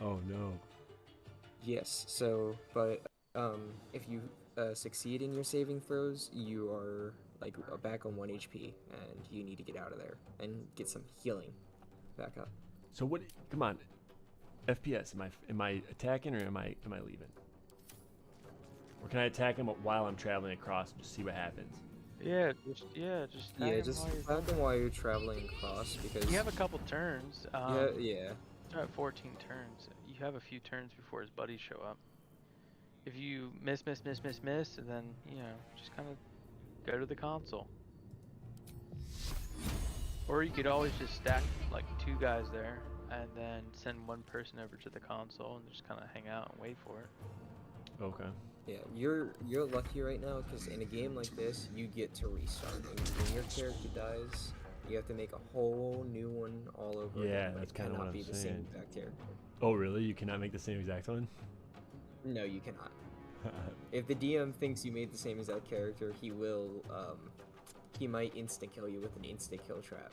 Speaker 1: Oh no.
Speaker 16: Yes. So, but if you succeed in your saving throws, you are like back on 1 HP, and you need to get out of there and get some healing back up.
Speaker 1: So what? Come on. FPS. Am I attacking or am I leaving? Or can I attack him while I'm traveling across and just see what happens?
Speaker 13: Just
Speaker 16: attack him while you're traveling across because
Speaker 13: you have a couple turns.
Speaker 16: Yeah.
Speaker 13: You're at 14 turns. You have a few turns before his buddies show up. If you miss, and then just kind of go to the console. Or you could always just stack like 2 guys there, and then send 1 person over to the console and just kind of hang out and wait for it.
Speaker 1: Okay.
Speaker 16: Yeah, you're lucky right now because in a game like this, you get to restart. When your character dies, you have to make a whole new one all over again.
Speaker 1: Yeah,
Speaker 16: but
Speaker 1: that's
Speaker 16: it
Speaker 1: kind of what
Speaker 16: cannot
Speaker 1: I'm
Speaker 16: be the same
Speaker 1: saying.
Speaker 16: exact character.
Speaker 1: Oh really? You cannot make the same exact one?
Speaker 16: No, you cannot. If the DM thinks you made the same exact character, he will. He might insta kill you with an insta kill trap.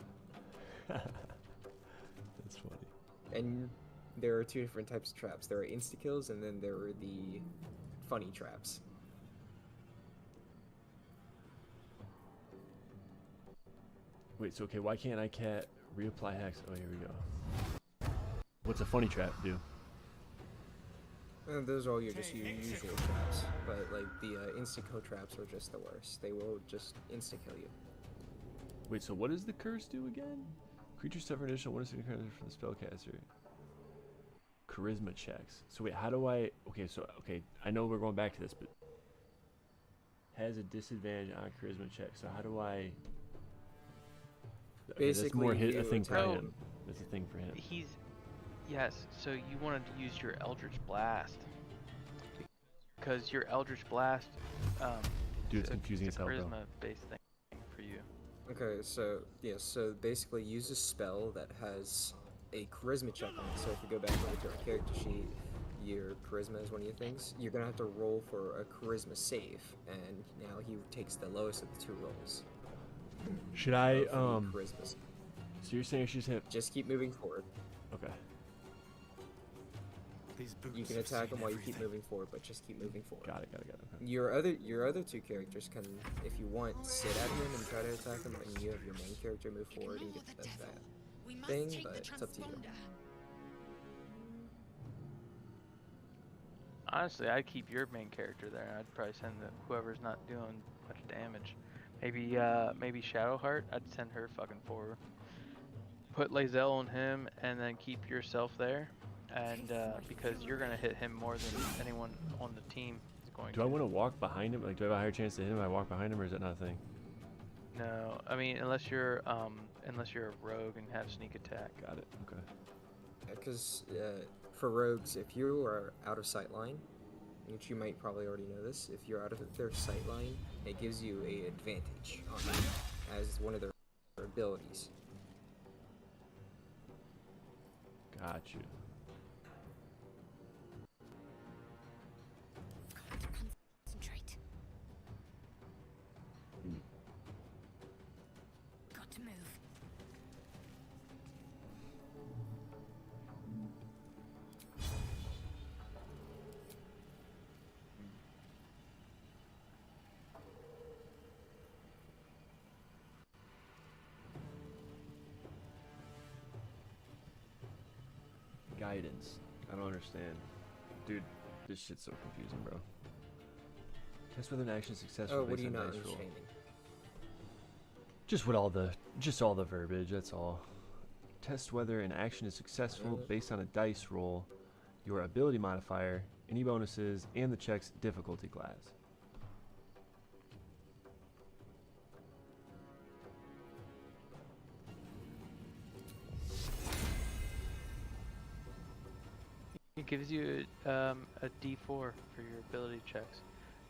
Speaker 1: That's funny.
Speaker 16: And there are 2 different types of traps. There are insta kills, and then there are the funny traps.
Speaker 1: Wait, so okay, why can't I reapply hex? Oh, here we go. What's a funny trap do?
Speaker 16: Those are all your just your usual traps, but like the insta-kill traps are just the worst. They will just insta-kill you.
Speaker 1: Wait, so what does the curse do again? Creatures suffer additional 1 from the spellcaster. Charisma checks. So wait, how do I? Okay, I know we're going back to this, but has a disadvantage on charisma check. So how do I? Okay,
Speaker 16: Basically,
Speaker 1: that's more a thing for
Speaker 13: attack.
Speaker 1: him. That's a thing for him.
Speaker 13: Yes. So you wanted to use your Eldritch Blast because your Eldritch Blast.
Speaker 1: Dude, it's confusing as hell, bro.
Speaker 13: Charisma-based thing for you.
Speaker 16: Okay, so yeah, so basically use a spell that has a charisma check on it. So if you go back over to our character sheet, your charisma is one of your things. You're gonna have to roll for a charisma save, and now he takes the lowest of the 2 rolls.
Speaker 1: Should I
Speaker 16: charisma.
Speaker 1: So you're saying she's hit?
Speaker 16: Just keep moving forward.
Speaker 1: Okay.
Speaker 16: You can attack him while you keep moving forward, but just keep moving forward.
Speaker 1: Got it. Okay.
Speaker 16: Your other 2 characters can, if you want, sit at him and try to attack him, and you have your main character move forward and get that thing, but it's up to you.
Speaker 13: Honestly, I'd keep your main character there. I'd probably send whoever's not doing much damage. Maybe Shadowheart. I'd send her fucking forward. Put Lae'zel on him, and then keep yourself there. And because you're gonna hit him more than anyone on the team is going to.
Speaker 1: Do I want to walk behind him? Like, do I have a higher chance to hit him if I walk behind him, or is that not a thing?
Speaker 13: No, I mean unless you're a rogue and have sneak attack.
Speaker 1: Got it. Okay.
Speaker 16: Because for rogues, if you are out of sight line, which you might probably already know this, if you're out of their sight line, it gives you an advantage on them as one of their abilities.
Speaker 1: Got you.
Speaker 15: Concentrate. Got to move.
Speaker 1: Guidance. I don't understand. Dude, this shit's so confusing, bro. Test whether an action is successful.
Speaker 16: Oh, what
Speaker 1: based
Speaker 16: are you
Speaker 1: on
Speaker 16: not
Speaker 1: dice roll.
Speaker 16: understanding?
Speaker 1: Just all the verbiage, that's all. Test whether an action is successful based on a dice roll, your ability modifier, any bonuses, and the check's difficulty class.
Speaker 13: It gives you a D4 for your ability checks.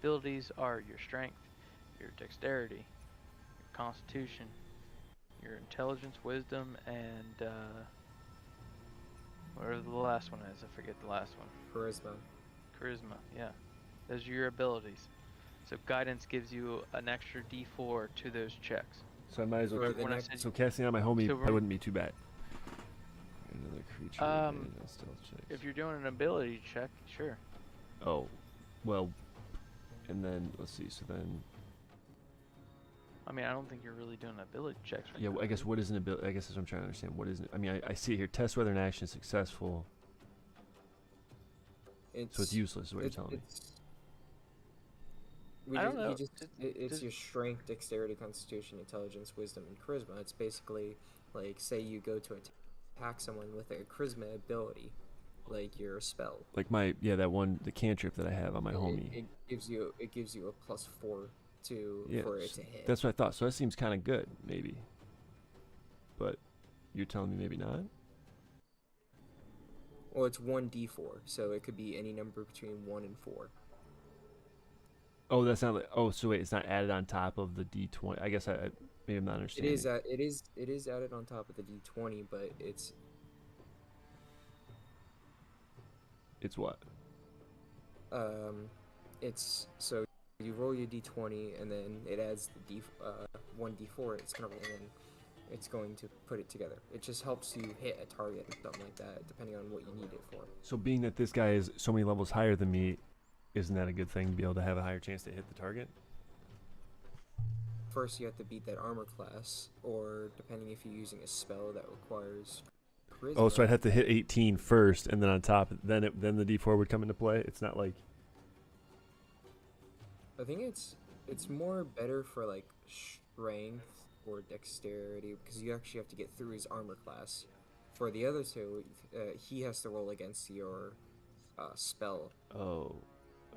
Speaker 13: Abilities are your strength, your dexterity, your constitution, your intelligence, wisdom, and whatever the last one is. I forget the last one.
Speaker 16: Charisma.
Speaker 13: Charisma, yeah. Those are your abilities. So guidance gives you an extra D4 to those checks.
Speaker 1: So I might as well. So casting out my homie, that wouldn't be too bad. Another creature. Stealth check.
Speaker 13: If you're doing an ability check, sure.
Speaker 1: Oh, well, and then let's see. So then,
Speaker 13: I mean, I don't think you're really doing ability checks. Right
Speaker 1: yeah,
Speaker 13: now.
Speaker 1: I guess what is an ability? I guess that's what I'm trying to understand. What is it? I mean, I see it here. Test whether an action is successful. So it's useless, is what you're telling me.
Speaker 13: I don't know.
Speaker 16: It's your strength, dexterity, constitution, intelligence, wisdom, and charisma. It's basically like, say you go to attack someone with a charisma ability, like your spell.
Speaker 1: Like the cantrip that I have on my homie.
Speaker 16: It gives you a +4 for it to hit.
Speaker 1: That's what I thought. So that seems kind of good, maybe. But you're telling me maybe not?
Speaker 16: Well, it's 1d4, so it could be any number between 1 and 4.
Speaker 1: Oh, that's not like. Oh, so wait, it's not added on top of the d20. I guess maybe I'm not understanding.
Speaker 16: It is added on top of the d20, but it's
Speaker 1: what?
Speaker 16: It's so you roll your d20 and then it adds the 1d4. It's gonna roll in. It's going to put it together. It just helps you hit a target or something like that, depending on what you need it for.
Speaker 1: So being that this guy is so many levels higher than me, isn't that a good thing to be able to have a higher chance to hit the target?
Speaker 16: First, you have to beat that armor class, or depending if you're using a spell that requires charisma.
Speaker 1: Oh, so I'd have to hit 18 first, and then on top, then the d4 would come into play. It's not like.
Speaker 16: I think it's more better for like strength or dexterity, because you actually have to get through his armor class. For the other two, he has to roll against your spell.
Speaker 1: Oh,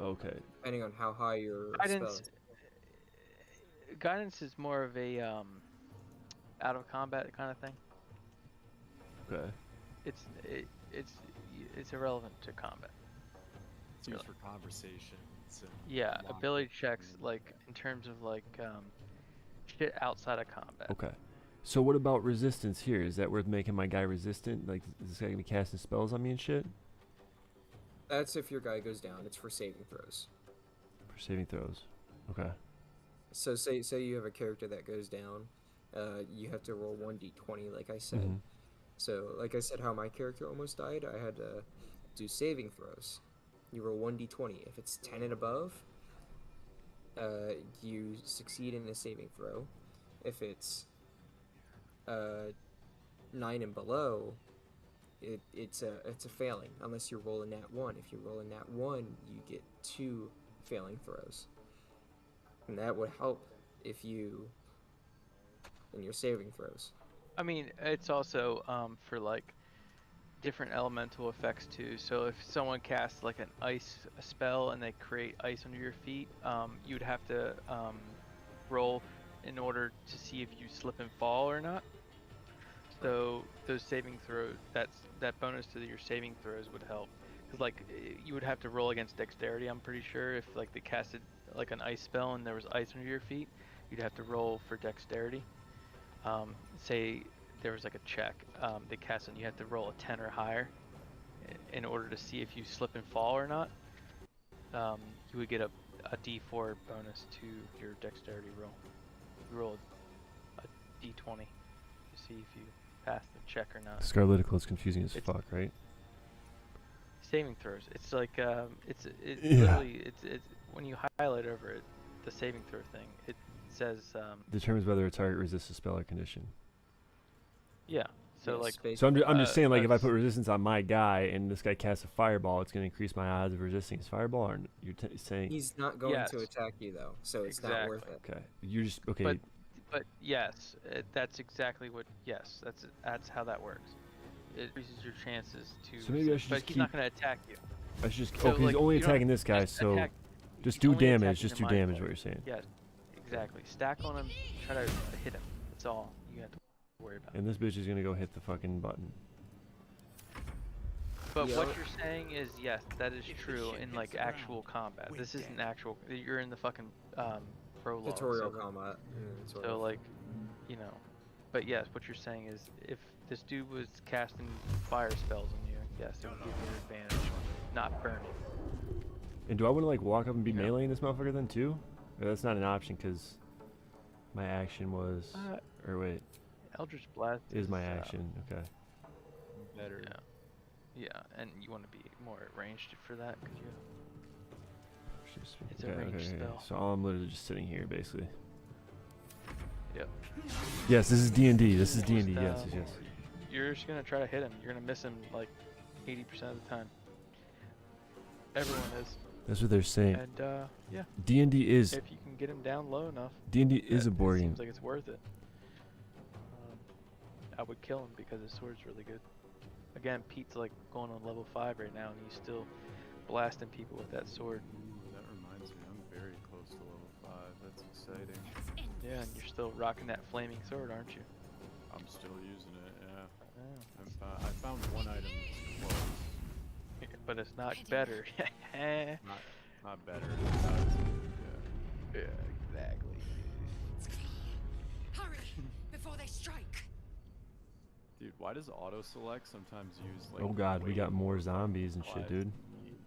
Speaker 1: okay.
Speaker 16: Depending on how high your spell is.
Speaker 13: Guidance is more of a out of combat kind of thing.
Speaker 1: Okay.
Speaker 13: It's irrelevant to combat.
Speaker 12: It's used for conversations.
Speaker 13: Yeah, ability checks, like in terms of like Shit outside of combat.
Speaker 1: Okay. So what about resistance here? Is that worth making my guy resistant? Like, is this guy gonna be casting spells on me and shit?
Speaker 16: That's if your guy goes down. It's for saving throws.
Speaker 1: For saving throws. Okay.
Speaker 16: So say you have a character that goes down, you have to roll 1d20, like I said.
Speaker 1: Mhm.
Speaker 16: So, like I said, how my character almost died, I had to do saving throws. You roll 1d20. If it's 10 and above, you succeed in a saving throw. If it's 9 and below, it's a failing, unless you roll a nat 1. If you roll a nat 1, you get 2 failing throws. And that would help if you in your saving throws.
Speaker 13: I mean, it's also for like different elemental effects too. So if someone casts like an ice spell and they create ice under your feet, you'd have to roll in order to see if you slip and fall or not. So those saving throws, that bonus to your saving throws would help. Cause like you would have to roll against dexterity. I'm pretty sure if like they casted like an ice spell and there was ice under your feet, you'd have to roll for dexterity. Say there was like a check they cast and you have to roll a 10 or higher in order to see if you slip and fall or not. You would get a d4 bonus to your dexterity roll. You roll a d20 to see if you pass the check or not.
Speaker 1: Scarletical is confusing as fuck, right?
Speaker 13: Saving throws. It's like literally it's when you highlight over it, the saving throw thing. It says
Speaker 1: determines whether a target resists a spell or condition.
Speaker 13: Yeah. So like.
Speaker 1: So I'm just saying, like, if I put resistance on my guy and this guy casts a fireball, it's gonna increase my odds of resisting his fireball. Or you're saying
Speaker 16: he's not going to attack you though, so it's not worth it.
Speaker 1: Okay. You're just okay.
Speaker 13: But yes, that's exactly what. Yes, that's how that works. It increases your chances to.
Speaker 1: So maybe I should
Speaker 13: but
Speaker 1: just
Speaker 13: he's not going to attack you.
Speaker 1: I should just.
Speaker 13: So,
Speaker 1: Okay, he's
Speaker 13: like,
Speaker 1: only
Speaker 13: you don't
Speaker 1: attacking this guy,
Speaker 13: just
Speaker 1: so
Speaker 13: attack-
Speaker 1: just
Speaker 13: he's
Speaker 1: do
Speaker 13: only
Speaker 1: damage.
Speaker 13: attacking
Speaker 1: Just
Speaker 13: the
Speaker 1: do
Speaker 13: mind
Speaker 1: damage.
Speaker 13: player.
Speaker 1: What you're saying.
Speaker 13: Yes, exactly. Stack on him. Try to hit him. That's all you have to worry about.
Speaker 1: And this bitch is gonna go hit the fucking button.
Speaker 13: But what you're saying is yes, that is true in like actual combat. This isn't actual. You're in the fucking prologue.
Speaker 16: Tutorial
Speaker 13: so,
Speaker 16: combat.
Speaker 13: So like, you know, but yes, what you're saying is if this dude was casting fire spells on you, yes, it would give you an advantage, not burning.
Speaker 1: And do I want to like walk up and be meleeing this motherfucker then too? Or that's not an option because my action was. Or wait.
Speaker 13: Eldritch Blast
Speaker 1: is my action. Okay.
Speaker 12: Better.
Speaker 13: Yeah, and you want to be more ranged for that because you. It's a
Speaker 1: Okay,
Speaker 13: ranged
Speaker 1: okay,
Speaker 13: spell.
Speaker 1: So I'm literally just sitting here basically.
Speaker 13: Yep.
Speaker 1: Yes, this is D&D. This is D&D. Yes, yes, yes.
Speaker 13: You're just gonna try to hit him. You're gonna miss him like 80% of the time. Everyone is.
Speaker 1: That's what they're saying.
Speaker 13: And yeah.
Speaker 1: D&D is.
Speaker 13: If you can get him down low enough.
Speaker 1: D&D is a board game.
Speaker 13: Seems like it's worth it. I would kill him because his sword's really good. Again, Pete's like going on level 5 right now, and he's still blasting people with that sword.
Speaker 12: That reminds me, I'm very close to level 5. That's exciting.
Speaker 13: Yeah, and you're still rocking that flaming sword, aren't you?
Speaker 12: I'm still using it, yeah. I found one item that's close.
Speaker 13: But it's not better.
Speaker 12: not better. It's not,
Speaker 13: yeah, exactly.
Speaker 4: Hurry before they strike.
Speaker 12: Dude, why does auto select sometimes use like?
Speaker 1: Oh god, we
Speaker 12: way
Speaker 1: got more zombies and shit,
Speaker 12: lives
Speaker 1: dude.
Speaker 12: than me?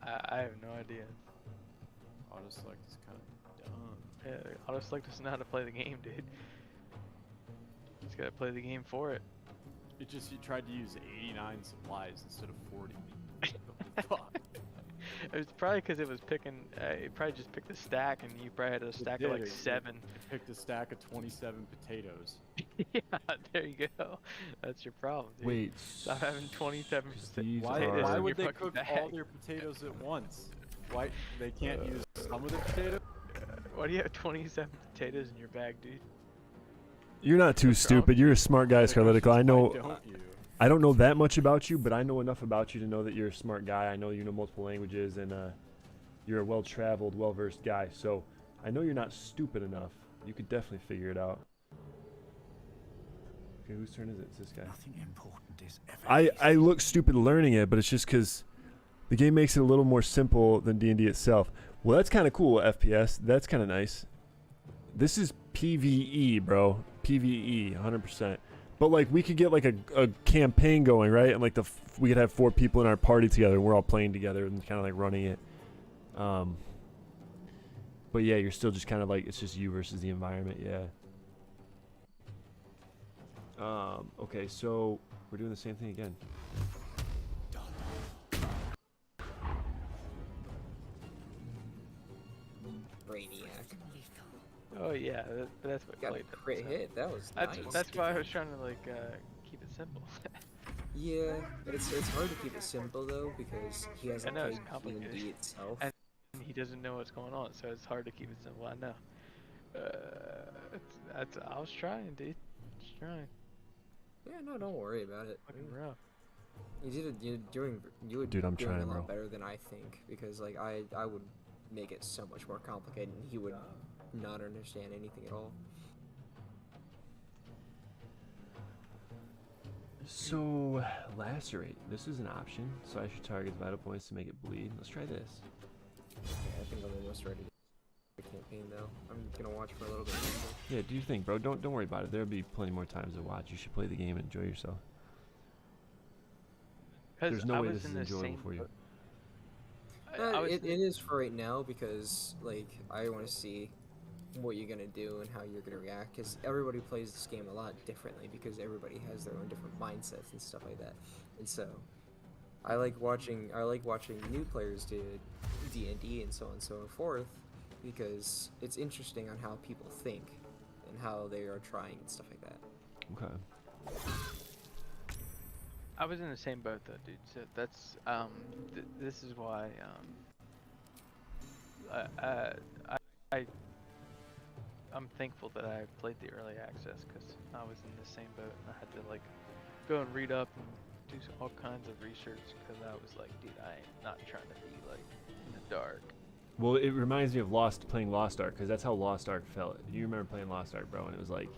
Speaker 13: I have no idea.
Speaker 12: Auto select is kind of dumb.
Speaker 13: Yeah, auto select doesn't know how to play the game, dude. You just gotta play the game for it.
Speaker 12: It just, you tried to use 89 supplies instead of 40. What the fuck?
Speaker 13: It was probably because it was picking. It probably just picked a stack, and you probably had a stack of like 7.
Speaker 12: It picked a stack of 27 potatoes.
Speaker 13: Yeah, there you go. That's your problem, dude.
Speaker 1: Wait.
Speaker 13: Stop having 27 potatoes.
Speaker 12: Why would
Speaker 13: in
Speaker 12: they
Speaker 13: your
Speaker 12: cook
Speaker 13: fucking
Speaker 12: all
Speaker 13: bag.
Speaker 12: their potatoes at once? Why they can't use some of the potatoes?
Speaker 13: Why do you have 27 potatoes in your bag, dude?
Speaker 1: You're not too stupid. You're a smart guy, Scarletical. I know. I don't know that much about you, but I know enough about you to know that you're a smart guy. I know you know multiple languages, and you're a well-traveled, well-versed guy. So I know you're not stupid enough. You could definitely figure it out. Okay, whose turn is it? It's this guy.
Speaker 11: Nothing important is ever
Speaker 1: I look stupid learning it, but it's just because the game makes it a little more simple than D&D itself. Well, that's kind of cool, FPS. That's kind of nice. This is PvE, bro. PvE, 100%. But like, we could get like a campaign going, right? And like we could have 4 people in our party together, and we're all playing together and kind of like running it. But yeah, you're still just kind of like, it's just you versus the environment, yeah. Okay, so we're doing the same thing again.
Speaker 16: Brainiac.
Speaker 13: Oh yeah, that's what
Speaker 16: Got
Speaker 13: played
Speaker 16: a crit hit. That was
Speaker 13: that's
Speaker 16: nice.
Speaker 13: that's why I was trying to like keep it simple.
Speaker 16: Yeah, it's hard to keep it simple though because he hasn't
Speaker 13: I know it's
Speaker 16: played
Speaker 13: complicated.
Speaker 16: D&D itself.
Speaker 13: And he doesn't know what's going on, so it's hard to keep it simple. I know. I was trying, dude. Just trying.
Speaker 16: Yeah, no, don't worry about it.
Speaker 13: Fucking rough.
Speaker 16: You would
Speaker 1: Dude, I'm
Speaker 16: doing
Speaker 1: trying,
Speaker 16: a lot
Speaker 1: bro.
Speaker 16: better than I think because like I would make it so much more complicated and he would not understand anything at all.
Speaker 1: So, lacerate. This is an option. So I should target the vital points to make it bleed. Let's try this.
Speaker 16: Okay, I think I'm almost ready to the campaign though. I'm gonna watch for a little bit longer.
Speaker 1: Yeah, do your thing, bro. Don't worry about it. There'll be plenty more times to watch. You should play the game and enjoy yourself. There's no way this is enjoyable for you.
Speaker 16: It is for right now because like I want to see what you're gonna do and how you're gonna react because everybody plays this game a lot differently because everybody has their own different mindsets and stuff like that. And so I like watching new players do D&D and so on and so forth because it's interesting on how people think and how they are trying and stuff like that.
Speaker 1: Okay.
Speaker 13: I was in the same boat though, dude. So that's this is why I'm thankful that I played the early access because I was in the same boat and I had to like go and read up and do all kinds of research because I was like, dude, I am not trying to be like in the dark.
Speaker 1: Well, it reminds me of playing Lost Ark because that's how Lost Ark felt. You remember playing Lost Ark, bro, and it was like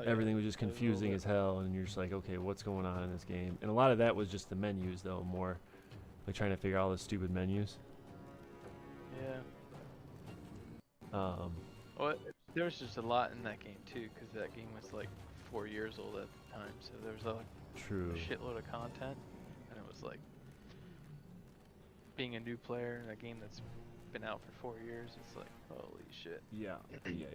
Speaker 1: everything was just confusing as hell, and you're just like, okay, what's going on in this game? And a lot of that was just the menus, though, more like trying to figure out all the stupid menus.
Speaker 13: Yeah. Well, there was just a lot in that game too, because that game was like 4 years old at the time, so there was a shitload of content, and it was like being a new player in a game that's been out for 4 years. It's like, holy shit.
Speaker 1: Yeah. Yeah.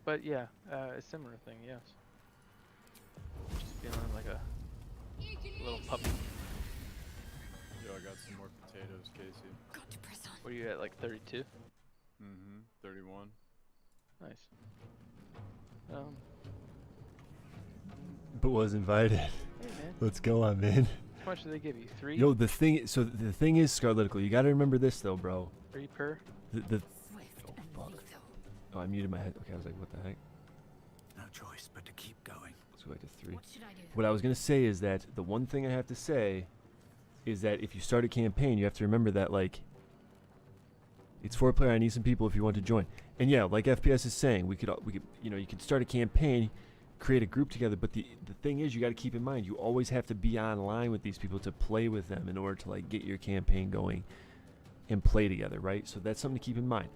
Speaker 13: But yeah, a similar thing, yes. Just feeling like a little puppy.
Speaker 12: Yo, I got some more potatoes, Casey.
Speaker 10: Got to press on.
Speaker 13: What are you at, like 32?
Speaker 12: 31.
Speaker 13: Nice.
Speaker 1: But was invited.
Speaker 13: Hey, man.
Speaker 1: Let's go on, man.
Speaker 13: How much do they give you? 3?
Speaker 1: Yo, the thing is, Scarletical, you gotta remember this though, bro.
Speaker 13: 3 per?
Speaker 1: Oh, fuck. Oh, I muted my head. Okay, I was like, what the heck?
Speaker 11: No choice but to keep going.
Speaker 1: Let's go back to 3.
Speaker 10: What should I do?
Speaker 1: What I was gonna say is that the one thing I have to say is that if you start a campaign, you have to remember that like it's 4-player. I need some people if you want to join. And yeah, like FPS is saying, we could you could start a campaign, create a group together. But the thing is, you got to keep in mind, you always have to be online with these people to play with them in order to like get your campaign going and play together, right? So that's something to keep in mind.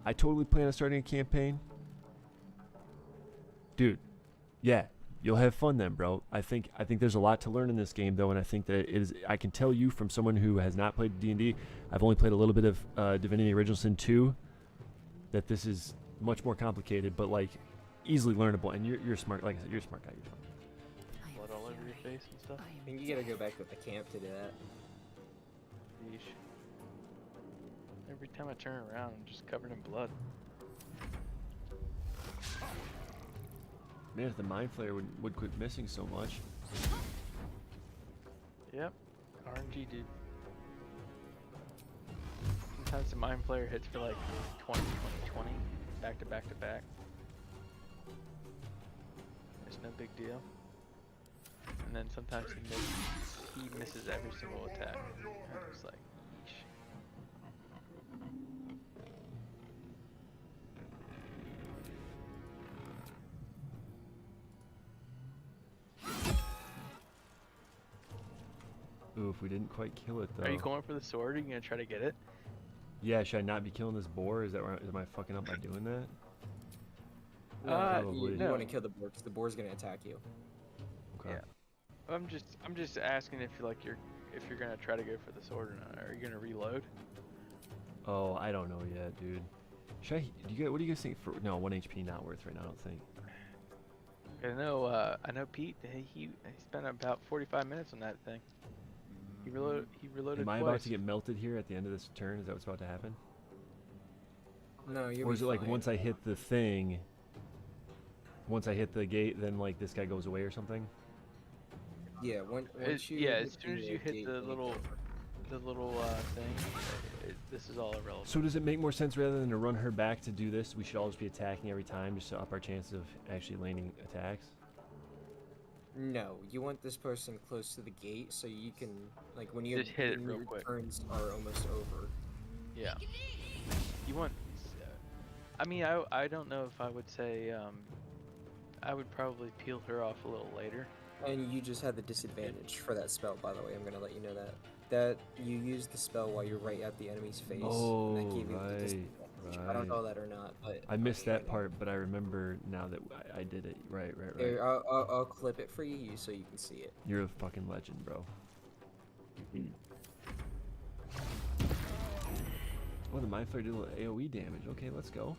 Speaker 1: I totally plan on starting a campaign, dude. Yeah. You'll have fun then, bro. I think there's a lot to learn in this game, though, and I think that it is. I can tell you from someone who has not played D&D, I've only played a little bit of Divinity Original Sin 2, that this is much more complicated, but like easily learnable. And you're smart, like I said, you're a smart guy. You're smart.
Speaker 13: Blood all over your face and stuff?
Speaker 16: I think you gotta go back to the camp to do that.
Speaker 13: Yeesh. Every time I turn around, I'm just covered in blood.
Speaker 1: Man, if the Mind Flayer would quit missing so much.
Speaker 13: Yep. RNG, dude. Sometimes the Mind Flayer hits for like 20, 20, 20, back to back to back. It's no big deal. And then sometimes he misses every single attack. And it's like, yeesh.
Speaker 1: Ooh, if we didn't quite kill it though.
Speaker 13: Are you going for the sword? Are you gonna try to get it?
Speaker 1: Yeah, should I not be killing this boar? Is that where, am I fucking up by doing that?
Speaker 16: No,
Speaker 1: Probably.
Speaker 16: you want to kill the boar because the boar's gonna attack you.
Speaker 1: Okay.
Speaker 13: Yeah. I'm just asking if you're gonna try to go for the sword or not. Are you gonna reload?
Speaker 1: Oh, I don't know yet, dude. Should I? What do you guys think? For no, 1 HP not worth right now. I don't think.
Speaker 13: I know Pete. He spent about 45 minutes on that thing. He reloaded.
Speaker 1: Am I
Speaker 13: twice.
Speaker 1: about to get melted here at the end of this turn? Is that what's about to happen?
Speaker 16: No, you're.
Speaker 1: Or is it like once I hit the thing? Once I hit the gate, then like this guy goes away or something?
Speaker 16: Yeah, once you.
Speaker 13: Yeah, as soon as you hit the little thing, this is all irrelevant.
Speaker 1: So does it make more sense rather than to run her back to do this? We should all just be attacking every time just to up our chances of actually landing attacks.
Speaker 16: No, you want this person close to the gate so you can like when you
Speaker 13: just hit it real quick.
Speaker 16: Turns are almost over.
Speaker 13: Yeah. You want. I mean, I don't know if I would say. I would probably peel her off a little later.
Speaker 16: And you just have the disadvantage for that spell, by the way. I'm gonna let you know that you use the spell while you're right at the enemy's face.
Speaker 1: Oh,
Speaker 16: and that gave you the
Speaker 1: right.
Speaker 16: I don't know that or not, but
Speaker 1: I missed that part, but I remember now that I did it. Right.
Speaker 16: Here, I'll clip it for you so you can see it.
Speaker 1: You're a fucking legend, bro. Oh, the Mind Flayer did a little AoE damage. Okay, let's go.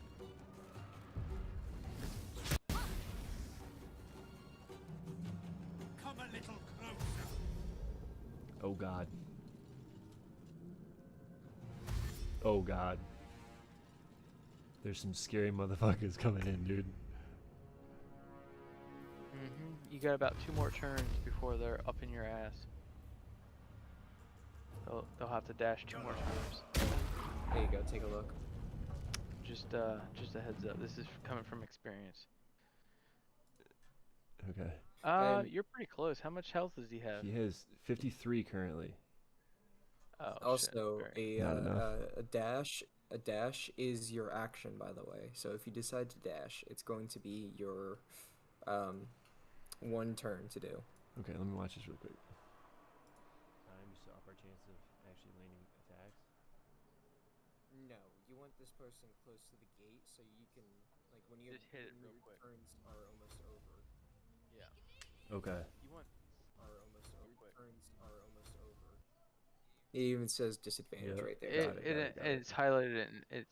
Speaker 5: Come a little closer.
Speaker 1: Oh god. Oh god. There's some scary motherfuckers coming in, dude.
Speaker 13: You got about 2 more turns before they're up in your ass. They'll have to dash 2 more times.
Speaker 16: There you go. Take a look.
Speaker 13: Just a heads up. This is coming from experience.
Speaker 1: Okay.
Speaker 13: You're pretty close. How much health does he have?
Speaker 1: He has 53 currently.
Speaker 13: Oh,
Speaker 16: also,
Speaker 13: shit.
Speaker 16: a dash is your action, by the way. So if you decide to dash, it's going to be your 1 turn to do.
Speaker 1: Okay, let me watch this real quick. Time just to up our chance of actually landing attacks.
Speaker 16: No, you want this person close to the gate so you can like when you
Speaker 13: just hit it real quick.
Speaker 16: Turns are almost over.
Speaker 13: Yeah.
Speaker 1: Okay.
Speaker 13: You want
Speaker 16: are almost over. Turns are almost over. It even says disadvantage right there.
Speaker 13: It's highlighted in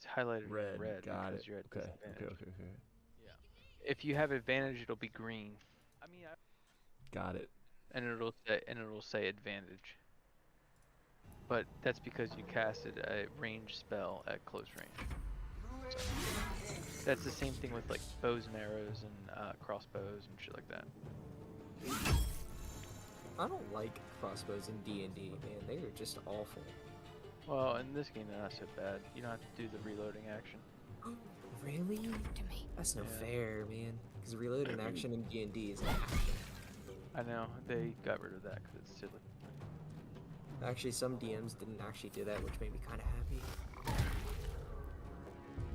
Speaker 1: red.
Speaker 13: red
Speaker 1: Got
Speaker 13: because
Speaker 1: it.
Speaker 13: you're at
Speaker 1: Okay.
Speaker 13: disadvantage.
Speaker 1: Okay.
Speaker 13: Yeah. If you have advantage, it'll be green. I mean,
Speaker 1: Got it.
Speaker 13: and it'll say advantage. But that's because you casted a ranged spell at close range. So, that's the same thing with like bows and arrows and crossbows and shit like that.
Speaker 16: I don't like crossbows in D&D, man. They are just awful.
Speaker 13: Well, in this game, they're not so bad. You don't have to do the reloading action.
Speaker 16: Really? That's no fair, man. Because reloading action in D&D is an action.
Speaker 13: I know they got rid of that because it's silly.
Speaker 16: Actually, some DMs didn't actually do that, which made me kind of happy.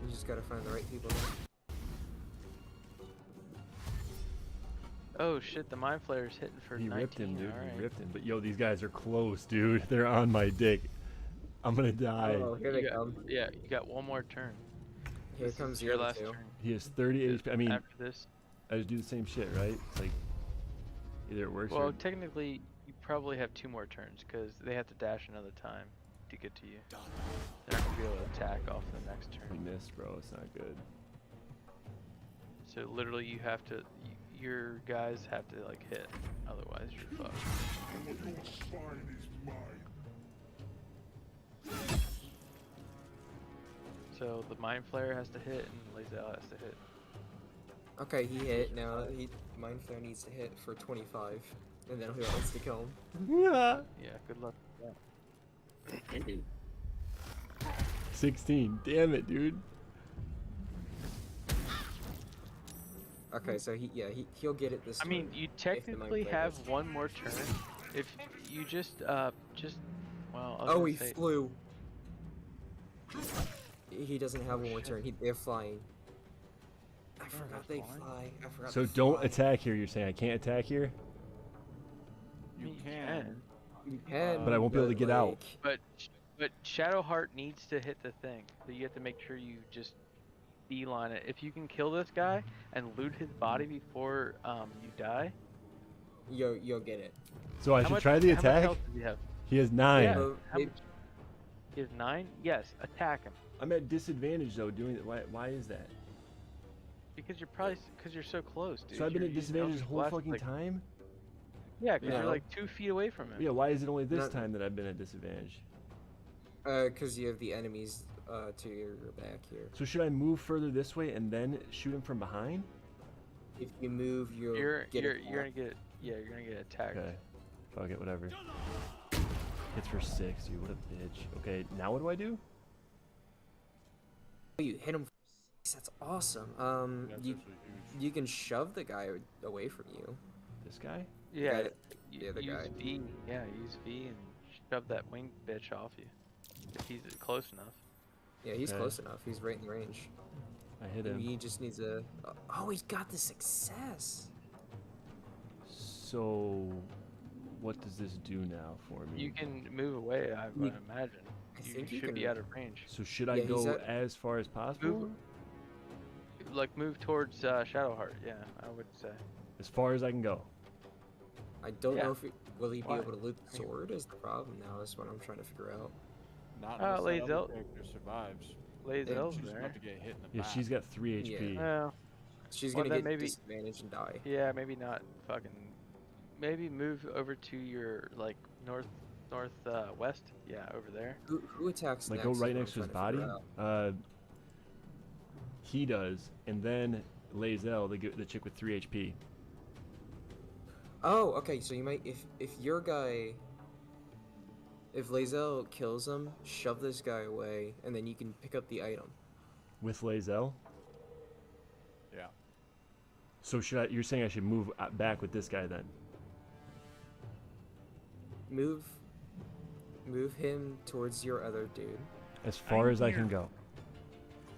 Speaker 16: You just gotta find the right people now.
Speaker 13: Oh shit, the Mind Flayer's hitting for 19.
Speaker 1: He ripped him, dude.
Speaker 13: Right.
Speaker 1: He ripped him. But yo, these guys are close, dude. They're on my dick. I'm gonna die.
Speaker 16: Oh, here they come.
Speaker 13: Yeah, you got 1 more turn.
Speaker 16: Here
Speaker 13: This
Speaker 16: comes
Speaker 13: is
Speaker 16: the
Speaker 13: your
Speaker 16: other
Speaker 13: last
Speaker 16: two.
Speaker 13: turn.
Speaker 1: He has 30 HP. I mean,
Speaker 13: After this.
Speaker 1: I just do the same shit, right? It's like either it works
Speaker 13: Well,
Speaker 1: or
Speaker 13: technically, you probably have 2 more turns because they have to dash another time to get to you. They're not gonna be able to attack off the next turn.
Speaker 1: we missed, bro. It's not good.
Speaker 13: So literally, you have to. Your guys have to like hit, otherwise you're fucked. So the Mind Flayer has to hit and Lazel has to hit.
Speaker 16: Okay, he hit. Now Mind Flayer needs to hit for 25, and then who wants to kill him?
Speaker 1: Yeah.
Speaker 13: Yeah, good luck with that.
Speaker 1: 16. Damn it, dude.
Speaker 16: Okay, so he'll get it this
Speaker 13: I mean,
Speaker 16: turn
Speaker 13: you
Speaker 16: if the Mind
Speaker 13: technically
Speaker 16: Flayer
Speaker 13: have
Speaker 16: gets-
Speaker 13: 1 more turn. If you just well. I was
Speaker 16: Oh,
Speaker 13: gonna
Speaker 16: he
Speaker 13: say,
Speaker 16: flew. He doesn't have 1 more turn. They're flying. I forgot they fly. I forgot.
Speaker 1: So
Speaker 16: they
Speaker 1: don't
Speaker 16: fly.
Speaker 1: attack here. You're saying I can't attack here?
Speaker 12: You
Speaker 13: You
Speaker 12: can.
Speaker 16: You can,
Speaker 1: but I won't be able to get out.
Speaker 13: But Shadowheart needs to hit the thing, so you have to make sure you just beeline it. If you can kill this guy and loot his body before you die,
Speaker 16: you'll get it.
Speaker 1: So I should try the
Speaker 13: How much
Speaker 1: attack.
Speaker 13: health does he have?
Speaker 1: He has 9.
Speaker 13: Yeah. How much? He has 9. Yes, attack him.
Speaker 1: I'm at disadvantage though doing it. Why is that?
Speaker 13: Because you're so close, dude.
Speaker 1: So I've been
Speaker 13: You're
Speaker 1: at
Speaker 13: using
Speaker 1: disadvantage the
Speaker 13: Eldritch
Speaker 1: whole
Speaker 13: Blast,
Speaker 1: fucking time?
Speaker 13: Yeah, because you're like 2 feet away from him.
Speaker 1: Yeah, why is it only this time that I've been at disadvantage?
Speaker 16: Because you have the enemies to your back here.
Speaker 1: So should I move further this way and then shoot him from behind?
Speaker 16: If you move, you're
Speaker 13: you're gonna get attacked.
Speaker 1: Okay, fuck it, whatever. Hits for 6, dude. What a bitch. Okay, now what do I do?
Speaker 16: You hit him. That's awesome. You can shove the guy away from you.
Speaker 1: This guy?
Speaker 13: Yeah.
Speaker 16: The other
Speaker 13: use
Speaker 16: guy.
Speaker 13: V. Yeah, use V and shove that winged bitch off you. If he's close enough.
Speaker 16: Yeah, he's
Speaker 1: Okay.
Speaker 16: close enough. He's right in range.
Speaker 1: I hit him.
Speaker 16: He just needs a. Oh, he's got the success.
Speaker 1: So, what does this do now for me?
Speaker 13: You can move away, I would imagine. You
Speaker 16: think you
Speaker 13: should
Speaker 16: can-
Speaker 13: be out of range.
Speaker 1: So should I
Speaker 16: Yeah, he's
Speaker 1: go
Speaker 16: at-
Speaker 1: as far as possible?
Speaker 13: Move towards Shadowheart. Yeah, I would say.
Speaker 1: As far as I can go.
Speaker 16: I don't
Speaker 13: Yeah.
Speaker 16: know if will he be
Speaker 13: Why?
Speaker 16: able to loot the sword is the problem now. Is what I'm trying to figure out.
Speaker 12: Not unless that
Speaker 13: Lae'zel-
Speaker 12: other character survives.
Speaker 13: Lae'zel's
Speaker 12: She's
Speaker 13: there.
Speaker 12: about to get hit in the
Speaker 1: Yeah,
Speaker 12: back.
Speaker 1: she's got 3 HP.
Speaker 13: Well,
Speaker 16: She's
Speaker 13: well,
Speaker 16: gonna
Speaker 13: then
Speaker 16: get
Speaker 13: maybe-
Speaker 16: disadvantage and die.
Speaker 13: Yeah, maybe not fucking. Maybe move over to your west. Yeah, over there.
Speaker 16: Who attacks
Speaker 1: Like
Speaker 16: next?
Speaker 1: go
Speaker 16: is
Speaker 1: right
Speaker 16: what I'm
Speaker 1: next to his
Speaker 16: trying
Speaker 1: body.
Speaker 16: figure
Speaker 1: He does, and then Lae'zel, the chick with 3 HP.
Speaker 16: Oh, okay. So you might if your guy. If Lae'zel kills him, shove this guy away, and then you can pick up the item.
Speaker 1: With Lae'zel.
Speaker 12: Yeah.
Speaker 1: So should I? You're saying I should move back with this guy then?
Speaker 16: Move him towards your other dude.
Speaker 1: As far as I can go.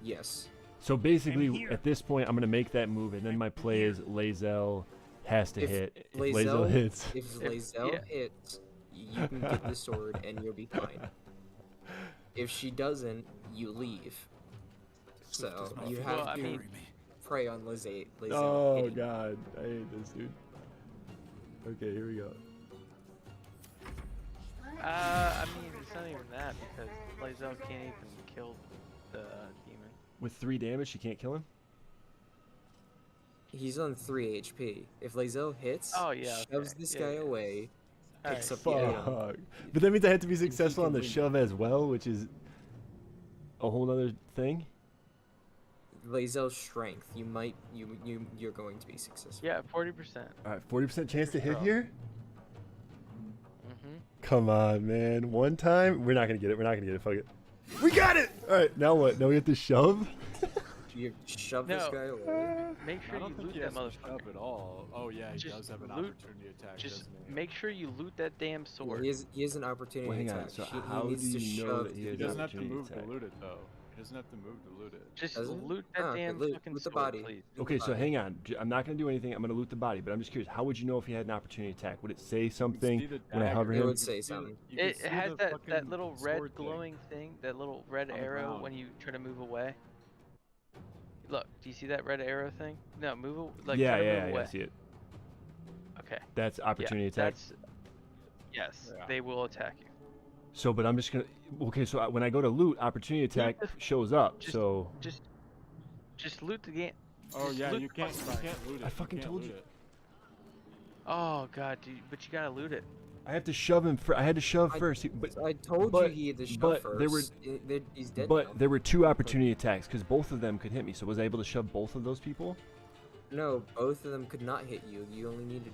Speaker 16: Yes.
Speaker 1: So basically, at this point, I'm gonna make that move, and then my play is Lae'zel has to hit. If Lae'zel hits.
Speaker 16: If Lae'zel hits, you can get the sword and you'll be fine. If she doesn't, you leave. So you have to prey on Lae'zel.
Speaker 1: Oh
Speaker 16: hitting.
Speaker 1: god, I hate this dude. Okay, here we go.
Speaker 13: I mean, it's not even that because Lae'zel can't even kill the demon.
Speaker 1: With 3 damage, she can't kill him.
Speaker 16: He's on 3 HP. If Lae'zel hits,
Speaker 13: Oh, yeah,
Speaker 16: shoves
Speaker 13: okay.
Speaker 16: this
Speaker 13: Yeah,
Speaker 16: guy
Speaker 13: yeah.
Speaker 16: away, picks up the
Speaker 1: Fuck.
Speaker 16: item.
Speaker 1: But that means I have to be successful on the
Speaker 16: win.
Speaker 1: shove as well, which is a whole other thing.
Speaker 16: Lae'zel's strength, you're going to be successful.
Speaker 13: Yeah, 40%.
Speaker 1: All right, 40% chance to hit
Speaker 13: sure.
Speaker 1: here.
Speaker 13: Mhm.
Speaker 1: Come on, man. One time, we're not gonna get it. We're not gonna get it. Fuck it. We got it. All right, now what? Now we have to shove.
Speaker 16: You shove
Speaker 13: No.
Speaker 16: this guy away.
Speaker 13: Make sure
Speaker 12: I don't
Speaker 13: you
Speaker 12: think
Speaker 13: loot
Speaker 12: he
Speaker 13: that
Speaker 12: has to
Speaker 13: motherfucker.
Speaker 12: shove at all. Oh yeah, he
Speaker 13: Just
Speaker 12: does have an
Speaker 13: loot-
Speaker 12: opportunity attack.
Speaker 13: Just
Speaker 12: doesn't he?
Speaker 13: make sure you loot that damn sword.
Speaker 16: He has an opportunity
Speaker 1: Well, hang on,
Speaker 16: attack.
Speaker 1: so
Speaker 16: He
Speaker 1: how
Speaker 16: needs
Speaker 1: do
Speaker 16: to
Speaker 1: you know
Speaker 16: shove
Speaker 1: that he
Speaker 12: He
Speaker 1: has
Speaker 12: doesn't have to
Speaker 1: opportunity
Speaker 12: move
Speaker 1: attack?
Speaker 12: to loot it though. He doesn't have to move to loot it.
Speaker 13: Just
Speaker 16: Doesn't?
Speaker 13: loot that
Speaker 16: Oh, okay,
Speaker 13: damn
Speaker 16: loot
Speaker 13: fucking
Speaker 16: the
Speaker 13: sword,
Speaker 16: body.
Speaker 13: please.
Speaker 1: Okay, so
Speaker 16: body.
Speaker 1: hang on. I'm not gonna do anything. I'm gonna loot the body, but I'm just curious. How would you know if he had an opportunity attack? Would it say something
Speaker 12: see the
Speaker 1: when I hover
Speaker 16: It
Speaker 1: him?
Speaker 16: would say something.
Speaker 12: You can
Speaker 13: It
Speaker 12: see
Speaker 13: has
Speaker 12: the
Speaker 13: that
Speaker 12: fucking
Speaker 13: little red
Speaker 12: sword thing.
Speaker 13: glowing thing, that little red
Speaker 12: on the
Speaker 13: arrow
Speaker 12: ground.
Speaker 13: when you try to move away. Look, do you see that red arrow thing? No, move like
Speaker 1: Yeah,
Speaker 13: try to
Speaker 1: yeah,
Speaker 13: move
Speaker 1: yeah.
Speaker 13: away.
Speaker 1: I see it.
Speaker 13: Okay.
Speaker 1: That's opportunity
Speaker 13: yeah,
Speaker 1: attack.
Speaker 13: That's yes,
Speaker 12: Yeah.
Speaker 13: they will attack you.
Speaker 1: So, but I'm just gonna. Okay, so when I go to loot, opportunity attack
Speaker 13: the-
Speaker 1: shows up.
Speaker 13: just-
Speaker 1: So
Speaker 13: Just loot the game.
Speaker 12: Oh
Speaker 13: just
Speaker 12: yeah,
Speaker 13: loot
Speaker 12: you
Speaker 13: the
Speaker 12: can't.
Speaker 13: fucking
Speaker 12: You
Speaker 13: body.
Speaker 12: can't loot it.
Speaker 1: I fucking
Speaker 12: you can't
Speaker 1: told
Speaker 12: loot
Speaker 1: you.
Speaker 12: it.
Speaker 13: Oh god, dude, but you gotta loot it.
Speaker 1: I have to shove him. I had to shove first. But
Speaker 16: I told
Speaker 1: but-
Speaker 16: you he had to shove
Speaker 1: but
Speaker 16: first.
Speaker 1: there were-
Speaker 16: He's dead
Speaker 1: but
Speaker 16: now.
Speaker 1: there were 2 opportunity attacks because both of them could hit me. So was I able to shove both of those people?
Speaker 16: No, both of them could not hit you. You only needed.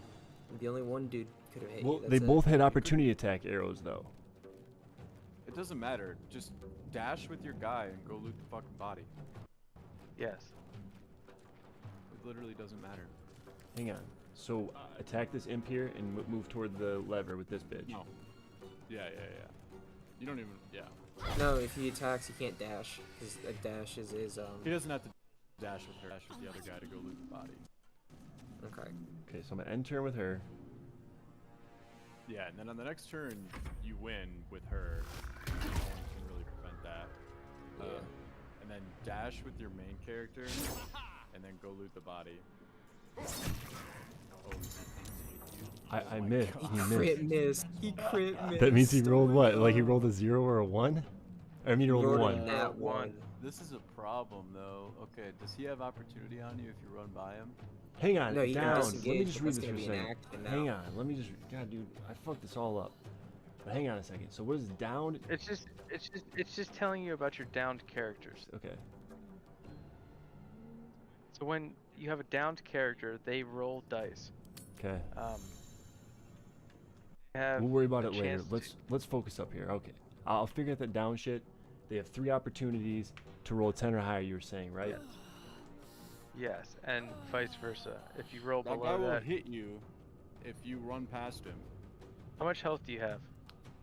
Speaker 16: The only one dude could have hit
Speaker 1: Well,
Speaker 16: you.
Speaker 1: they
Speaker 16: that's it.
Speaker 1: both had opportunity attack arrows though.
Speaker 12: It doesn't matter. Just dash with your guy and go loot the fucking body.
Speaker 13: Yes.
Speaker 12: It literally doesn't matter.
Speaker 1: Hang on. So attack this imp here and move toward the lever with this bitch.
Speaker 12: No. Yeah. You don't even. Yeah.
Speaker 16: No, if he attacks, he can't dash because a dash is
Speaker 12: He doesn't have to dash with her. Dash with the other guy to go loot the body.
Speaker 16: Okay.
Speaker 1: Okay, so I'm gonna end turn with her.
Speaker 12: Yeah, and then on the next turn, you win with her. No one can really prevent that.
Speaker 16: Yeah.
Speaker 12: And then dash with your main character, and then go loot the body.
Speaker 1: I missed.
Speaker 16: He
Speaker 1: He
Speaker 16: crit
Speaker 1: missed.
Speaker 16: missed. He crit missed.
Speaker 1: That means he rolled what? Like he rolled a 0 or a 1? I mean, he rolled
Speaker 16: rolled a
Speaker 1: 1.
Speaker 16: nat 1.
Speaker 12: This is a problem, though. Okay, does he have opportunity on you if you run by him?
Speaker 1: Hang on,
Speaker 16: No, you can
Speaker 1: down. Let me
Speaker 16: disengage,
Speaker 1: just
Speaker 16: but
Speaker 1: read
Speaker 16: that's
Speaker 1: this for
Speaker 16: gonna
Speaker 1: a
Speaker 16: be an
Speaker 1: second.
Speaker 16: action now.
Speaker 1: Hang on, let me just. God, dude, I fucked this all up. But hang on a second. So what is down?
Speaker 13: It's just telling you about your downed characters.
Speaker 1: Okay.
Speaker 13: So when you have a downed character, they roll dice.
Speaker 1: Okay.
Speaker 13: Have
Speaker 1: We'll worry about
Speaker 13: a
Speaker 1: it later.
Speaker 13: chance
Speaker 1: Let's focus up here. Okay. I'll figure out that down shit. They have 3 opportunities to roll 10 or higher. You were saying, right?
Speaker 13: Yes, and vice versa. If you roll
Speaker 12: That guy
Speaker 13: below
Speaker 12: will
Speaker 13: that,
Speaker 12: hit you if you run past him.
Speaker 13: how much health do you have?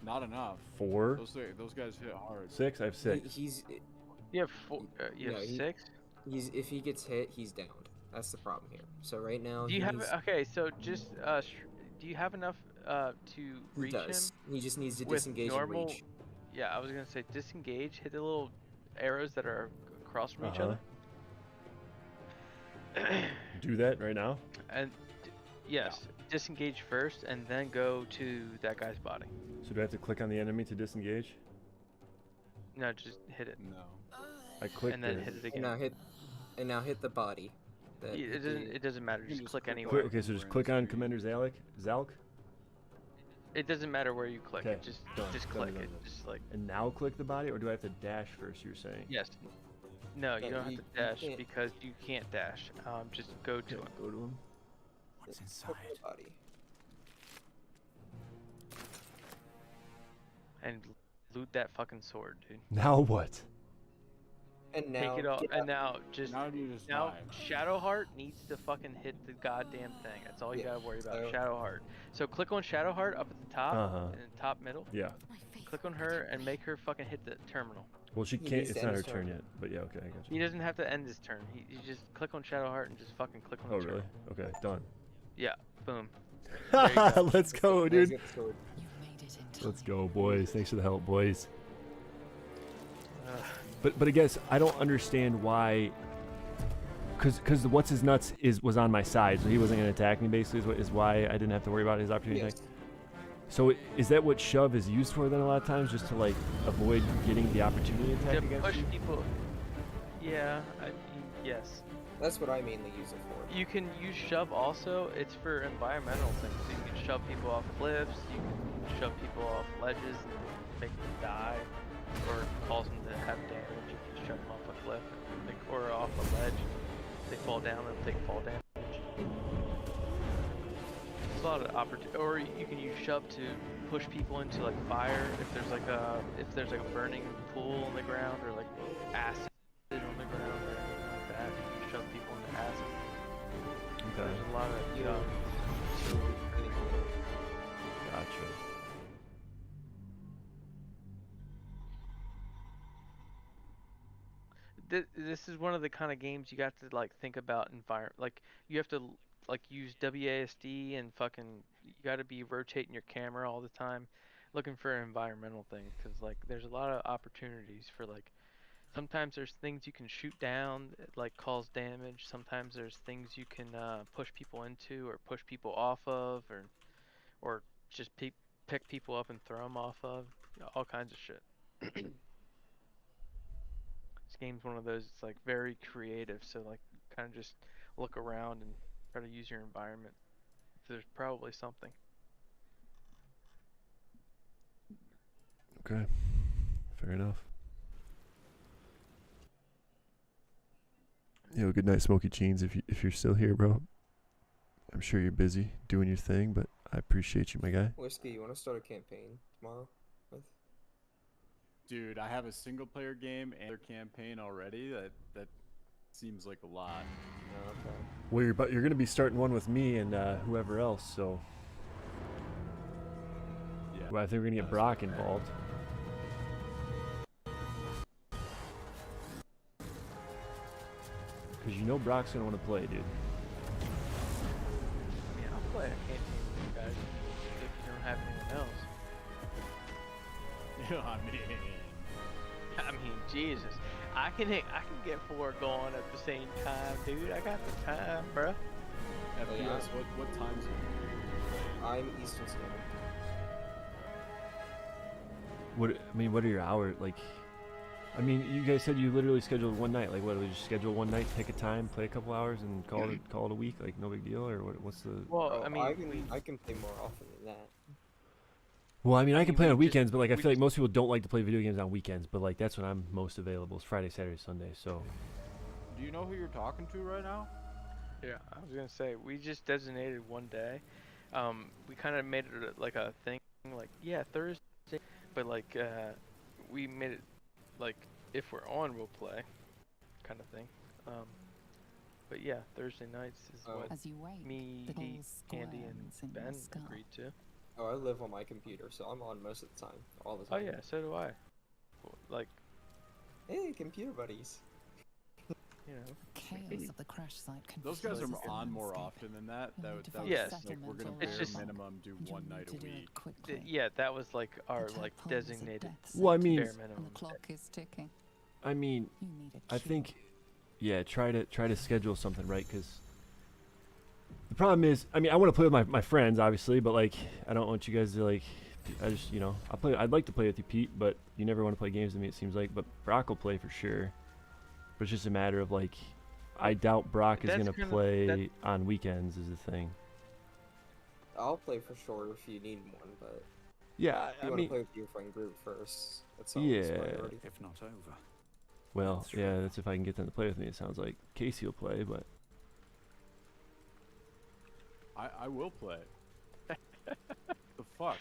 Speaker 12: Not enough.
Speaker 1: 4.
Speaker 12: Those guys hit hard.
Speaker 1: 6. I have 6.
Speaker 13: You have 4. You have 6.
Speaker 16: If he gets hit, he's downed. That's the problem here. So right now
Speaker 13: Do you have okay? So just do you have enough to reach him?
Speaker 16: He just needs to
Speaker 13: with
Speaker 16: disengage
Speaker 13: normal,
Speaker 16: and reach.
Speaker 13: Yeah, I was gonna say disengage. Hit the little arrows that are across from each other.
Speaker 1: Do that right now?
Speaker 13: And yes, disengage first, and then go to that guy's body.
Speaker 1: So do I have to click on the enemy to disengage?
Speaker 13: No, just hit it.
Speaker 12: No.
Speaker 1: I clicked
Speaker 13: and then
Speaker 1: it.
Speaker 13: hit it again.
Speaker 16: And now hit the body.
Speaker 13: It doesn't matter. Just click anywhere.
Speaker 1: Click, okay, so just click on Commander Zalk.
Speaker 13: It doesn't matter where you click.
Speaker 1: Okay,
Speaker 13: It just
Speaker 1: done,
Speaker 13: click
Speaker 1: done,
Speaker 13: it.
Speaker 1: done.
Speaker 13: Just like
Speaker 1: And now click the body, or do I have to dash first? You're saying?
Speaker 13: yes. No, you
Speaker 16: No,
Speaker 13: don't have
Speaker 16: you
Speaker 13: to dash
Speaker 16: can't.
Speaker 13: because you can't dash. Just go to him.
Speaker 1: Go to him.
Speaker 11: What's
Speaker 16: Click
Speaker 11: inside?
Speaker 16: the body.
Speaker 13: And loot that fucking sword, dude.
Speaker 1: Now what?
Speaker 16: And now
Speaker 13: Take it off. And now
Speaker 12: die.
Speaker 13: Shadowheart needs to fucking hit the goddamn thing. That's all you
Speaker 16: Yeah,
Speaker 13: gotta worry about.
Speaker 16: so-
Speaker 13: Shadowheart. So click on Shadowheart up at the top, in the top middle.
Speaker 1: Yeah.
Speaker 13: Click on her and make her fucking hit the terminal.
Speaker 1: Well, she
Speaker 16: He
Speaker 1: can't.
Speaker 16: needs
Speaker 1: It's
Speaker 16: to
Speaker 1: not
Speaker 16: end
Speaker 1: her
Speaker 16: his
Speaker 1: turn
Speaker 16: turn.
Speaker 1: yet. But yeah, okay, I got you.
Speaker 13: He doesn't have to end his turn. You just click on Shadowheart and just fucking click on
Speaker 1: Oh
Speaker 13: the
Speaker 1: really?
Speaker 13: terminal.
Speaker 1: Okay, done.
Speaker 13: Yeah. Boom. There you go.
Speaker 1: Let's go,
Speaker 16: Now he's
Speaker 1: dude.
Speaker 16: got the sword.
Speaker 1: Let's go, boys. Thanks for the help, boys. But I guess I don't understand why. Cause the what's his nuts was on my side, so he wasn't gonna attack me. Basically, is why I didn't have to worry about his opportunity.
Speaker 16: Yes.
Speaker 1: attack. So is that what shove is used for then a lot of times, just to like avoid getting the opportunity attack
Speaker 13: To
Speaker 1: against
Speaker 13: push
Speaker 1: you?
Speaker 13: people. Yeah. Yes.
Speaker 16: That's what I mainly use it for.
Speaker 13: You can use shove also. It's for environmental things. So you can shove people off cliffs. You can shove people off ledges and make them die, or cause them to have damage if you shove them off a cliff, or off a ledge. They fall down and take fall damage. There's a lot of opportunity. Or you can use shove to push people into like fire. If there's like a burning pool on the ground, or like acid on the ground, or anything like that, you can shove people into acid.
Speaker 1: Okay.
Speaker 13: There's a lot of
Speaker 1: Gotcha.
Speaker 13: This is one of the kind of games you got to like think about environment. Like you have to like use WASD and fucking you got to be rotating your camera all the time, looking for environmental things, because like there's a lot of opportunities for like. Sometimes there's things you can shoot down that like cause damage. Sometimes there's things you can push people into or push people off of, or just pick people up and throw them off of. All kinds of shit. This game's one of those. It's like very creative. So like kind of just look around and try to use your environment. There's probably something.
Speaker 1: Okay. Fair enough. Yo, good night, Smokey Jeans. If you're still here, bro, I'm sure you're busy doing your thing, but I appreciate you, my guy.
Speaker 16: Whiskey, you want to start a campaign tomorrow?
Speaker 12: Dude, I have a single player game and a campaign already. That seems like a lot.
Speaker 16: Okay.
Speaker 1: Well, you're gonna be starting one with me and whoever else, so.
Speaker 12: Yeah.
Speaker 1: Well, I think we're gonna get Brock involved. Because you know Brock's gonna want to play, dude.
Speaker 13: Yeah, I'll play a campaign with you guys if you don't have anything I mean, Jesus. I can get 4 going at the same time, dude. I got the time, bruh.
Speaker 12: FPS, what time zone?
Speaker 16: I'm Eastern Standard.
Speaker 1: What are your hours like? I mean, you guys said you literally scheduled one night. Like, what? Do we just schedule one night, pick a time, play a couple hours, and call it a week? Like, no big deal, or what's the?
Speaker 13: Well, I mean,
Speaker 16: I can play more often than that.
Speaker 1: Well, I mean, I can play on weekends, but like, I feel like most people don't like to play video games on weekends. But like, that's when I'm most available. It's Friday, Saturday, Sunday. So.
Speaker 12: Do you know who you're talking to right now?
Speaker 13: Yeah, I was gonna say we just designated one day. We kind of made it like a thing, like yeah, Thursday, but like we made it like if we're on, we'll play, kind of thing. But yeah, Thursday nights is what
Speaker 14: As you wait,
Speaker 13: me, Andy, and Ben agreed to.
Speaker 16: Oh, I live on my computer, so I'm on most of the time, all the
Speaker 13: Oh
Speaker 16: time.
Speaker 13: yeah, so do I. Like,
Speaker 16: hey, computer buddies.
Speaker 13: You know,
Speaker 14: chaos of the crash site.
Speaker 12: Those guys are on more often than that. That was
Speaker 13: yes.
Speaker 12: like we're gonna bare minimum do one night a week.
Speaker 13: Yeah, that was like our like designated.
Speaker 1: Well, I mean,
Speaker 13: bare minimum.
Speaker 14: The clock is ticking.
Speaker 1: I mean, I think, yeah, try to schedule something right, because the problem is, I mean, I want to play with my friends, obviously, but like, I don't want you guys to like, I just, you know, I'd like to play with you, Pete, but you never want to play games with me, it seems like. But Brock will play for sure. But it's just a matter of like, I doubt Brock is gonna play on weekends is the thing.
Speaker 16: I'll play for sure if you need one, but
Speaker 1: yeah,
Speaker 16: you want to play with your friend group first. That's always priority.
Speaker 11: If not over.
Speaker 1: Well, yeah, that's if I can get them to play with me. It sounds like Casey will play, but
Speaker 12: I will play. The fuck?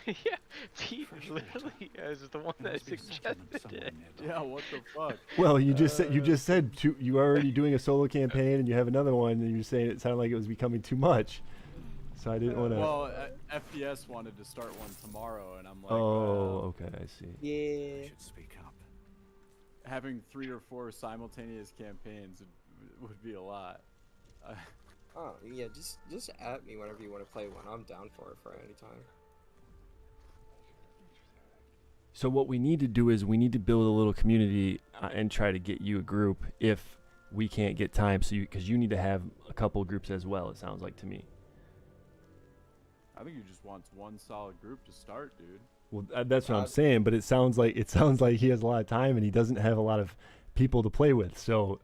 Speaker 13: Yeah, Pete literally is the one that suggested it.
Speaker 12: Yeah, what the fuck?
Speaker 1: well, you just said you are already doing a solo campaign and you have another one, and you're saying it sounded like it was becoming too much. So I didn't want to.
Speaker 12: Well, FPS wanted to start one tomorrow, and I'm like,
Speaker 1: oh, okay, I see.
Speaker 16: Yeah.
Speaker 11: Should speak up.
Speaker 12: Having 3 or 4 simultaneous campaigns would be a lot.
Speaker 16: Oh yeah, just at me whenever you want to play one. I'm down for it for any time.
Speaker 1: So what we need to do is we need to build a little community and try to get you a group if we can't get time. So because you need to have a couple groups as well. It sounds like to me.
Speaker 12: I think you just want one solid group to start, dude.
Speaker 1: Well, that's what I'm saying. But it sounds like he has a lot of time and he doesn't have a lot of people to play with. So.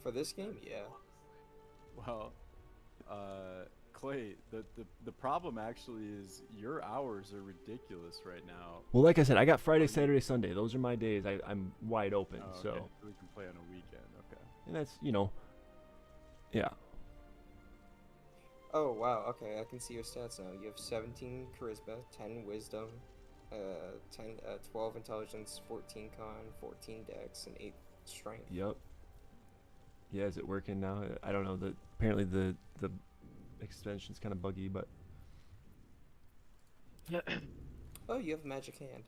Speaker 16: For this game, yeah.
Speaker 12: Well, Clay, the problem actually is your hours are ridiculous right now.
Speaker 1: Well, like I said, I got Friday, Saturday, Sunday. Those are my days. I'm wide open.
Speaker 12: Oh, okay.
Speaker 1: So
Speaker 12: We can play on a weekend, okay.
Speaker 1: And that's, you know, yeah.
Speaker 16: Oh wow, okay, I can see your stats now. You have 17 charisma, 10 wisdom, 12 intelligence, 14 con, 14 dex, and 8 strength.
Speaker 1: Yep. Yeah, is it working now? I don't know. Apparently the extension's kind of buggy, but.
Speaker 16: Oh, you have a magic hand.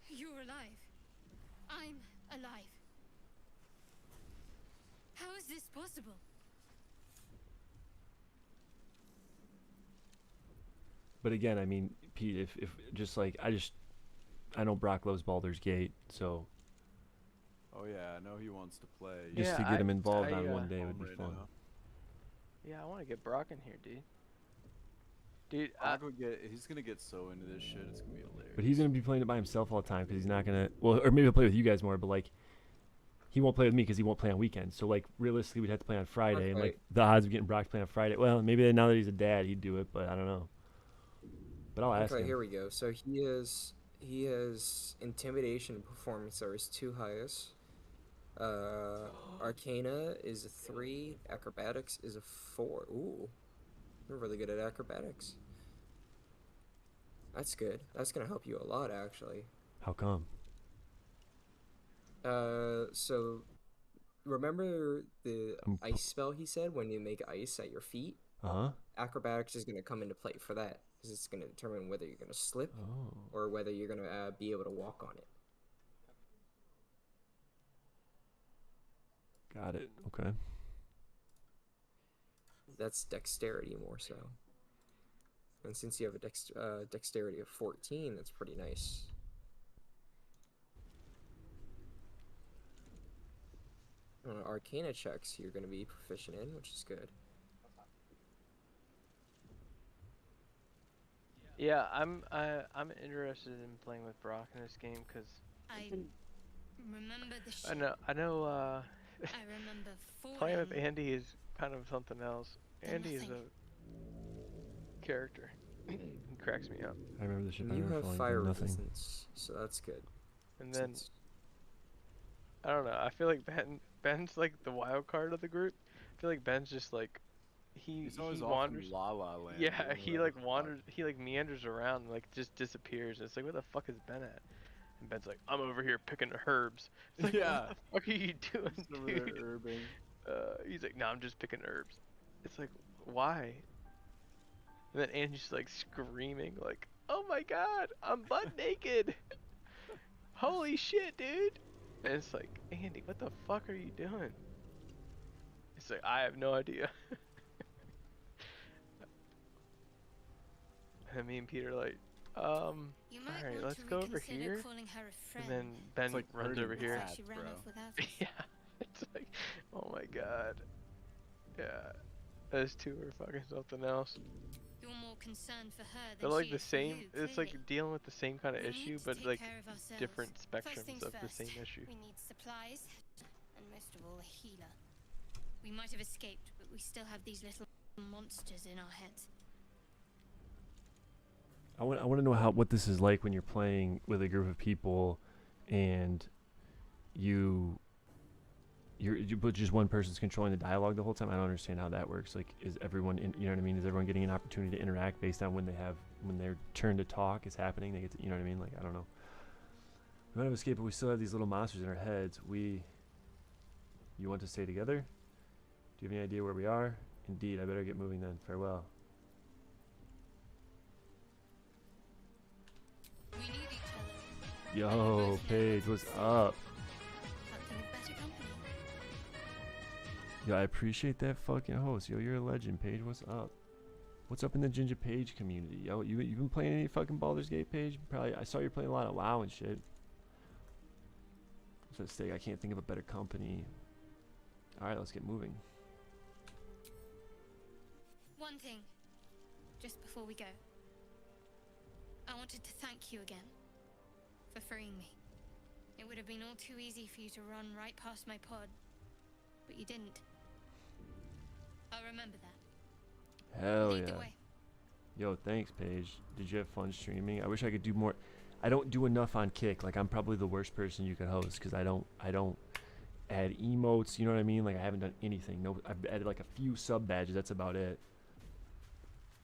Speaker 7: You're alive. I'm alive. How is this possible?
Speaker 1: But again, I mean, Pete, if just like I know Brock loves Baldur's Gate, so.
Speaker 12: Oh yeah, I know he wants to play.
Speaker 1: Just to get him involved on one day would be fun.
Speaker 13: Yeah, I want to get Brock in here, dude. Dude,
Speaker 12: he's gonna get so into this shit, it's gonna be hilarious.
Speaker 1: But he's gonna be playing it by himself all the time because he's not gonna. Well, or maybe he'll play with you guys more, but like, he won't play with me because he won't play on weekends. So like, realistically, we'd have to play on Friday, and like the odds of getting Brock playing on Friday. Well, maybe now that he's a dad, he'd do it, but I don't know. But I'll ask him.
Speaker 16: Okay, here we go. So he has intimidation and performance are his 2 highest. Arcana is a 3. Acrobatics is a 4. Ooh, you're really good at acrobatics. That's good. That's gonna help you a lot, actually.
Speaker 1: How come?
Speaker 16: So remember the ice spell he said when you make ice at your feet? Acrobatics is gonna come into play for that because it's gonna determine whether you're gonna slip or whether you're gonna be able to walk on it.
Speaker 1: Got it. Okay.
Speaker 16: That's dexterity more so. And since you have a dexterity of 14, that's pretty nice. Arcana checks you're going to be proficient in, which is good.
Speaker 13: Yeah, I'm interested in playing with Brock in this game because
Speaker 7: I remember the ship.
Speaker 13: I know.
Speaker 7: I remember
Speaker 13: playing with
Speaker 7: falling.
Speaker 13: Andy is kind of something else. Andy is a character. He cracks me up.
Speaker 1: I remember the ship.
Speaker 16: You have fire
Speaker 1: nothing.
Speaker 16: resistance, so that's good.
Speaker 13: And then I don't know. I feel like Ben's like the wild card of the group. I feel like Ben's just like
Speaker 12: He's always
Speaker 13: wanders.
Speaker 12: off in La La Land.
Speaker 13: Yeah, he like wanders. He like meanders around and like just disappears. And it's like, where the fuck is Ben at? And Ben's like, I'm over here picking herbs. It's like,
Speaker 12: yeah.
Speaker 13: What the fuck are you doing,
Speaker 12: He's over
Speaker 13: dude?
Speaker 12: there herbing.
Speaker 13: He's like, no, I'm just picking herbs. It's like, why? And then Andy's like screaming, like, oh my god, I'm butt naked. Holy shit, dude. And it's like, Andy, what the fuck are you doing? It's like, I have no idea. And me and Peter like, alright, let's go over here. And then Ben
Speaker 12: like
Speaker 13: runs over here.
Speaker 12: bro.
Speaker 13: Yeah, it's like, oh my god. Yeah, those two are fucking something else.
Speaker 7: You're more concerned for her than
Speaker 13: They're like
Speaker 7: she
Speaker 13: the
Speaker 7: is for
Speaker 13: same.
Speaker 7: you,
Speaker 13: It's
Speaker 7: clearly.
Speaker 13: like dealing with the same kind of
Speaker 7: We need
Speaker 13: issue,
Speaker 7: to
Speaker 13: but
Speaker 7: take
Speaker 13: like
Speaker 7: care of ourselves.
Speaker 13: different
Speaker 7: First
Speaker 13: spectrums
Speaker 7: things
Speaker 13: of the
Speaker 7: first,
Speaker 13: same issue.
Speaker 7: We need supplies, and most of all, a healer. We might have escaped, but we still have these little monsters in our heads.
Speaker 1: I want to know what this is like when you're playing with a group of people, and but just one person's controlling the dialogue the whole time. I don't understand how that works. Like, is everyone you know what I mean? Is everyone getting an opportunity to interact based on when their turn to talk is happening? They get to, you know what I mean? Like, I don't know. We might have escaped, but we still have these little monsters in our heads. You want to stay together? Do you have any idea where we are? Indeed, I better get moving then. Farewell.
Speaker 7: We need each other.
Speaker 1: Yo, Paige, what's up?
Speaker 7: Can't think of better company.
Speaker 1: Yo, I appreciate that fucking host. Yo, you're a legend, Paige. What's up? What's up in the Ginger Page community? Yo, you been playing any fucking Baldur's Gate, Paige? Probably. I saw you playing a lot of WoW and shit. What's at stake? I can't think of a better company. All right, let's get moving.
Speaker 7: One thing, just before we go. I wanted to thank you again for freeing me. It would have been all too easy for you to run right past my pod, but you didn't. I'll remember that.
Speaker 1: Hell
Speaker 7: Lead the
Speaker 1: yeah.
Speaker 7: way.
Speaker 1: Yo, thanks, Paige. Did you have fun streaming? I wish I could do more. I don't do enough on Kick. Like, I'm probably the worst person you could host because I don't add emotes. You know what I mean? Like, I haven't done anything. No, I've added like a few sub badges. That's about it.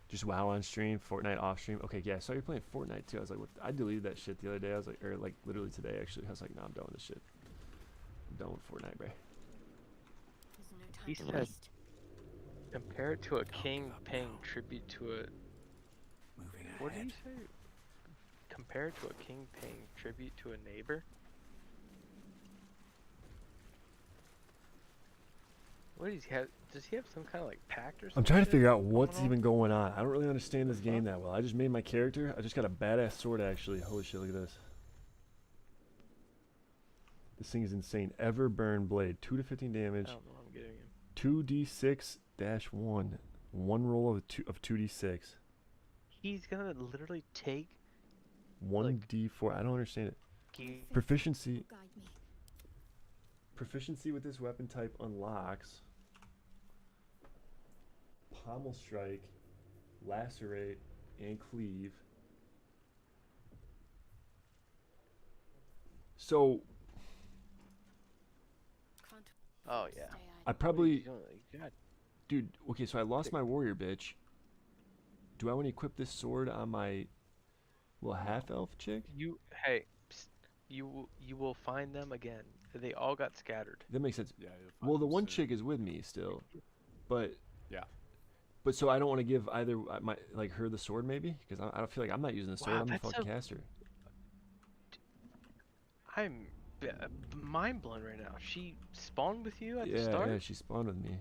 Speaker 1: Just WoW on stream, Fortnite off stream. Okay, yeah, I saw you playing Fortnite too. I was like, what? I deleted that shit the other day. I was like, or like literally today actually. I was like, nah, I'm done with this shit. I'm done with Fortnite, bro.
Speaker 7: There's no time
Speaker 13: He
Speaker 7: to
Speaker 13: said,
Speaker 7: waste.
Speaker 13: compare it to a king paying tribute to a. What did he say? Compare it to a king paying tribute to a neighbor? What does he have? Does he have some kind of like pact or something?
Speaker 1: I'm trying to figure out what's even going on. I don't really understand this game that well. I just made my character. I just got a badass sword actually. Holy shit, look at this. This thing is insane. Ever burn blade. 2 to 15 damage.
Speaker 13: I don't know. I'm getting him.
Speaker 1: 2d6-1. One roll of 2d6.
Speaker 13: He's gonna literally take
Speaker 1: 1d4. I don't understand it. Proficiency. Proficiency with this weapon type unlocks Pommel Strike, Lacerate, and Cleave. So,
Speaker 13: Oh yeah.
Speaker 1: I probably,
Speaker 13: God.
Speaker 1: dude. Okay, so I lost my warrior bitch. Do I want to equip this sword on my little half elf chick?
Speaker 13: Hey, psst, you will find them again. They all got scattered.
Speaker 1: That makes sense.
Speaker 12: Yeah.
Speaker 1: Well, the one chick is with me still, but
Speaker 12: yeah.
Speaker 1: But so I don't want to give either her the sword maybe because I don't feel like I'm not using the sword.
Speaker 13: Wow,
Speaker 1: I'm the
Speaker 13: that's
Speaker 1: fucking caster.
Speaker 13: I'm mind blown right now. She spawned with you at the
Speaker 1: Yeah,
Speaker 13: start?
Speaker 1: yeah, she spawned with me.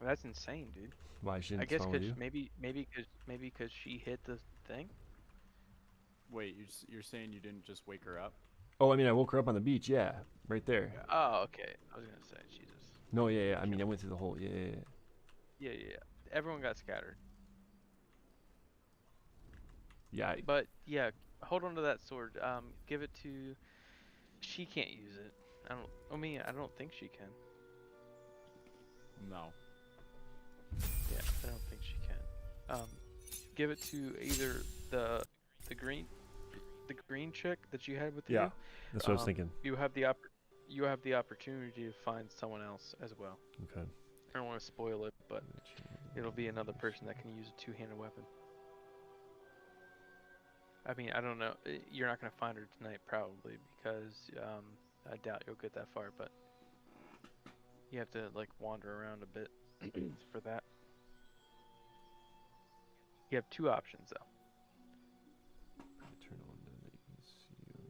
Speaker 13: That's insane, dude.
Speaker 1: Why she
Speaker 13: I
Speaker 1: didn't
Speaker 13: guess
Speaker 1: spawn with
Speaker 13: because
Speaker 1: you?
Speaker 13: maybe because she hit the thing.
Speaker 12: Wait, you're saying you didn't just wake her up?
Speaker 1: Oh, I mean, I woke her up on the beach. Yeah, right there.
Speaker 13: Oh, okay. I was gonna say, Jesus.
Speaker 1: No, yeah. I mean, I went through the whole. Yeah.
Speaker 13: Yeah. Everyone got scattered.
Speaker 1: Yeah.
Speaker 13: But yeah, hold on to that sword. Give it to. She can't use it. I don't think she can.
Speaker 12: No.
Speaker 13: Yeah, I don't think she can. Give it to either the green chick that you had with you.
Speaker 1: Yeah, that's what I was thinking.
Speaker 13: You have the opportunity to find someone else as well.
Speaker 1: Okay.
Speaker 13: I don't want to spoil it, but it'll be another person that can use a two-handed weapon. I mean, I don't know. You're not gonna find her tonight probably because I doubt you'll get that far, but you have to like wander around a bit for that. You have two options though.
Speaker 1: Turn on that you can see you.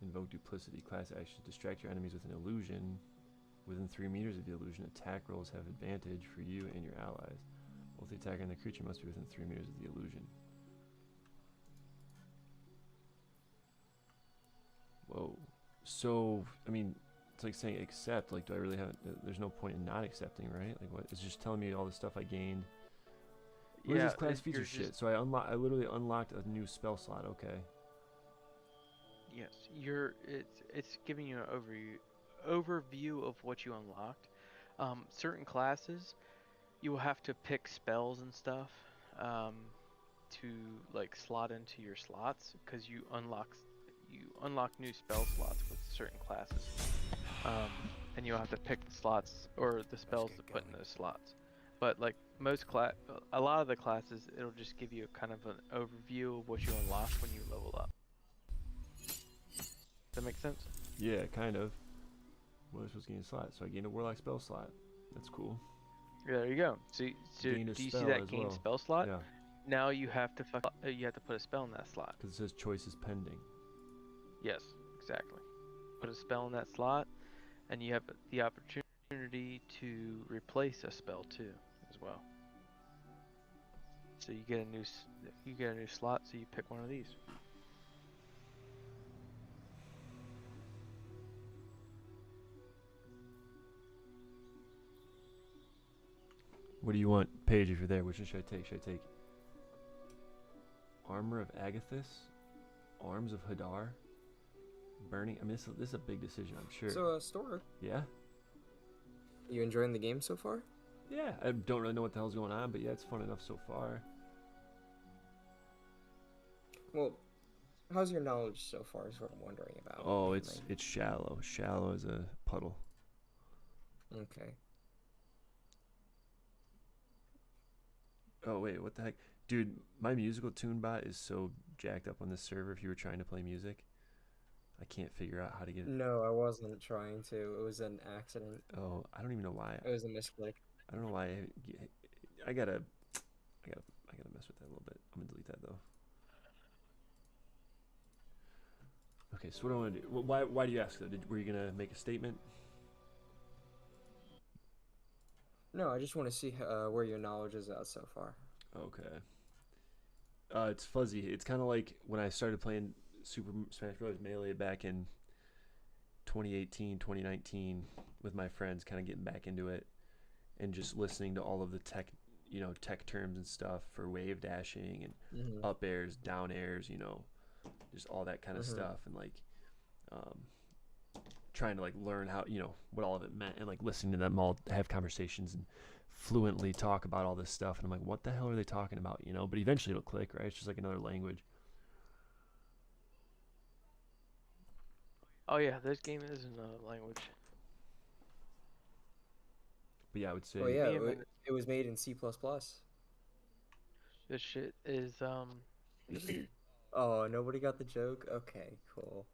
Speaker 1: Invoke duplicity. Class action. Distract your enemies with an illusion. Within 3 meters of the illusion, attack rolls have advantage for you and your allies. Both the attacker and the creature must be within 3 meters of the illusion. Whoa. So, I mean, it's like saying accept. Like, do I really have... There's no point in not accepting, right? Like, what? It's just telling me all the stuff I gained. What is this class feature shit? So I literally unlocked a new spell slot. Okay.
Speaker 13: Yes, it's giving you an overview of what you unlocked. Certain classes, you will have to pick spells and stuff to like slot into your slots because you unlock new spell slots with certain classes, and you'll have to pick the slots or the spells to put in those slots. But like a lot of the classes, it'll just give you kind of an overview of what you unlocked when you level up. Does that make sense?
Speaker 1: Yeah, kind of. What was I supposed to gain a slot? So I gained a warlock spell slot. That's cool.
Speaker 13: Yeah, there you go. So do you see that gain spell slot?
Speaker 1: Yeah.
Speaker 13: Now you have to put a spell in that slot.
Speaker 1: Because it says choice is pending.
Speaker 13: Yes, exactly. Put a spell in that slot, and you have the opportunity to replace a spell too, as well. So you get a new slot. So you pick one of these.
Speaker 1: What do you want, Paige, if you're there? Which one should I take? Should I take Armor of Agathis? Arms of Hadar? Burning? I mean, this is a big decision, I'm sure.
Speaker 16: So, Stora.
Speaker 1: Yeah?
Speaker 16: You enjoying the game so far?
Speaker 1: Yeah, I don't really know what the hell's going on, but yeah, it's fun enough so far.
Speaker 16: Well, how's your knowledge so far is what I'm wondering about.
Speaker 1: Oh, it's shallow. Shallow as a puddle.
Speaker 16: Okay.
Speaker 1: Oh, wait, what the heck? Dude, my musical tune bot is so jacked up on this server if you were trying to play music. I can't figure out how to get it.
Speaker 16: No, I wasn't trying to. It was an accident.
Speaker 1: Oh, I don't even know why.
Speaker 16: It was a misclick.
Speaker 1: I don't know why. I gotta mess with that a little bit. I'm gonna delete that though. Okay, so what do I want to do? Why do you ask though? Were you gonna make a statement?
Speaker 16: No, I just want to see where your knowledge is at so far.
Speaker 1: Okay. It's fuzzy. It's kind of like when I started playing Super Smash Bros. Melee back in 2018, 2019 with my friends, kind of getting back into it and just listening to all of the tech terms and stuff for wave dashing and up airs, down airs, just all that kind of stuff, and like trying to like learn how what all of it meant, and like listening to them all have conversations and fluently talk about all this stuff, and I'm like, what the hell are they talking about? But eventually it'll click, right? It's just like another language.
Speaker 13: Oh yeah, this game is in a language.
Speaker 1: But yeah, I would say.
Speaker 16: Oh yeah, it was made in C++.
Speaker 13: This shit is
Speaker 16: Oh, nobody got the joke? Okay, cool.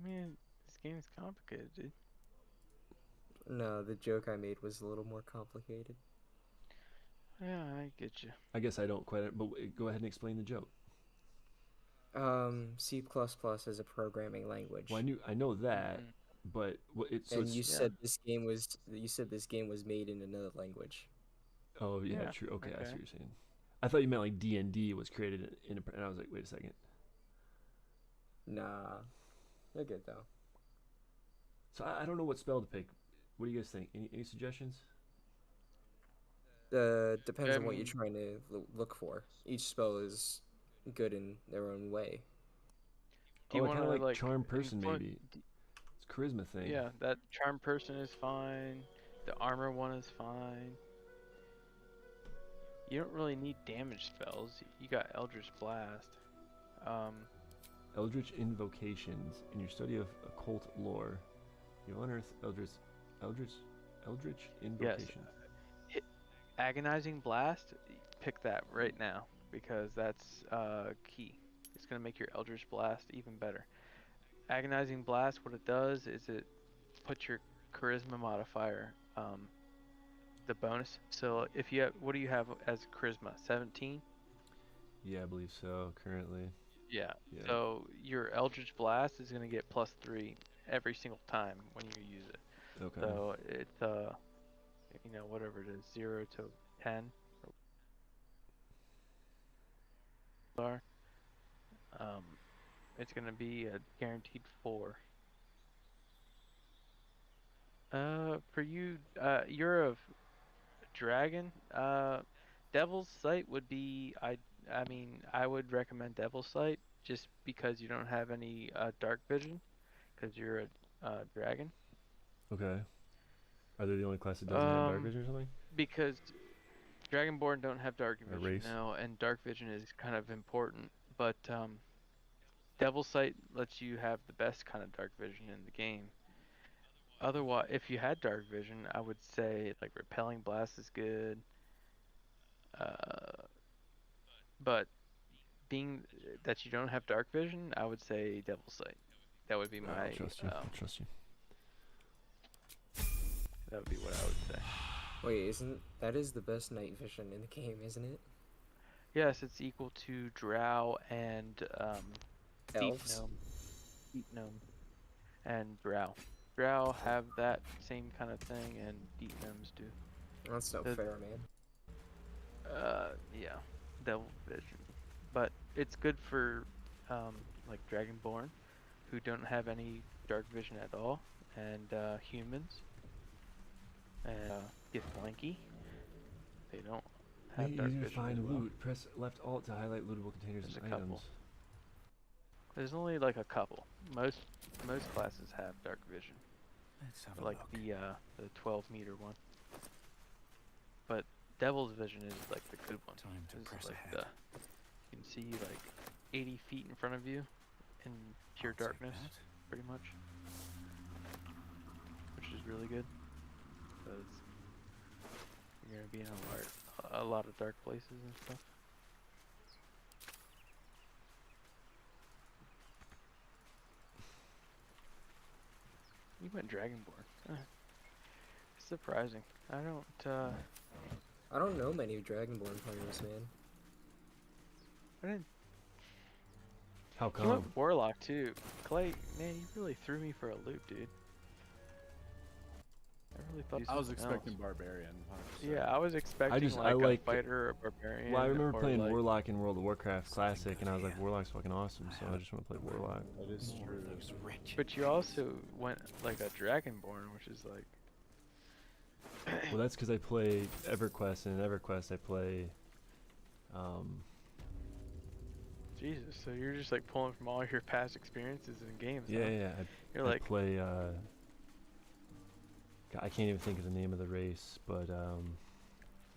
Speaker 13: Man, this game is complicated, dude.
Speaker 16: No, the joke I made was a little more complicated.
Speaker 13: Yeah, I get you.
Speaker 1: I guess I don't quite, but go ahead and explain the joke.
Speaker 16: C++ is a programming language.
Speaker 1: Well, I know that, but
Speaker 16: and you said this game was made in another language.
Speaker 1: Oh yeah, true. Okay, I see what you're saying. I thought you meant like D&D was created and I was like, wait a second.
Speaker 16: Nah, they're good though.
Speaker 1: So I don't know what spell to pick. What do you guys think? Any suggestions?
Speaker 16: Depends on what you're trying to look for. Each spell is good in their own way.
Speaker 13: Do you want to like
Speaker 1: charm person maybe? It's charisma thing.
Speaker 13: Yeah, that charm person is fine. The armor one is fine. You don't really need damage spells. You got Eldritch Blast.
Speaker 1: Eldritch Invocations. In your study of occult lore, you unearth Eldritch Invocations.
Speaker 13: Yes. Agonizing Blast, pick that right now because that's key. It's going to make your Eldritch Blast even better. Agonizing Blast, what it does is it puts your charisma modifier, the bonus. So if you have, what do you have as charisma? 17?
Speaker 1: Yeah, I believe so currently.
Speaker 13: Yeah. So your Eldritch Blast is going to get +3 every single time when you use it.
Speaker 1: Okay.
Speaker 13: So it's you know, whatever it is, 0 to 10. It's going to be a guaranteed 4. For you, you're a dragon. Devil's Sight would be, I mean, I would recommend Devil's Sight just because you don't have any dark vision, because you're a dragon.
Speaker 1: Okay. Are they the only class that doesn't have dark vision or something?
Speaker 13: Because Dragonborn don't have dark vision
Speaker 1: race?
Speaker 13: now, and dark vision is kind of important. But Devil's Sight lets you have the best kind of dark vision in the game. Otherwise, if you had dark vision, I would say like Repelling Blast is good. But being that you don't have dark vision, I would say Devil's Sight. That would be my.
Speaker 1: I'll trust you. I'll trust you.
Speaker 13: That would be what I would say.
Speaker 16: Wait, isn't that is the best night vision in the game, isn't it?
Speaker 13: Yes, it's equal to Drow and
Speaker 16: Elves?
Speaker 13: Deep Gnome, and Drow. Drow have that same kind of thing, and Deep Gnomes do.
Speaker 16: That's so fair, man.
Speaker 13: Yeah, Devil Vision, but it's good for like Dragonborn, who don't have any dark vision at all, and humans, and get flanky. They don't have dark vision.
Speaker 1: Find
Speaker 13: as well.
Speaker 1: loot. Press left alt to highlight lootable containers and items.
Speaker 13: There's only like a couple. Most classes have dark vision.
Speaker 11: Let's have a
Speaker 13: like
Speaker 11: look.
Speaker 13: The 12-meter one. But Devil's Vision is like the good one.
Speaker 11: Time to press
Speaker 13: like
Speaker 11: ahead.
Speaker 13: You can see like 80 feet in front of you in pure darkness, pretty much. Which is really good. Because you're going to be in a lot of dark places and stuff. You went Dragonborn. It's surprising. I don't
Speaker 16: know many Dragonborn players, man.
Speaker 13: I didn't.
Speaker 1: How come?
Speaker 13: You went Warlock too. Clay, man, you really threw me for a loop, dude. I really thought
Speaker 12: I was expecting Barbarian. 100%.
Speaker 13: Yeah, I was expecting a fighter or Barbarian.
Speaker 1: Well, I remember playing
Speaker 13: like...
Speaker 1: Warlock in World of Warcraft Classic, and I was like, Warlock's fucking awesome, so I just want to play Warlock.
Speaker 12: That is true.
Speaker 13: But you also went like a Dragonborn, which is like...
Speaker 1: Well, that's because I play EverQuest, and in EverQuest I play...
Speaker 13: Jesus, so you're just like pulling from all your past experiences in games.
Speaker 1: Yeah,
Speaker 13: huh?
Speaker 1: yeah.
Speaker 13: I
Speaker 1: play... I can't even think of the name of the race, but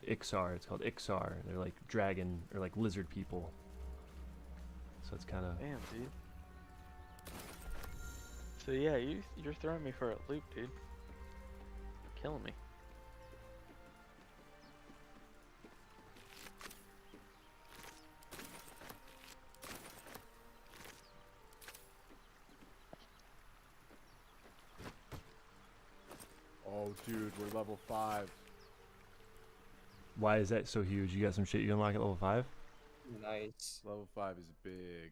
Speaker 1: Ixar. It's called Ixar. They're like dragon or like lizard people. So it's kind of.
Speaker 13: Damn, dude. So yeah, you're throwing me for a loop, dude. You're killing me.
Speaker 12: Oh, dude, we're level 5.
Speaker 1: Why is that so huge? You got some shit you unlock at level 5?
Speaker 16: Nice.
Speaker 12: Level 5 is big.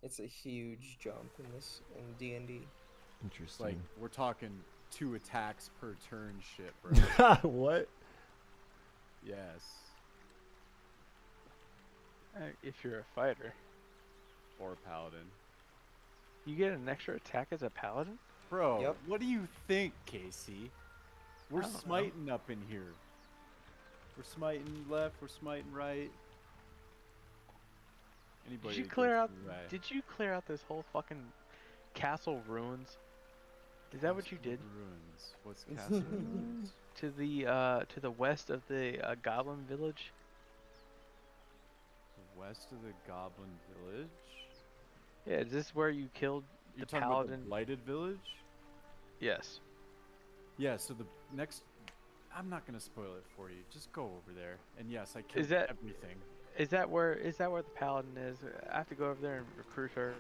Speaker 16: It's a huge jump in this in D&D.
Speaker 1: Interesting.
Speaker 12: Like we're talking 2 attacks per turn shit, bro.
Speaker 1: What?
Speaker 12: Yes.
Speaker 13: If you're a fighter.
Speaker 12: Or a paladin.
Speaker 13: You get an extra attack as a paladin?
Speaker 12: Bro,
Speaker 16: Yep.
Speaker 12: what do you think, Casey? We're
Speaker 13: I don't know.
Speaker 12: smiting up in here. We're smiting left, we're smiting right. Anybody
Speaker 13: Did you
Speaker 12: that
Speaker 13: clear
Speaker 12: gets
Speaker 13: out?
Speaker 12: in the way.
Speaker 13: Did you clear out this whole fucking castle ruins? Is that what you
Speaker 12: Castle
Speaker 13: did?
Speaker 12: Ruins. What's Castle Ruins?
Speaker 13: To the west of the Goblin Village.
Speaker 12: The west of the Goblin Village?
Speaker 13: Yeah, is this where you killed
Speaker 12: You're
Speaker 13: the
Speaker 12: talking
Speaker 13: paladin?
Speaker 12: about the Blighted Village?
Speaker 13: Yes.
Speaker 12: Yeah, so the next... I'm not gonna spoil it for you. Just go over there. And yes, I killed
Speaker 13: Is that
Speaker 12: everything.
Speaker 13: Is that where the paladin is? I have to go over there and recruit her.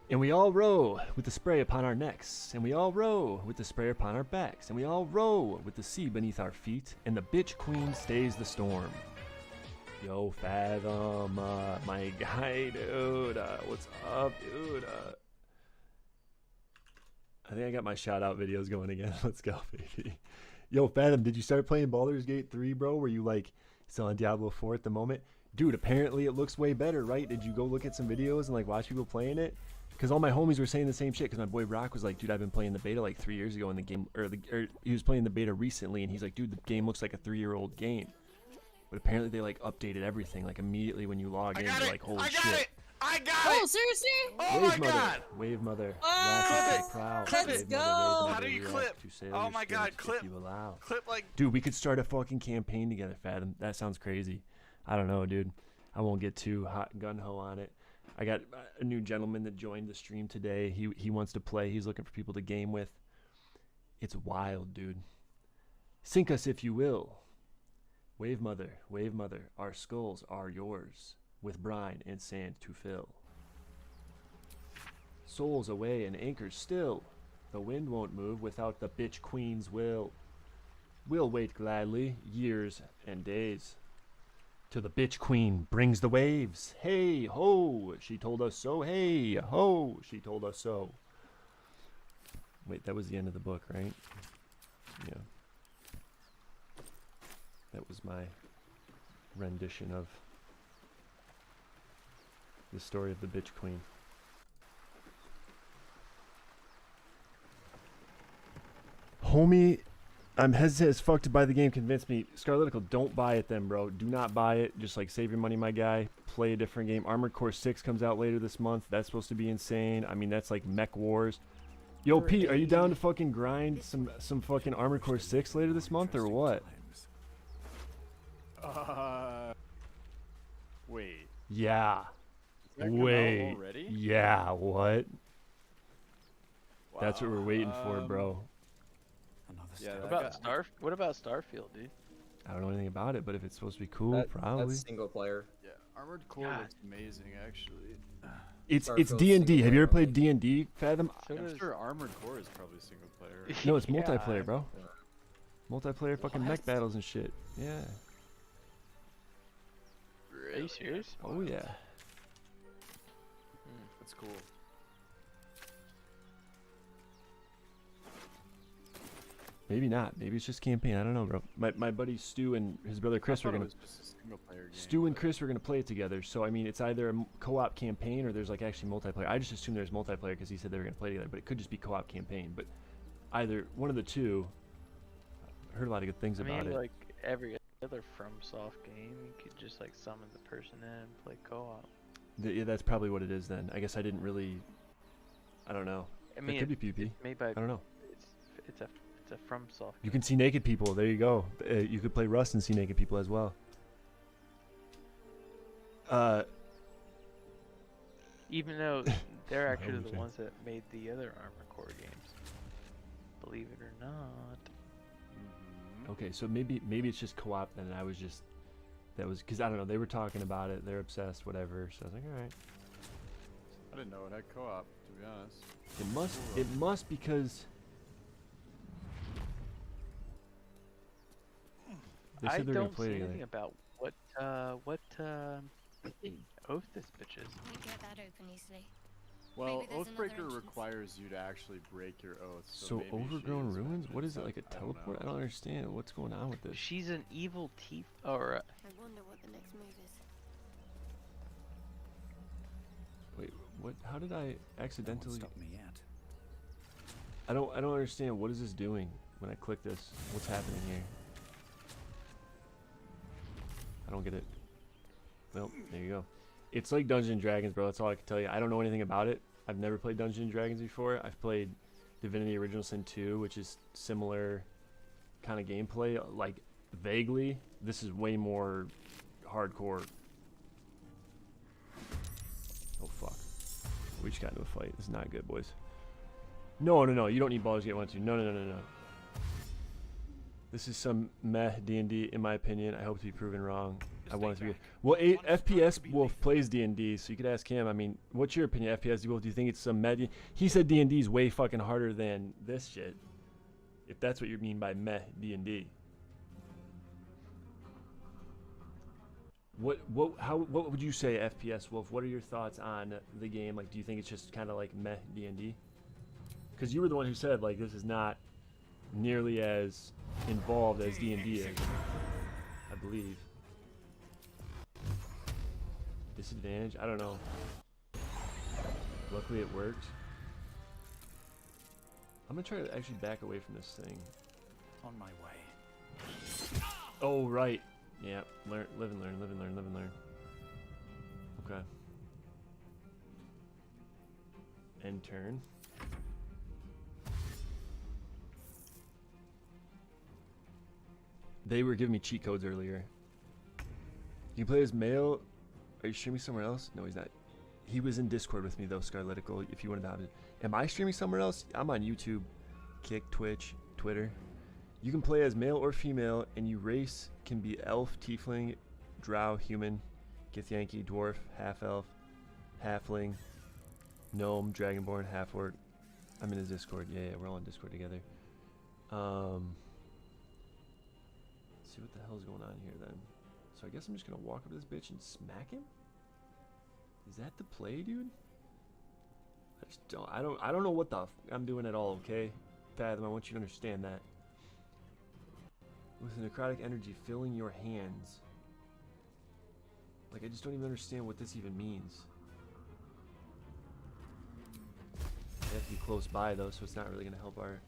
Speaker 1: And we all row with the spray upon our necks, and we all row with the spray upon our backs, and we all row with the sea beneath our feet, and the bitch queen stays the storm. Yo, Fathom, my guy, dude, what's up, dude? I think I got my shout out videos going again. Let's go, baby. Yo, Fathom, did you start playing Baldur's Gate 3, bro? Were you like still on Diablo 4 at the moment? Dude, apparently it looks way better, right? Did you go look at some videos and like watch people playing it? Because all my homies were saying the same shit. Because my boy Brock was like, dude, I've been playing the beta like 3 years ago in the game, or he was playing the beta recently, and he's like, dude, the game looks like a 3-year-old game. But apparently they like updated everything like immediately when you log in. You're like, holy shit.
Speaker 18: I got it!
Speaker 19: Seriously?
Speaker 18: Oh
Speaker 1: Wave
Speaker 18: my
Speaker 1: mother,
Speaker 18: god!
Speaker 1: Wave mother,
Speaker 18: Clip it!
Speaker 1: proud.
Speaker 19: Let's
Speaker 1: Wave
Speaker 19: go!
Speaker 1: mother,
Speaker 18: How do you clip? Oh my god, clip!
Speaker 1: If you allow.
Speaker 18: Clip like...
Speaker 1: Dude, we could start a fucking campaign together, Fathom. That sounds crazy. I don't know, dude. I won't get too hot gun-ho on it. I got a new gentleman that joined the stream today. He wants to play. He's looking for people to game with. It's wild, dude. Sink us if you will. Wave mother, our skulls are yours, with brine and sand to fill. Souls away and anchors still. The wind won't move without the bitch queen's will. We'll wait gladly, years and days. Till the bitch queen brings the waves. Hey ho, she told us so. Hey ho, she told us so. Wait, that was the end of the book, right? Yeah. That was my rendition of the story of the bitch queen. Homie, I'm hesitant as fuck to buy the game. Convince me. Scarletical, don't buy it then, bro. Do not buy it. Just like save your money, my guy. Play a different game. Armored Core 6 comes out later this month. That's supposed to be insane. I mean, that's like Mech Wars. Yo, Pete, are you down to fucking grind some fucking Armored Core 6 later this month or what?
Speaker 12: Wait.
Speaker 1: Yeah.
Speaker 12: Is that come out
Speaker 1: Wait.
Speaker 12: already?
Speaker 1: Yeah, what?
Speaker 12: Wow.
Speaker 1: That's what we're waiting for, bro.
Speaker 12: Yeah,
Speaker 13: What about Starfield, dude?
Speaker 1: I don't know anything about it, but if it's supposed to be cool, probably.
Speaker 16: That's single player.
Speaker 12: Yeah, Armored Core looks amazing, actually.
Speaker 1: It's D&D. Have you ever played D&D, Fathom?
Speaker 12: I'm sure Armored Core is probably single player.
Speaker 1: No, it's multiplayer, bro. Multiplayer fucking mech battles and shit. Yeah.
Speaker 13: Are you serious?
Speaker 1: Oh, yeah.
Speaker 12: That's cool.
Speaker 1: Maybe not. Maybe it's just campaign. I don't know, bro. My buddy Stu and his brother Chris were gonna. Stu and Chris were gonna play it together. So I mean, it's either a co-op campaign or there's like actually multiplayer. I just assumed there's multiplayer because he said they were gonna play together, but it could just be co-op campaign. But either one of the two. I heard a lot of good things about it.
Speaker 13: Like every other FromSoft game, you could just like summon the person in and play co-op.
Speaker 1: Yeah, that's probably what it is then. I guess I didn't really. I don't know.
Speaker 13: I mean,
Speaker 1: it could be PvP.
Speaker 13: Made by,
Speaker 1: I don't know.
Speaker 13: It's a FromSoft.
Speaker 1: You can see naked people. There you go. You could play Rust and see naked people as well.
Speaker 13: Even though they're actually the
Speaker 1: Okay.
Speaker 13: ones that made the other Armored Core games. Believe it or not.
Speaker 1: Okay, so maybe it's just co-op then. I was just because I don't know. They were talking about it. They're obsessed, whatever. So I was like, all right.
Speaker 12: I didn't know it had co-op, to be honest.
Speaker 1: It must because they
Speaker 13: I
Speaker 1: said they're gonna
Speaker 13: don't
Speaker 1: play
Speaker 13: see
Speaker 1: together.
Speaker 13: anything about what oath this bitch is.
Speaker 3: We get that open easily.
Speaker 12: Well, Oathbreaker requires you to actually break your oath.
Speaker 1: So
Speaker 12: maybe
Speaker 1: Overgrown
Speaker 12: she is
Speaker 1: Ruins? What is it,
Speaker 12: mentioned,
Speaker 1: like a
Speaker 12: I don't
Speaker 1: teleport? I
Speaker 12: know.
Speaker 1: don't understand. What's going on with this?
Speaker 13: She's an evil thief. Or
Speaker 15: I wonder what the next move is.
Speaker 1: Wait, what? How did I accidentally?
Speaker 11: Stop me yet.
Speaker 1: I don't understand. What is this doing when I click this? What's happening here? I don't get it. Well, there you go. It's like Dungeons and Dragons, bro. That's all I can tell you. I don't know anything about it. I've never played Dungeons and Dragons before. I've played Divinity Original Sin 2, which is similar kind of gameplay, like vaguely. This is way more hardcore. Oh fuck. We just got into a fight. This is not good, boys. No, no, no. You don't need Baldur's Gate 1, 2. No, no, no, no, no. This is some meh D&D, in my opinion. I hope to be proven wrong. I want it to be. Well, FPS Wolf plays D&D, so you could ask him. I mean, what's your opinion, FPS Wolf? Do you think it's some meh? He said D&D is way fucking harder than this shit. If that's what you mean by meh D&D. What would you say, FPS Wolf? What are your thoughts on the game? Like, do you think it's just kind of like meh D&D? Because you were the one who said, like, this is not nearly as involved as D&D is, I believe. Disadvantage? I don't know. Luckily it worked. I'm gonna try to actually back away from this thing.
Speaker 11: On my way.
Speaker 1: Oh, right. Yeah, learn, live and learn, live and learn, live and learn. Okay. End turn. They were giving me cheat codes earlier. You play as male. Are you streaming somewhere else? No, he's not. He was in Discord with me though, Scarletical, if you wanted to have it. Am I streaming somewhere else? I'm on YouTube, Kick, Twitch, Twitter. You can play as male or female, and your race can be elf, tiefling, drow, human, Githyanki, dwarf, half-elf, halfling, gnome, dragonborn, half-orc. I'm in his Discord. Yeah, we're all on Discord together. Let's see what the hell's going on here then. So I guess I'm just gonna walk up to this bitch and smack him? Is that the play, dude? I don't know what the I'm doing at all, okay? Fathom, I want you to understand that. With a necrotic energy filling your hands. Like, I just don't even understand what this even means. I have to be close by though, so it's not really gonna help our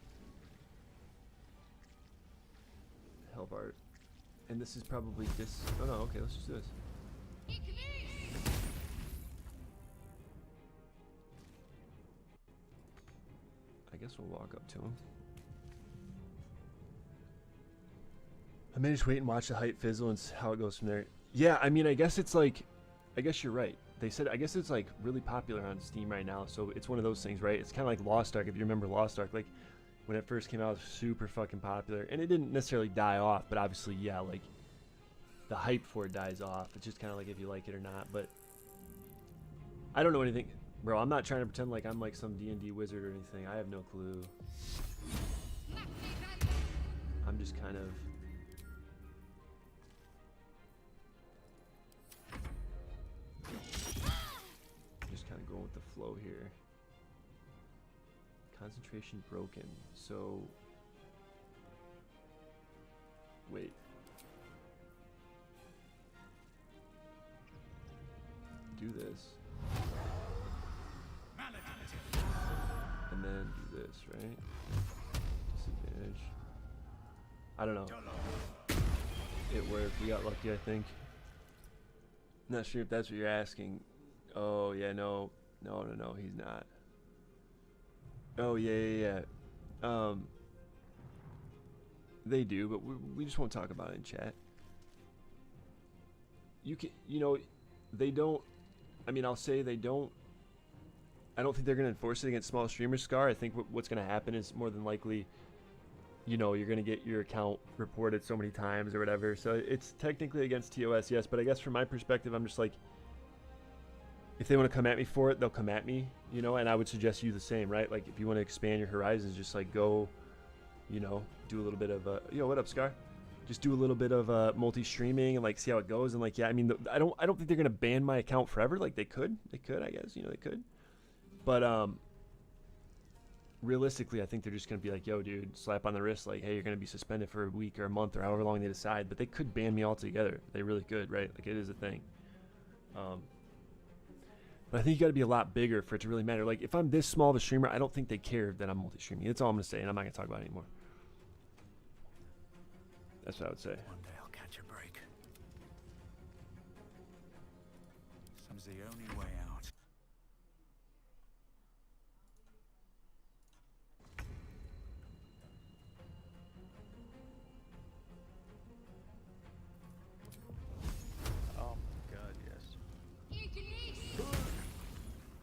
Speaker 1: and this is probably oh no, okay, let's just do this. I guess we'll walk up to him. I may just wait and watch the hype fizzle and see how it goes from there. Yeah, I mean, I guess it's like, I guess you're right. They said, I guess it's like really popular on Steam right now, so it's one of those things, right? It's kind of like Lost Ark, if you remember Lost Ark, like when it first came out, it was super fucking popular, and it didn't necessarily die off, but obviously, yeah, like the hype for it dies off. It's just kind of like if you like it or not, but I don't know anything. Bro, I'm not trying to pretend like I'm like some D&D wizard or anything. I have no clue. I'm just kind of... going with the flow here. Concentration broken. So... Wait. Do this. And then do this, right? Disadvantage. I don't know. It worked. We got lucky, I think. Not sure if that's what you're asking. Oh, yeah, no, he's not. Oh, yeah. They do, but we just won't talk about it in chat. They don't, I mean, I'll say they don't, I don't think they're going to enforce it against small streamers, Scar. I think what's going to happen is more than likely, you're going to get your account reported so many times or whatever. So it's technically against TOS, yes, but I guess from my perspective, I'm just like, if they want to come at me for it, they'll come at me, and I would suggest you the same, right? Like, if you want to expand your horizons, just like go, do a little bit of, what up, Scar? Just do a little bit of multi-streaming and like see how it goes. And like, yeah, I mean, I don't think they're gonna ban my account forever. Like they could, I guess, they could. But realistically, I think they're just gonna be like, yo, dude, slap on the wrist, like, hey, you're gonna be suspended for a week or a month or however long they decide. But they could ban me altogether. They really could, right? Like, it is a thing. But I think you got to be a lot bigger for it to really matter. Like, if I'm this small of a streamer, I don't think they care that I'm multi-streaming. That's all I'm gonna say, and I'm not gonna talk about it anymore. That's what I would say.
Speaker 11: One day I'll catch a break. Some's the only way out.
Speaker 13: Oh my god, yes.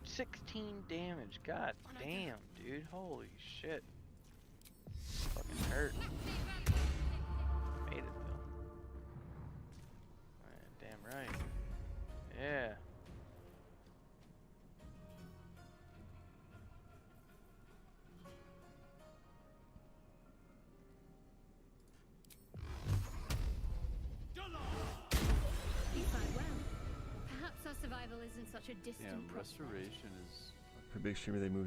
Speaker 13: 16 damage, god damn, dude. Holy shit. Fucking hurt. Made it though. Damn right. Yeah.
Speaker 7: You fight well. Perhaps our survival isn't such a distant prospect.
Speaker 12: Restoration is
Speaker 1: For a big streamer, they move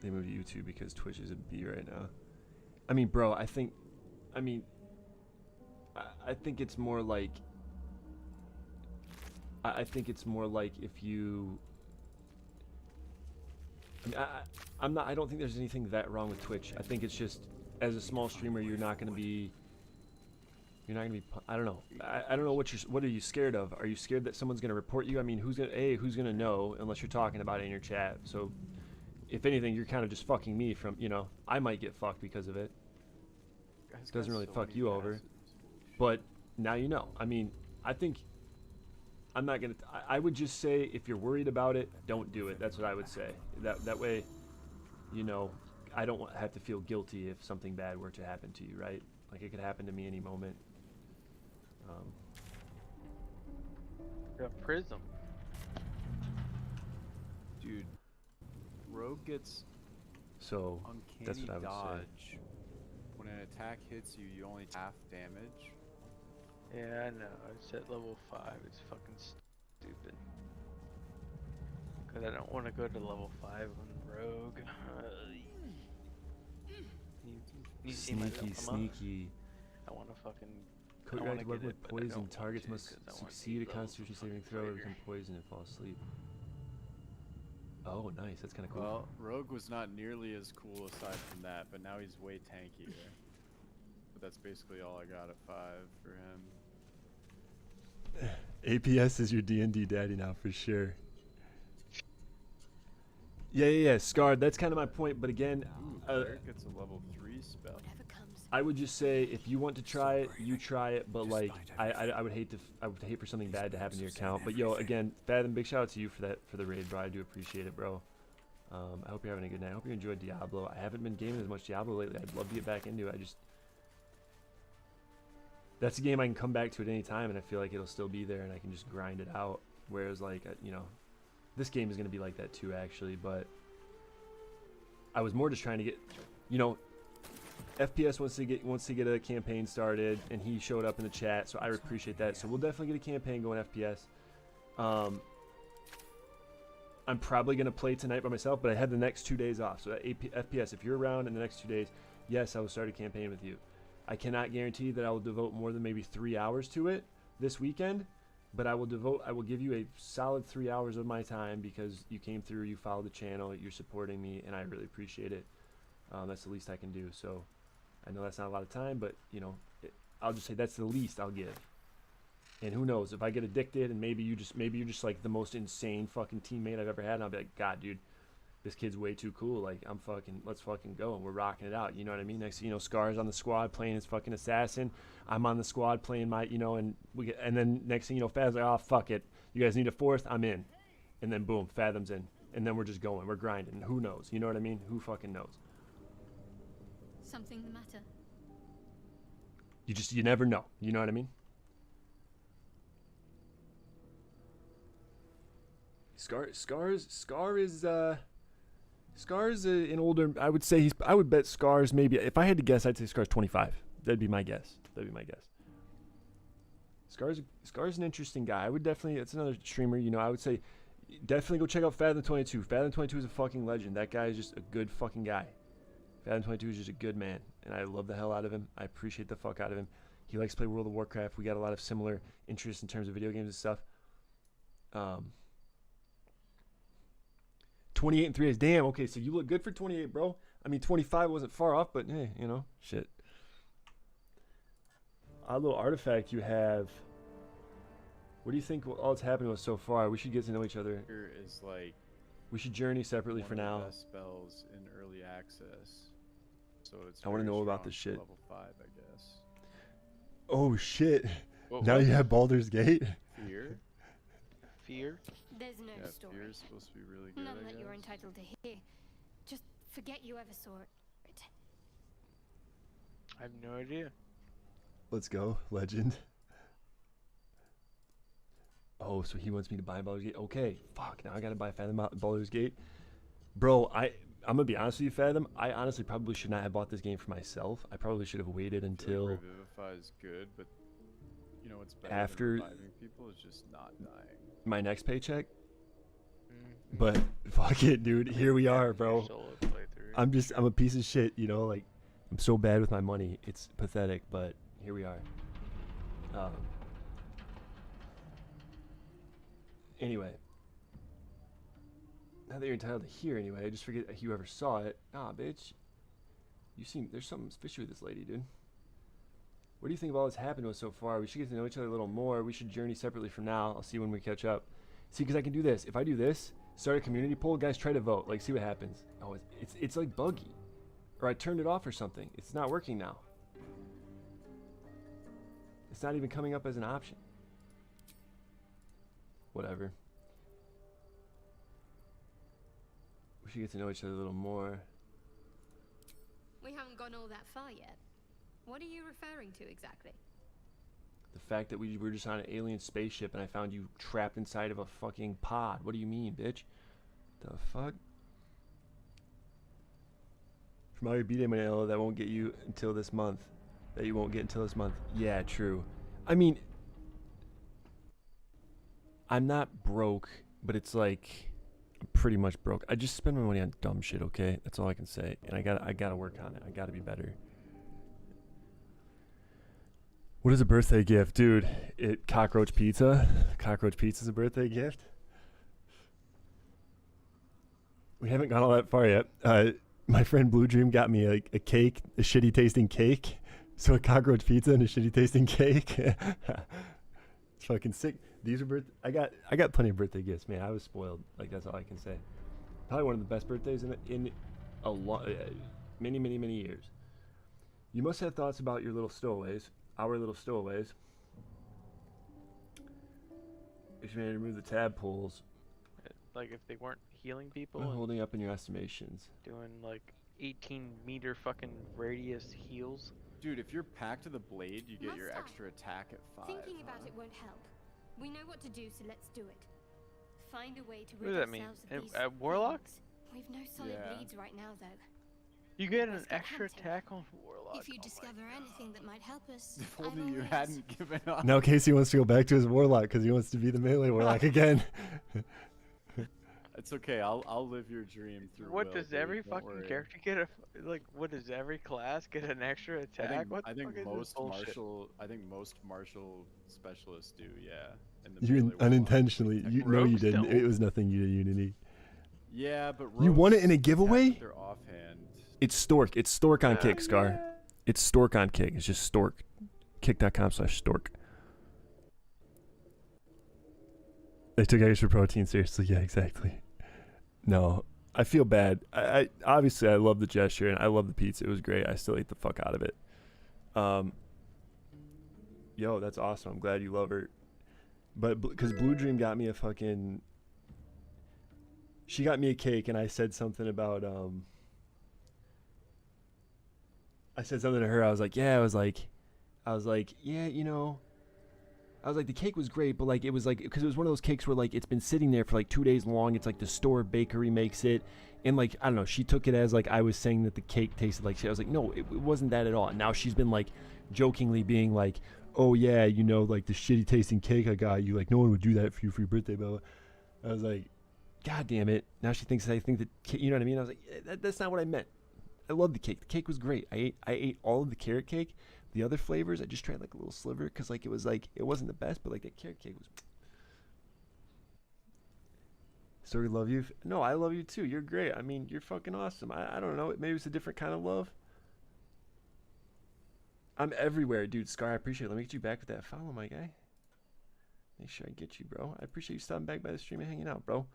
Speaker 1: to YouTube because Twitch is a B right now. I mean, bro, I think it's more like I think it's more like if you. I mean, I don't think there's anything that wrong with Twitch. I think it's just as a small streamer, you're not gonna be. I don't know. I don't know what are you scared of? Are you scared that someone's gonna report you? I mean, who's gonna know unless you're talking about it in your chat? So, if anything, you're kind of just fucking me from, I might get fucked because of it. It doesn't really fuck you over. But now you know. I mean, I think I'm not gonna. I would just say if you're worried about it, don't do it. That's what I would say. That way, I don't have to feel guilty if something bad were to happen to you, right? Like, it could happen to me any moment.
Speaker 13: Got Prism.
Speaker 12: Dude, Rogue gets
Speaker 1: uncanny that's what I would
Speaker 12: dodge.
Speaker 1: say.
Speaker 12: When an attack hits you, you only half damage.
Speaker 13: Yeah, I know. It's at level 5. It's fucking stupid. Because I don't want to go to level 5 on Rogue. You see my
Speaker 1: Sneaky.
Speaker 13: I want to fucking.
Speaker 1: Code guys work with poison. Targets must succeed a constitution saving throw or become poisoned and fall asleep. Oh, nice. That's kind of cool.
Speaker 12: Well, Rogue was not nearly as cool aside from that, but now he's way tankier. But that's basically all I got at 5 for him.
Speaker 1: APS is your D&D daddy now for sure. Yeah. Scarred. That's kind of my point. But again,
Speaker 12: gets a level 3 spell.
Speaker 1: I would just say if you want to try it, you try it. But like, I would hate for something bad to happen to your account. But yo, again, Fathom, big shout out to you for the raid, bro. I do appreciate it, bro. I hope you're having a good night. I hope you enjoyed Diablo. I haven't been gaming as much Diablo lately. I'd love to get back into it. That's a game I can come back to at any time, and I feel like it'll still be there, and I can just grind it out. Whereas, like, this game is going to be like that too, actually. But I was more just trying to get, FPS wants to get a campaign started, and he showed up in the chat, so I appreciate that. So we'll definitely get a campaign going FPS. I'm probably going to play tonight by myself, but I have the next 2 days off. So FPS, if you're around in the next 2 days, yes, I will start a campaign with you. I cannot guarantee that I will devote more than maybe 3 hours to it this weekend, but I will give you a solid 3 hours of my time because you came through, you followed the channel, you're supporting me, and I really appreciate it. That's the least I can do. So I know that's not a lot of time, but I'll just say that's the least I'll give. And who knows, if I get addicted and maybe you're just like the most insane fucking teammate I've ever had, and I'll be like, God, dude, this kid's way too cool. Like, let's fucking go, and we're rocking it out. You know what I mean? Next thing you know, Scar's on the squad playing his fucking assassin. I'm on the squad playing my, and then next thing you know, Fathom's like, oh, fuck it. You guys need a fourth? I'm in. And then boom, Fathom's in. And then we're just going. We're grinding. Who knows? You know what I mean? Who fucking knows?
Speaker 7: Something the matter?
Speaker 1: You never know. You know what I mean? Scar's an older. I would say I would bet Scar's maybe. If I had to guess, I'd say Scar's 25. That'd be my guess. Scar's an interesting guy. I would definitely. It's another streamer. I would say, Definitely go check out Fathom22. Fathom22 is a fucking legend. That guy is just a good fucking guy. Fathom22 is just a good man, and I love the hell out of him. I appreciate the fuck out of him. He likes to play World of Warcraft. We got a lot of similar interests in terms of video games and stuff. 28 and 3 days. Damn, okay, so you look good for 28, bro. I mean, 25 wasn't far off, but hey, you know, shit. Odd little artifact you have. What do you think all that's happened to us so far? We should get to know each other.
Speaker 12: Here is like
Speaker 1: We should journey separately for now.
Speaker 12: Best spells in early access. So it's
Speaker 1: I want to
Speaker 12: very
Speaker 1: know about
Speaker 12: strong
Speaker 1: this
Speaker 12: for
Speaker 1: shit.
Speaker 12: Level 5, I guess.
Speaker 1: Oh shit.
Speaker 13: What,
Speaker 1: Now
Speaker 13: what?
Speaker 1: you have Baldur's Gate?
Speaker 12: Fear?
Speaker 13: Fear?
Speaker 7: There's no
Speaker 12: Yeah,
Speaker 7: story.
Speaker 12: Fear is supposed to be really good,
Speaker 7: None
Speaker 12: I
Speaker 7: that
Speaker 12: guess.
Speaker 7: you're entitled to hear. Just forget you ever saw it.
Speaker 13: I have no idea.
Speaker 1: Let's go, legend. Oh, so he wants me to buy Baldur's Gate? Okay, fuck, now I gotta buy Fathom Baldur's Gate. Bro, I'm gonna be honest with you, Fathom. I honestly probably should not have bought this game for myself. I probably should have waited
Speaker 12: I feel
Speaker 1: until
Speaker 12: like Revivify is good, but you know what's better
Speaker 1: after
Speaker 12: than reviving people is just not dying.
Speaker 1: my next paycheck.
Speaker 13: Mm-hmm.
Speaker 1: But fuck it, dude. Here we are, bro.
Speaker 13: Solo playthrough.
Speaker 1: I'm a piece of shit, you know, like I'm so bad with my money. It's pathetic, but here we are. Anyway. Now that you're entitled to hear anyway, I just forget if you ever saw it. Nah, bitch. There's something fishy with this lady, dude. What do you think of all that's happened to us so far? We should get to know each other a little more. We should journey separately from now. I'll see when we catch up. See, because I can do this. If I do this, start a community poll, guys, try to vote. Like, see what happens. Oh, it's like buggy. Or I turned it off or something. It's not working now. It's not even coming up as an option. Whatever. We should get to know each other a little more.
Speaker 7: We haven't gone all that far yet. What are you referring to exactly?
Speaker 1: The fact that we were just on an alien spaceship and I found you trapped inside of a fucking pod. What do you mean, bitch? The fuck? From all your B-Day money, that won't get you until this month. That you won't get until this month. Yeah, true. I mean, I'm not broke, but it's like I'm pretty much broke. I just spend my money on dumb shit, okay? That's all I can say. And I gotta work on it. I gotta be better. What is a birthday gift? Dude, cockroach pizza. Cockroach pizza's a birthday gift. We haven't gone all that far yet. My friend Blue Dream got me a cake, a shitty tasting cake. So a cockroach pizza and a shitty tasting cake. It's fucking sick. These are I got plenty of birthday gifts, man. I was spoiled. Like, that's all I can say. Probably one of the best birthdays in a lot, many years. You must have thoughts about your little stowaways. Our little stowaways. If you may remove the tab pulls.
Speaker 13: Like if they weren't healing people.
Speaker 1: Holding up in your estimations.
Speaker 13: Doing like 18-meter fucking radius heals.
Speaker 12: Dude, if you're packed to the blade, you get your
Speaker 7: Must I?
Speaker 12: extra attack at 5.
Speaker 7: Thinking about it won't help. We know what to do, so let's do it. Find a way to
Speaker 13: What
Speaker 7: rid
Speaker 13: does that mean?
Speaker 7: ourselves of these
Speaker 13: Warlock?
Speaker 7: things. We've no solid
Speaker 12: Yeah.
Speaker 7: leads right now, though.
Speaker 13: You get an
Speaker 7: Let's go
Speaker 13: extra
Speaker 7: hunting.
Speaker 13: attack on Warlock.
Speaker 7: If you discover anything that might help us,
Speaker 12: If
Speaker 7: I'm
Speaker 12: only you
Speaker 7: all ears.
Speaker 12: hadn't given up.
Speaker 1: Now Casey wants to go back to his warlock because he wants to be the melee warlock again.
Speaker 12: It's okay. I'll live your dream through.
Speaker 13: What
Speaker 12: Will,
Speaker 13: does
Speaker 12: dude,
Speaker 13: every
Speaker 12: don't
Speaker 13: fucking
Speaker 12: worry.
Speaker 13: character get a what does every class get an extra attack?
Speaker 12: I think
Speaker 13: the fuck is this
Speaker 12: most
Speaker 13: bullshit?
Speaker 12: martial specialists do. Yeah. In the
Speaker 1: You
Speaker 12: melee warlock.
Speaker 1: unintentionally. You know you
Speaker 13: Rogues
Speaker 1: didn't.
Speaker 13: don't.
Speaker 1: It was nothing you did, Unity.
Speaker 12: Yeah, but
Speaker 1: You won it
Speaker 12: rogues
Speaker 1: in a
Speaker 12: attack
Speaker 1: giveaway?
Speaker 12: with their offhand.
Speaker 1: It's Stork. It's Stork on Kick, Scar. It's Stork on Kick. It's just Stork. Kick.com/Stork. They took extra protein seriously. Yeah, exactly. No, I feel bad. I obviously I love the gesture and I love the pizza. It was great. I still ate the fuck out of it. Yo, that's awesome. I'm glad you love her. But because Blue Dream got me a fucking. She got me a cake and I said something about I said something to her. I was like, yeah, you know, I was like, the cake was great, but like, it was like, because it was one of those cakes where like, it's been sitting there for like 2 days long. It's like the store bakery makes it. And like, I don't know, she took it as like, I was saying that the cake tasted like shit. I was like, no, it wasn't that at all. And now she's been like jokingly being like, oh yeah, you know, like the shitty tasting cake I got you, like no one would do that for you for your birthday, blah, blah. I was like, God damn it. Now she thinks I think that, you know what I mean? I was like, that's not what I meant. I love the cake. The cake was great. I ate all of the carrot cake. The other flavors, I just tried like a little sliver because like it wasn't the best, but like that carrot cake was. Sorry, love you. No, I love you too. You're great. I mean, you're fucking awesome. I don't know. Maybe it's a different kind of love. I'm everywhere, dude. Scar, I appreciate it. Let me get you back with that follow, my guy. Make sure I get you, bro. I appreciate you stopping back by the stream and hanging out, bro.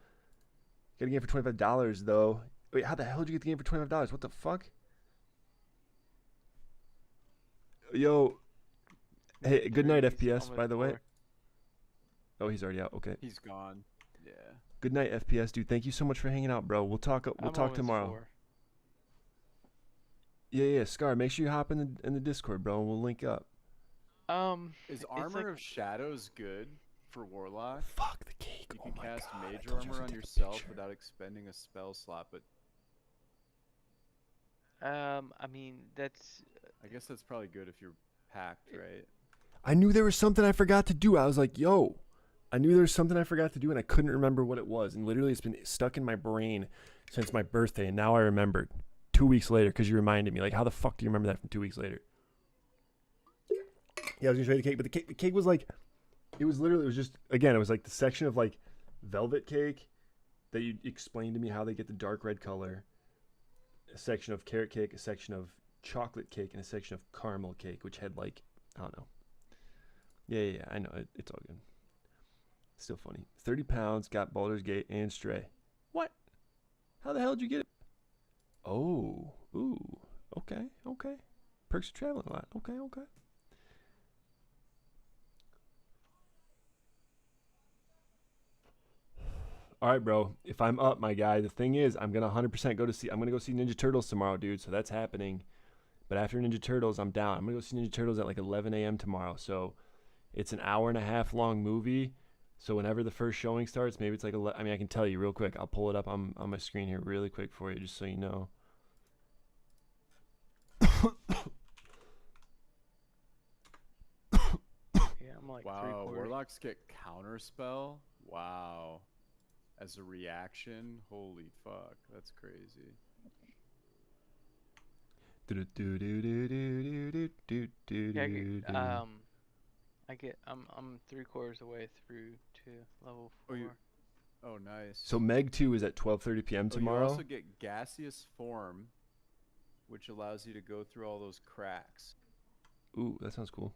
Speaker 1: Got a game for $25 though. Wait, how the hell did you get the game for $25? What the fuck? Yo, hey, good night, FPS. By the way. Oh, he's already out. Okay.
Speaker 12: He's gone. Yeah.
Speaker 1: Good night, FPS, dude. Thank you so much for hanging out, bro. We'll talk. We'll talk tomorrow. Yeah. Scar, make sure you hop in the Discord, bro, and we'll link up.
Speaker 12: Is Armor of Shadows good for Warlock?
Speaker 1: Fuck the cake.
Speaker 12: You can cast Mage Armor on yourself without expending a spell slot, but
Speaker 13: I mean, that's.
Speaker 12: I guess that's probably good if you're packed, right?
Speaker 1: I knew there was something I forgot to do. I was like, yo, I knew there was something I forgot to do, and I couldn't remember what it was. And literally, it's been stuck in my brain since my birthday, and now I remembered 2 weeks later because you reminded me. Like, how the fuck do you remember that from 2 weeks later? Yeah, I was gonna show you the cake, but the cake was like, it was just, again, it was like the section of like velvet cake that you explained to me how they get the dark red color, a section of carrot cake, a section of chocolate cake, and a section of caramel cake, which had like, I don't know. Yeah, I know, it's all good. Still funny. 30 pounds, got Baldur's Gate and Stray. What? How the hell did you get it? Oh, ooh, okay. Perks of traveling a lot. Okay. All right, bro. If I'm up, my guy, the thing is, I'm going to 100% go see Ninja Turtles tomorrow, dude. So that's happening. But after Ninja Turtles, I'm down. I'm going to go see Ninja Turtles at like 11 a.m. tomorrow. So it's an hour and a half long movie. So whenever the first showing starts, maybe it's like, I mean, I can tell you real quick. I'll pull it up on my screen here really quick for you, just so you know.
Speaker 13: Yeah, I'm like
Speaker 12: wow, Warlocks get Counterspell? Wow. As a reaction? Holy fuck, that's crazy.
Speaker 13: I'm 3/4 of the way through to level 4.
Speaker 12: Oh, nice.
Speaker 1: So Meg 2 is at 12:30 p.m. tomorrow.
Speaker 12: You also get Gaseous Form, which allows you to go through all those cracks.
Speaker 1: Ooh, that sounds cool.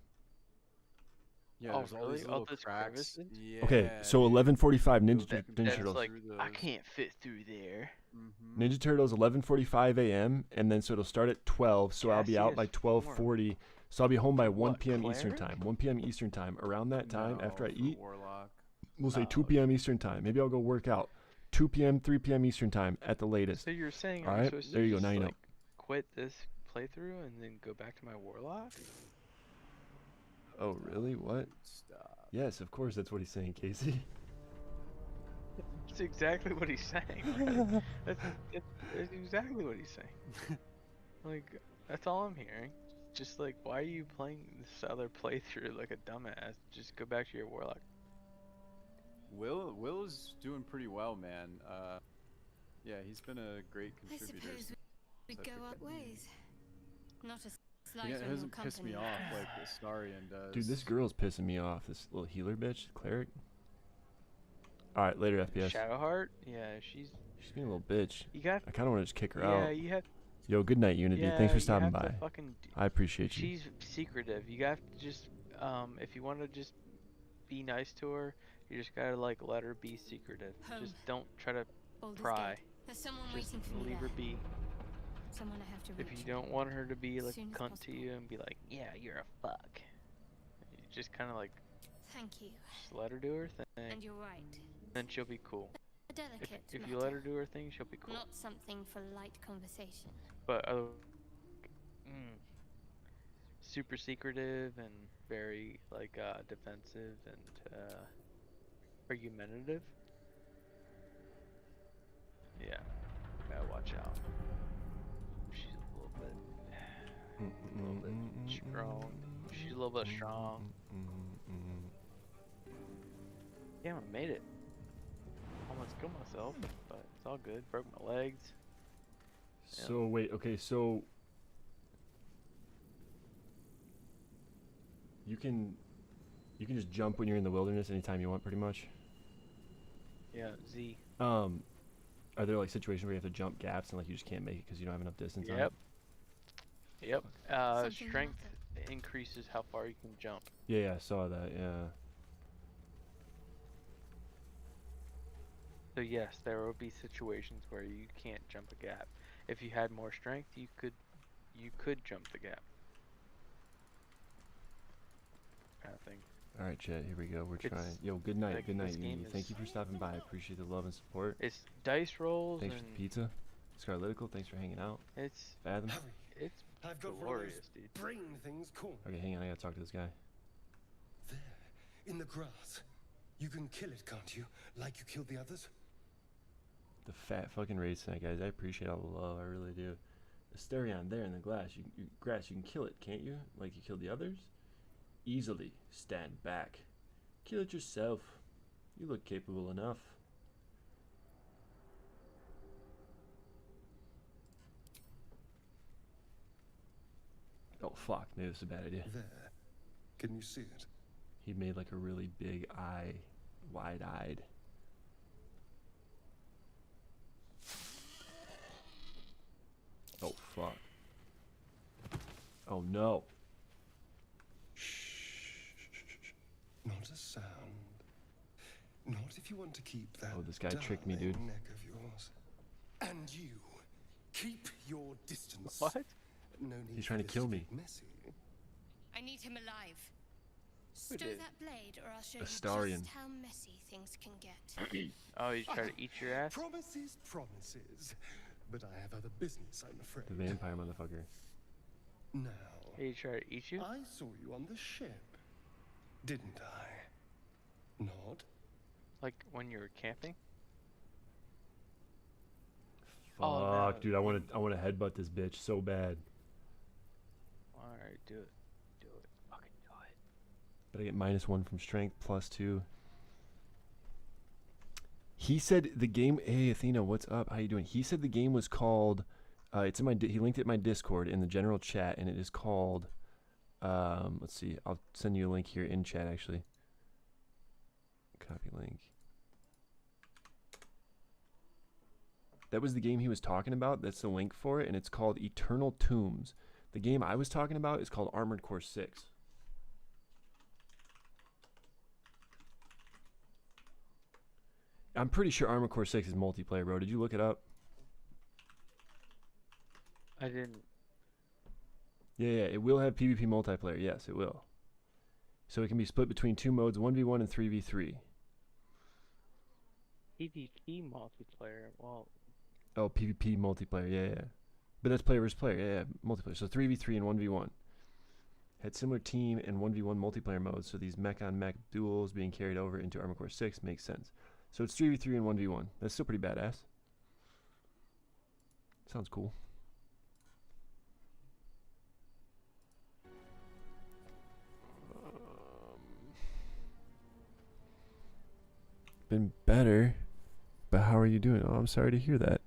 Speaker 12: Yeah, there's all these little cracks. Yeah,
Speaker 1: okay, so 11:45 Ninja Turtles.
Speaker 13: Like, I can't fit through there.
Speaker 1: Ninja Turtles 11:45 a.m. and then so it'll start at 12. So I'll be out by 12:40. So I'll be home by 1 p.m. Eastern time. 1 p.m. Eastern time. Around that time, after I eat, we'll say 2 p.m. Eastern time. Maybe I'll go work out. 2 p.m., 3 p.m. Eastern time at the latest.
Speaker 13: So you're saying,
Speaker 1: all right? There you go. Now you know.
Speaker 13: Quit this playthrough and then go back to my Warlock?
Speaker 1: Oh, really? What?
Speaker 12: Stop.
Speaker 1: Yes, of course. That's what he's saying, Casey.
Speaker 13: That's exactly what he's saying. Right? that's exactly what he's saying. Like, that's all I'm hearing. Just like, why are you playing this other playthrough like a dumbass? Just go back to your Warlock.
Speaker 12: Will is doing pretty well, man. Yeah, he's been a great contributor.
Speaker 7: I suppose we go our ways. Not a
Speaker 12: yeah, it hasn't pissed me off like Astarion does.
Speaker 1: Dude, this girl's pissing me off. This little healer bitch, cleric. All right, later, FPS.
Speaker 13: Shadowheart? Yeah, she's
Speaker 1: being a little bitch. I kind of want to just kick her
Speaker 13: out.
Speaker 1: out.
Speaker 13: You have.
Speaker 1: Yo, good night, Unity.
Speaker 13: Yeah,
Speaker 1: thanks for stopping
Speaker 13: by.
Speaker 1: I appreciate you.
Speaker 13: She's secretive. You have to just, if you want to just be nice to her, you just gotta like let her be secretive. Just don't try to pry.
Speaker 7: There's someone
Speaker 13: just
Speaker 7: waiting for me
Speaker 13: leave her be.
Speaker 7: Someone I have to reach.
Speaker 13: If you don't want her to be like a cunt
Speaker 7: possible.
Speaker 13: to you and be like, yeah, you're a fuck. You just kind of like.
Speaker 7: Thank you.
Speaker 13: Just let her do her thing.
Speaker 7: And you're right.
Speaker 13: Then she'll be cool.
Speaker 7: A delicate
Speaker 13: if you let her do her thing, she'll be cool.
Speaker 7: Not something for light conversation.
Speaker 13: But super secretive and very like defensive and argumentative. Yeah, gotta watch out. She's a little bit strong. She's a little bit strong. Damn, I made it. Almost Kill myself, but it's all good. Broke my legs.
Speaker 1: So wait, okay, so you can just jump when you're in the wilderness anytime you want, pretty much.
Speaker 13: Yeah, Z.
Speaker 1: Are there like situations where you have to jump gaps and like you just can't make it because you don't have enough distance on it?
Speaker 13: Yep. Strength increases how far you can jump.
Speaker 1: Yeah, I saw that. Yeah.
Speaker 13: So yes, there will be situations where you can't jump a gap. If you had more strength, you could jump the gap. Kind of thing.
Speaker 1: All right, chat. Here we go. We're trying. Yo, good night. Good night, Uni. Thank you for stopping by. I appreciate the love and support.
Speaker 13: It's dice rolls.
Speaker 1: Thanks for the pizza. Scarlitical, thanks for hanging out.
Speaker 13: It's
Speaker 1: Fathom.
Speaker 13: It's
Speaker 5: I've got
Speaker 13: glorious, dude.
Speaker 5: Brain things cool.
Speaker 1: Okay, hang on. I gotta talk to this guy.
Speaker 5: There, in the grass. You can kill it, can't you? Like you killed the others?
Speaker 1: The fat fucking raid tonight, guys. I appreciate all the love. I really do. Asterion there in the grass. You can kill it, can't you? Like you killed the others? Easily. Stand back. Kill it yourself. You look capable enough. Oh fuck, maybe it's a bad idea.
Speaker 5: There. Can you see it?
Speaker 1: He made like a really big eye, wide-eyed. Oh fuck. Oh no.
Speaker 5: Not a sound. Not if you want to keep that.
Speaker 1: Oh, this guy tricked me, dude.
Speaker 5: Neck of yours. And you, keep your distance.
Speaker 13: What?
Speaker 5: No need.
Speaker 1: He's trying to kill me.
Speaker 5: Messy.
Speaker 15: I need him alive. Stow
Speaker 13: did?
Speaker 15: that blade, or I'll show
Speaker 1: Astarion.
Speaker 15: you just how messy things can get.
Speaker 13: Oh, he's trying to eat your ass?
Speaker 5: Promises, promises. But I have other business, I'm afraid.
Speaker 1: The vampire motherfucker.
Speaker 5: Now.
Speaker 13: He tried to eat you?
Speaker 5: I saw you on the ship, didn't I? Not?
Speaker 13: Like when you were camping?
Speaker 1: Fuck,
Speaker 13: Oh, no.
Speaker 1: dude, I want to headbutt this bitch so bad.
Speaker 13: Alright, do it. Do it. Fucking do it.
Speaker 1: But I get -1 from strength, +2. He said the game. Hey, Athena, what's up? How you doing? He said the game was called. It's in my. He linked it in my Discord in the general chat, and it is called. Let's see. I'll send you a link here in chat. Actually. Copy link. That was the game he was talking about. That's the link for it, and it's called Eternal Tombs. The game I was talking about is called Armored Core 6. I'm pretty sure Armored Core 6 is multiplayer, bro. Did you look it up?
Speaker 13: I didn't.
Speaker 1: Yeah, it will have PvP multiplayer. Yes, it will. So it can be split between 2 modes, 1v1 and 3v3.
Speaker 13: PvP multiplayer. Well.
Speaker 1: Oh, PvP multiplayer. Yeah. But that's player versus player. Yeah, multiplayer. So 3v3 and 1v1. Had similar team and 1v1 multiplayer modes, so these mech-on-mech duels being carried over into Armored Core 6 makes sense. So it's 3v3 and 1v1. That's still pretty badass. Sounds cool. Been better, but how are you doing? Oh, I'm sorry to hear that.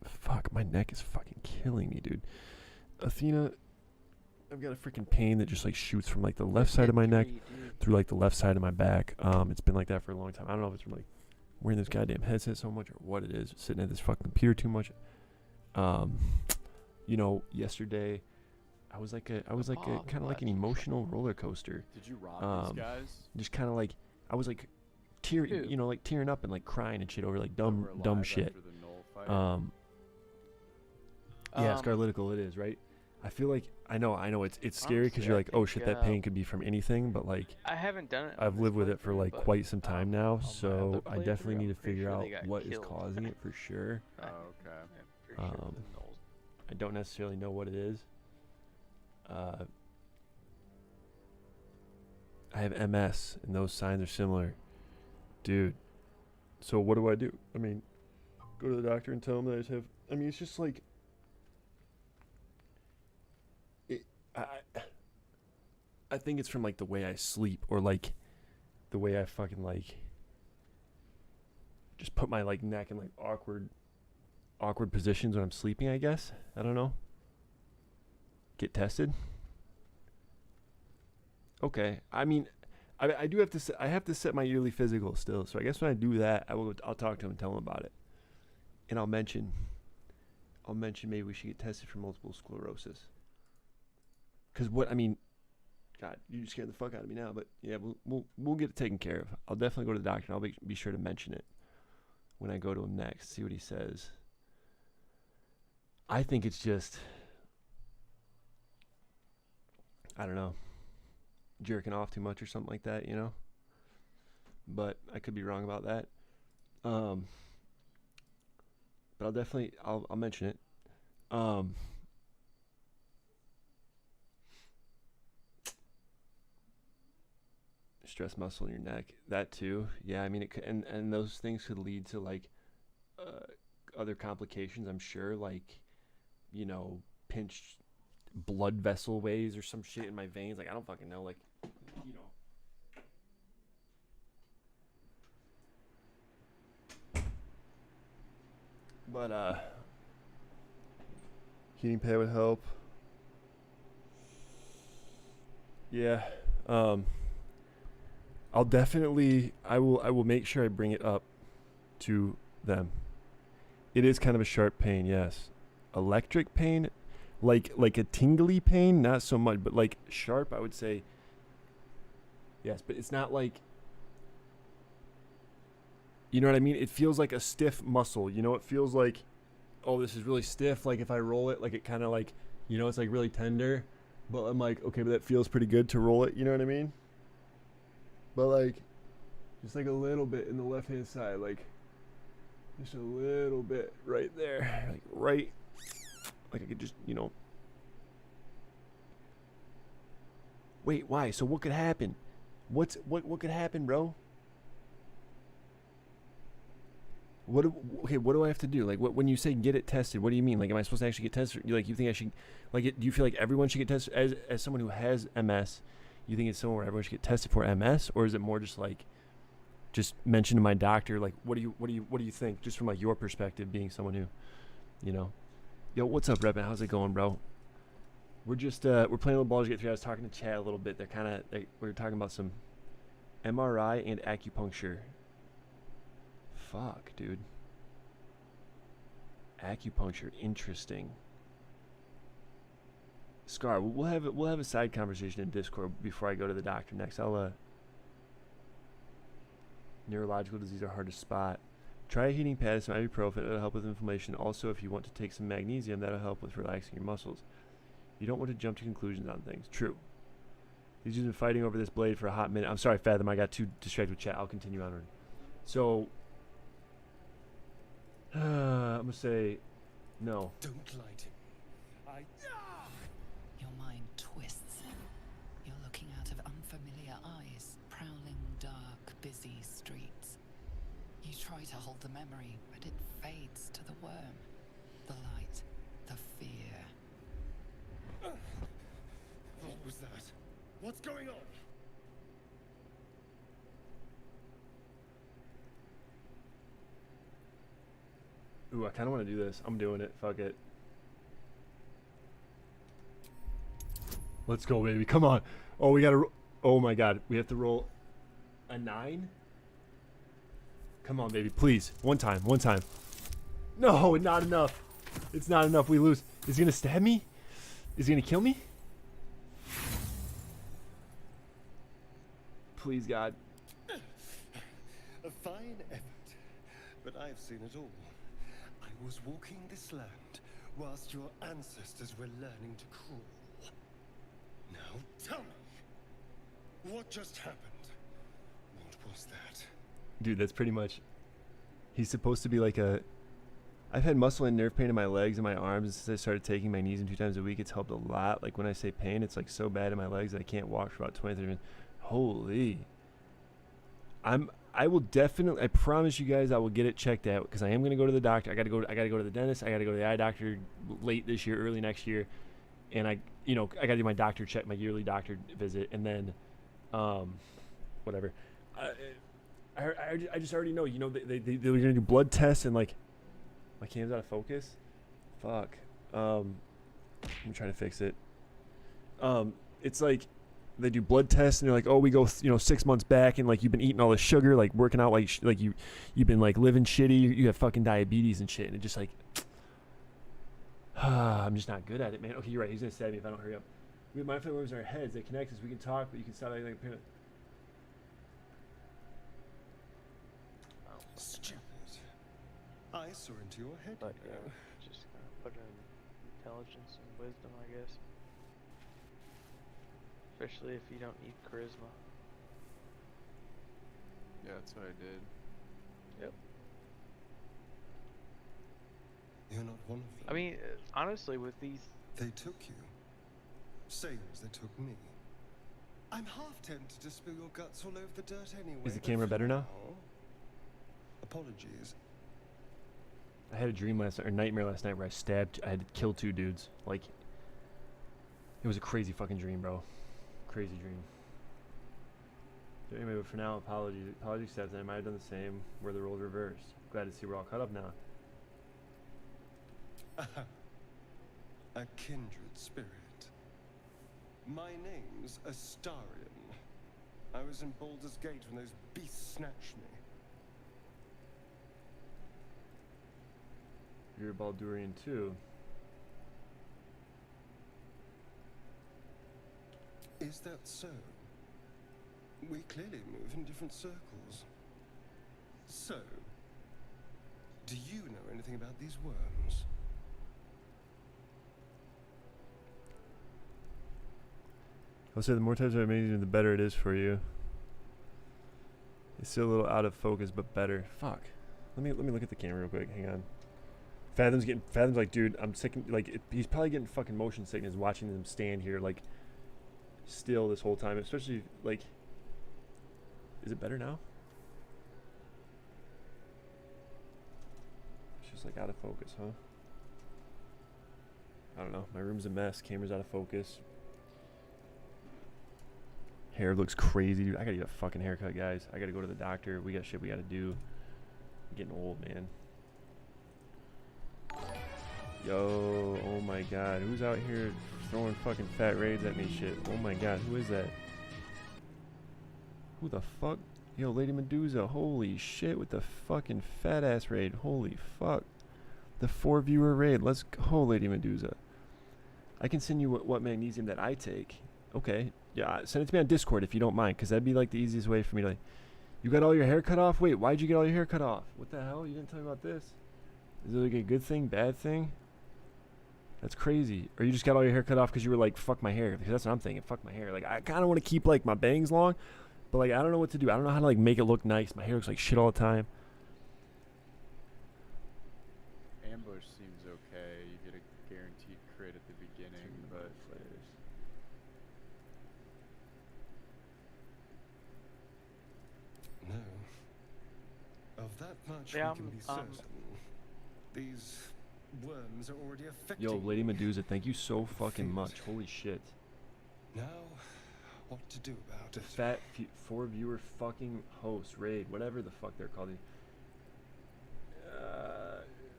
Speaker 1: Fuck, my neck is fucking killing me, dude. Athena, I've got a freaking pain that just like shoots from like the left side of my neck through like the left side of my back. It's been like that for a long time. I don't know if it's from like wearing this goddamn headset so much or what it is. Sitting at this fucking computer too much. You know, yesterday I was like a kind of like an emotional roller coaster.
Speaker 12: Did you rob these guys?
Speaker 1: Just kind of like I was like tearing, you know, like tearing up and like crying and shit over like dumb shit. Yeah, Scarlitical it is, right? I feel like I know it's scary because you're like, oh shit, that pain could be from anything, but like
Speaker 13: I haven't done it.
Speaker 1: I've lived with it for like quite some time now, so I definitely need to figure out what is causing it for sure.
Speaker 12: Okay.
Speaker 1: I don't necessarily know what it is. I have MS, and those signs are similar, dude. So what do I do? I mean, go to the doctor and tell him that I just have. I mean, it's just like. I think it's from like the way I sleep or like the way I fucking like just put my like neck in like awkward positions when I'm sleeping, I guess. I don't know. Get tested. Okay. I mean, I do have to. I have to set my yearly physical still. So I guess when I do that, I'll talk to him and tell him about it, and I'll mention maybe we should get tested for multiple sclerosis. Because God, you scared the fuck out of me now. But yeah, we'll get it taken care of. I'll definitely go to the doctor. And I'll be sure to mention it when I go to him next. See what he says. I think it's just, I don't know, jerking off too much or something like that, you know? But I could be wrong about that. But I'll mention it. Stress muscle in your neck, that too. Yeah, I mean, it could, and those things could lead to like other complications, I'm sure, like, you know, pinched blood vessel ways or some shit in my veins. Like, I don't fucking know. Like, you know. But, heating pad would help. Yeah. I will make sure I bring it up to them. It is kind of a sharp pain, yes. Electric pain, like a tingly pain, not so much, but like sharp, I would say. Yes, but it's not like, you know what I mean? It feels like a stiff muscle, you know? It feels like, oh, this is really stiff. Like if I roll it, like it kind of like, you know, it's like really tender, but I'm like, okay, but that feels pretty good to roll it, you know what I mean? But like, just like a little bit in the left-hand side, like just a little bit right there, like right, like I could just, you know. Wait, why? So what could happen? What could happen, bro? What do I have to do? Like, when you say get it tested, what do you mean? Like, am I supposed to actually get tested? You think I should, like, do you feel like everyone should get tested? As someone who has MS, you think it's somewhere where everyone should get tested for MS, or is it more just like, just mention to my doctor, like, what do you think, just from like your perspective, being someone who, you know. Yo, what's up, Reppin? How's it going, bro? We're just we're playing a little Baldur's Gate 3. I was talking to Chad a little bit. We were talking about some MRI and acupuncture. Fuck, dude. Acupuncture, interesting. Scar, we'll have a side conversation in Discord before I go to the doctor next. Neurological disease are hard to spot. Try a heating pad, some ibuprofen. It'll help with inflammation. Also, if you want to take some magnesium, that'll help with relaxing your muscles. You don't want to jump to conclusions on things. True. These dudes have been fighting over this blade for a hot minute. I'm sorry, Fathom. I got too distracted with chat. I'll continue onward. So, I'm gonna say no.
Speaker 5: Don't lie to me.
Speaker 14: Your mind twists. You're looking out of unfamiliar eyes, prowling dark, busy streets. You try to hold the memory, but it fades to the worm. The light, the fear.
Speaker 5: What was that? What's going on?
Speaker 1: Ooh, I kind of want to do this. I'm doing it. Fuck it. Let's go, baby. Come on. Oh, we gotta. Oh my God, we have to roll a 9. Come on, baby. Please, one time. No, not enough. It's not enough. We lose. Is he gonna stab me? Is he gonna kill me? Please, God.
Speaker 5: A fine effort, but I've seen it all. I was walking this land whilst your ancestors were learning to crawl. Now tell me, what just happened? What was that?
Speaker 1: Dude, that's pretty much. He's supposed to be like a. I've had muscle and nerve pain in my legs and my arms, and since I started taking magnesium 2 times a week, it's helped a lot. Like when I say pain, it's like so bad in my legs that I can't walk for about 20-30 minutes. Holy. I will definitely, I promise you guys, I will get it checked out because I am going to go to the doctor. I got to go to the dentist. I got to go to the eye doctor late this year, early next year. And I got to do my doctor check, my yearly doctor visit. And then, whatever. I just already know. You know, they're gonna do blood tests and like, my cam's out of focus. Fuck. I'm trying to fix it. It's like they do blood tests and they're like, oh, we go 6 months back and like you've been eating all this sugar, like working out, like you've been like living shitty. You have fucking diabetes and shit, and it just like, I'm just not good at it, man. Okay, you're right. He's gonna stab me if I don't hurry up. We have mindful nerves in our heads. They connect us. We can talk, but you can stop acting like a parent.
Speaker 5: Stupid. I saw into your head.
Speaker 13: But just kind of put in intelligence and wisdom, I guess. Especially if you don't need charisma.
Speaker 12: Yeah, that's what I did.
Speaker 13: Yep.
Speaker 5: You're not one of them.
Speaker 13: I mean, honestly, with these...
Speaker 5: They took you. Same as they took me. I'm half tempted to spill your guts all over the dirt anyway.
Speaker 1: Is the camera better now?
Speaker 5: Apologies.
Speaker 1: I had a dream nightmare last night where I had to kill 2 dudes. Like, it was a crazy fucking dream, bro. Crazy dream. So anyway, but for now, apologies accepted. I might have done the same where the roles reversed. Glad to see we're all caught up now.
Speaker 5: A kindred spirit. My name's Astarion. I was in Baldur's Gate when those beasts snatched me.
Speaker 1: You're a Baldurian too.
Speaker 5: Is that so? We clearly move in different circles. So, do you know anything about these worms?
Speaker 1: I'll say the more times I amazing, the better it is for you. It's still a little out of focus, but better. Fuck. Let me look at the camera real quick. Hang on. Fathom's like, dude, I'm sick. He's probably getting fucking motion sickness watching them stand here like still this whole time. Especially like, is it better now? It's just like out of focus, huh? I don't know. My room's a mess. Camera's out of focus. Hair looks crazy, dude. I gotta get a fucking haircut, guys. I gotta go to the doctor. We got shit we gotta do. I'm getting old, man. Yo, oh my god. Who's out here throwing fucking fat raids at me shit? Oh my god, who is that? Who the fuck? Yo, Lady Medusa. Holy shit with the fucking fat ass raid. Holy fuck. The 4-viewer raid. Let's go, Lady Medusa. I can send you what magnesium that I take. Okay. Yeah, send it to me on Discord if you don't mind, because that'd be like the easiest way for me to like, you got all your hair cut off? Wait, why'd you get all your hair cut off? What the hell? You didn't tell me about this. Is it like a good thing, bad thing? That's crazy. Or you just got all your hair cut off because you were like, fuck my hair. Because that's what I'm thinking, fuck my hair. Like, I kind of want to keep like my bangs long, but like, I don't know what to do. I don't know how to like make it look nice. My hair looks like shit all the time.
Speaker 12: Ambush seems okay. You get a guaranteed crit at the beginning, but
Speaker 5: no. Of that much
Speaker 13: yeah,
Speaker 5: we can be certain. These worms are already affecting.
Speaker 1: Yo, Lady Medusa, thank you so fucking much. Holy shit.
Speaker 5: Now, what to do about it?
Speaker 1: Fat 4-viewer fucking host raid, whatever the fuck they're called.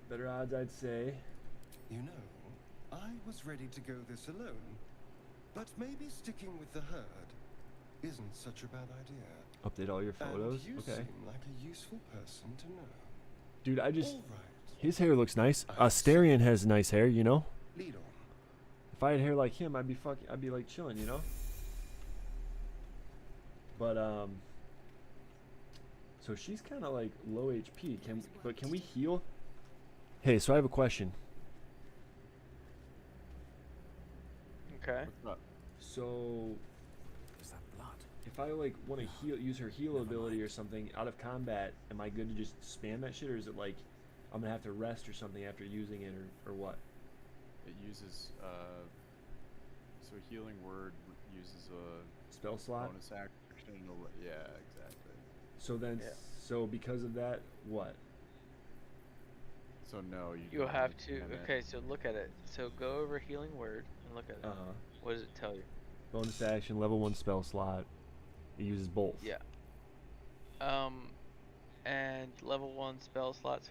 Speaker 1: Better odds, I'd say.
Speaker 5: You know, I was ready to go this alone, but maybe sticking with the herd isn't such a bad idea.
Speaker 1: Update all your photos.
Speaker 5: And you
Speaker 1: okay.
Speaker 5: seem like a useful person to know.
Speaker 1: Dude, I just.
Speaker 5: All right.
Speaker 1: His hair looks nice. Astarion has nice hair, you know.
Speaker 5: Lead on.
Speaker 1: If I had hair like him, I'd be like chilling, you know. But so she's kind of like low HP. Can we heal? Hey, so I have a question.
Speaker 13: Okay.
Speaker 1: So if I like want to use her heal ability or something out of combat, am I good to just spam that shit, or is it like I'm gonna have to rest or something after using it, or what?
Speaker 12: it uses so healing word uses a
Speaker 1: spell slot
Speaker 12: bonus action. Yeah, exactly.
Speaker 1: So then, so because of that, what?
Speaker 12: So no,
Speaker 13: you'll have to. Okay, so look at it. So go over healing word and look at it. What does it tell you?
Speaker 1: Bonus action, level 1 spell slot. It uses both.
Speaker 13: Yeah. and level 1 spell slots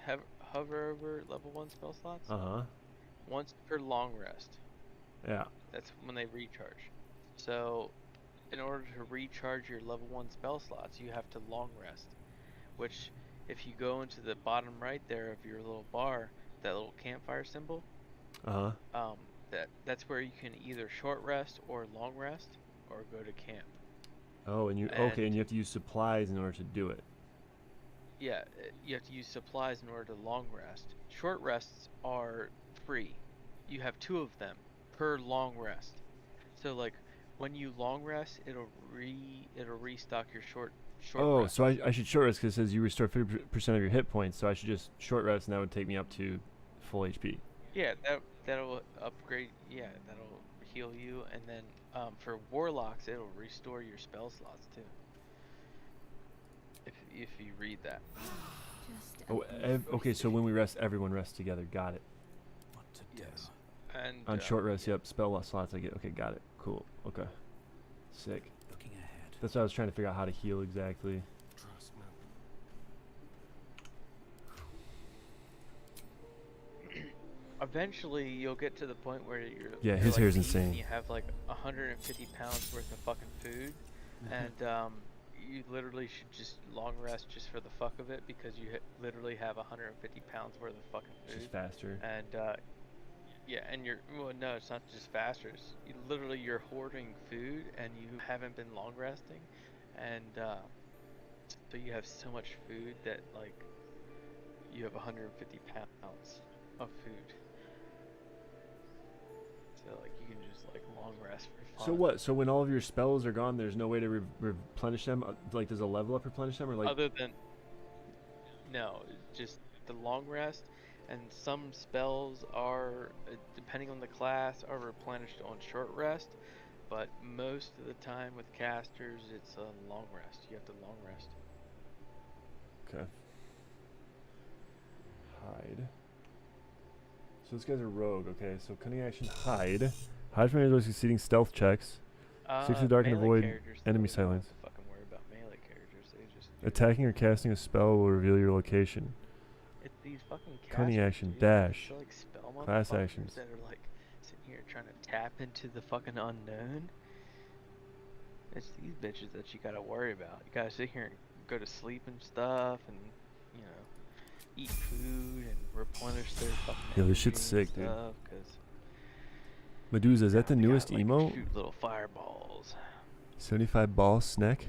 Speaker 13: hover over level 1 spell slots. Once per long rest.
Speaker 1: Yeah.
Speaker 13: That's when they recharge. So, in order to recharge your level 1 spell slots, you have to long rest. Which, if you go into the bottom right there of your little bar, that little campfire symbol, that's where you can either short rest or long rest, or go to camp.
Speaker 1: Oh, and you have to use supplies in order to do it.
Speaker 13: Yeah, you have to use supplies in order to long rest. Short rests are free. You have 2 of them per long rest. So like when you long rest, it'll restock your short rest.
Speaker 1: So I should short rest because it says you restore 50% of your hit points. So I should just short rest, and that would take me up to full HP.
Speaker 13: Yeah, that'll upgrade. Yeah, that'll heal you, and then for warlocks, it'll restore your spell slots too. If you read that.
Speaker 1: Okay. So when we rest, everyone rests together. Got it.
Speaker 11: What to do?
Speaker 13: Yes. And
Speaker 1: on short rest, yep. Spell slots I get. Okay, got it. Cool. Okay. Sick.
Speaker 11: Looking ahead.
Speaker 1: That's what I was trying to figure out how to heal exactly.
Speaker 5: Trust me.
Speaker 13: Eventually, you'll get to the point where
Speaker 1: his hair's insane.
Speaker 13: You have like 150 pounds worth of fucking food, and you literally should just long rest just for the fuck of it, because you literally have 150 pounds worth of fucking food.
Speaker 1: Just faster.
Speaker 13: And yeah, and no, it's not just faster. It's you're hoarding food, and you haven't been long resting, and so you have so much food that like you have 150 pounds of food. So like you can just like long rest for fun.
Speaker 1: So what? So when all of your spells are gone, there's no way to replenish them? Like does a level up replenish them, or like?
Speaker 13: Other than no, just the long rest, and some spells are, depending on the class, are replenished on short rest, but most of the time with casters, it's a long rest. You have to long rest.
Speaker 1: Okay. Hide. So this guy's a rogue, okay, so cunning action, hide. Hide from enemies succeeding stealth checks. Six of dark and avoid enemy silence.
Speaker 13: Fucking worry about melee characters, they just
Speaker 1: attacking or casting a spell will reveal your location.
Speaker 13: It's these fucking
Speaker 1: cunning action,
Speaker 13: dude.
Speaker 1: dash.
Speaker 13: Like spell
Speaker 1: Class actions.
Speaker 13: that are like sitting here trying to tap into the fucking unknown. It's these bitches that you gotta worry about. You gotta sit here and go to sleep and stuff, and you know, eat food and replenish their fucking.
Speaker 1: Yo, this shit's sick, dude.
Speaker 13: Cause
Speaker 1: Medusa, is that the newest
Speaker 13: like,
Speaker 1: emote?
Speaker 13: Shoot little fireballs.
Speaker 1: 75 ball snack.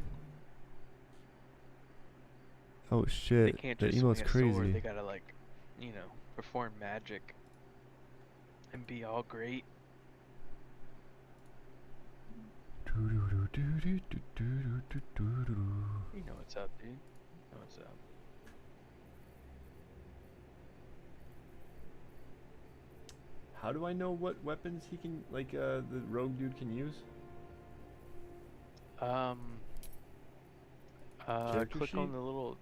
Speaker 1: Oh shit!
Speaker 13: They can't
Speaker 1: That
Speaker 13: just
Speaker 1: emote's
Speaker 13: swing a
Speaker 1: crazy.
Speaker 13: sword. They gotta like, you know, perform magic and be all great. You know what's up, dude. You know what's up.
Speaker 1: How do I know what weapons he can, like, the rogue dude can use?
Speaker 13: Click on the little.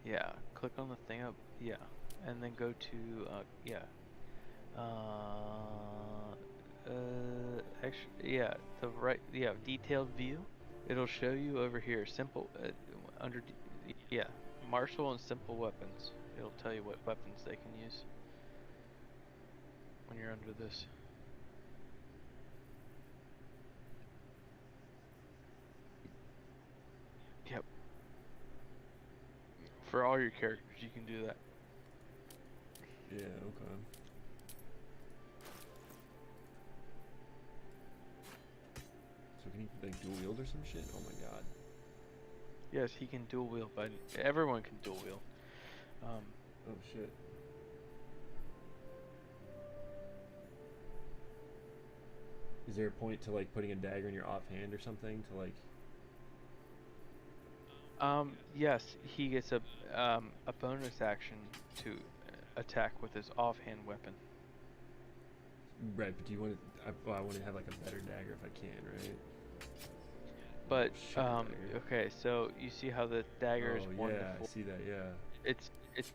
Speaker 13: Yeah, click on the thing up. Yeah, and then go to actually, yeah, the right. Yeah, detailed view. It'll show you over here. Simple under. Yeah, martial and simple weapons. It'll tell you what weapons they can use when you're under this. Yep. For all your characters, you can do that.
Speaker 1: Yeah, okay. So can he, like, dual wield or some shit? Oh my god.
Speaker 13: Yes, he can dual wield, but everyone can dual wield.
Speaker 1: Oh shit. Is there a point to, like, putting a dagger in your offhand or something to, like?
Speaker 13: Yes, he gets a bonus action to attack with his offhand weapon.
Speaker 1: Right, but do you want to? I want to have like a better dagger if I can, right?
Speaker 13: But okay, so you see how the dagger is 1 to 4.
Speaker 1: I see that. Yeah.
Speaker 13: It's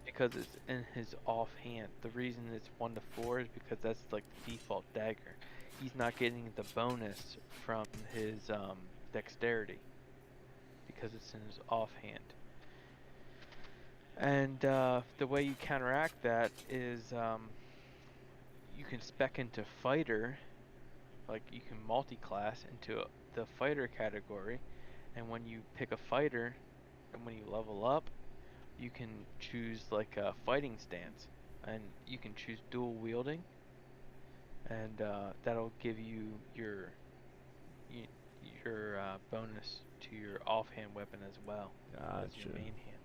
Speaker 13: because it's in his offhand. The reason it's 1 to 4 is because that's like the default dagger. He's not getting the bonus from his dexterity because it's in his offhand. And the way you counteract that is you can spec into fighter, like you can multi-class into the fighter category, and when you pick a fighter and when you level up, you can choose like a fighting stance, and you can choose dual wielding, and that'll give you your bonus to your offhand weapon as well as your main hand.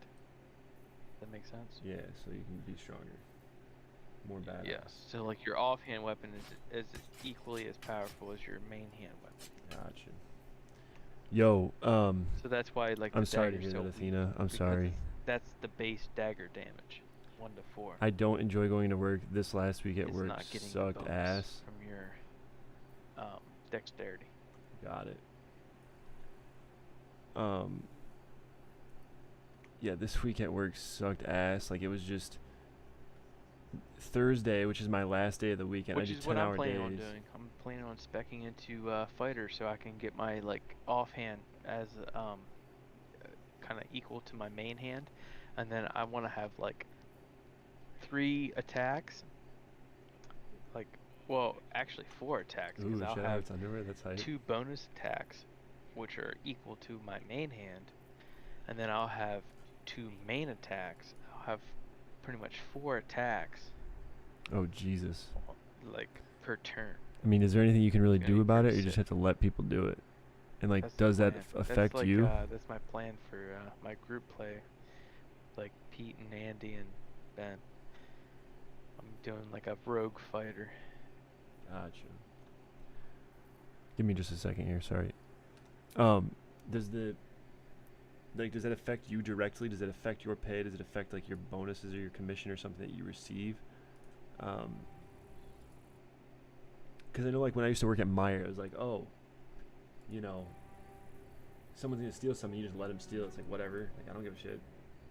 Speaker 13: Does that make sense?
Speaker 1: Yeah, so you can be stronger, more badass.
Speaker 13: Yeah. So like your offhand weapon is equally as powerful as your main hand weapon.
Speaker 1: Gotcha. Yo,
Speaker 13: So that's why like
Speaker 1: I'm
Speaker 13: the
Speaker 1: sorry to
Speaker 13: dagger's
Speaker 1: hear
Speaker 13: so
Speaker 1: that, Athena.
Speaker 13: weak,
Speaker 1: I'm
Speaker 13: because
Speaker 1: sorry.
Speaker 13: That's the base dagger damage, 1 to 4.
Speaker 1: I don't enjoy going to work. This last week at
Speaker 13: It's
Speaker 1: work
Speaker 13: not getting
Speaker 1: sucked
Speaker 13: bonus
Speaker 1: ass.
Speaker 13: from your dexterity.
Speaker 1: Got it. Yeah, this week at work sucked ass. Like, it was just Thursday, which is my last day of the weekend.
Speaker 13: Which
Speaker 1: I do
Speaker 13: is what
Speaker 1: 10-hour
Speaker 13: I'm planning
Speaker 1: days.
Speaker 13: on doing. I'm planning on speccing into fighter so I can get my like offhand as kind of equal to my main hand, and then I want to have like 3 attacks. Like, well, actually 4 attacks, because
Speaker 1: Ooh,
Speaker 13: I'll
Speaker 1: shout out
Speaker 13: have
Speaker 1: to Underwear, that's hype.
Speaker 13: 2 bonus attacks, which are equal to my main hand, and then I'll have 2 main attacks. I'll have pretty much 4 attacks.
Speaker 1: Oh, Jesus.
Speaker 13: Like, per turn.
Speaker 1: I mean, is there anything you can really
Speaker 13: It's gonna
Speaker 1: do
Speaker 13: be
Speaker 1: about it, or
Speaker 13: pretty
Speaker 1: you just
Speaker 13: sick.
Speaker 1: have to let people do it? And, like,
Speaker 13: That's the
Speaker 1: does that
Speaker 13: plan.
Speaker 1: affect
Speaker 13: that's like,
Speaker 1: you?
Speaker 13: That's my plan for my group play. Like Pete and Andy and Ben. I'm doing like a rogue fighter.
Speaker 1: Gotcha. Give me just a second here, sorry. Does that affect you directly? Does it affect your pay? Does it affect like your bonuses or your commission or something that you receive? Because I know like when I used to work at Meyer, it was like, oh, you know, someone's gonna steal something, you just let them steal it. It's like, whatever, like I don't give a shit,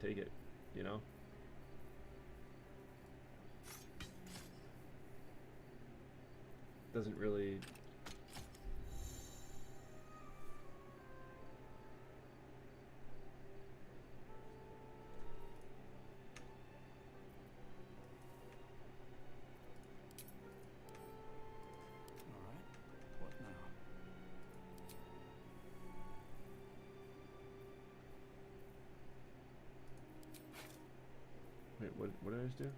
Speaker 1: take it, you know. Doesn't really.
Speaker 11: What now?
Speaker 1: Wait, what did I just do?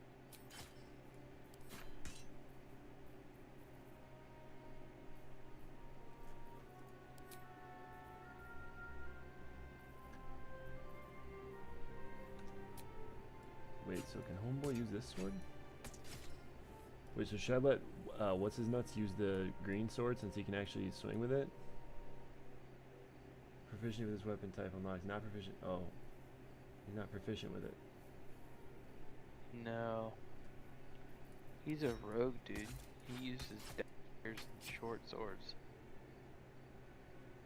Speaker 1: Wait, so can Homeboy use this sword? Wait, so should I let what's his nuts use the green sword since he can actually swing with it? Proficient with this weapon type unlocks. Not proficient. Oh, he's not proficient with it.
Speaker 13: No. He's a rogue, dude. He uses daggers and short swords.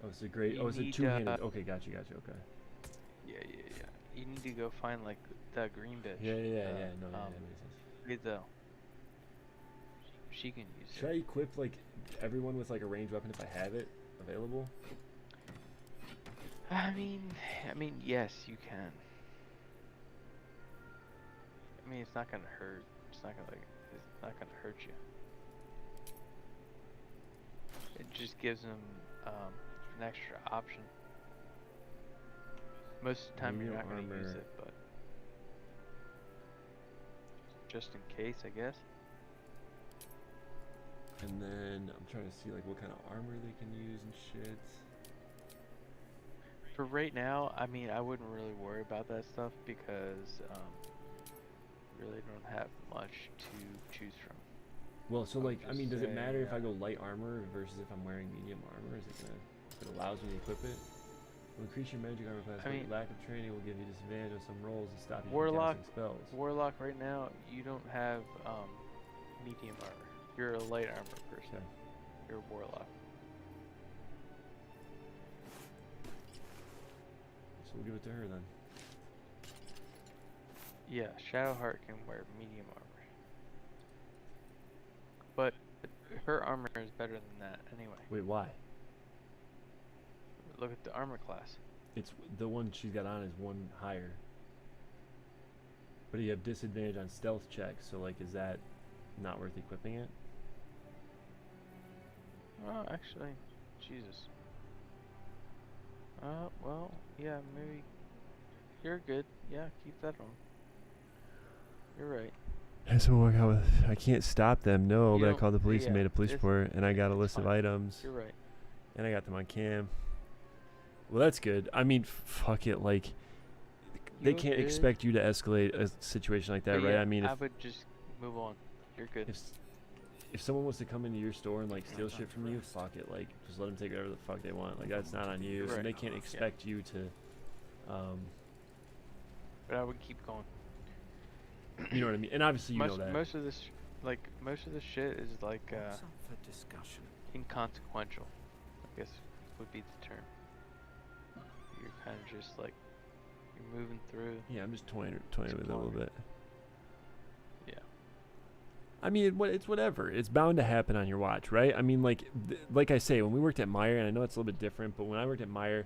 Speaker 1: Oh, it's a great.
Speaker 13: You
Speaker 1: Oh, it's a
Speaker 13: need,
Speaker 1: two-handed. Okay, gotcha. Okay.
Speaker 13: Yeah. You need to go find like the green bitch.
Speaker 1: Yeah. No, that makes sense.
Speaker 13: Rizzo. She can use
Speaker 1: Should I equip like everyone with like a ranged weapon if I have it available?
Speaker 13: I mean, yes, you can. I mean, it's not gonna hurt. It's not gonna hurt you. It just gives them an extra option. Most of the time, you're not gonna use it, but just in case, I guess.
Speaker 1: And then I'm trying to see like what kind of armor they can use and shit.
Speaker 13: For right now, I mean, I wouldn't really worry about that stuff because really don't have much to choose from.
Speaker 1: Well, so like, I mean, does it matter if I
Speaker 13: saying,
Speaker 1: go light armor versus if I'm wearing medium armor? Is it gonna, if it allows me to equip it? Will increase your magic armor class, but your lack of training will give you disadvantage on some rolls and stop you from casting spells.
Speaker 13: Warlock right now, you don't have medium armor. You're a light armor person. You're a warlock.
Speaker 1: So we'll give it to her then.
Speaker 13: Yeah, Shadowheart can wear medium armor. But her armor is better than that anyway.
Speaker 1: Wait, why?
Speaker 13: Look at the armor class.
Speaker 1: It's the one she's got on is one higher. But you have disadvantage on stealth checks, so like, is that not worth equipping it?
Speaker 13: Oh, actually, Jesus. Well, yeah, maybe. You're good. Yeah, keep that on. You're right.
Speaker 1: Has to work out with. I can't stop them. No, but I called the police and
Speaker 13: yeah,
Speaker 1: made a police report, and I got a list of
Speaker 13: fine.
Speaker 1: items.
Speaker 13: You're right.
Speaker 1: And I got them on cam. Well, that's good. I mean, fuck it. Like, they
Speaker 13: You're
Speaker 1: can't
Speaker 13: good.
Speaker 1: expect you to escalate a situation like that,
Speaker 13: But
Speaker 1: right?
Speaker 13: yeah,
Speaker 1: I mean,
Speaker 13: I would just move on. You're good.
Speaker 1: If someone was to come into your store and like steal shit from you, fuck it. Like, just let them take whatever the fuck they want. Like, that's not on you.
Speaker 13: Right.
Speaker 1: And they can't expect you to.
Speaker 13: But I would keep going.
Speaker 1: You know what I mean? And obviously, you know that.
Speaker 13: Most of this, most of this shit is like
Speaker 11: What's up for discussion?
Speaker 13: inconsequential. I guess would be the term. You're kind of just like you're moving through.
Speaker 1: Yeah, I'm just toying with it a little bit.
Speaker 13: Yeah.
Speaker 1: I mean, it's whatever. It's bound to happen on your watch, right? I mean, like I say, when we worked at Meijer, and I know it's a little bit different, but when I worked at Meijer,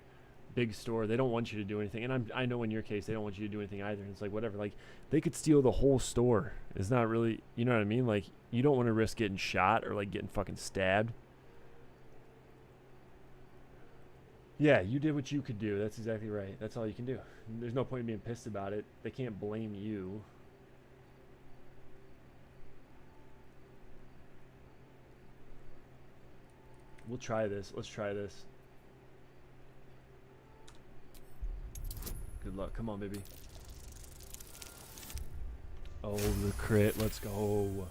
Speaker 1: big store, they don't want you to do anything. And I know in your case, they don't want you to do anything either. And it's like, whatever. Like, they could steal the whole store. It's not really, you know what I mean? Like, you don't want to risk getting shot or, like, getting fucking stabbed. Yeah, you did what you could do. That's exactly right. That's all you can do. There's no point in being pissed about it. They can't blame you. We'll try this. Let's try this. Good luck. Come on, baby. Oh, the crit. Let's go.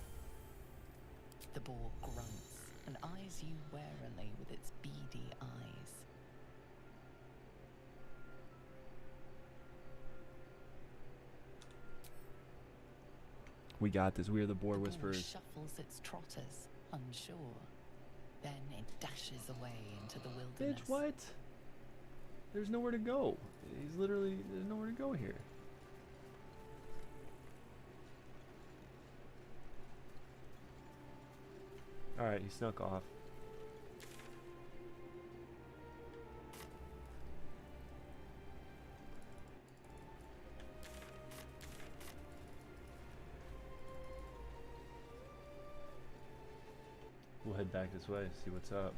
Speaker 14: The boar grunts and eyes you warily with its beady eyes.
Speaker 1: We got this. We are the boar whisperers.
Speaker 14: The boar shuffles its trotters, unsure. Then it dashes away into the wilderness.
Speaker 1: Bitch, what? There's nowhere to go. He's literally, there's nowhere to go here. Alright, he snuck off. We'll head back this way, see what's up.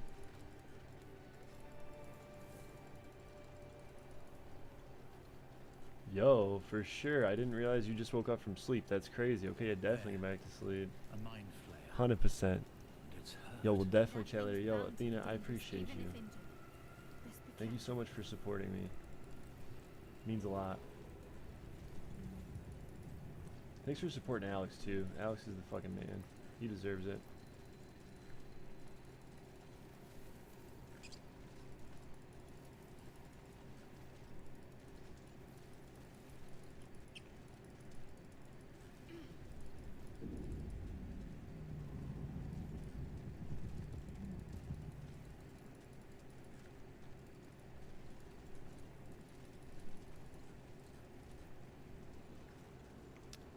Speaker 1: Yo, for sure. I didn't realize you just woke up from sleep. That's crazy. Okay, yeah, definitely get back to sleep.
Speaker 11: A mind flayer.
Speaker 1: 100%. Yo, we'll definitely chat later. Yo, Athena, I appreciate you. Thank you so much for supporting me. Means a lot. Thanks for supporting Alex, too. Alex is the fucking man. He deserves it.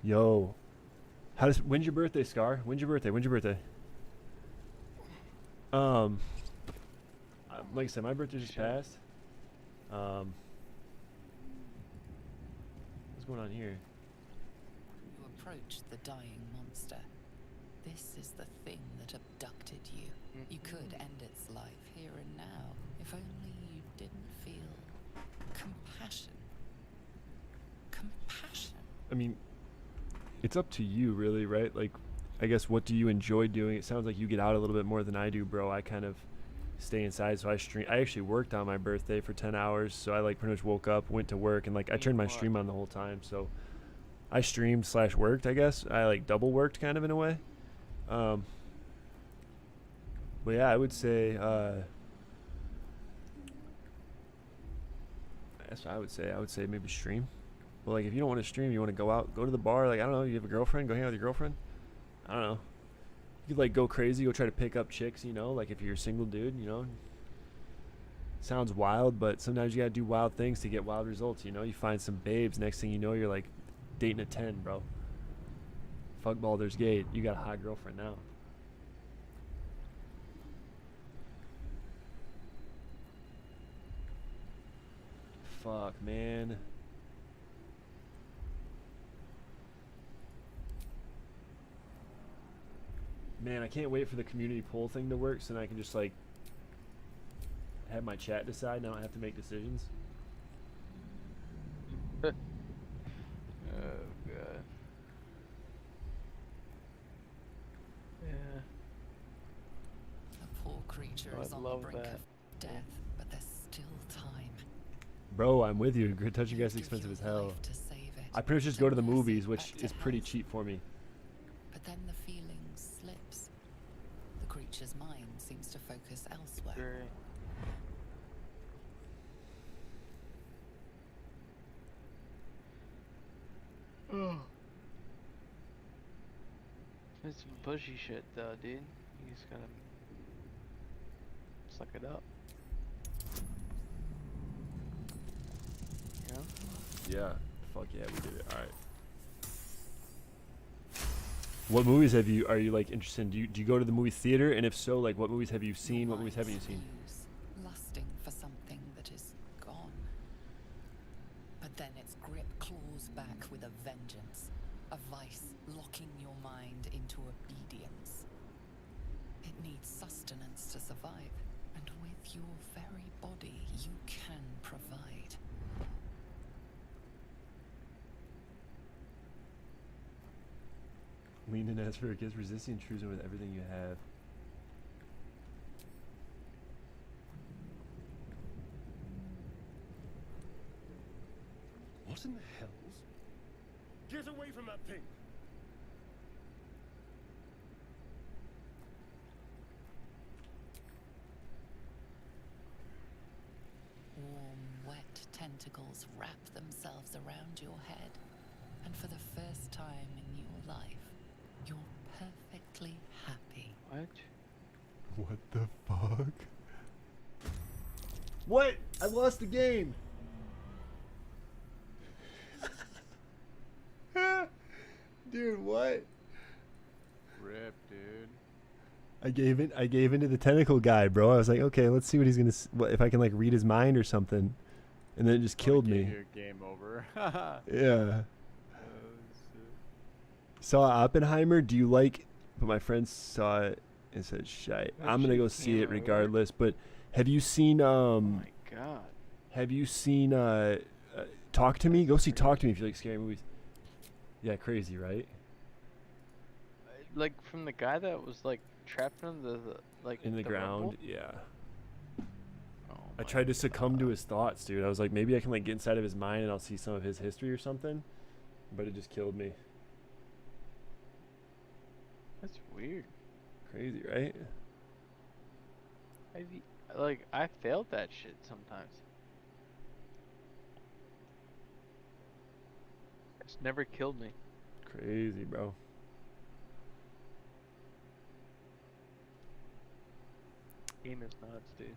Speaker 1: Yo, when's your birthday, Scar? When's your birthday? Like I said, my birthday just passed. What's going on here?
Speaker 14: You approach the dying monster. This is the thing that abducted you. You could end its life here and now, if only you didn't feel compassion. Compassion.
Speaker 1: I mean, it's up to you, really, right? Like, I guess, what do you enjoy doing? It sounds like you get out a little bit more than I do, bro. I kind of stay inside, so I actually worked on my birthday for 10 hours, so I, like, pretty much woke up, went to work, and, like, I turned my stream on the whole time, so I streamed / worked, I guess. I, like, double worked, kind of, in a way. But, yeah, I would say, that's what I would say maybe stream. Well, like, if you don't want to stream, you want to go out, go to the bar, like, I don't know, you have a girlfriend, go hang out with your girlfriend. I don't know. You could, like, go crazy, go try to pick up chicks, you know, like, if you're a single dude, you know. Sounds wild, but sometimes you gotta do wild things to get wild results, you know. You find some babes, next thing you know, you're, like, dating a 10, bro. Fuck Baldur's Gate, you got a hot girlfriend now. Fuck, man. Man, I can't wait for the community poll thing to work so then I can just like have my chat decide and I don't have to make decisions.
Speaker 13: Oh god. Yeah.
Speaker 14: The poor creature is on the brink of death, but there's still time.
Speaker 1: Bro, I'm with you. Good touching grass is expensive as hell. I pretty much just go to the movies, which is pretty cheap for me.
Speaker 14: But then the feeling slips. The creature's mind seems to focus elsewhere.
Speaker 13: Oh. It's some pushy shit though, dude. You just gotta suck it up. You know?
Speaker 1: Yeah. Fuck yeah, we did it. Alright. What movies are you like interested in? Do you go to the movie theater? And if so, like what movies have you seen? What movies haven't you seen?
Speaker 14: Lusting for something that is gone. But then its grip claws back with a vengeance. A vice locking your mind into obedience. It needs sustenance to survive. And with your very body, you can provide.
Speaker 1: Lean in as for it gets resisting intrusion with everything you have.
Speaker 5: What in the hells? Get away from that thing!
Speaker 14: Warm, wet tentacles wrap themselves around your head, and for the first time in your life, you're perfectly happy.
Speaker 13: What?
Speaker 1: What the fuck? What? I lost the game. Dude, what?
Speaker 12: Rip, dude.
Speaker 1: I gave in to the tentacle guy, bro. I was like, okay, let's see what he's gonna. What if I can like read his mind or something? And then it just killed me.
Speaker 12: Game over.
Speaker 1: Yeah. Saw Oppenheimer. Do you like? But my friends saw it and said, "Shite." I'm gonna go see it regardless. But have you seen?
Speaker 13: Oh my god.
Speaker 1: Have you seen? Talk to Me. Go see Talk to Me if you like scary movies. Yeah, crazy, right?
Speaker 13: Like from the guy that was like trapped in the like
Speaker 1: in the ground.
Speaker 13: rubble?
Speaker 1: Yeah.
Speaker 13: Oh
Speaker 1: I tried to succumb to his thoughts, dude. I was like, maybe I can like get inside of his mind and I'll see some of his history or something. But it just killed me.
Speaker 13: That's weird.
Speaker 1: Crazy, right?
Speaker 13: I failed that shit sometimes. It's never killed me.
Speaker 1: Crazy, bro.
Speaker 13: Game is nuts, dude.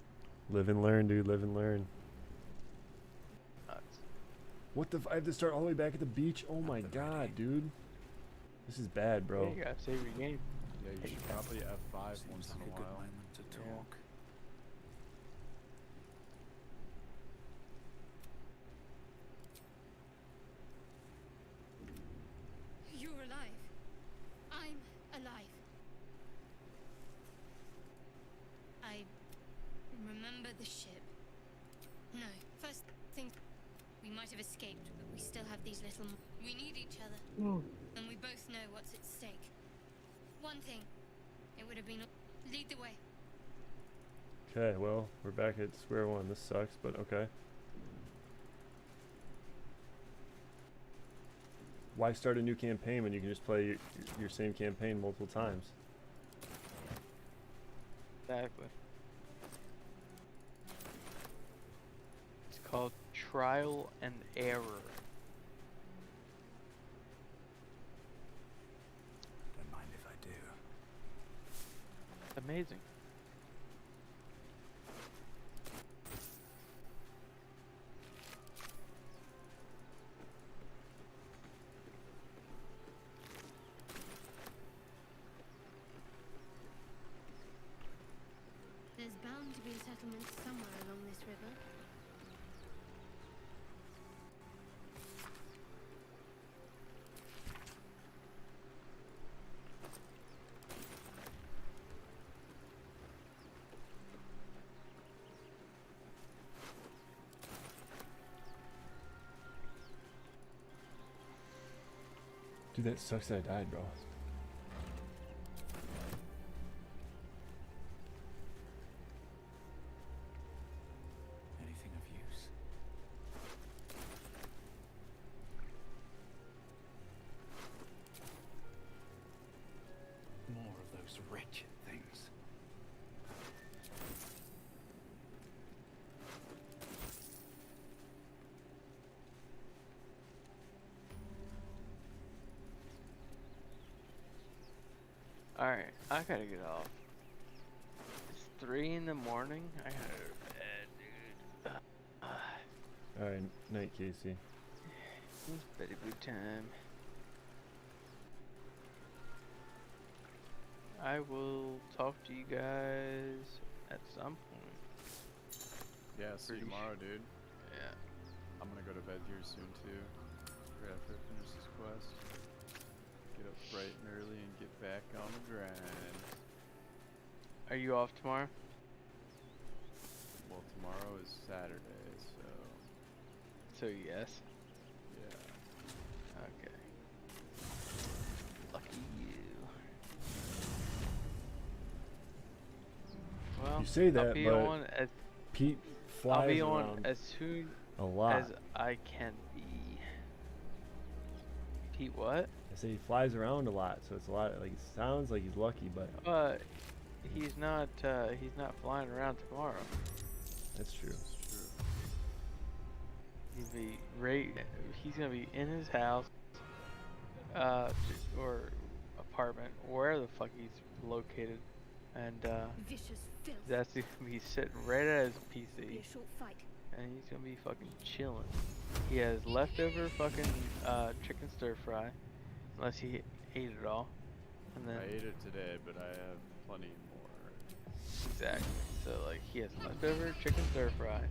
Speaker 1: Live and learn, dude. Live and learn.
Speaker 13: Nuts.
Speaker 1: What the? I have to start all the way back at the beach. Oh my god, dude. This is bad, bro.
Speaker 13: Yeah, you gotta save your game.
Speaker 12: Yeah, you should probably F5 once in a while.
Speaker 11: To talk.
Speaker 7: You're alive. I'm alive. I remember the ship. No, first thing, we might have escaped, but we still have these little... We need each other. And we both know what's at stake. One thing, it would have been... Lead the way.
Speaker 1: Okay, well, we're back at square one. This sucks, but okay. Why start a new campaign when you can just play your same campaign multiple times?
Speaker 13: Exactly. It's called trial and error.
Speaker 11: Don't mind if I do.
Speaker 13: Amazing.
Speaker 7: There's bound to be a settlement somewhere along this river.
Speaker 1: Dude, that sucks that I died, bro.
Speaker 11: Anything of use? More of those wretched things.
Speaker 13: Alright, I gotta get off. It's 3 in the morning. I gotta go to bed, dude.
Speaker 1: Alright, night, Casey.
Speaker 13: It's bed a good time. I will talk to you guys at some point.
Speaker 12: Yeah, see you tomorrow, dude.
Speaker 13: Yeah.
Speaker 12: I'm gonna go to bed here soon too. Right after I finish this quest. Get up bright and early and get back on the grind.
Speaker 13: Are you off tomorrow?
Speaker 12: Well, tomorrow is Saturday, so...
Speaker 13: So yes.
Speaker 12: Yeah.
Speaker 13: Okay. Lucky you. Well,
Speaker 1: You say that,
Speaker 13: I'll be
Speaker 1: but
Speaker 13: on as
Speaker 1: Pete flies
Speaker 13: I'll be on
Speaker 1: around
Speaker 13: as soon
Speaker 1: a lot.
Speaker 13: as I can be. Pete, what?
Speaker 1: I say he flies around a lot, so it's a lot. Like, it sounds like he's lucky, but
Speaker 13: He's not flying around tomorrow.
Speaker 1: that's true.
Speaker 13: He's gonna be in his house, or apartment, wherever the fuck he's located, and
Speaker 7: Vicious filth.
Speaker 13: that's gonna be sitting right at his
Speaker 7: Be
Speaker 13: PC,
Speaker 7: a short fight.
Speaker 13: and he's gonna be fucking chilling. He has leftover fucking chicken stir fry, unless he ate it all, and then
Speaker 12: I ate it today, but I have plenty more.
Speaker 13: exactly. So like he has leftover chicken stir fry,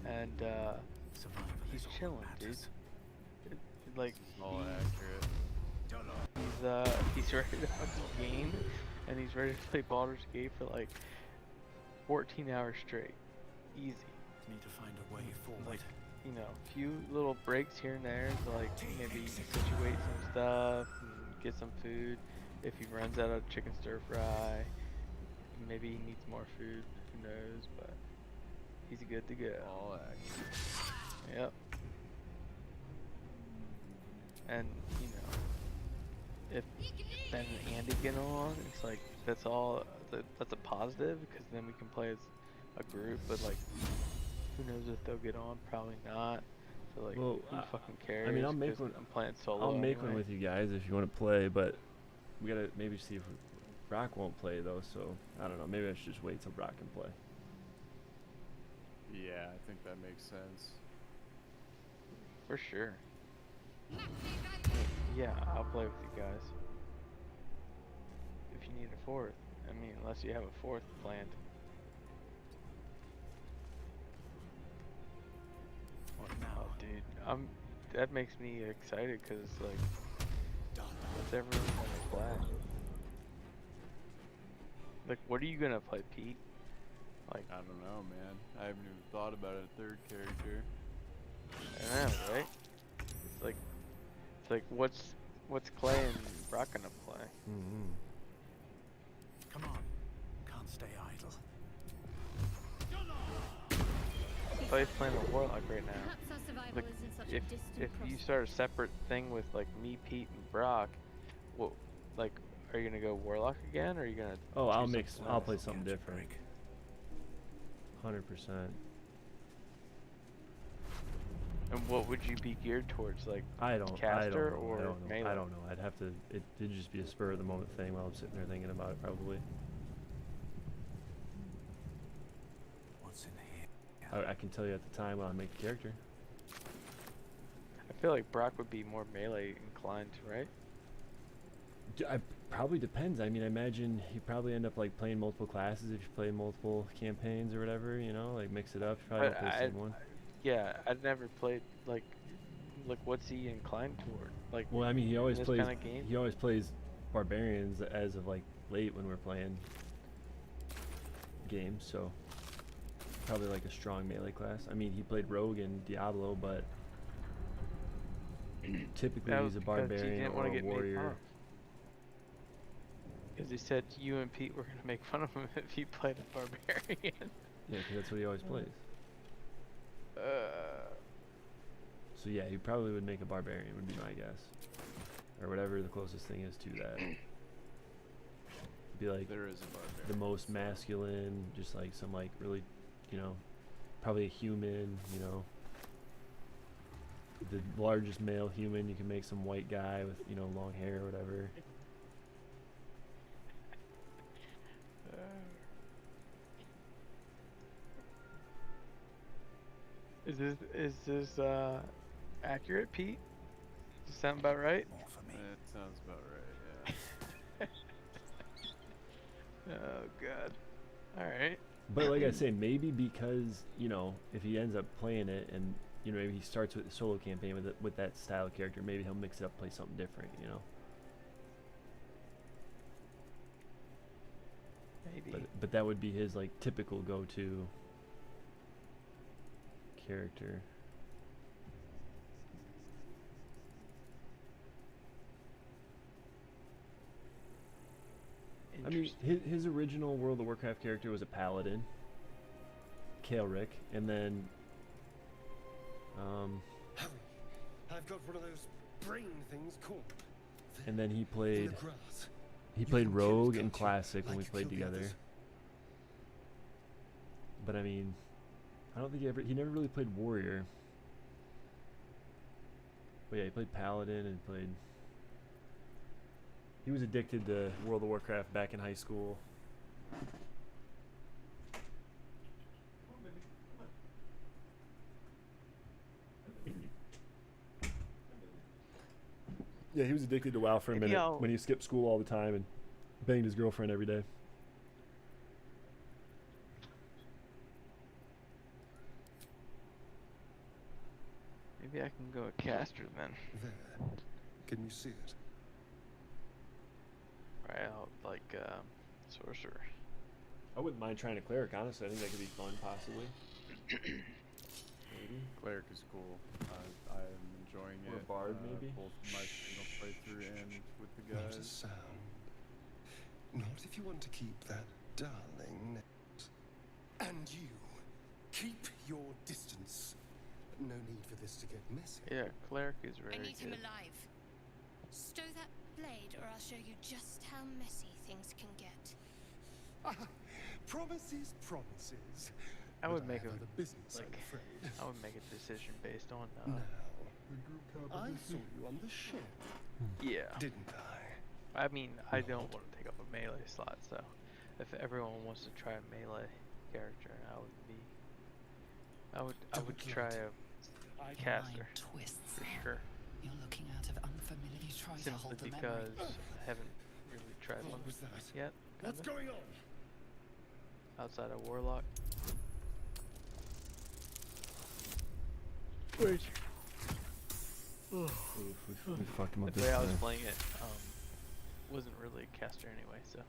Speaker 13: and he's chilling, dude. Like
Speaker 12: All accurate.
Speaker 13: he's ready to fucking game, and he's ready to play Baldur's Gate for like 14 hours straight, easy.
Speaker 11: Need to find a way forward.
Speaker 13: Like, you know, few little breaks here and there to like maybe situate some stuff and get some food. If he runs out of chicken stir fry, maybe he needs more food. Who knows? But he's good to go.
Speaker 12: All accurate.
Speaker 13: Yep. And you know, if Ben and Andy get on, it's like that's a positive, because then we can play as a group. But like, who knows if they'll get on? Probably not. So like,
Speaker 1: Well,
Speaker 13: who fucking cares?
Speaker 1: I mean, I'll make
Speaker 13: 'cause
Speaker 1: one.
Speaker 13: I'm playing solo.
Speaker 1: I'll make
Speaker 13: anyway.
Speaker 1: one with you guys if you want to play, but we gotta maybe see if Brock won't play though. So I don't know. Maybe I should just wait till Brock can play.
Speaker 12: Yeah, I think that makes sense.
Speaker 13: For sure. Yeah, I'll play with you guys. If you need a fourth. I mean, unless you have a fourth planned.
Speaker 11: What now?
Speaker 13: Oh, dude, that makes me excited, because like, what's everyone gonna play? Like, what are you gonna play, Pete? Like,
Speaker 12: I don't know, man. I haven't even thought about a third character.
Speaker 13: I know, right? It's like what's Clay and Brock gonna play?
Speaker 1: Mm-hmm.
Speaker 11: Come on. Can't stay idle.
Speaker 13: Clay's playing a Warlock right now.
Speaker 7: Perhaps our survival
Speaker 13: Like,
Speaker 7: isn't such a
Speaker 13: if
Speaker 7: distant
Speaker 13: you start a separate thing with like me, Pete, and Brock, what, like, are you gonna go Warlock again, or are you gonna?
Speaker 1: Oh,
Speaker 13: do
Speaker 1: I'll
Speaker 13: something
Speaker 1: mix. I'll
Speaker 13: else?
Speaker 1: play something different. 100%.
Speaker 13: And what would you be geared towards, like
Speaker 1: I don't
Speaker 13: caster
Speaker 1: know.
Speaker 13: or
Speaker 1: I don't know.
Speaker 13: melee?
Speaker 1: I don't know. I'd have to. It'd just be a spur of the moment thing while I'm sitting there thinking about it, probably.
Speaker 11: What's in here?
Speaker 1: I can tell you at the time when I make a character.
Speaker 13: I feel like Brock would be more melee inclined, right?
Speaker 1: I probably depends. I mean, I imagine you probably end up like playing multiple classes if you play multiple campaigns or whatever. You know, like mix it up. You probably don't play the same one.
Speaker 13: Yeah, I've never played like what's he inclined toward? Like,
Speaker 1: Well, I mean, he always
Speaker 13: this
Speaker 1: plays.
Speaker 13: kind of game?
Speaker 1: He always plays barbarians as of like late when we're playing games. So probably like a strong melee class. I mean, he played rogue in Diablo, but typically
Speaker 13: That
Speaker 1: he's
Speaker 13: was
Speaker 1: a
Speaker 13: because he
Speaker 1: barbarian
Speaker 13: didn't
Speaker 1: or
Speaker 13: want to
Speaker 1: a
Speaker 13: get made fun
Speaker 1: warrior.
Speaker 13: of. Because he said you and Pete were going to make fun of him if he played a barbarian.
Speaker 1: Yeah, because that's what he always plays. So yeah, he probably would make a barbarian, would be my guess. Or whatever the closest thing is to that. Be like
Speaker 12: There is a barbarian.
Speaker 1: the most masculine, just like some like really, you know, probably a human, you know. The largest male human, you can make some white guy with, you know, long hair or whatever.
Speaker 13: Is this accurate, Pete? Does that sound about right?
Speaker 12: That sounds about right, yeah.
Speaker 13: Oh god. Alright.
Speaker 1: But like I say, maybe because, you know, if he ends up playing it and, you know, maybe he starts with the solo campaign with that style of character, maybe he'll mix it up, play something different, you know.
Speaker 13: Maybe.
Speaker 1: But that would be his like typical go-to character. I mean, his original World of Warcraft character was a paladin, Kael'Ric, and then
Speaker 5: Harry, I've got one of those brain things called.
Speaker 1: and then he
Speaker 5: In
Speaker 1: played
Speaker 5: the grass.
Speaker 1: Rogue in Classic when we played together. But I mean, I don't think he never really played Warrior. But yeah, he played Paladin and he was addicted to World of Warcraft back in high school. Yeah, he was addicted to WoW for a minute when he skipped school all the time and banged his girlfriend every day.
Speaker 13: Maybe I can go a caster then.
Speaker 5: There. Can you see it?
Speaker 13: Right out like sorcerer.
Speaker 1: I wouldn't mind trying a cleric, honestly. I think that could be fun, possibly. Maybe.
Speaker 12: Cleric is cool. I'm enjoying
Speaker 1: Or
Speaker 12: it.
Speaker 1: bard, maybe?
Speaker 12: Both my single playthrough and with the guys.
Speaker 5: Not a sound. Not if you want to keep that darling. And you, keep your distance. No need for this to get messy.
Speaker 13: Yeah, cleric is very
Speaker 15: I need him
Speaker 13: good.
Speaker 15: alive. Stow that blade, or I'll show you just how messy things can get.
Speaker 5: Promises, promises.
Speaker 13: I would
Speaker 5: But
Speaker 13: make
Speaker 5: have
Speaker 13: a
Speaker 5: other business,
Speaker 13: like
Speaker 5: I'm afraid.
Speaker 13: I would make a decision based on
Speaker 5: Now, I saw you on the ship.
Speaker 13: yeah.
Speaker 5: Didn't I?
Speaker 13: I mean, I don't want to take up a melee slot, so if everyone wants to try a melee character, I would try a caster
Speaker 14: twists.
Speaker 13: for sure.
Speaker 14: You're looking out of unfamiliar. You try to hold
Speaker 13: Simply
Speaker 14: the
Speaker 13: because
Speaker 14: memory.
Speaker 13: I haven't really tried
Speaker 5: What
Speaker 13: one
Speaker 5: was that?
Speaker 13: yet.
Speaker 5: What's
Speaker 13: kinda.
Speaker 5: going on?
Speaker 13: Outside of Warlock. Wait.
Speaker 1: We fucked him up
Speaker 13: The
Speaker 1: this
Speaker 13: way I was
Speaker 1: time.
Speaker 13: playing it wasn't really a caster anyway, so.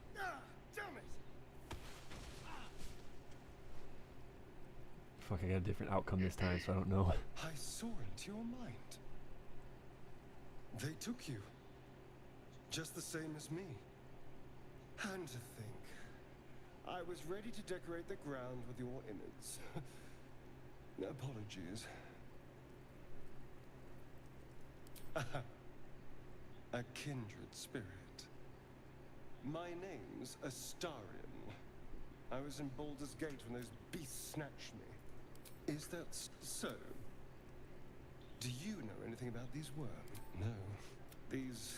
Speaker 5: Damn it!
Speaker 1: Fuck, I got a different outcome this time, so I don't know.
Speaker 5: I saw into your mind. They took you. Just the same as me. And to think, I was ready to decorate the ground with your innards. Apologies. A kindred spirit. My name's Astarion. I was in Baldur's Gate when those beasts snatched me. Is that so? Do you know anything about these worms? No. These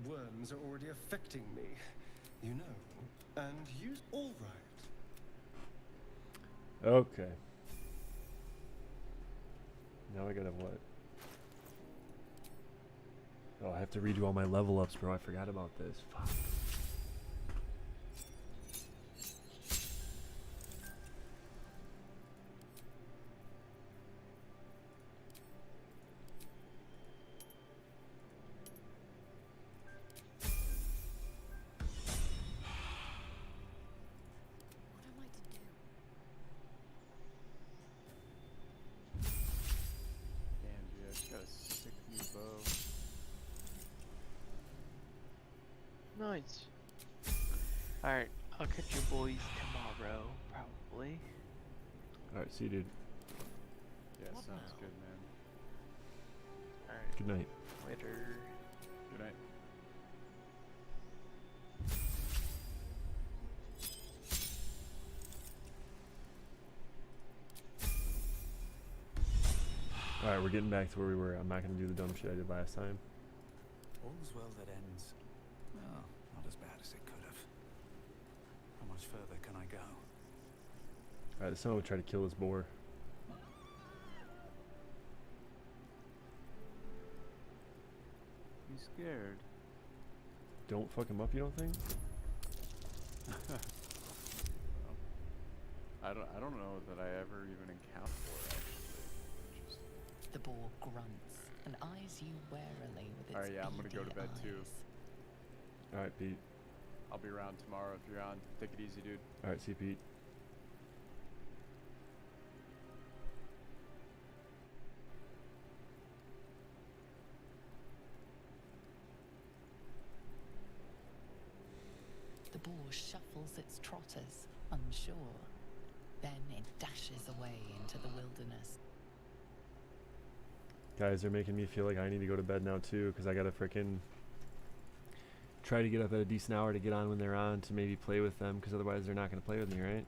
Speaker 5: worms are already affecting me. You know. And you all right.
Speaker 1: Okay. Now I gotta what? Oh, I have to redo all my level ups, bro. I forgot about this. Fuck.
Speaker 12: Damn, dude, I just got a sick new bow.
Speaker 13: Nice. Alright, I'll catch you boys tomorrow, probably.
Speaker 1: Alright, see you, dude.
Speaker 12: Yeah, sounds good, man.
Speaker 13: Alright.
Speaker 1: Good night.
Speaker 13: Later.
Speaker 12: Good night.
Speaker 1: Alright, we're getting back to where we were. I'm not going to do the dumb shit I did last time.
Speaker 11: All's well that ends. Well, not as bad as it could have. How much further can I go?
Speaker 1: Alright, someone would try to kill this boar.
Speaker 12: You scared?
Speaker 1: Don't fuck him up, you don't think?
Speaker 12: I don't know that I ever even encountered for actually.
Speaker 14: The boar grunts and eyes you warily with its
Speaker 12: Alright, yeah, I'm gonna go to bed too.
Speaker 1: Alright, Pete.
Speaker 12: I'll be around tomorrow if you're on. Take it easy, dude.
Speaker 1: Alright, see you, Pete.
Speaker 14: The boar shuffles its trotters, unsure. Then it dashes away into the wilderness.
Speaker 1: Guys, they're making me feel like I need to go to bed now too, because I gotta frickin' try to get up at a decent hour to get on when they're on to maybe play with them, because otherwise they're not gonna play with me, right?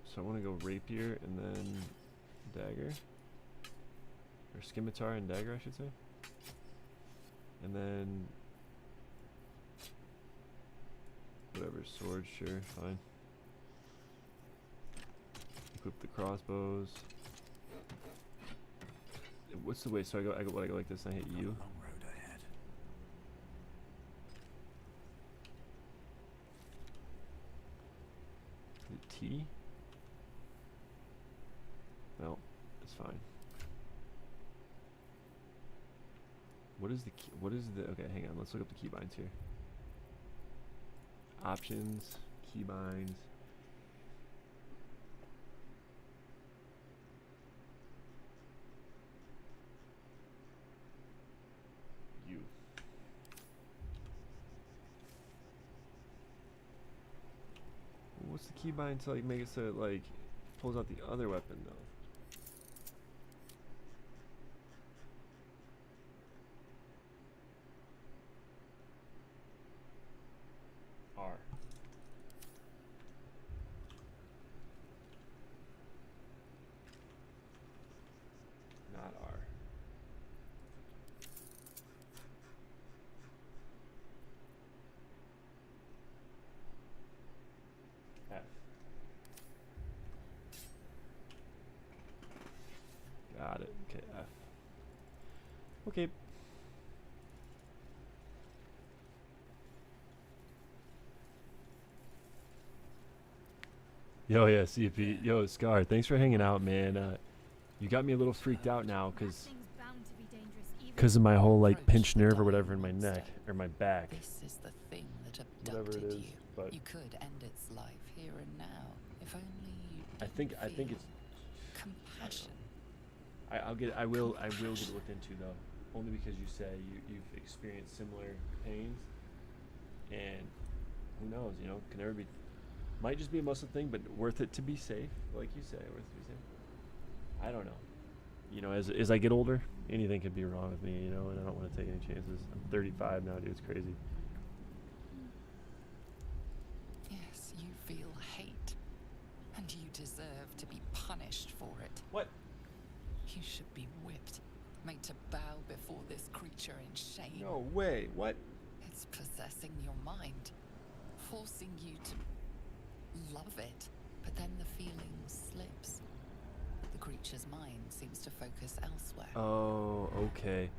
Speaker 1: So I want to go rapier and then dagger. Or scimitar and dagger, I should say. And then whatever, sword, sure, fine. Equip the crossbows. What's the way? So I go like this and I hit you.
Speaker 11: Long road ahead.
Speaker 1: Is it T? No, it's fine. What is the key? What is the? Okay, hang on. Let's look up the keybinds here. Options, keybinds. U. What's the keybind to like make it so it like pulls out the other weapon though? R. Not R. F. Got it. Okay, F. Okay. Yo, yeah, see you, Pete. Yo, Scar, thanks for hanging out, man. You got me a little freaked out now, because of my whole, like, pinched nerve or whatever in my neck, or my back.
Speaker 14: This is the thing that
Speaker 1: Whatever it
Speaker 14: abducted
Speaker 1: is,
Speaker 14: you.
Speaker 1: but
Speaker 14: You could end its life here and now, if only you
Speaker 1: I think it's
Speaker 14: compassion.
Speaker 1: I will get looked into though, only because you say you've experienced similar pains, and who knows, you know, can never be. Might just be a muscle thing, but worth it to be safe, like you say, worth it to be safe. I don't know. You know, as I get older, anything could be wrong with me, you know, and I don't want to take any chances. I'm 35 now, dude. It's crazy.
Speaker 14: Yes, you feel hate, and you deserve to be punished for it.
Speaker 1: What?
Speaker 14: You should be whipped, made to bow before this creature in shame.
Speaker 1: No way. What?
Speaker 14: It's possessing your mind, forcing you to love it, but then the feeling slips. The creature's mind seems to focus elsewhere.
Speaker 1: Oh, okay.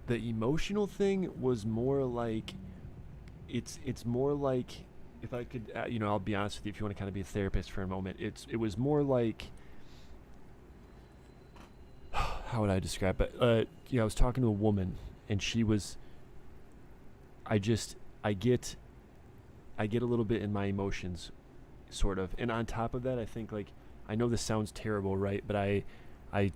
Speaker 1: The emotional thing was more like, it's more like, if I could, you know, I'll be honest with you, if you want to kind of be a therapist for a moment, it was more like, how would I describe it? You know, I was talking to a woman, and she was, I get I get a little bit in my emotions, sort of. And on top of that, I think, like, I know this sounds terrible, right? But I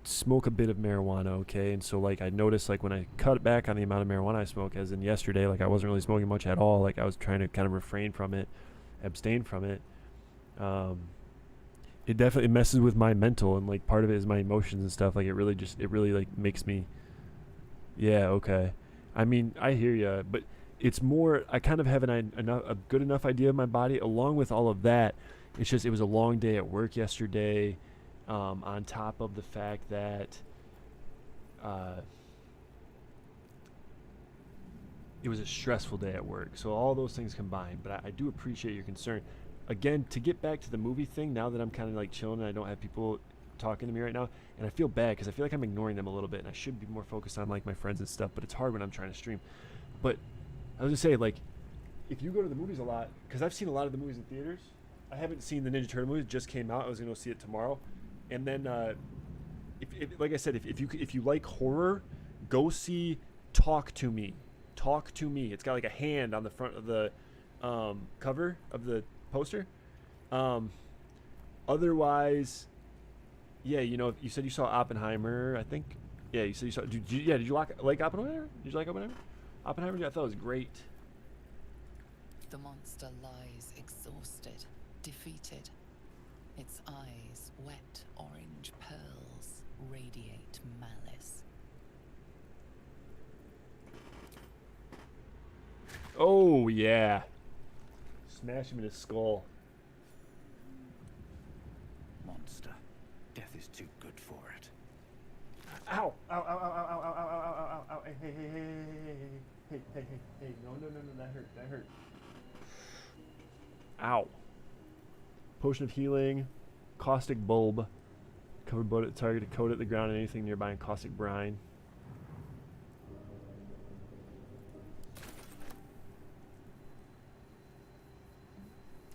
Speaker 1: smoke a bit of marijuana, okay? And so, like, I noticed, like, when I cut back on the amount of marijuana I smoke, as in yesterday, like, I wasn't really smoking much at all. Like, I was trying to kind of refrain from it, abstain from it. It definitely messes with my mental, and, like, part of it is my emotions and stuff. Like, it really, like, makes me, yeah, okay. I mean, I hear ya, but it's more, I kind of have a good enough idea of my body. Along with all of that, it's just, it was a long day at work yesterday, on top of the fact that it was a stressful day at work. So all those things combined, but I do appreciate your concern. Again, to get back to the movie thing, now that I'm kind of like chilling and I don't have people talking to me right now, and I feel bad because I feel like I'm ignoring them a little bit, and I should be more focused on like my friends and stuff, but it's hard when I'm trying to stream. But I was gonna say, like, if you go to the movies a lot, because I've seen a lot of the movies in theaters. I haven't seen the Ninja Turtle movie; it just came out. I was gonna go see it tomorrow, and then if like I said, if you like horror, go see Talk to Me. Talk to Me. It's got like a hand on the front of the cover of the poster. Otherwise, yeah, you know, you said you saw Oppenheimer, I think. Yeah, you said you saw. Did you like Oppenheimer? Did you like Oppenheimer? Oppenheimer, I thought it was great.
Speaker 14: The monster lies exhausted, defeated. Its eyes, wet orange pearls, radiate malice.
Speaker 1: Oh, yeah. Smash him in his skull.
Speaker 11: Monster. Death is too good for it.
Speaker 1: Ow! Ow! Ow! Ow! Ow! Ow! Ow! Ow! Ow! Ow! Hey! Hey! Hey! Hey! Hey! Hey! Hey! Hey! No! No! No! No! That hurt! That hurt! Ow! Potion of healing, caustic bulb, cover bullet target to coat at the ground and anything nearby in caustic brine.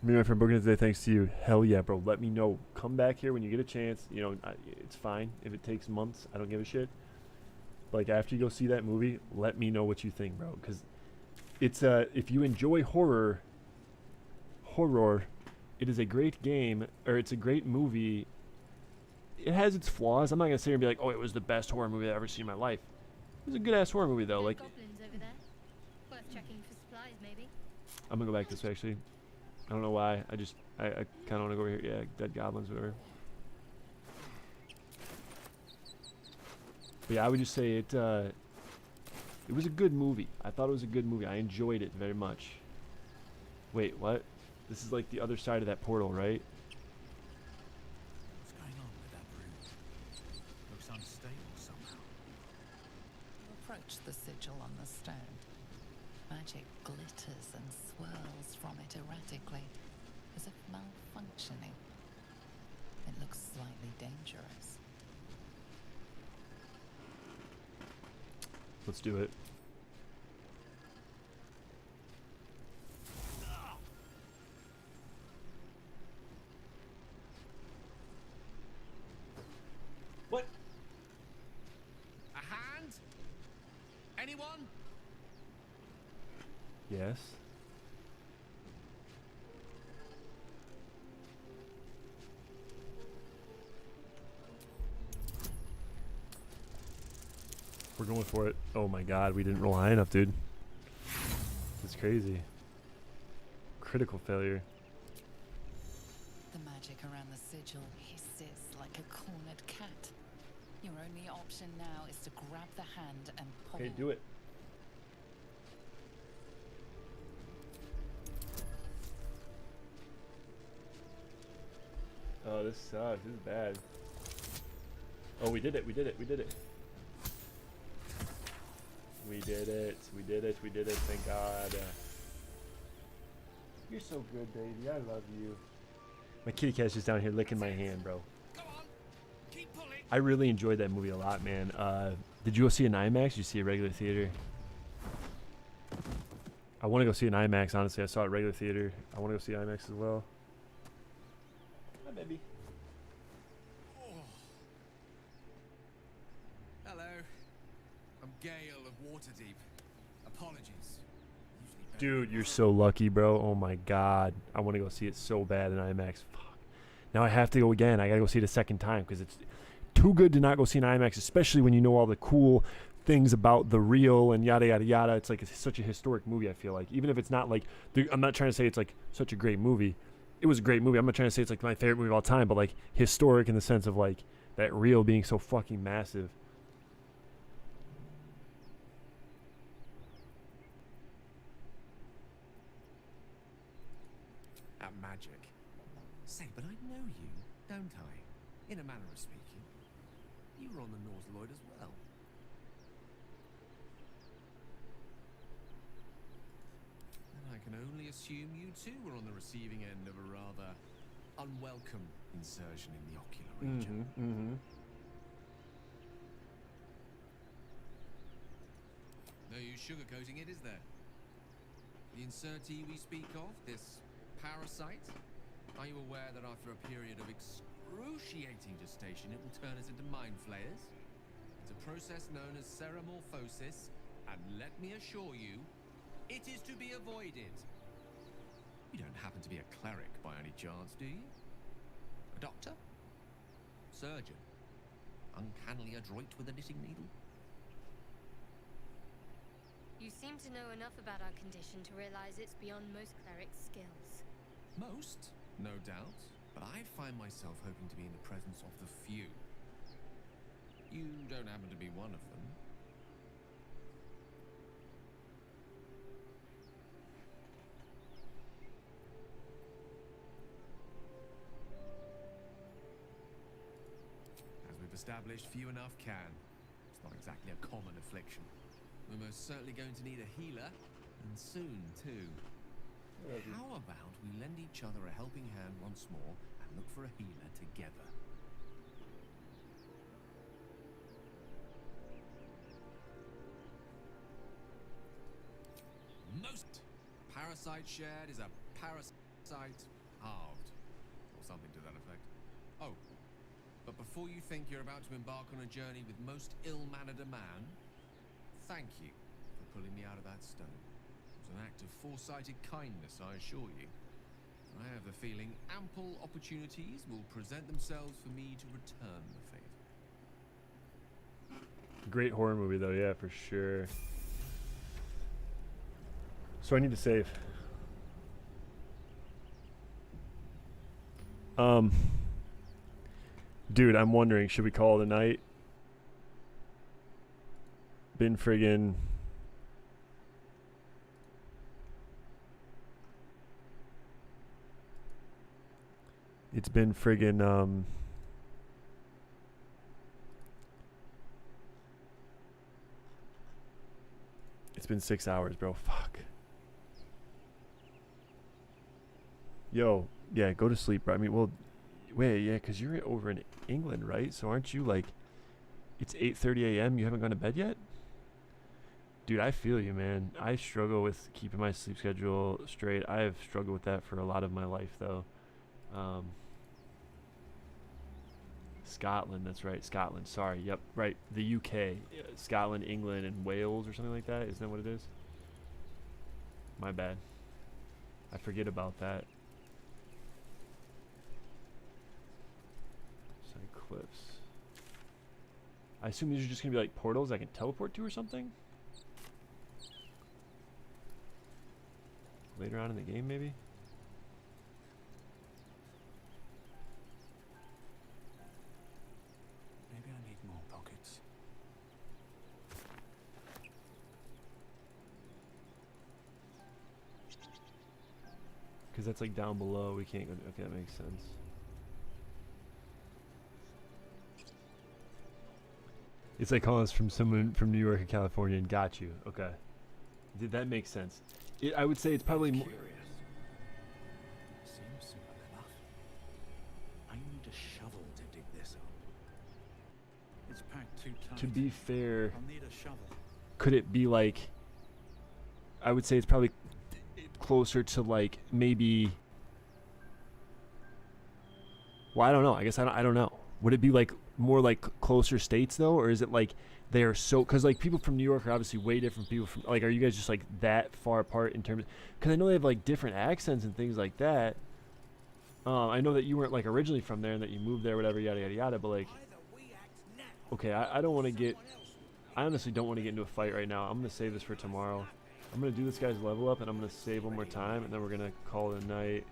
Speaker 1: Me and my friend booking it today, thanks to you. Hell yeah, bro. Let me know. Come back here when you get a chance. You know, it's fine if it takes months. I don't give a shit. Like, after you go see that movie, let me know what you think, bro. Because it's if you enjoy horror, it is a great game, or it's a great movie. It has its flaws. I'm not gonna sit here and be like, oh, it was the best horror movie I've ever seen in my life. It was a good ass horror movie though. Like,
Speaker 7: Goblins over there. Worth checking for supplies, maybe.
Speaker 1: I'm gonna go back this way actually. I don't know why. I kind of want to go over here. Yeah, dead goblins, whatever. But yeah, I would just say it was a good movie. I thought it was a good movie. I enjoyed it very much. Wait, what? This is like the other side of that portal, right?
Speaker 11: What's going on with that room? Looks unstable somehow.
Speaker 14: Approach the sigil on the stone. Magic glitters and swirls from it erratically, as if malfunctioning. It looks slightly dangerous.
Speaker 1: Let's do it.
Speaker 6: What? A hand? Anyone?
Speaker 1: Yes. We're going for it. Oh my god, we didn't roll high enough, dude. It's crazy. Critical failure.
Speaker 14: The magic around the sigil hisses like a cornered cat. Your only option now is to grab the hand and pull.
Speaker 1: Okay, do it. Oh, this sucks. This is bad. Oh, we did it. We did it. We did it. We did it. We did it. We did it. Thank God. You're so good, baby. I love you. My kitty cat's just down here licking my hand, bro. I really enjoyed that movie a lot, man. Did you go see an IMAX? Did you see a regular theater? I want to go see an IMAX, honestly. I saw it at regular theater. I want to go see IMAX as well. Hi, baby.
Speaker 6: Hello. I'm Gale of Waterdeep. Apologies. Usually
Speaker 1: Dude, you're so lucky, bro. Oh my god. I want to go see it so bad in IMAX. Fuck. Now I have to go again. I got to go see it a second time because it's too good to not go see in IMAX, especially when you know all the cool things about the real and yada yada yada. It's like it's such a historic movie, I feel like. Even if it's not like I'm not trying to say it's like such a great movie. It was a great movie. I'm not trying to say it's like my favorite movie of all time, but like historic in the sense of like that reel being so fucking massive.
Speaker 6: At magic. Say, but I know you, don't I? In a manner of speaking. You were on the North Lloyd as well. And I can only assume you too were on the receiving end of a rather unwelcome insertion in the ocular region. No use sugarcoating it, is there? The insertee we speak of, this parasite, are you aware that after a period of excruciating gestation, it will turn us into mind flayers? It's a process known as ceramorphosis, and let me assure you, it is to be avoided. You don't happen to be a cleric by any chance, do you? A doctor? Surgeon? Uncannily adroit with a knitting needle?
Speaker 19: You seem to know enough about our condition to realize it's beyond most clerics' skills.
Speaker 6: Most, no doubt, but I find myself hoping to be in the presence of the few. You don't happen to be one of them. As we've established, few enough can. It's not exactly a common affliction. We're most certainly going to need a healer, and soon, too. How about we lend each other a helping hand once more and look for a healer together? Most parasite shared is a parasite halved, or something to that effect. Oh, but before you think you're about to embark on a journey with most ill-mannered a man, thank you for pulling me out of that stone. It was an act of foresighted kindness, I assure you. I have the feeling ample opportunities will present themselves for me to return the favor.
Speaker 1: Great horror movie, though, yeah, for sure. So I need to save. Dude, I'm wondering, should we call it a night? Been friggin'... It's been friggin', it's been 6 hours, bro. Fuck. Yo, yeah, go to sleep, bro. I mean, well, wait, yeah, because you're over in England, right? So aren't you, like, it's 8:30 a.m., you haven't gone to bed yet? Dude, I feel you, man. I struggle with keeping my sleep schedule straight. I have struggled with that for a lot of my life, though. Scotland, that's right. Scotland, sorry. Yep, right. The UK. Scotland, England, and Wales or something like that. Isn't that what it is? My bad. I forget about that. Side cliffs. I assume these are just going to be like portals I can teleport to or something? Later on in the game, maybe?
Speaker 11: Maybe I need more pockets.
Speaker 1: Because that's like down below. We can't go. Okay, that makes sense. It's like calling us from someone from New York or California and got you. Okay. Did that make sense? I would say it's probably more.
Speaker 11: Seems simple enough. I need a shovel to dig this up. It's packed too tight.
Speaker 1: To be fair,
Speaker 11: I'll need a shovel.
Speaker 1: could it be like? I would say it's probably closer to like maybe. Well, I don't know. I guess I don't know. Would it be like more like closer states though, or is it like they are so? Because like people from New York are obviously way different from people from like. Are you guys just like that far apart in terms? Because I know they have like different accents and things like that. I know that you weren't like originally from there and that you moved there, whatever, yada yada yada. But like, okay, I don't want to get. I honestly don't want to get into a fight right now. I'm gonna save this for tomorrow. I'm gonna do this guy's level up, and I'm gonna save one more time, and then we're gonna call it a night.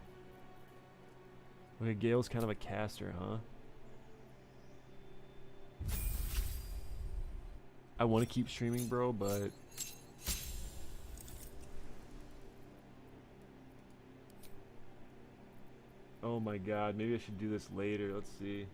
Speaker 1: Okay, Gale's kind of a caster, huh? I want to keep streaming, bro, but oh my god, maybe I should do this later. Let's see.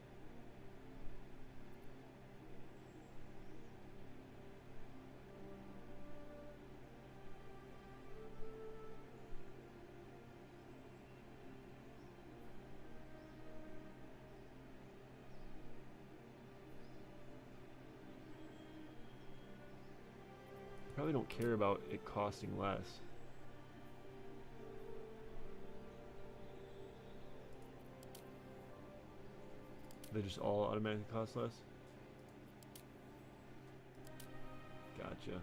Speaker 1: Probably don't care about it costing less. They just all automatically cost less? Gotcha.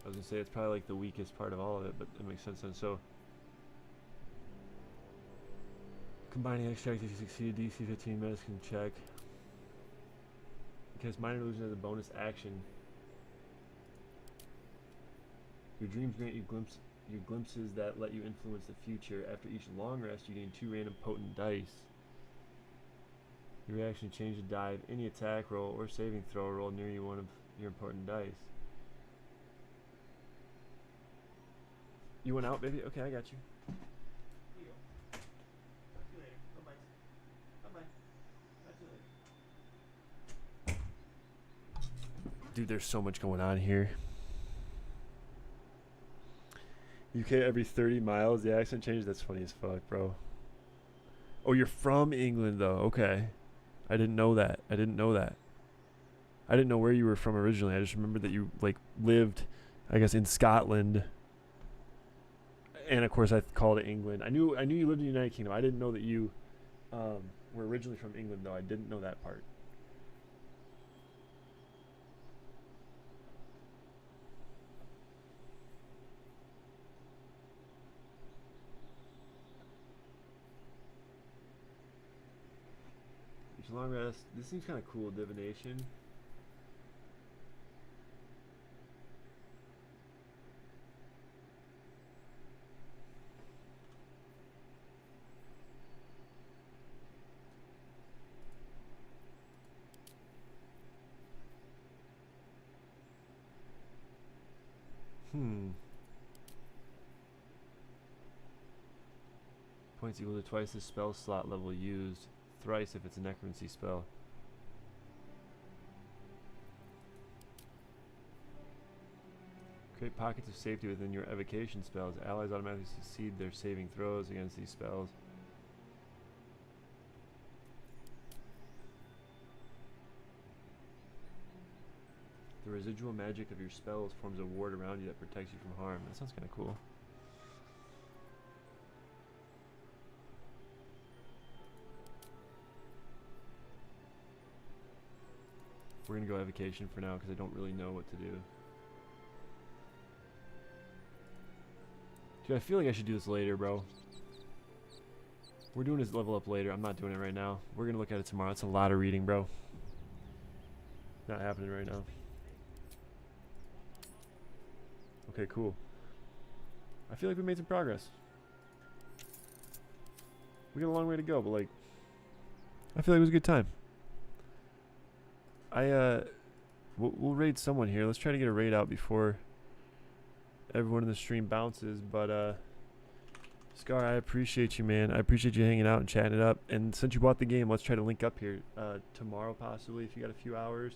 Speaker 1: I was gonna say it's probably like the weakest part of all of it, but it makes sense then. So combining extract if you succeed, DC 15 medicine check. Because minor illusion has a bonus action. Your dreams grant you glimpses that let you influence the future. After each long rest, you gain 2 random potent dice. Your reaction change to die of any attack roll or saving throw roll near you one of your important dice. You went out, baby? Okay, I got you. Dude, there's so much going on here. UK every 30 miles, the accent change? That's funny as fuck, bro. Oh, you're from England, though. Okay. I didn't know that. I didn't know that. I didn't know where you were from originally. I just remembered that you, like, lived, I guess, in Scotland. And, of course, I called it England. I knew you lived in the United Kingdom. I didn't know that you were originally from England, though. I didn't know that part. Long rest. This seems kind of cool. Divination. Points equal to twice the spell slot level used. Thrice if it's a necromancy spell. Create pockets of safety within your evocation spells. Allies automatically succeed their saving throws against these spells. The residual magic of your spells forms a ward around you that protects you from harm. That sounds kind of cool. We're gonna go evocation for now because I don't really know what to do. Dude, I feel like I should do this later, bro. We're doing this level up later. I'm not doing it right now. We're gonna look at it tomorrow. It's a lot of reading, bro. Not happening right now. Okay, cool. I feel like we made some progress. We got a long way to go, but like, I feel like it was a good time. We'll raid someone here. Let's try to get a raid out before everyone in the stream bounces. But Scar, I appreciate you, man. I appreciate you hanging out and chatting it up. And since you bought the game, let's try to link up here tomorrow, possibly, if you got a few hours.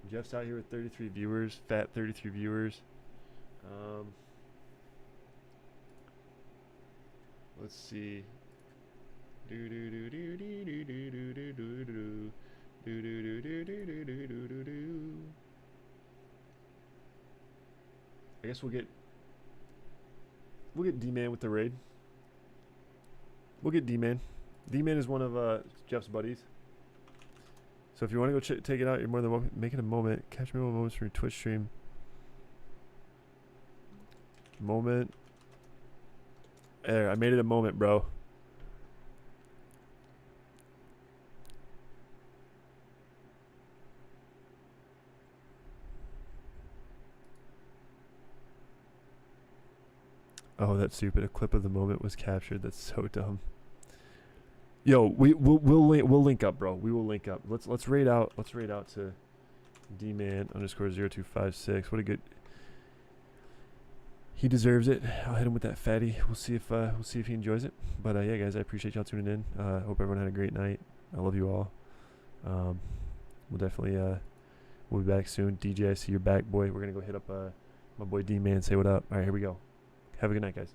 Speaker 1: Jeff's out here with 33 viewers, fat 33 viewers. Let's see. I guess we'll get D-Man with the raid. We'll get D-Man. D-Man is one of Jeff's buddies. So if you want to go take it out, you're more than welcome. Make it a moment. Catch me moments from your Twitch stream. Moment. There, I made it a moment, bro. Oh, that's stupid. A clip of the moment was captured. That's so dumb. Yo, we'll link up, bro. We will link up. Let's raid out. Let's raid out to dman_0256. What a good. He deserves it. I'll hit him with that fatty. We'll see if he enjoys it. But yeah, guys, I appreciate y'all tuning in. Hope everyone had a great night. I love you all. We'll definitely we'll be back soon. DJ, I see you're back, boy. We're gonna go hit up my boy D-Man. Say what up. All right, here we go. Have a good night, guys.